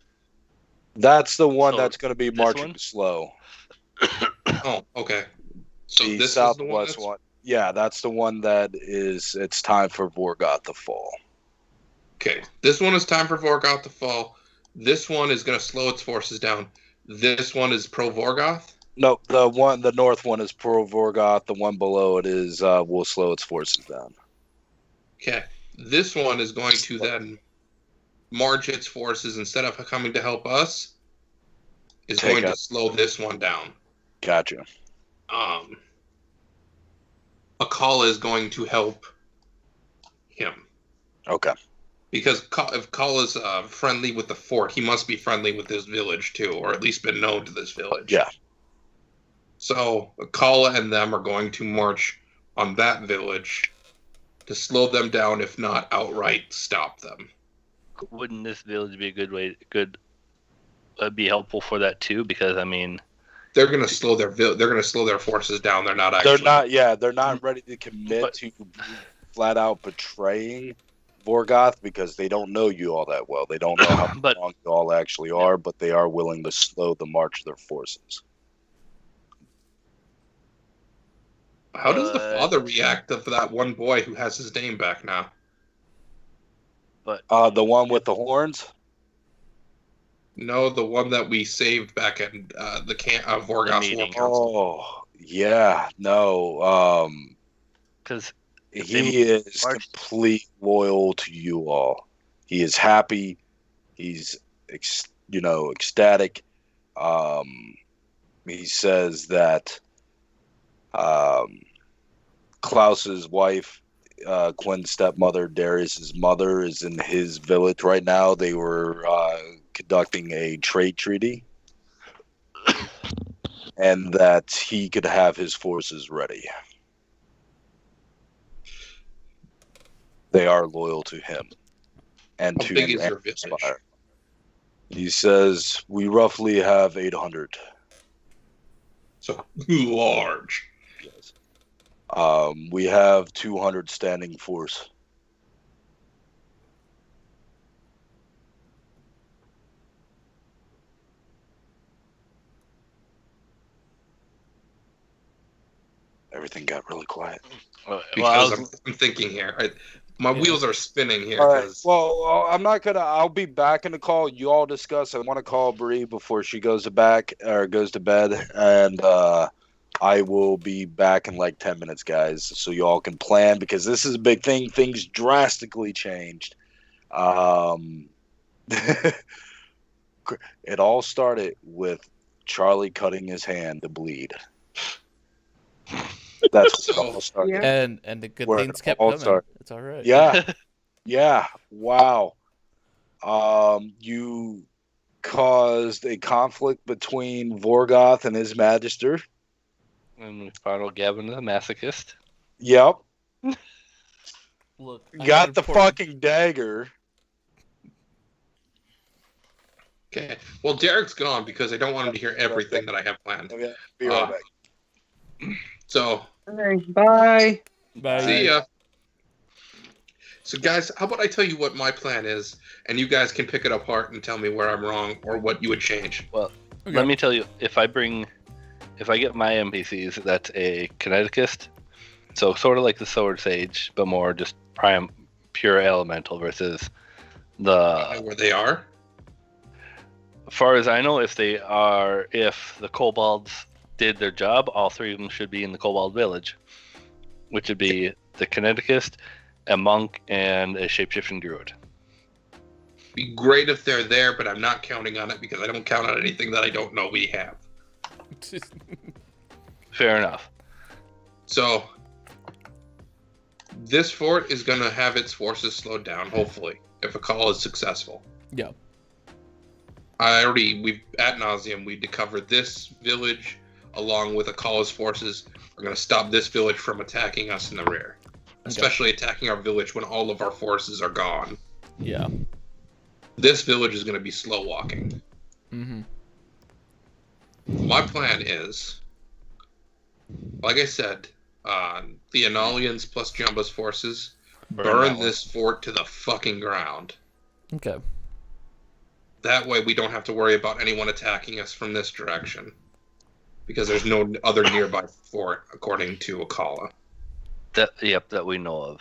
That's the one So, that's going to be this marching one? slow. Oh, okay. So The this is the one southwest that's... one. Yeah, that's the one that is. It's time for Vorgoth to fall. Okay, this one is time for Vorgoth to fall. This one is going to slow its forces down. This one is pro Vorgoth. No, the north one is pro Vorgoth. The one below it is will slow its forces down. Okay, this one is going to then march its forces instead of coming to help us. Is Take going to out- slow this one down. Gotcha. Akala is going to help him. Okay. Because if Kala's friendly with the fort, he must be friendly with this village too, or at least been known to this village. Yeah. So Kala and them are going to march on that village to slow them down, if not outright stop them. wouldn't this village be a good be helpful for that too? Because I mean, They're going to slow their forces down. They're not actually. They're not. Yeah, they're not ready to commit to flat out betraying Vorgoth because they don't know you all that well. They don't know how But- strong you all actually are, but they are willing to slow the march of their forces. How does the father react to that one boy who has his name back now? The one with the horns. No, the one that we saved back at the Vorgoth's War meeting. Council. Oh, yeah. No. because He is complete loyal to you all. He is happy. He's ecstatic. He says that Klaus's wife, Quinn's stepmother, Darius's mother, is in his village right now. They were conducting a trade treaty, and that he could have his forces ready. They are loyal to him and How to big is your Inspire. village? He says we roughly have 800. So large. Yes. We have 200 standing force. Everything got really quiet. Because I'm thinking here. My wheels are spinning here. All right. 'cause- Well, I'm not gonna. I'll be back in the call. You all discuss. I want to call Bree before she goes to bed, and I will be back in like 10 minutes, guys, so you all can plan because this is a big thing. Things drastically changed. It all started with Charlie cutting his hand to bleed. That's what it all started. Yeah. And the good Where things it kept all coming. started. It's all right. Yeah. Yeah. Wow. You caused a conflict between Vorgoth and his Magister. And we found Gavin the masochist. Yep. Look, I Got got the important- fucking dagger. Okay. Well, Derek's gone because I don't want him to hear everything that I have planned. Okay. Be right back. So, Okay, bye. Bye. see ya. So, guys, how about I tell you what my plan is, and you guys can pick it apart and tell me where I'm wrong or what you would change. Well, let me tell you, if I get my NPCs, that's a kineticist, so sort of like the Sword Sage, but more just pure elemental versus the. Where they are? As far as I know, if the kobolds did their job, all three of them should be in the kobold village, which would be the kineticist, a monk, and a shapeshifting druid. Be great if they're there, but I'm not counting on it because I don't count on anything that I don't know we have. Fair enough. So, this fort is going to have its forces slowed down, hopefully, if a call is successful. Yeah. We've ad nauseum, we covered this village along with Akala's forces. We're going to stop this village from attacking us in the rear, especially attacking our village when all of our forces are gone. Yeah. This village is going to be slow walking. Mm-hmm. My plan is, like I said, the Analians plus Jumba's forces burn this fort to the fucking ground. Okay. That way we don't have to worry about anyone attacking us from this direction. Because there's no other nearby fort, according to Akala. That we know of.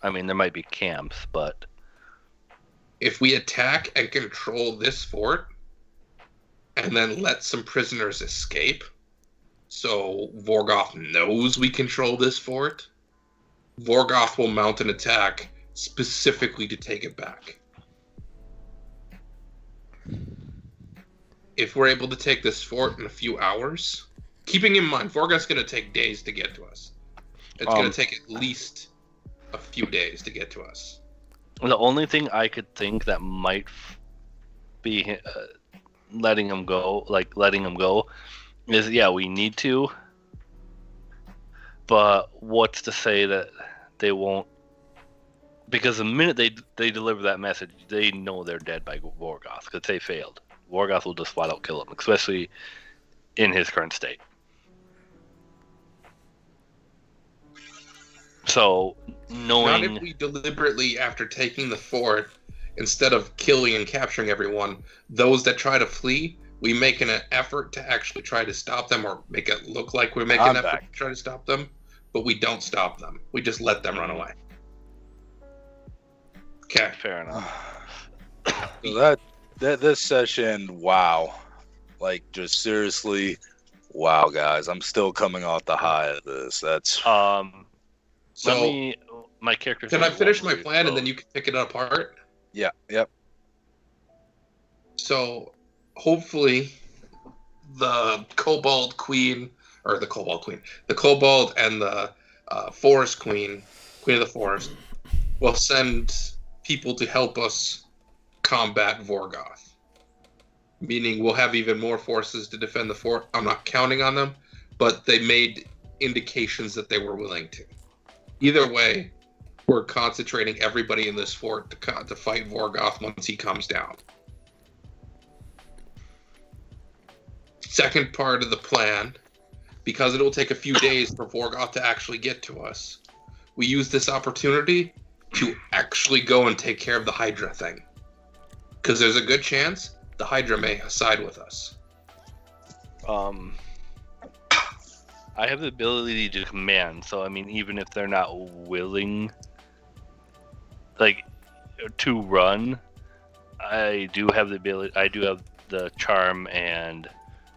I mean, there might be camps, but... If we attack and control this fort, and then let some prisoners escape, so Vorgoth knows we control this fort, Vorgoth will mount an attack specifically to take it back. If we're able to take this fort in a few hours, keeping in mind, Vorgoth's going to take days to get to us. It's going to take at least a few days to get to us. The only thing I could think that might be letting him go, is, we need to. But what's to say that they won't? Because the minute they deliver that message, they know they're dead by Vorgoth, because they failed. Vorgoth will just flat out kill him, especially in his current state. So, Not if we deliberately, after taking the fort, instead of killing and capturing everyone, those that try to flee, we make an effort to actually try to stop them, or make it look like we're making an effort to try to stop them, but we don't stop them. We just let them run away. Okay. Fair enough. So this session, wow. Like, just seriously, wow, guys. I'm still coming off the high of this. That's... So, my character. Can I finish my plan and then you can pick it apart? Yeah, yep. So, hopefully, the Kobold and the Forest Queen of the Forest, will send people to help us combat Vorgoth. Meaning we'll have even more forces to defend the fort. I'm not counting on them, but they made indications that they were willing to. Either way, we're concentrating everybody in this fort to fight Vorgoth once he comes down. Second part of the plan, because it'll take a few days for Vorgoth to actually get to us, we use this opportunity to actually go and take care of the Hydra thing. Because there's a good chance the Hydra may side with us. I have the ability to command, so I mean, even if they're not willing, like, to run, I do have the ability. I do have the charm and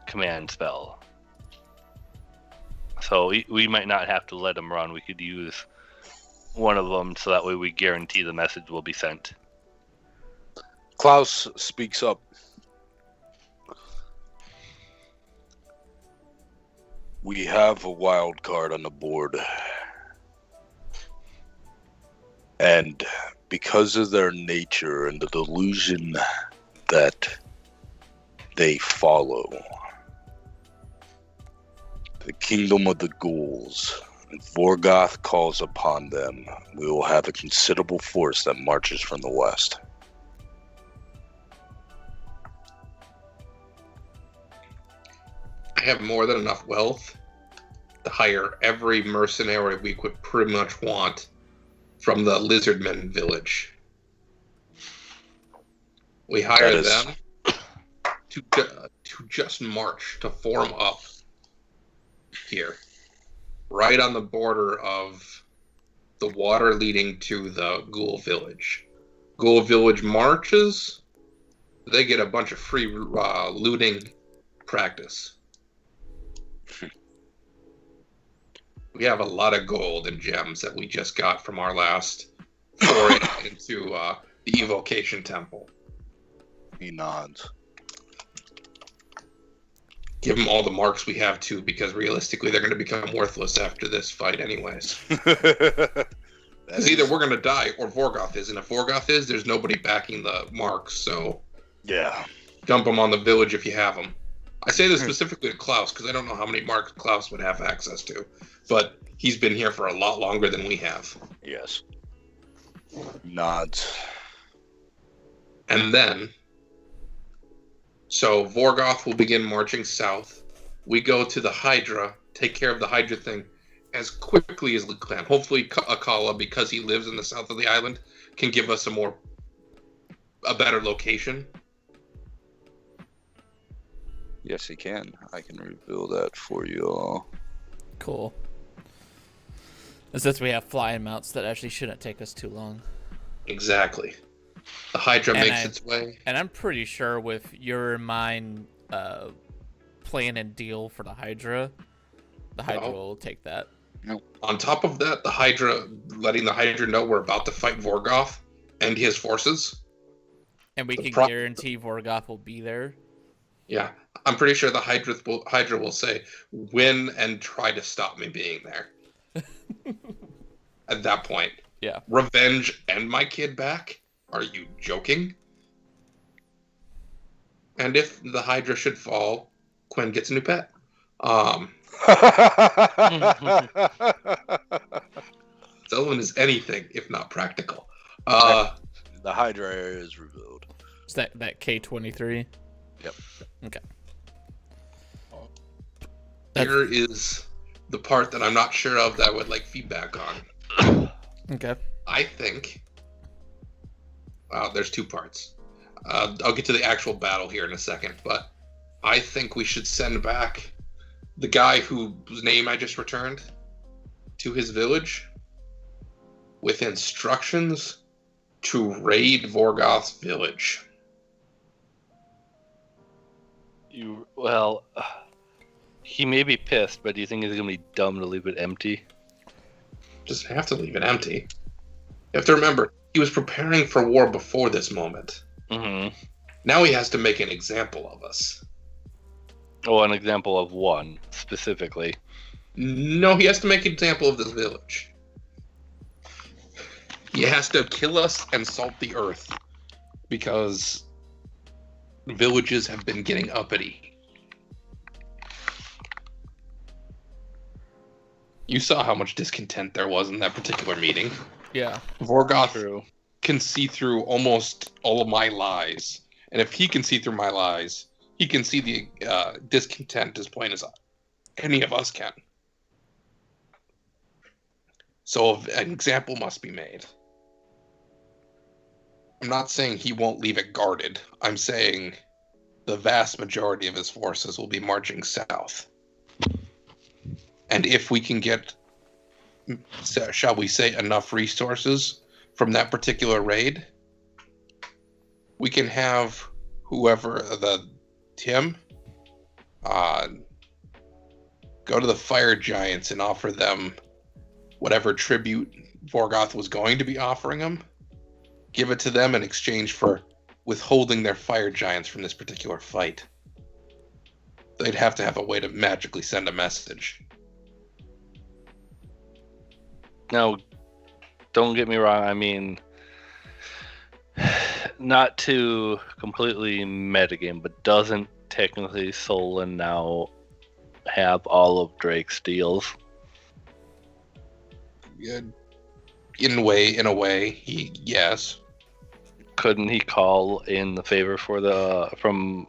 command spell. So we might not have to let them run. We could use one of them, so that way we guarantee the message will be sent. Klaus speaks up. We have a wild card on the board. And because of their nature and the delusion that they follow, the kingdom of the ghouls, if Vorgoth calls upon them, we will have a considerable force that marches from the west. I have more than enough wealth to hire every mercenary we could pretty much want from the Lizardmen village. We hire them to just march, to form up here, right on the border of the water leading to the Ghoul village. Ghoul village marches, they get a bunch of free looting practice. We have a lot of gold and gems that we just got from our last foray into the Evocation Temple. He nods. Give them all the marks we have too, because realistically they're going to become worthless after this fight anyways. Because either we're going to die or Vorgoth is, and if Vorgoth is, there's nobody backing the marks, so Yeah. dump them on the village if you have them. I say this specifically to Klaus, because I don't know how many marks Klaus would have access to, but he's been here for a lot longer than we have. Yes. Nods. And then, so Vorgoth will begin marching south. We go to the Hydra, take care of the Hydra thing as quickly as we can. Hopefully Akala, because he lives in the south of the island, can give us a better location. Yes, he can. I can reveal that for you all. Cool. And since we have flying mounts, that actually shouldn't take us too long. Exactly. The Hydra makes its way. And I'm pretty sure with your mind plan and deal for the Hydra will take that. On top of that, the Hydra, letting the Hydra know we're about to fight Vorgoth and his forces. And we can guarantee Vorgoth will be there. Yeah. I'm pretty sure the Hydra will say, win and try to stop me being there. At that point. Yeah. Revenge and my kid back? Are you joking? And if the Hydra should fall, Quinn gets a new pet. Sullivan is anything if not practical. The Hydra area is revealed. Is that K-23? Yep. Okay. Here is the part that I'm not sure of that I would like feedback on. Okay. I think there's two parts. I'll get to the actual battle here in a second, but I think we should send back the guy whose name I just returned to his village with instructions to raid Vorgoth's village. He may be pissed, but do you think he's gonna be dumb to leave it empty? Doesn't have to leave it empty. You have to remember, he was preparing for war before this moment. Mm-hmm. Now he has to make an example of us. Oh, an example of one, specifically. No, he has to make an example of this village. He has to kill us and salt the earth. Because villages have been getting uppity. You saw how much discontent there was in that particular meeting. Yeah. Vorgoth can see through almost all of my lies. And if he can see through my lies, he can see the discontent as plain as any of us can. So an example must be made. I'm not saying he won't leave it guarded. I'm saying the vast majority of his forces will be marching south. And if we can get, shall we say, enough resources from that particular raid, we can have whoever, Tim, go to the fire giants and offer them whatever tribute Vorgoth was going to be offering them. Give it to them in exchange for withholding their fire giants from this particular fight. They'd have to have a way to magically send a message. Now, don't get me wrong. I mean, not to completely metagame, but doesn't technically Solon now have all of Drake's deals? Yeah, in a way, yes. Couldn't he call in the favor from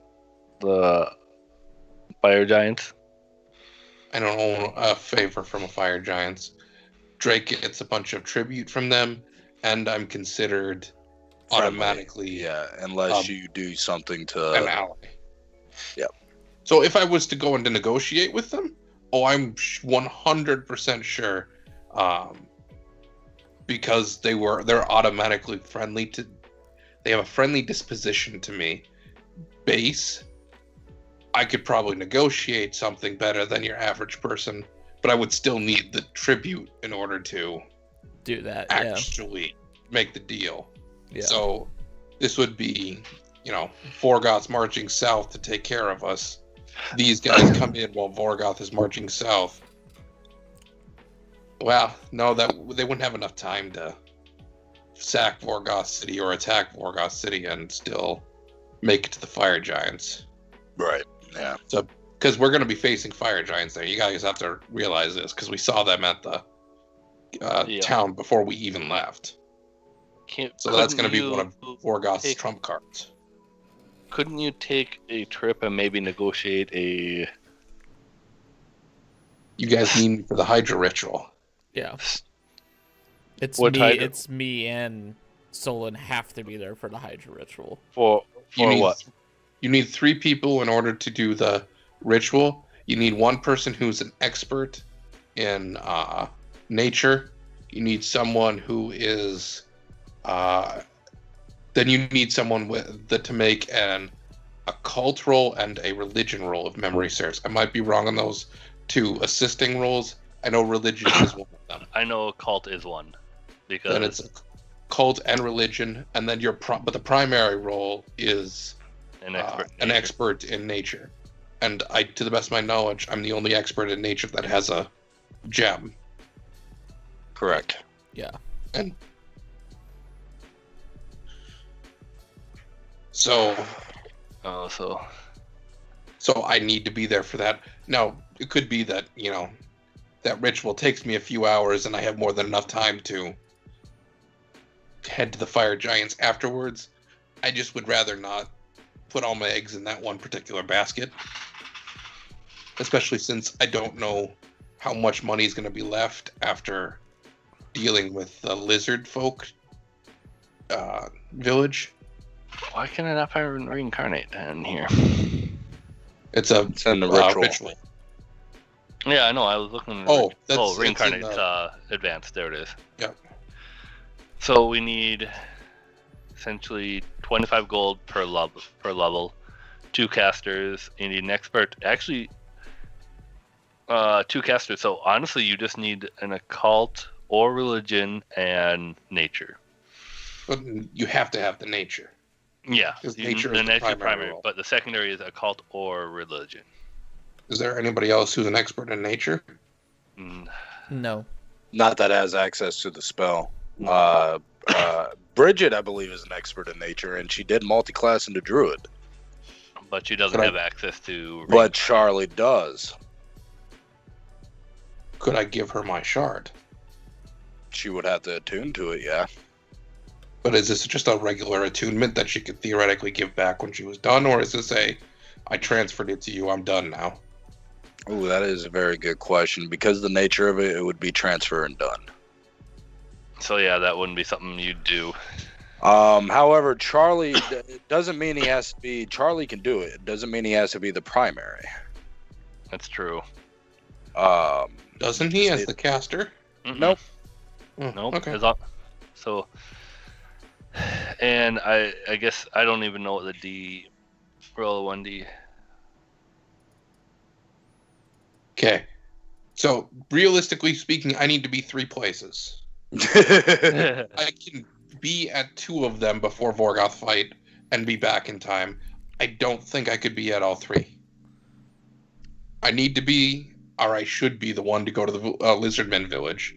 the fire giants? I don't own a favor from a fire giants. Drake gets a bunch of tribute from them, and I'm considered automatically unless you do something to an ally. Yep. So if I was to go in to negotiate with them, I'm 100% sure, because they're automatically friendly to. They have a friendly disposition to me. Base, I could probably negotiate something better than your average person, but I would still need the tribute in order to do that. Actually make the deal. Yeah. So this would be, Vorgoth's marching south to take care of us. These guys come in while Vorgoth is marching south. Well, no, they wouldn't have enough time to sack Vorgoth City or attack Vorgoth City and still make it to the fire giants. Right. Yeah. So, because we're going to be facing fire giants there, you guys have to realize this because we saw them at the town before we even left. So that's going to be one of Vorgoth's trump cards. Couldn't you take a trip and maybe negotiate a... You guys need me for the Hydra ritual. Yeah. It's me and Solon have to be there for the Hydra ritual. For what? You need 3 people in order to do the ritual. You need 1 person who's an expert in nature. You need someone who is... then you need someone to make a cult roll and a religion roll, if memory serves. I might be wrong on those 2 assisting rolls. I know religion is one of them. I know cult is one. Because then it's cult and religion, and then but the primary role is an expert in nature. And to the best of my knowledge, I'm the only expert in nature that has a gem. Correct. Yeah. And so I need to be there for that. Now, it could be that, that ritual takes me a few hours and I have more than enough time to head to the fire giants afterwards. I just would rather not put all my eggs in that one particular basket. Especially since I don't know how much money is going to be left after dealing with the lizard folk village. Why can I not find reincarnate in here? It's in the ritual. Yeah, I know. I was looking. Reincarnate advanced. There it is. Yep. So we need essentially 25 gold per level, 2 casters. You need an expert. Actually, 2 casters. So honestly, you just need an occult or religion and nature. But you have to have the nature. Yeah, nature is the primary role. But the secondary is occult or religion. Is there anybody else who's an expert in nature? No. Not that has access to the spell. Bridget, I believe, is an expert in nature, and she did multi-class into druid. But she doesn't have access to... But Charlie does. Could I give her my shard? She would have to attune to it, yeah. But is this just a regular attunement that she could theoretically give back when she was done, or is this I transferred it to you, I'm done now? Oh, that is a very good question. Because the nature of it, it would be transfer and done. So yeah, that wouldn't be something you'd do. However, Charlie, it doesn't mean he has to be... Charlie can do it. It doesn't mean he has to be the primary. That's true. Doesn't he as the caster? Mm-mm. Nope. Oh, Nope. Okay. So, and I guess I don't even know what the D roll a 1D. Okay. So realistically speaking, I need to be 3 places. Yeah. I can be at 2 of them before Vorgoth fight and be back in time. I don't think I could be at all 3. I need to be, or I should be, the one to go to the Lizardmen village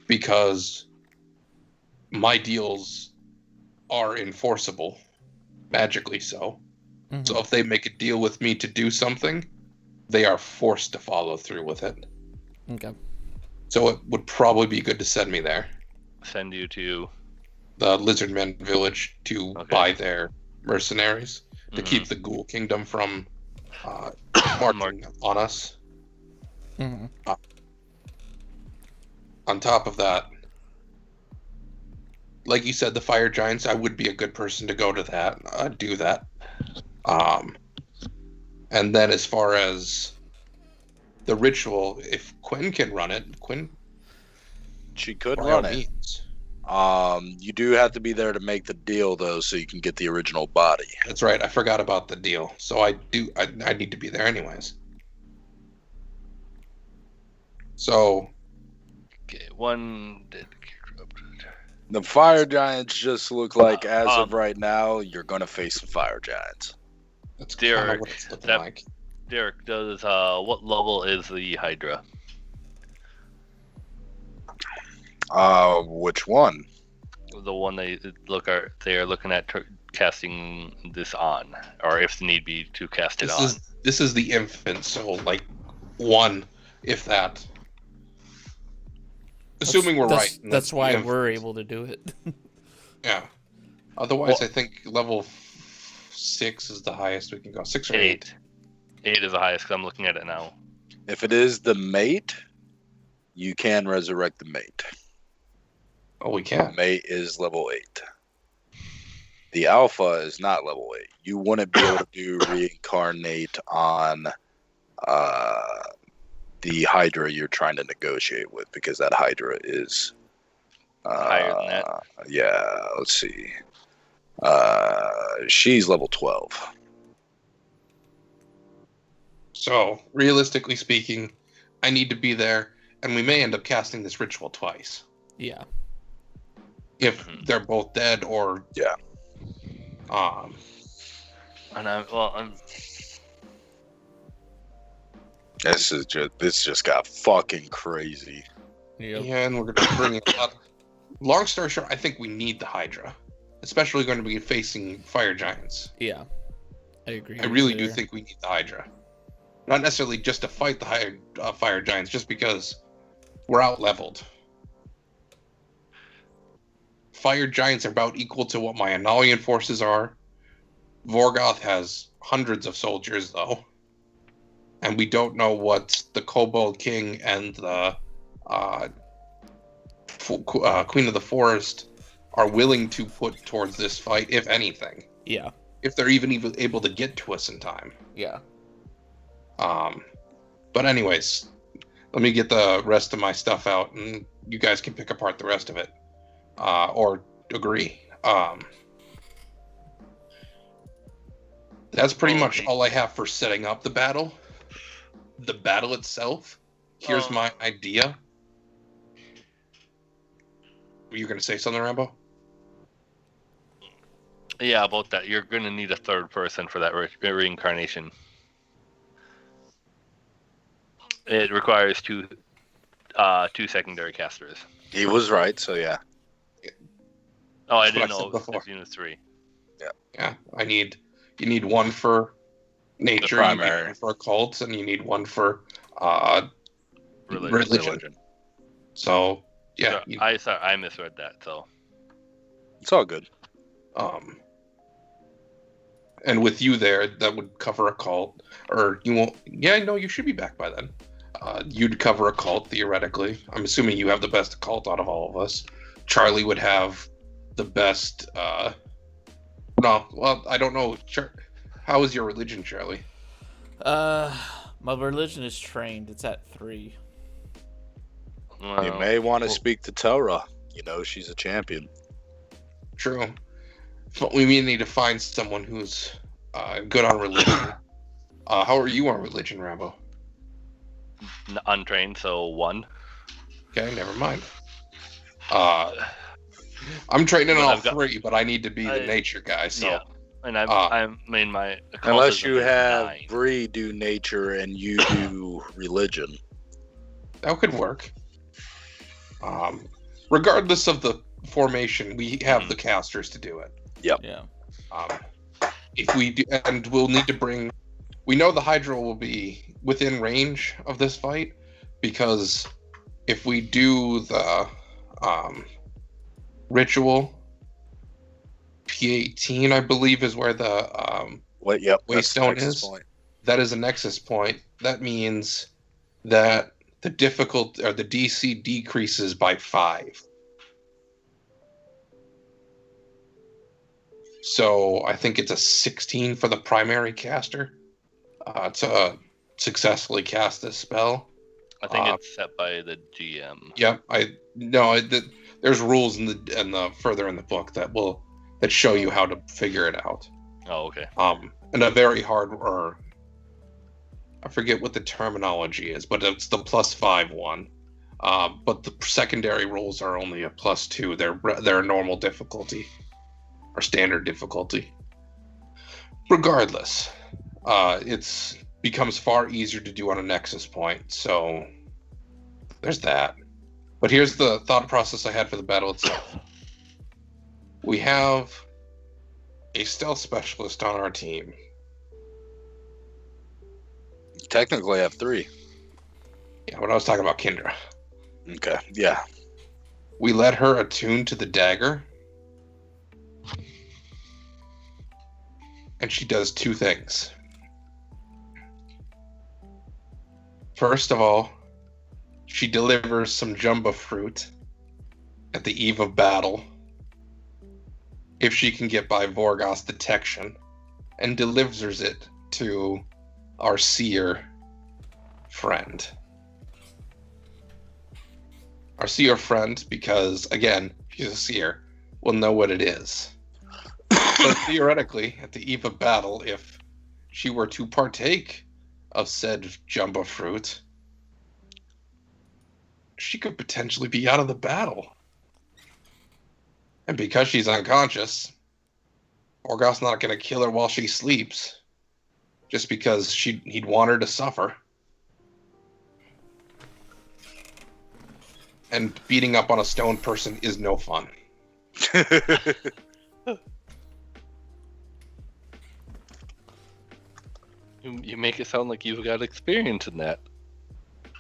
because my deals are enforceable, magically so. Mhm. So if they make a deal with me to do something, they are forced to follow through with it. Okay. So it would probably be good to send me there, Send you to the Lizardmen village, to Okay. buy their mercenaries, to Mhm. keep the Ghoul Kingdom from marching on us. Mhm. On top of that, like you said, the Fire Giants, I would be a good person to go to that, do that. And then as far as the ritual, if Quinn can run it, Quinn, She could by all run it. means. You do have to be there to make the deal, though, so you can get the original body. That's right. I forgot about the deal. So I need to be there anyways. So okay, one did corrupted. The fire giants just look like, as of Um, right now, you're gonna face some fire giants. that's kind of Derek, what it's looking that- like. Derek, does what level is the Hydra? Which one? The one they are looking at casting this on, or if need be to cast it on. This is the infant, so like 1, if that. Assuming we're right. and That's why the we're infant. able to do it. Yeah. Otherwise, Well- I think level 6 is the highest we can go. 6 or 8. 8 is the highest because I'm looking at it now. If it is the mate, you can resurrect the mate. Oh, we The can. mate is level 8. The alpha is not level 8. You wouldn't be able to do reincarnate on the Hydra you're trying to negotiate with, because that Hydra is Higher than that? Yeah, let's see. She's level 12. So, realistically speaking, I need to be there, and we may end up casting this ritual twice. Yeah. If Mhm. they're both dead or. Yeah. And I'm This just got fucking crazy. Yep. Yeah, and we're going to bring it up. Long story short, I think we need the Hydra. Especially going to be facing fire giants. Yeah. I agree. I really do there. think we need the Hydra. Not necessarily just to fight the fire giants, just because we're out leveled. Fire giants are about equal to what my Analian forces are. Vorgoth has hundreds of soldiers, though. And we don't know what the Kobold King and the Queen of the Forest are willing to put towards this fight, if anything. Yeah. If they're even able to get to us in time. Yeah. But anyways, let me get the rest of my stuff out, and you guys can pick apart the rest of it, or agree. That's pretty much all I have for setting up the battle. The battle itself. Here's my idea. Were you going to say something, Rambo? Yeah, about that. You're going to need a third person for that reincarnation. It requires two secondary casters. He was right, so yeah. Oh, I That's didn't what I said know before. it's unit 3. Yeah, you need one for nature, you need primary. one for occults, and you need one for Religion. religion. So yeah, So, I misread that. So It's all good. And with you there, that would cover occult, or you won't. Yeah, no, you should be back by then. You'd cover occult theoretically. I'm assuming you have the best occult out of all of us. Charlie would have the best. No, well, I don't know. How is your religion, Charlie? My religion is trained. It's at 3. You may want to speak to Terra. You know, she's a champion. True. But we may need to find someone who's good on religion. How are you on religion, Rambo? Untrained, so 1. Okay, never mind. I'm trained in But all I've got- 3, but I need to be the I- nature guy. So Yeah. And I'm in my Unless you Catholicism is have 9. Bree do nature and you do religion. that could work. Regardless of the formation, we have the casters to do it. Yeah. If we do, and we'll need to bring. We know the Hydra will be within range of this fight because if we do the ritual, P18, I believe, is where the Yep. that's the Waystone nexus is. point. That is a nexus point. That means that the DC decreases by 5. So I think it's a 16 for the primary caster to successfully cast this spell. I think it's set by the GM. Yep, there's rules in the further in the book that show you how to figure it out. Oh, okay. And a very hard, or I forget what the terminology is, but it's the +5 one. But the secondary rules are only a +2. They're normal difficulty or standard difficulty. Regardless, it's becomes far easier to do on a nexus point. So there's that. But here's the thought process I had for the battle itself. We have a stealth specialist on our team. Technically, I have 3. Yeah, when I was talking about Kendra. Okay. Yeah. We let her attune to the dagger. And she does 2 things. First of all, she delivers some jumbo fruit at the eve of battle if she can get by Vorgoth's detection, and delivers it to our seer friend. Our seer friend, because again, she's a seer, will know what it is. So theoretically, at the eve of battle, if she were to partake of said jumbo fruit, she could potentially be out of the battle. And because she's unconscious, Vorgoth's not going to kill her while she sleeps, just because he'd want her to suffer. And beating up on a stone person is no fun. You make it sound like you've got experience in that.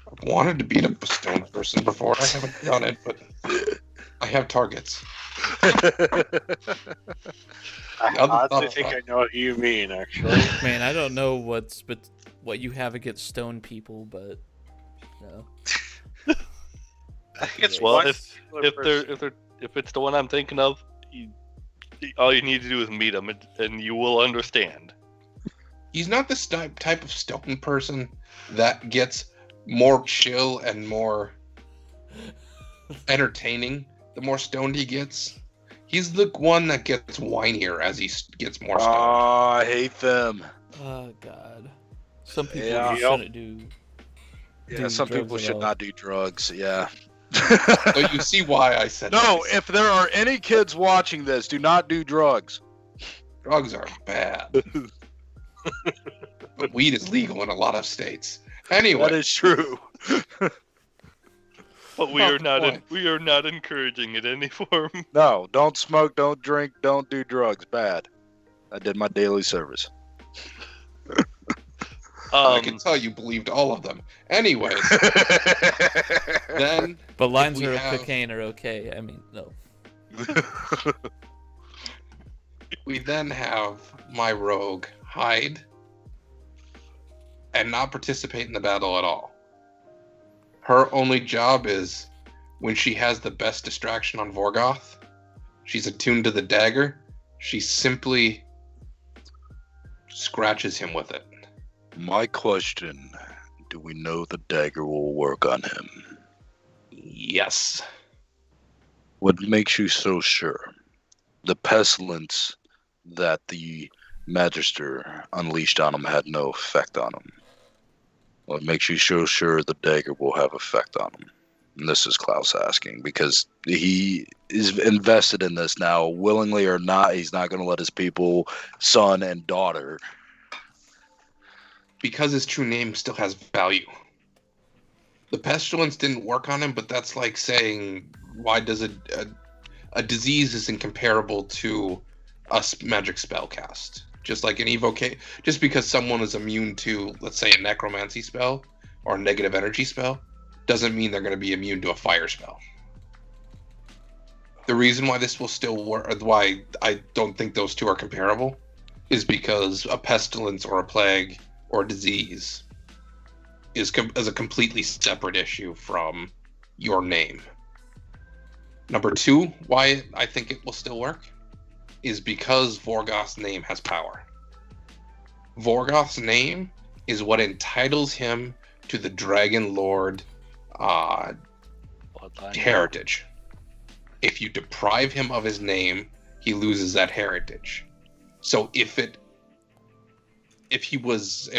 I've wanted to beat up a stone person before. I haven't done it, but I have targets. I honestly think I know what you mean, actually. Man, I don't know what you have against stone people, but no. I think it's Well, one if particular if it's the one I'm thinking of, all you need to do is meet him, and you will understand. He's not this type of stone person that gets more chill and more entertaining the more stoned he gets. He's the one that gets whinier as he gets more stoned. Oh, I hate them. Oh God. Some people Yeah. shouldn't do. Yeah, do some drugs people at should all. not do drugs. Yeah. So you see why I said No, that. if there are any kids watching this, do not do drugs. Drugs are bad. But weed is legal in a lot of states. Anyway, That is true. But we are not encouraging it in any form. No, don't smoke, don't drink, don't do drugs. Bad. I did my daily service. I can tell you believed all of them. Anyway, then But lines we of have- cocaine are okay. I mean, no. we then have my rogue hide and not participate in the battle at all. Her only job is when she has the best distraction on Vorgoth, she's attuned to the dagger, she simply scratches him with it. My question, do we know the dagger will work on him? Yes. What makes you so sure? The pestilence that the Magister unleashed on him had no effect on him. What makes you so sure the dagger will have effect on him? And this is Klaus asking, because he is invested in this now, willingly or not. He's not going to let his people, son and daughter. Because his true name still has value. The pestilence didn't work on him, but that's like saying, why does a disease isn't comparable to a magic spell cast? Just like an evocation, just because someone is immune to, let's say, a necromancy spell or a negative energy spell, doesn't mean they're going to be immune to a fire spell. The reason why this will still work, why I don't think those two are comparable, is because a pestilence or a plague or a disease is a completely separate issue from your name. Number two, why I think it will still work, is because Vorgoth's name has power. Vorgoth's name is what entitles him to the Dragon Lord heritage. If you deprive him of his name, he loses that heritage. So if he was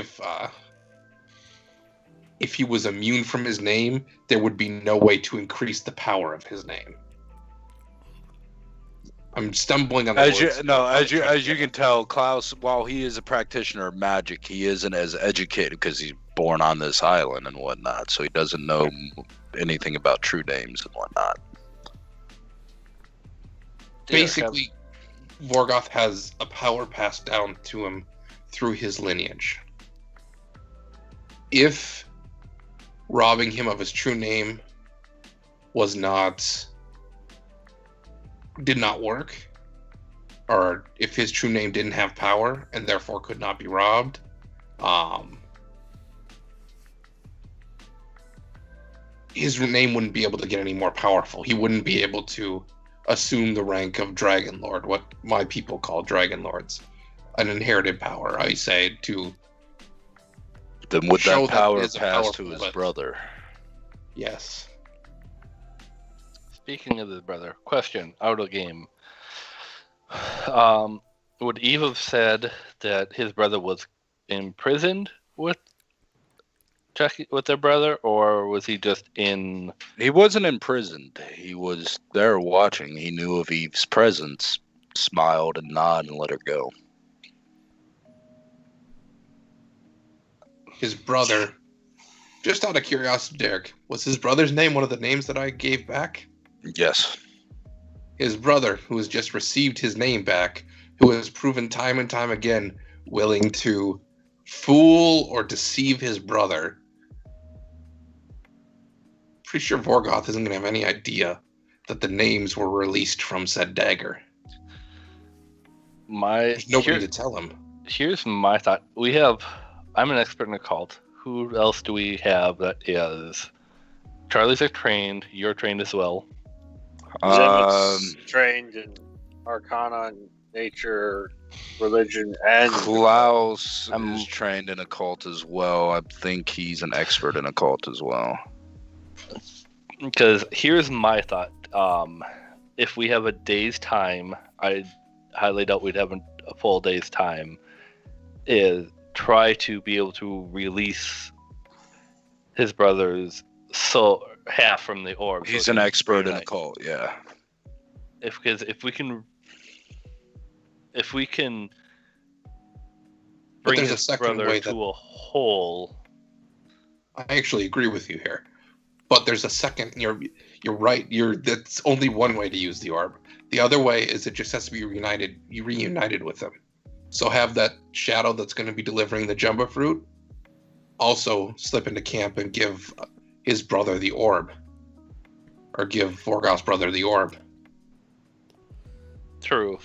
immune from his name, there would be no way to increase the power of his name. I'm stumbling on the words. As you can tell, Klaus, while he is a practitioner of magic, he isn't as educated because he's born on this island and whatnot, so he doesn't know anything about true names and whatnot. Basically, Vorgoth has a power passed down to him through his lineage. If robbing him of his true name did not work, or if his true name didn't have power and therefore could not be robbed, his name wouldn't be able to get any more powerful. He wouldn't be able to assume the rank of Dragon Lord, what my people call Dragon Lords, an inherited power, I say, to then would show that power is a pass powerful to his weapon. brother? Yes. Speaking of his brother, question out of game. Would Eve have said that his brother was imprisoned with their brother, or was he just in? He wasn't imprisoned. He was there watching. He knew of Eve's presence, smiled and nodded and let her go. His brother, just out of curiosity, Derek, was his brother's name one of the names that I gave back? Yes. His brother, who has just received his name back, who has proven time and time again willing to fool or deceive his brother. Pretty sure Vorgoth isn't going to have any idea that the names were released from said dagger. There's nobody to tell him. Here's my thought. I'm an expert in occult. Who else do we have that is? Charlie's are trained. You're trained as well. Zim's trained in Arcana and Nature, Religion, and Klaus is trained in occult as well. I think he's an expert in occult as well. Because here's my thought. If we have a day's time, I highly doubt we'd have a full day's time, is try to be able to release his brother's soul, half from the orb. He's so an expert in occult, yeah. If we can bring there's a his second brother way to that- a whole. I actually agree with you here. But there's a second, you're right, that's only one way to use the orb. The other way is it just has to be reunited with him. So have that shadow that's going to be delivering the Jumbo fruit also slip into camp and give his brother the orb. Or give Vorgoth's brother the orb. True.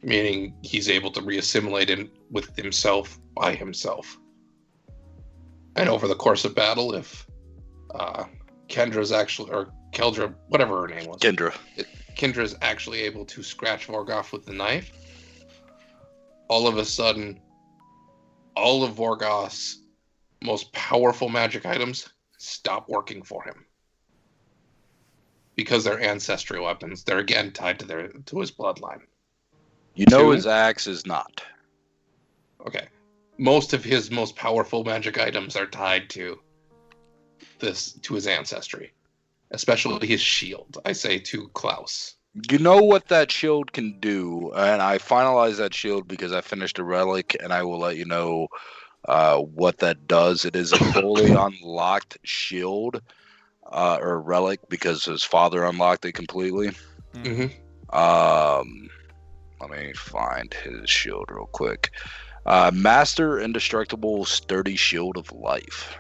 Meaning he's able to reassimilate in with himself by himself. And over the course of battle, if Kendra's actually, or Keldra, whatever her name was. Kendra's actually able to scratch Vorgoth with the knife. All of a sudden, all of Vorgoth's most powerful magic items stop working for him. because they're ancestral weapons. They're again tied to his bloodline. You know 2. his axe is not. Okay. Most of his most powerful magic items are tied to his ancestry, especially his shield. I say to Klaus. You know what that shield can do, and I finalized that shield because I finished a relic, and I will let you know what that does. It is a fully unlocked shield or relic because his father unlocked it completely. Mm-hmm. Let me find his shield real quick. Master Indestructible Sturdy Shield of Life.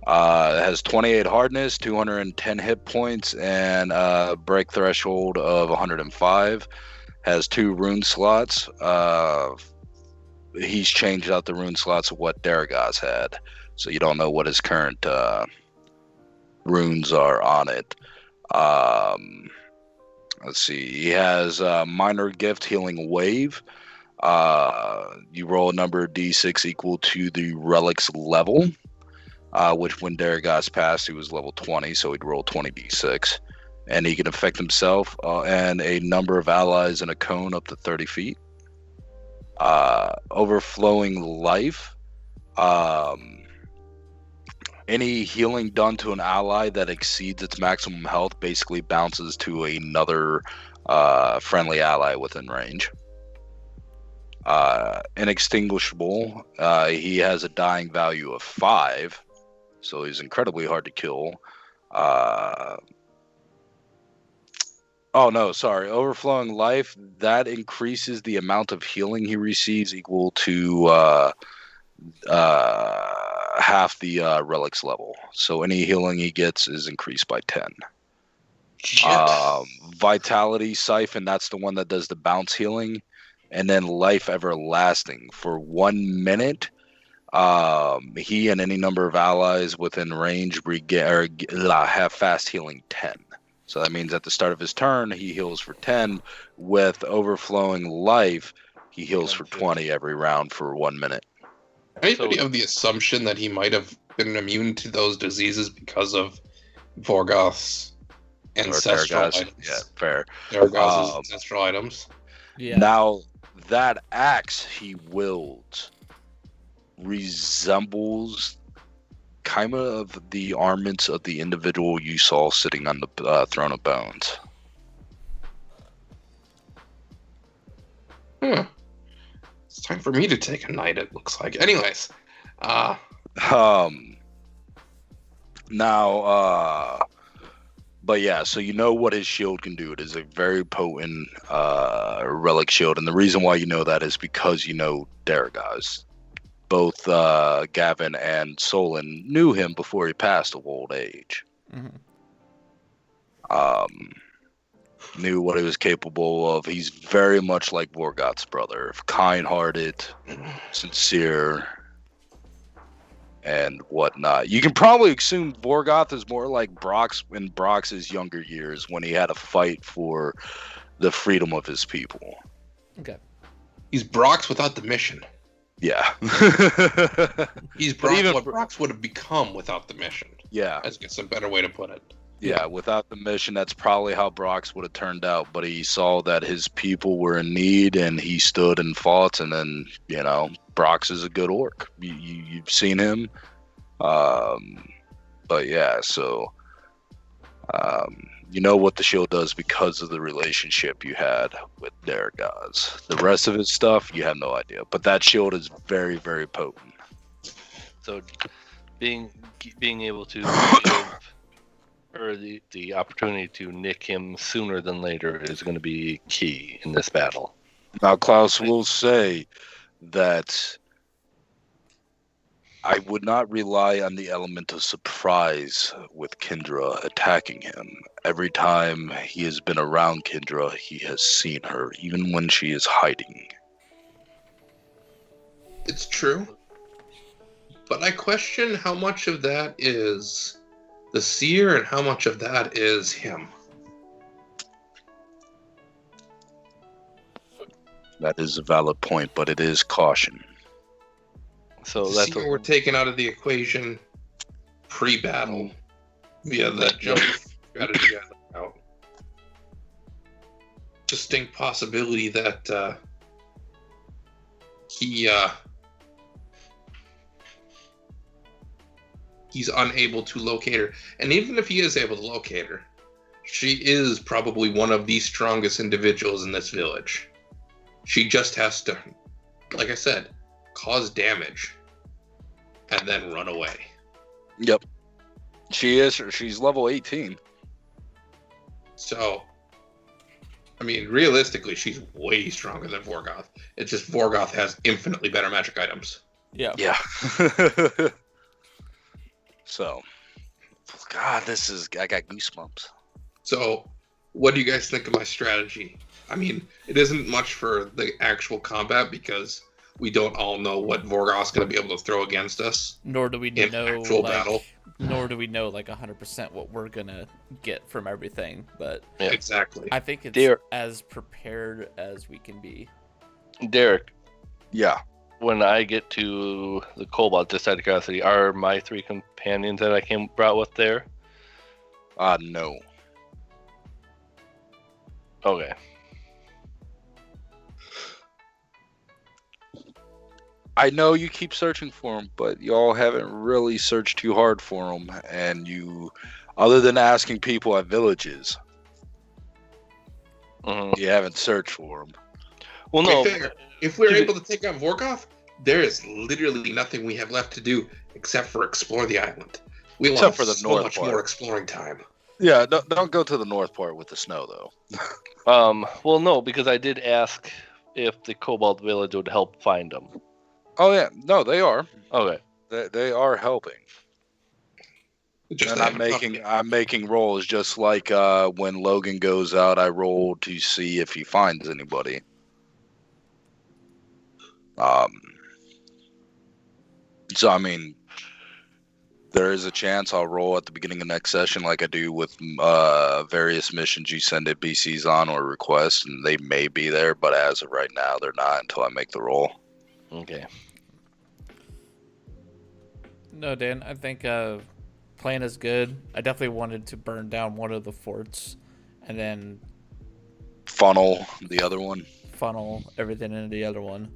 It has 28 hardness, 210 hit points, and break threshold of 105. Has 2 rune slots. He's changed out the rune slots of what Daragaz had, so you don't know what his current runes are on it. Let's see. He has minor gift healing wave. You roll a number of d6 equal to the relic's level, which when Daragaz passed, he was level 20, so he'd roll 20 d6. And he can affect himself and a number of allies in a cone up to 30 feet. Overflowing life. Any healing done to an ally that exceeds its maximum health basically bounces to another friendly ally within range. Inextinguishable. He has a dying value of 5, so he's incredibly hard to kill. Overflowing life, that increases the amount of healing he receives equal to half the relic's level. So any healing he gets is increased by 10. Vitality Siphon, that's the one that does the bounce healing. And then Life Everlasting. For 1 minute, he and any number of allies within range have fast healing 10. So that means at the start of his turn, he heals for 10. With Overflowing Life, he heals for 20 every round for 1 minute. Anybody have the assumption that he might have been immune to those diseases because of Vorgoth's ancestral items? Yeah, fair. Vorgoth's ancestral items. Yeah. Now, that axe he wields resembles kind of the armaments of the individual you saw sitting on the throne of bones. It's time for me to take a night, it looks like. Anyways. But yeah, so you know what his shield can do. It is a very potent relic shield, and the reason why you know that is because you know Daragaz. Both Gavin and Solon knew him before he passed of old age. Mm-hmm. Knew what he was capable of. He's very much like Vorgoth's brother, kind-hearted, sincere, and whatnot. You can probably assume Vorgoth is more like Brox in Brox's younger years when he had to fight for the freedom of his people. Okay. He's Brox without the mission. Yeah. He's Brox, what Brox would have become without the mission. Yeah. I guess a better way to put it. Yeah, without the mission, that's probably how Brox would have turned out. But he saw that his people were in need, and he stood and fought. And then, you know, Brox is a good orc. You've seen him. But yeah, so you know what the shield does because of the relationship you had with Daragaz. The rest of his stuff, you have no idea. But that shield is very, very potent. So, being able to give, or the opportunity to nick him sooner than later is going to be key in this battle. Now, Klaus will say that I would not rely on the element of surprise with Kendra attacking him. Every time he has been around Kendra, he has seen her, even when she is hiding. It's true. But I question how much of that is the seer and how much of that is him. That is a valid point, but it is caution. So The that's seer were taken out of the equation pre-battle. via the jump strategy I laid out. Distinct possibility that he's unable to locate her. And even if he is able to locate her, she is probably one of the strongest individuals in this village. She just has to, like I said, cause damage and then run away. Yep. She is. She's level 18. So, I mean, realistically, she's way stronger than Vorgoth. It's just Vorgoth has infinitely better magic items. Yeah. Yeah. So, God, I got goosebumps. So, what do you guys think of my strategy? I mean, it isn't much for the actual combat because we don't all know what Vorgoth's going to be able to throw against us. Nor do we in know actual battle. Nor do we know like 100% what we're gonna get from everything. But Yeah. Exactly. I think it's Derek. as prepared as we can be. Derek, Yeah. when I get to the Cobalt, just out of curiosity, are my 3 companions that I brought with there? No. Okay. I know you keep searching for them, but y'all haven't really searched too hard for them. And you, other than asking people at villages, Mhm. you haven't searched for them. Well, To be no. fair, if we're able to take on Vorgoth, there is literally nothing we have left to do except for explore the island. We'll Except have for the so north much part. more exploring time. Yeah, don't go to the north part with the snow, though. Well, no, because I did ask if the Cobalt Village would help find them. Oh yeah, no, they are. Okay. They are helping. Just And they I'm haven't found it. making rolls just like when Logan goes out, I roll to see if he finds anybody. So I mean, there is a chance I'll roll at the beginning of next session, like I do with various missions you send NPCs on or request, and they may be there, but as of right now, they're not until I make the roll. Okay. No, Dan, I think plan is good. I definitely wanted to burn down one of the forts and then Funnel the other one. funnel everything into the other one.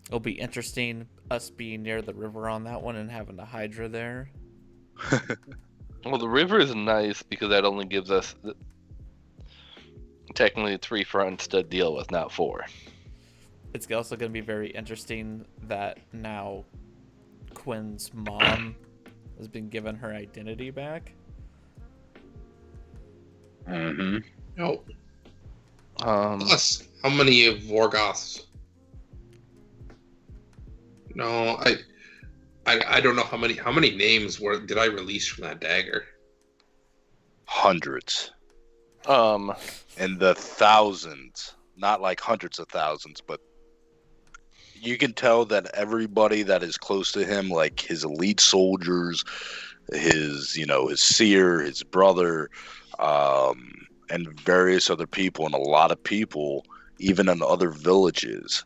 It'll be interesting us being near the river on that one and having the Hydra there. Well, the river is nice because that only gives us technically 3 fronts to deal with, not 4. It's also going to be very interesting that now Quinn's mom has been given her identity back. Mm-hmm. No. Um, Plus, how many of Vorgoth's? No, I don't know how many names did I release from that dagger? Hundreds. in the thousands, not like hundreds of thousands, but you can tell that everybody that is close to him, like his elite soldiers, his seer, his brother, and various other people, and a lot of people, even in other villages,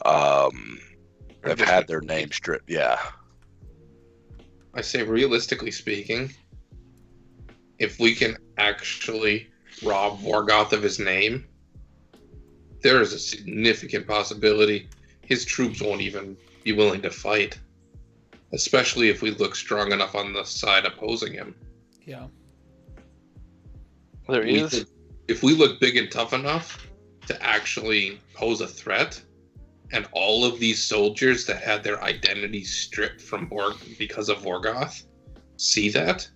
have had their name stripped. Yeah. I say, realistically speaking, if we can actually rob Vorgoth of his name, there is a significant possibility his troops won't even be willing to fight. Especially if we look strong enough on the side opposing him. Yeah. there is. If we look big and tough enough to actually pose a threat, and all of these soldiers that had their identities stripped from because of Vorgoth see that,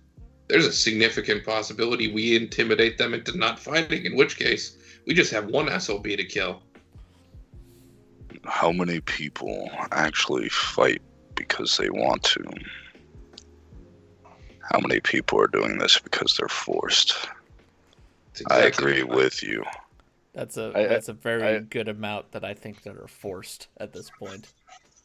there's a significant possibility we intimidate them into not fighting, in which case we just have one SOB to kill. How many people actually fight because they want to? How many people are doing this because they're forced? It's I exactly agree right. with you. That's a very good amount that I think that are forced at this point.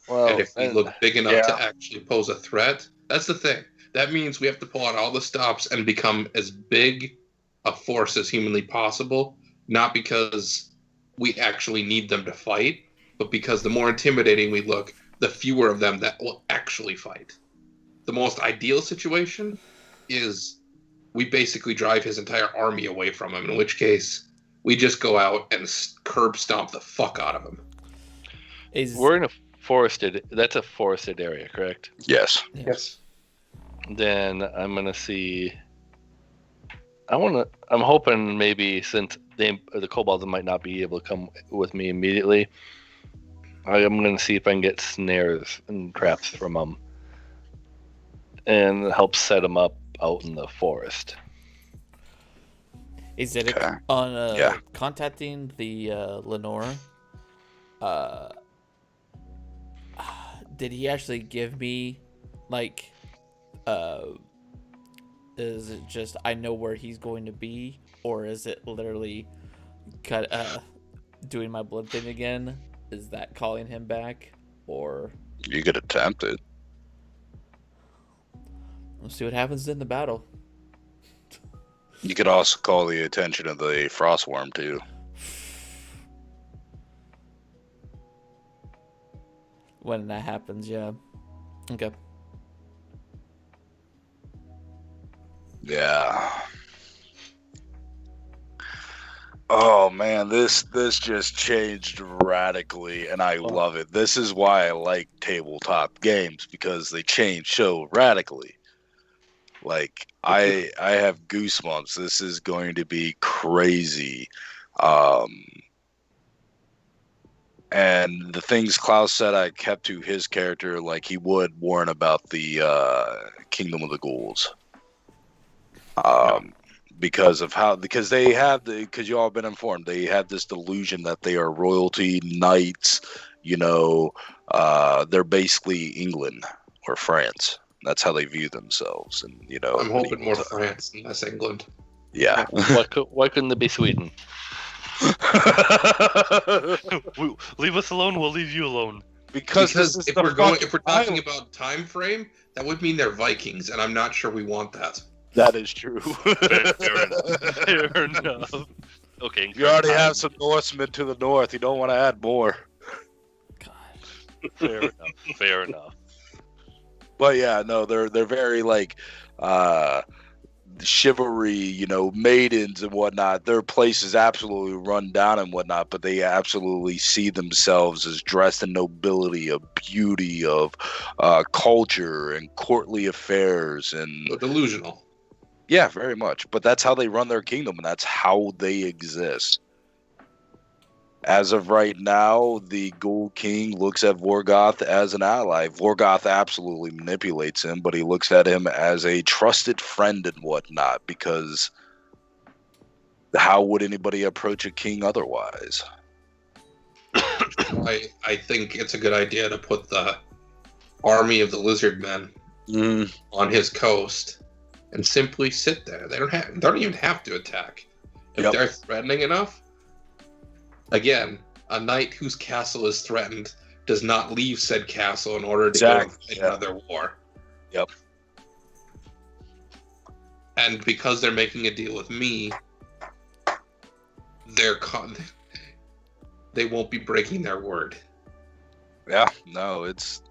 Well, And if we look big enough yeah. to actually pose a threat, that's the thing. That means we have to pull out all the stops and become as big a force as humanly possible, not because we actually need them to fight, but because the more intimidating we look, the fewer of them that will actually fight. the most ideal situation is we basically drive his entire army away from him, in which case we just go out and curb stomp the fuck out of him. We're in a forested. That's a forested area, correct? Yes. Yes. Then I'm gonna see. I'm hoping maybe since the kobolds might not be able to come with me immediately, I'm gonna see if I can get snares and traps from them, and help set them up out in the forest. Is it Okay. on contacting the Lenore? Did he actually give me like is it just I know where he's going to be, or is it literally doing my blood thing again? Is that calling him back, or You could attempt it. we'll see what happens in the battle? You could also call the attention of the frostworm too. When that happens, yeah. Okay. Yeah. Oh man, this just changed radically, and I love it. This is why I like tabletop games, because they change so radically. Like I have goosebumps. This is going to be crazy. And the things Klaus said, I kept to his character like he would warn about the Kingdom of the Ghouls. Because you all been informed, they have this delusion that they are royalty, knights, they're basically England or France. That's how they view themselves. And I'm hoping more France than less England. Yeah. Why couldn't it be Sweden? Leave us alone, we'll leave you alone. Because this is if we're talking about time frame, that would mean they're Vikings, and I'm not sure we want that. That is true. Fair enough. Okay. You already have some Norsemen to the north. You don't want to add more. Fair enough. But yeah, no, they're very like chivalry, maidens and whatnot. Their place is absolutely run down and whatnot, but they absolutely see themselves as dressed in nobility, of beauty, of culture and courtly affairs, and So delusional. Yeah, very much. But that's how they run their kingdom, and that's how they exist. As of right now, the Ghoul King looks at Vorgoth as an ally. Vorgoth absolutely manipulates him, but he looks at him as a trusted friend and whatnot, because how would anybody approach a king otherwise? I think it's a good idea to put the army of the lizard men on his coast and simply sit there. They don't even have to attack. If they're threatening enough, again, a knight whose castle is threatened does not leave said castle in order to go fight another war. Yep. And because they're making a deal with me, they won't be breaking their word. Yeah, no, it's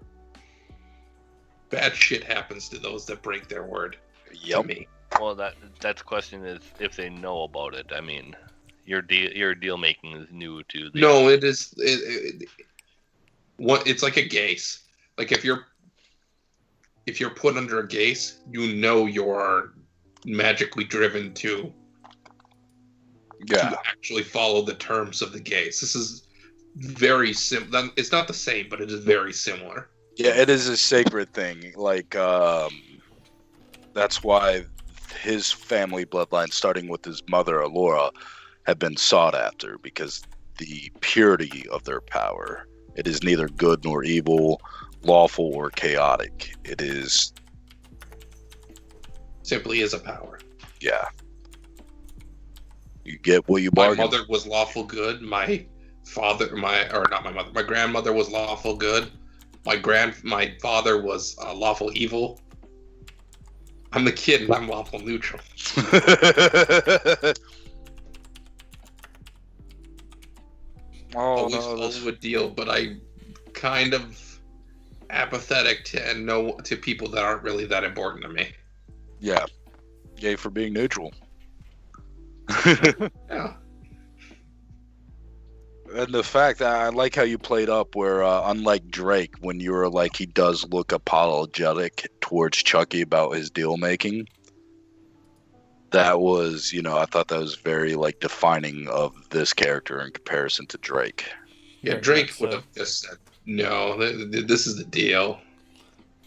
bad shit happens to those that break their word. To me. Well, that's the question is if they know about it. I mean, your deal making is new to the... No, it is. It's like a gaze. Like if you're put under a gaze, you're magically driven to actually follow the terms of the gaze. This is very similar. It's not the same, but it is very similar. Yeah, it is a sacred thing. Like, that's why his family bloodline, starting with his mother, Alora, have been sought after, because the purity of their power. It is neither good nor evil, lawful or chaotic. It is... simply is a power. Yeah. You get what you bargain. My mother was lawful good. My grandmother was lawful good. My father was lawful evil. I'm the kid and I'm lawful neutral. Oh, always follow a deal, but I kind of apathetic to people that aren't really that important to me. Yeah. Yay for being neutral. Yeah. And the fact that I like how you played up where, unlike Drake, when you were like, he does look apologetic towards Chucky about his deal making. That was, I thought that was very like defining of this character in comparison to Drake. Yeah, Very Drake much would so. have just said, "No, this is the deal.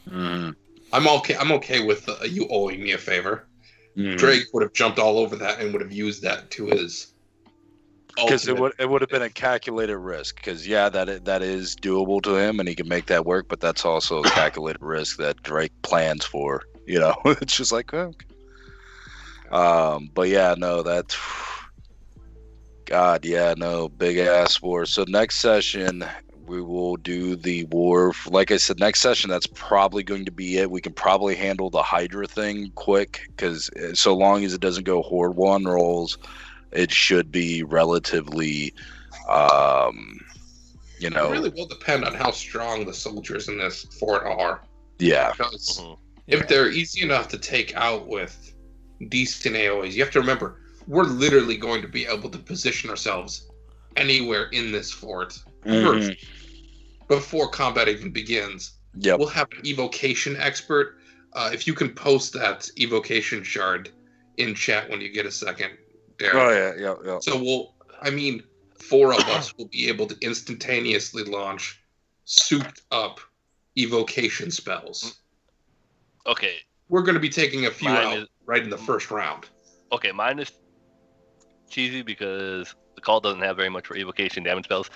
Mm-hmm. I'm okay. I'm okay with you owing me a favor." Drake would have jumped all over that and would have used that to his. Because it would have been a calculated risk. Because that is doable to him, and he can make that work. But that's also a calculated risk that Drake plans for. It's just like, okay. But yeah, no, that's God. Yeah, no, big ass war. So next session we will do the war. Like I said, next session that's probably going to be it. We can probably handle the Hydra thing quick because so long as it doesn't go Horde 1 rolls. It should be relatively, It really will depend on how strong the soldiers in this fort are. Yeah. Because if they're easy enough to take out with decent AoEs, you have to remember, we're literally going to be able to position ourselves anywhere in this fort first, before combat even begins. Yep. We'll have an evocation expert. If you can post that evocation shard in chat when you get a second. Derek. Oh yeah. So 4 of us will be able to instantaneously launch souped up evocation spells. Okay. We're going to be taking a few Mine out right in the first round. Okay, mine is cheesy because the call doesn't have very much for evocation damage spells.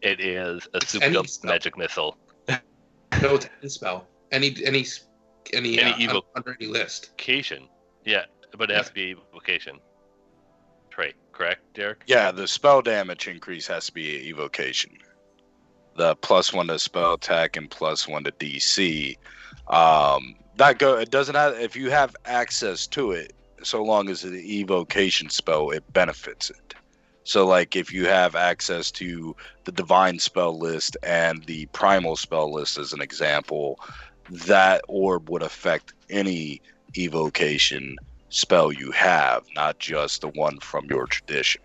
It is a souped up magic missile. No, it's any spell. Any under any list. Evocation. Yeah, but it has to be evocation. Trait, correct, Derek? Yeah, the spell damage increase has to be evocation. The +1 to spell attack and +1 to DC. It doesn't have, if you have access to it, so long as the evocation spell, it benefits it. So like if you have access to the divine spell list and the primal spell list as an example, that orb would affect any evocation spell you have, not just the one from your tradition.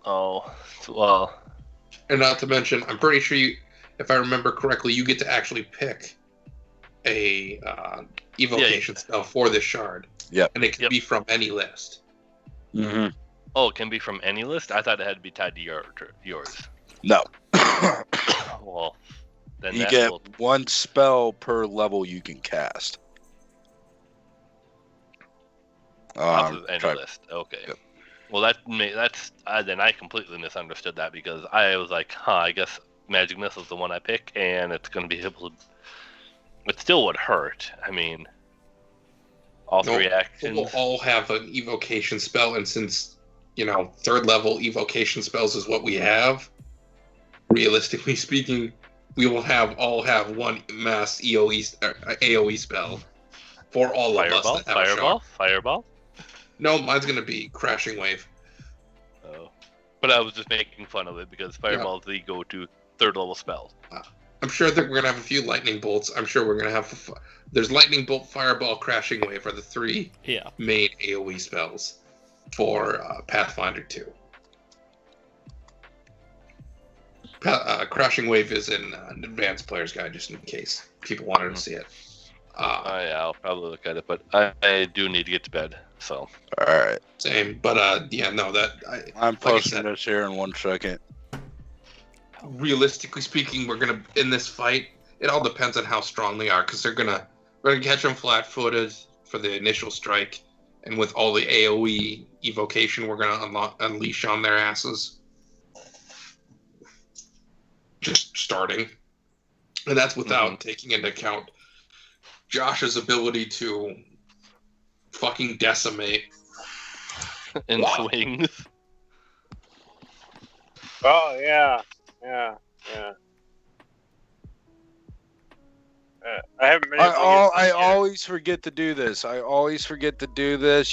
Oh, well. And not to mention, I'm pretty sure if I remember correctly, you get to actually pick a evocation spell for this shard. Yep. And it can be from any list. Mm-hmm. Oh, it can be from any list? I thought it had to be tied to yours. No. Well, then you get one spell per level you can cast. Off of any list. Okay. Yep. Well, that's then I completely misunderstood that because I was like, I guess Magic Missile is the one I pick, and it's going to be able to. It still would hurt. I mean, all 3 actions. We'll all have an evocation spell, and since 3rd level evocation spells is what we have, realistically speaking, we will all have one mass AoE spell for all of us that have a shard. Fireball. No, mine's going to be Crashing Wave. Oh. But I was just making fun of it because Fireball is the go-to 3rd level spell. I'm sure that we're going to have a few Lightning Bolts. I'm sure we're going to have... There's Lightning Bolt, Fireball, Crashing Wave are the 3 main AoE spells for Pathfinder 2. Crashing Wave is in an advanced player's guide, just in case people wanted to see it. Yeah, I'll probably look at it, but I do need to get to bed, so. All right. Same, but I'm posting this here in 1 second. Realistically speaking, we're gonna in this fight. It all depends on how strong they are, because we're gonna catch them flat-footed for the initial strike, and with all the AOE evocation, we're gonna unleash on their asses. Just starting, and that's without taking into account Josh's ability to fucking decimate in swings. Oh yeah. I haven't been. I always forget to do this.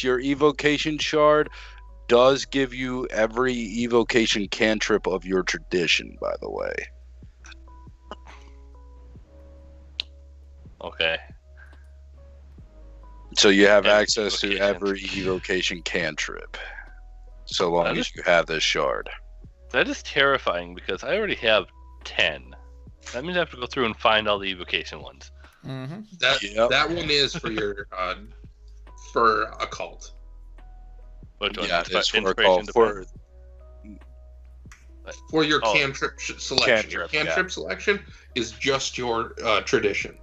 Your evocation shard does give you every evocation cantrip of your tradition, by the way. Okay. So you have And access to evocation. every evocation cantrip, so long That as is- you have this shard. That is terrifying because I already have 10. That means I have to go through and find all the evocation ones. Mm-hmm. Yep. That one is for your for occult. Which one? Yeah, Inspi- it's for inspiration for For your Oh. cantrip selection. Your Cantrip, cantrip selection is just your tradition.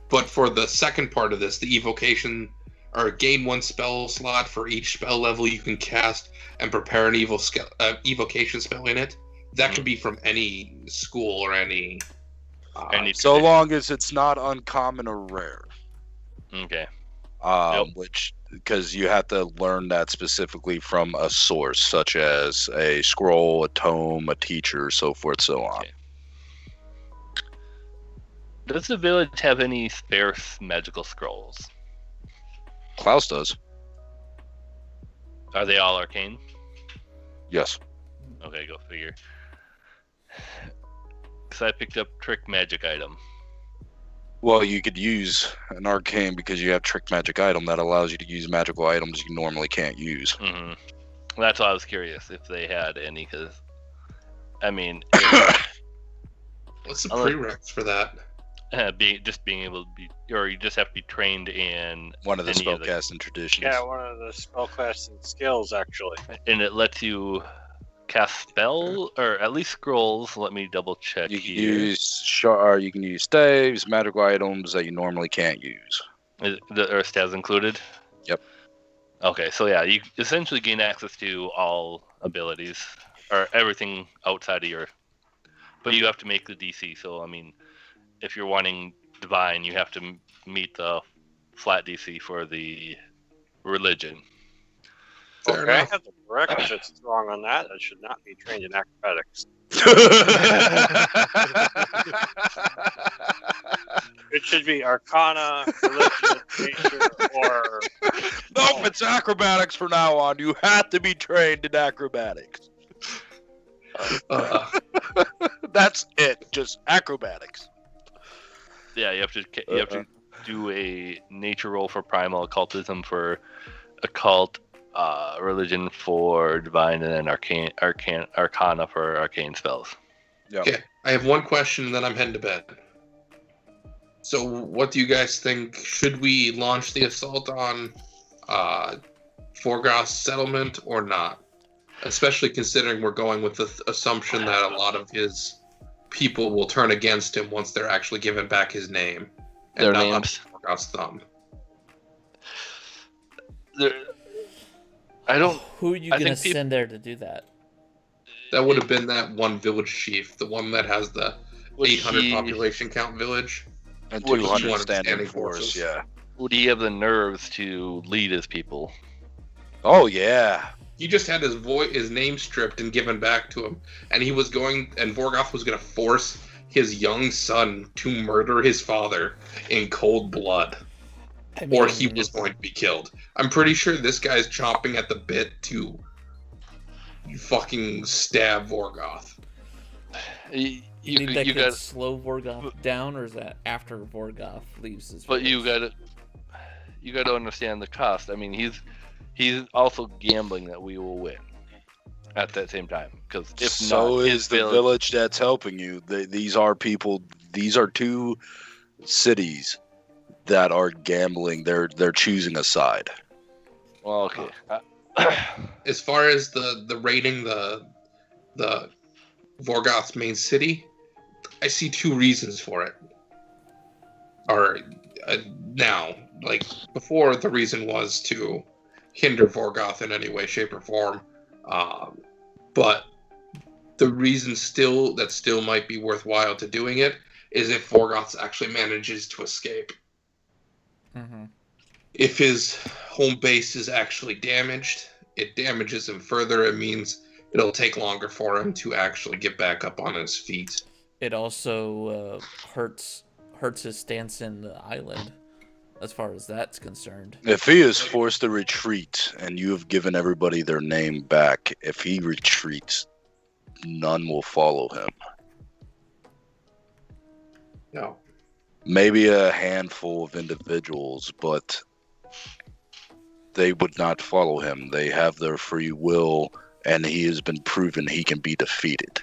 But for the second part of this, the evocation, or gain 1 spell slot for each spell level you can cast and prepare an evocation spell in it. That could be from any school or any. Any so tradition. long as it's not uncommon or rare. Okay. Which, because you have to learn that specifically from a source, such as a scroll, a tome, a teacher, so forth, so on. Okay. Does the village have any spare magical scrolls? Klaus does. Are they all arcane? Yes. Okay, go figure. Because I picked up trick magic item. Well, you could use an arcane because you have trick magic item that allows you to use magical items you normally can't use. Mm-hmm. That's why I was curious if they had any, because, I mean, What's the I'll let- prereqs for that? being able to be, or you just have to be trained in One of the any of the- spellcasting traditions. Yeah, one of the spellcasting skills, actually. and it lets you cast spell or at least scrolls. Let me double check You can here. you can use staves, magical items that you normally can't use. Is the Earth stats included? Yep. Okay, so yeah, you essentially gain access to all abilities or everything outside of your. But you have to make the DC. So I mean, if you're wanting divine, you have to meet the flat DC for the religion. Fair Okay, I enough. have the prerequisites wrong on that. I should not be trained in acrobatics. It should be Arcana, Religion, Nature, or... Nope, it's acrobatics from now on. You have to be trained in acrobatics. Uh, That's it. Just acrobatics. Yeah, you have to do a nature roll for primal occultism for occult, religion for divine, and then arcana for arcane spells. Yeah. okay, I have one question, and then I'm heading to bed. So, what do you guys think? Should we launch the assault on Forgoth's settlement or not? Especially considering we're going with the assumption that a lot of his people will turn against him once they're actually given back his name and Their not names. under Forgoth's thumb. I don't. Who are you I gonna think peop- send there to do that? That would have been that one village chief, the one that has the Would 800 he- population count village. And Would he 200 want standing standing force, forces? yeah. Would he have the nerves to lead his people? Oh, yeah. He just had his name stripped and given back to him, and he was going, and Vorgoth was going to force his young son to murder his father in cold blood, I or mean, he was going to be killed. I'm pretty sure this guy's chomping at the bit to fucking stab Vorgoth. you think that you could got, slow Vorgoth down, or is that after Vorgoth leaves his? but you village? got to understand the cost. I mean, he's also gambling that we will win at that same time, because if So not, is his the village that's helping you. These are people. These are two cities that are gambling. They're choosing a side. Well, okay. As far as the raiding the Vorgoth's main city, I see two reasons for it. Or now, like before, the reason was to hinder Vorgoth in any way, shape, or form. But the reason that still might be worthwhile to doing it is if Vorgoth actually manages to escape. Mhm. If his home base is actually damaged, it damages him further. It means it'll take longer for him to actually get back up on his feet. It also hurts his stance in the island, as far as that's concerned. If he is forced to retreat and you have given everybody their name back, if he retreats, none will follow him. No. maybe a handful of individuals, but they would not follow him. They have their free will, and he has been proven he can be defeated.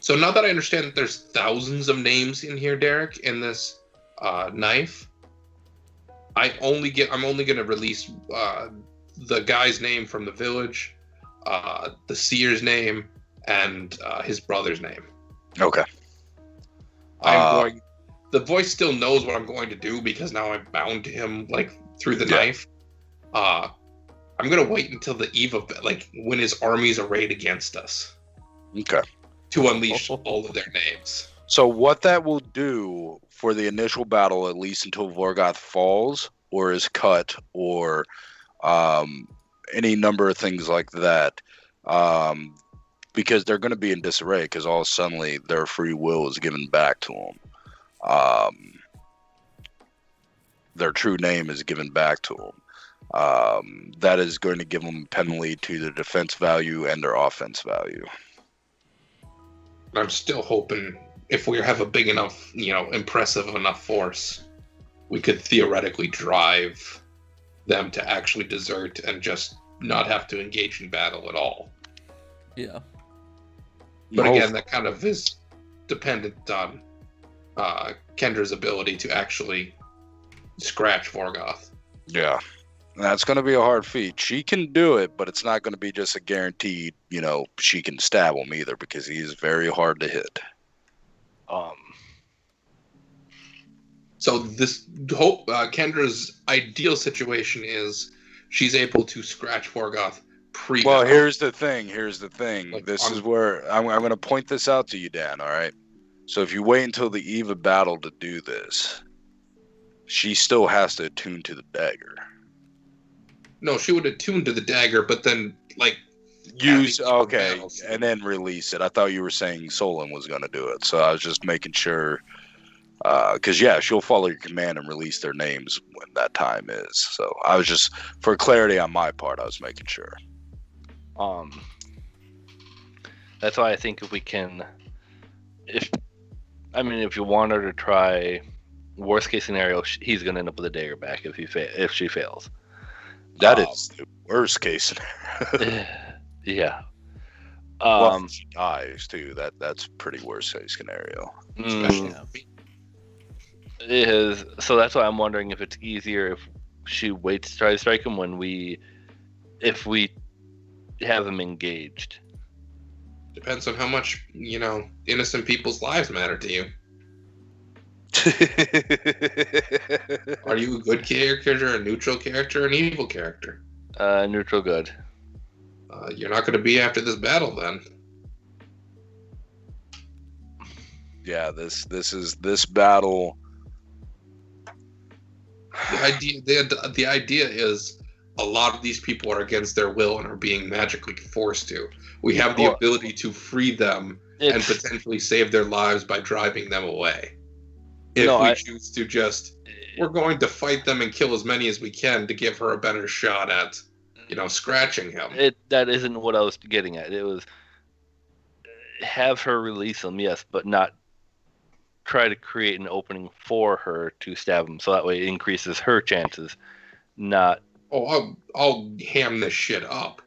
So now that I understand that there's thousands of names in here, Derek, in this knife, I'm only going to release the guy's name from the village, the seer's name, and his brother's name. Okay. The voice still knows what I'm going to do because now I'm bound to him, like, through the knife. I'm going to wait until the eve of, like, when his armies arrayed against us. Okay. To unleash all of their names. So what that will do for the initial battle, at least until Vorgoth falls or is cut, or any number of things like that, because they're going to be in disarray because all suddenly their free will is given back to them. Their true name is given back to them. That is going to give them a penalty to their defense value and their offense value. I'm still hoping if we have a big enough, impressive enough force, we could theoretically drive them to actually desert and just not have to engage in battle at all. Yeah. But again, that kind of is dependent on Kendra's ability to actually scratch Vorgoth. Yeah. That's going to be a hard feat. She can do it, but it's not going to be just a guaranteed, she can stab him either, because he is very hard to hit. So this Kendra's ideal situation is she's able to scratch Vorgoth pre-battle. Well, here's the thing. Like, this is where I'm going to point this out to you, Dan, all right? So if you wait until the eve of battle to do this, she still has to attune to the dagger. No, she would attune to the dagger, but then, use, okay, and then release it. I thought you were saying Solon was going to do it, so I was just making sure, because, she'll follow your command and release their names when that time is. So I was just, for clarity on my part, I was making sure. That's why I think if you want her to try, worst case scenario, he's going to end up with a dagger back if she fails. That is the worst case scenario. Yeah. Well, if she dies too. That's pretty worst case scenario. It is. So that's why I'm wondering if it's easier if she waits to try to strike him if we have him engaged. Depends on how much, innocent people's lives matter to you. Are you a good character, a neutral character, an evil character? Neutral good. You're not going to be after this battle, then. Yeah, this battle. The idea is a lot of these people are against their will and are being magically forced to. We have the ability to free them and potentially save their lives by driving them away. If we choose to we're going to fight them and kill as many as we can to give her a better shot at, scratching him. That isn't what I was getting at. It was have her release him, yes, but not try to create an opening for her to stab him, so that way it increases her chances, not... Oh, I'll ham this shit up.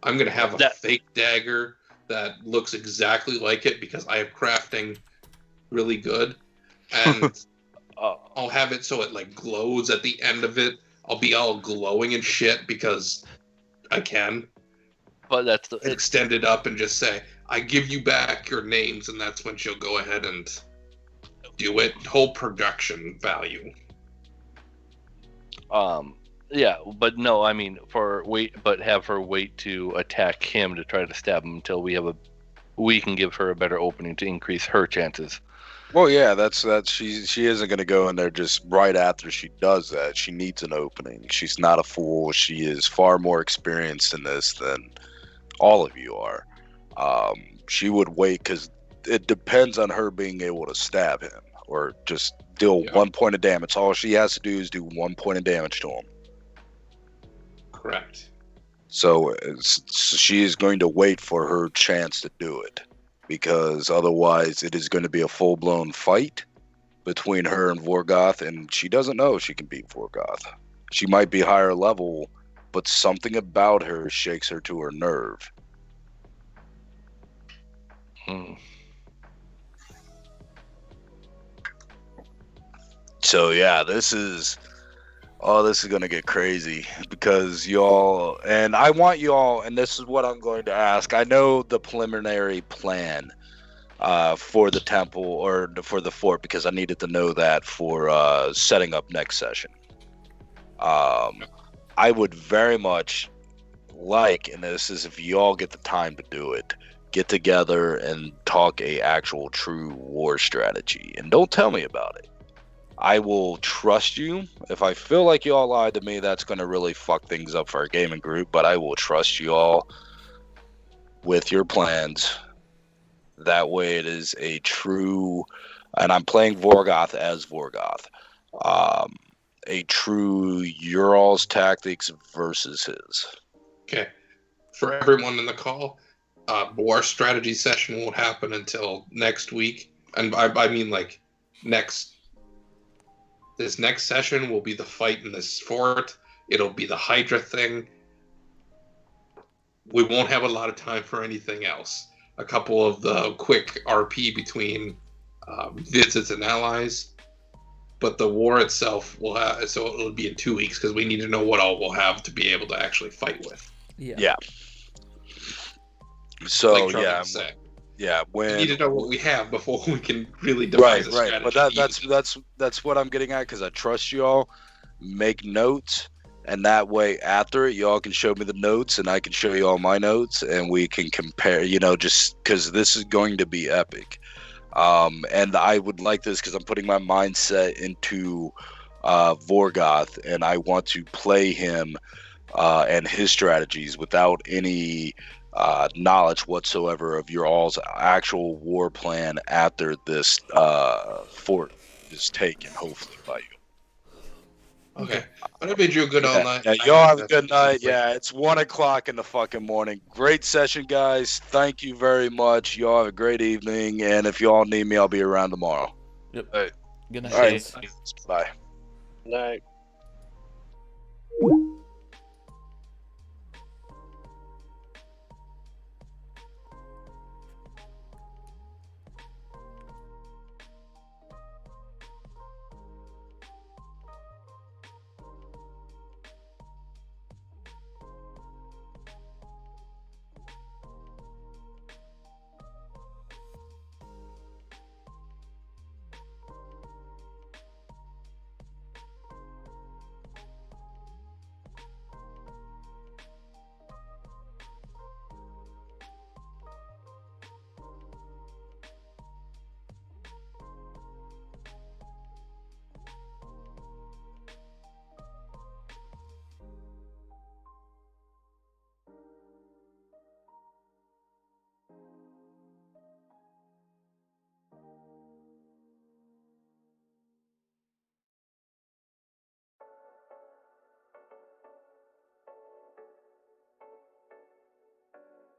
I'm going to have a fake dagger that looks exactly like it because I have crafting really good. And I'll have it so it glows at the end of it. I'll be all glowing and shit because I can. But that's extend it up and just say, I give you back your names, and that's when she'll go ahead and do it. Whole production value. Yeah, but no, I mean have her wait to attack him to try to stab him until we can give her a better opening to increase her chances. Well, yeah, that's she isn't going to go in there just right after she does that. She needs an opening. She's not a fool. She is far more experienced in this than all of you are. She would wait because it depends on her being able to stab him or just deal 1 point of damage. All she has to do is do 1 point of damage to him. Correct. So she is going to wait for her chance to do it, because otherwise it is going to be a full-blown fight, between her and Vorgoth, and she doesn't know she can beat Vorgoth. She might be higher level, but something about her shakes her to her nerve. So yeah, this is gonna get crazy because y'all, and I want y'all, and this is what I'm going to ask. I know the preliminary plan for the temple or for the fort because I needed to know that for setting up next session. I would very much like, and this is if y'all get the time to do it, get together and talk a actual true war strategy, and don't tell me about it. I will trust you. If I feel like y'all lied to me, that's going to really fuck things up for our gaming group, but I will trust you all with your plans. That way it is a true, and I'm playing Vorgoth as Vorgoth, a true your all's tactics versus his. Okay. For everyone in the call, war strategy session won't happen until next week. And I mean, like, this next session will be the fight in this fort. It'll be the Hydra thing. We won't have a lot of time for anything else. A couple of the quick RP between visits and allies. But the war itself will have, so it'll be in 2 weeks because we need to know what all we'll have to be able to actually fight with. Yeah. So Like Charlie yeah, said. yeah. When We need to know what we have before we can really devise a strategy. But that's what I'm getting at because I trust y'all. Make notes, and that way after it, y'all can show me the notes, and I can show you all my notes, and we can compare. Just because this is going to be epic. And I would like this because I'm putting my mindset into Vorgoth, and I want to play him and his strategies without any knowledge whatsoever of your all's actual war plan after this fort is taken, hopefully by you. Okay. But I bid you a good all night. Yeah, y'all have a good night. Yeah, it's 1:00 in the fucking morning. Great session, guys. Thank you very much. Y'all have a great evening, and if y'all need me, I'll be around tomorrow. Yep. All right. Good night, All right. guys. Bye. Night.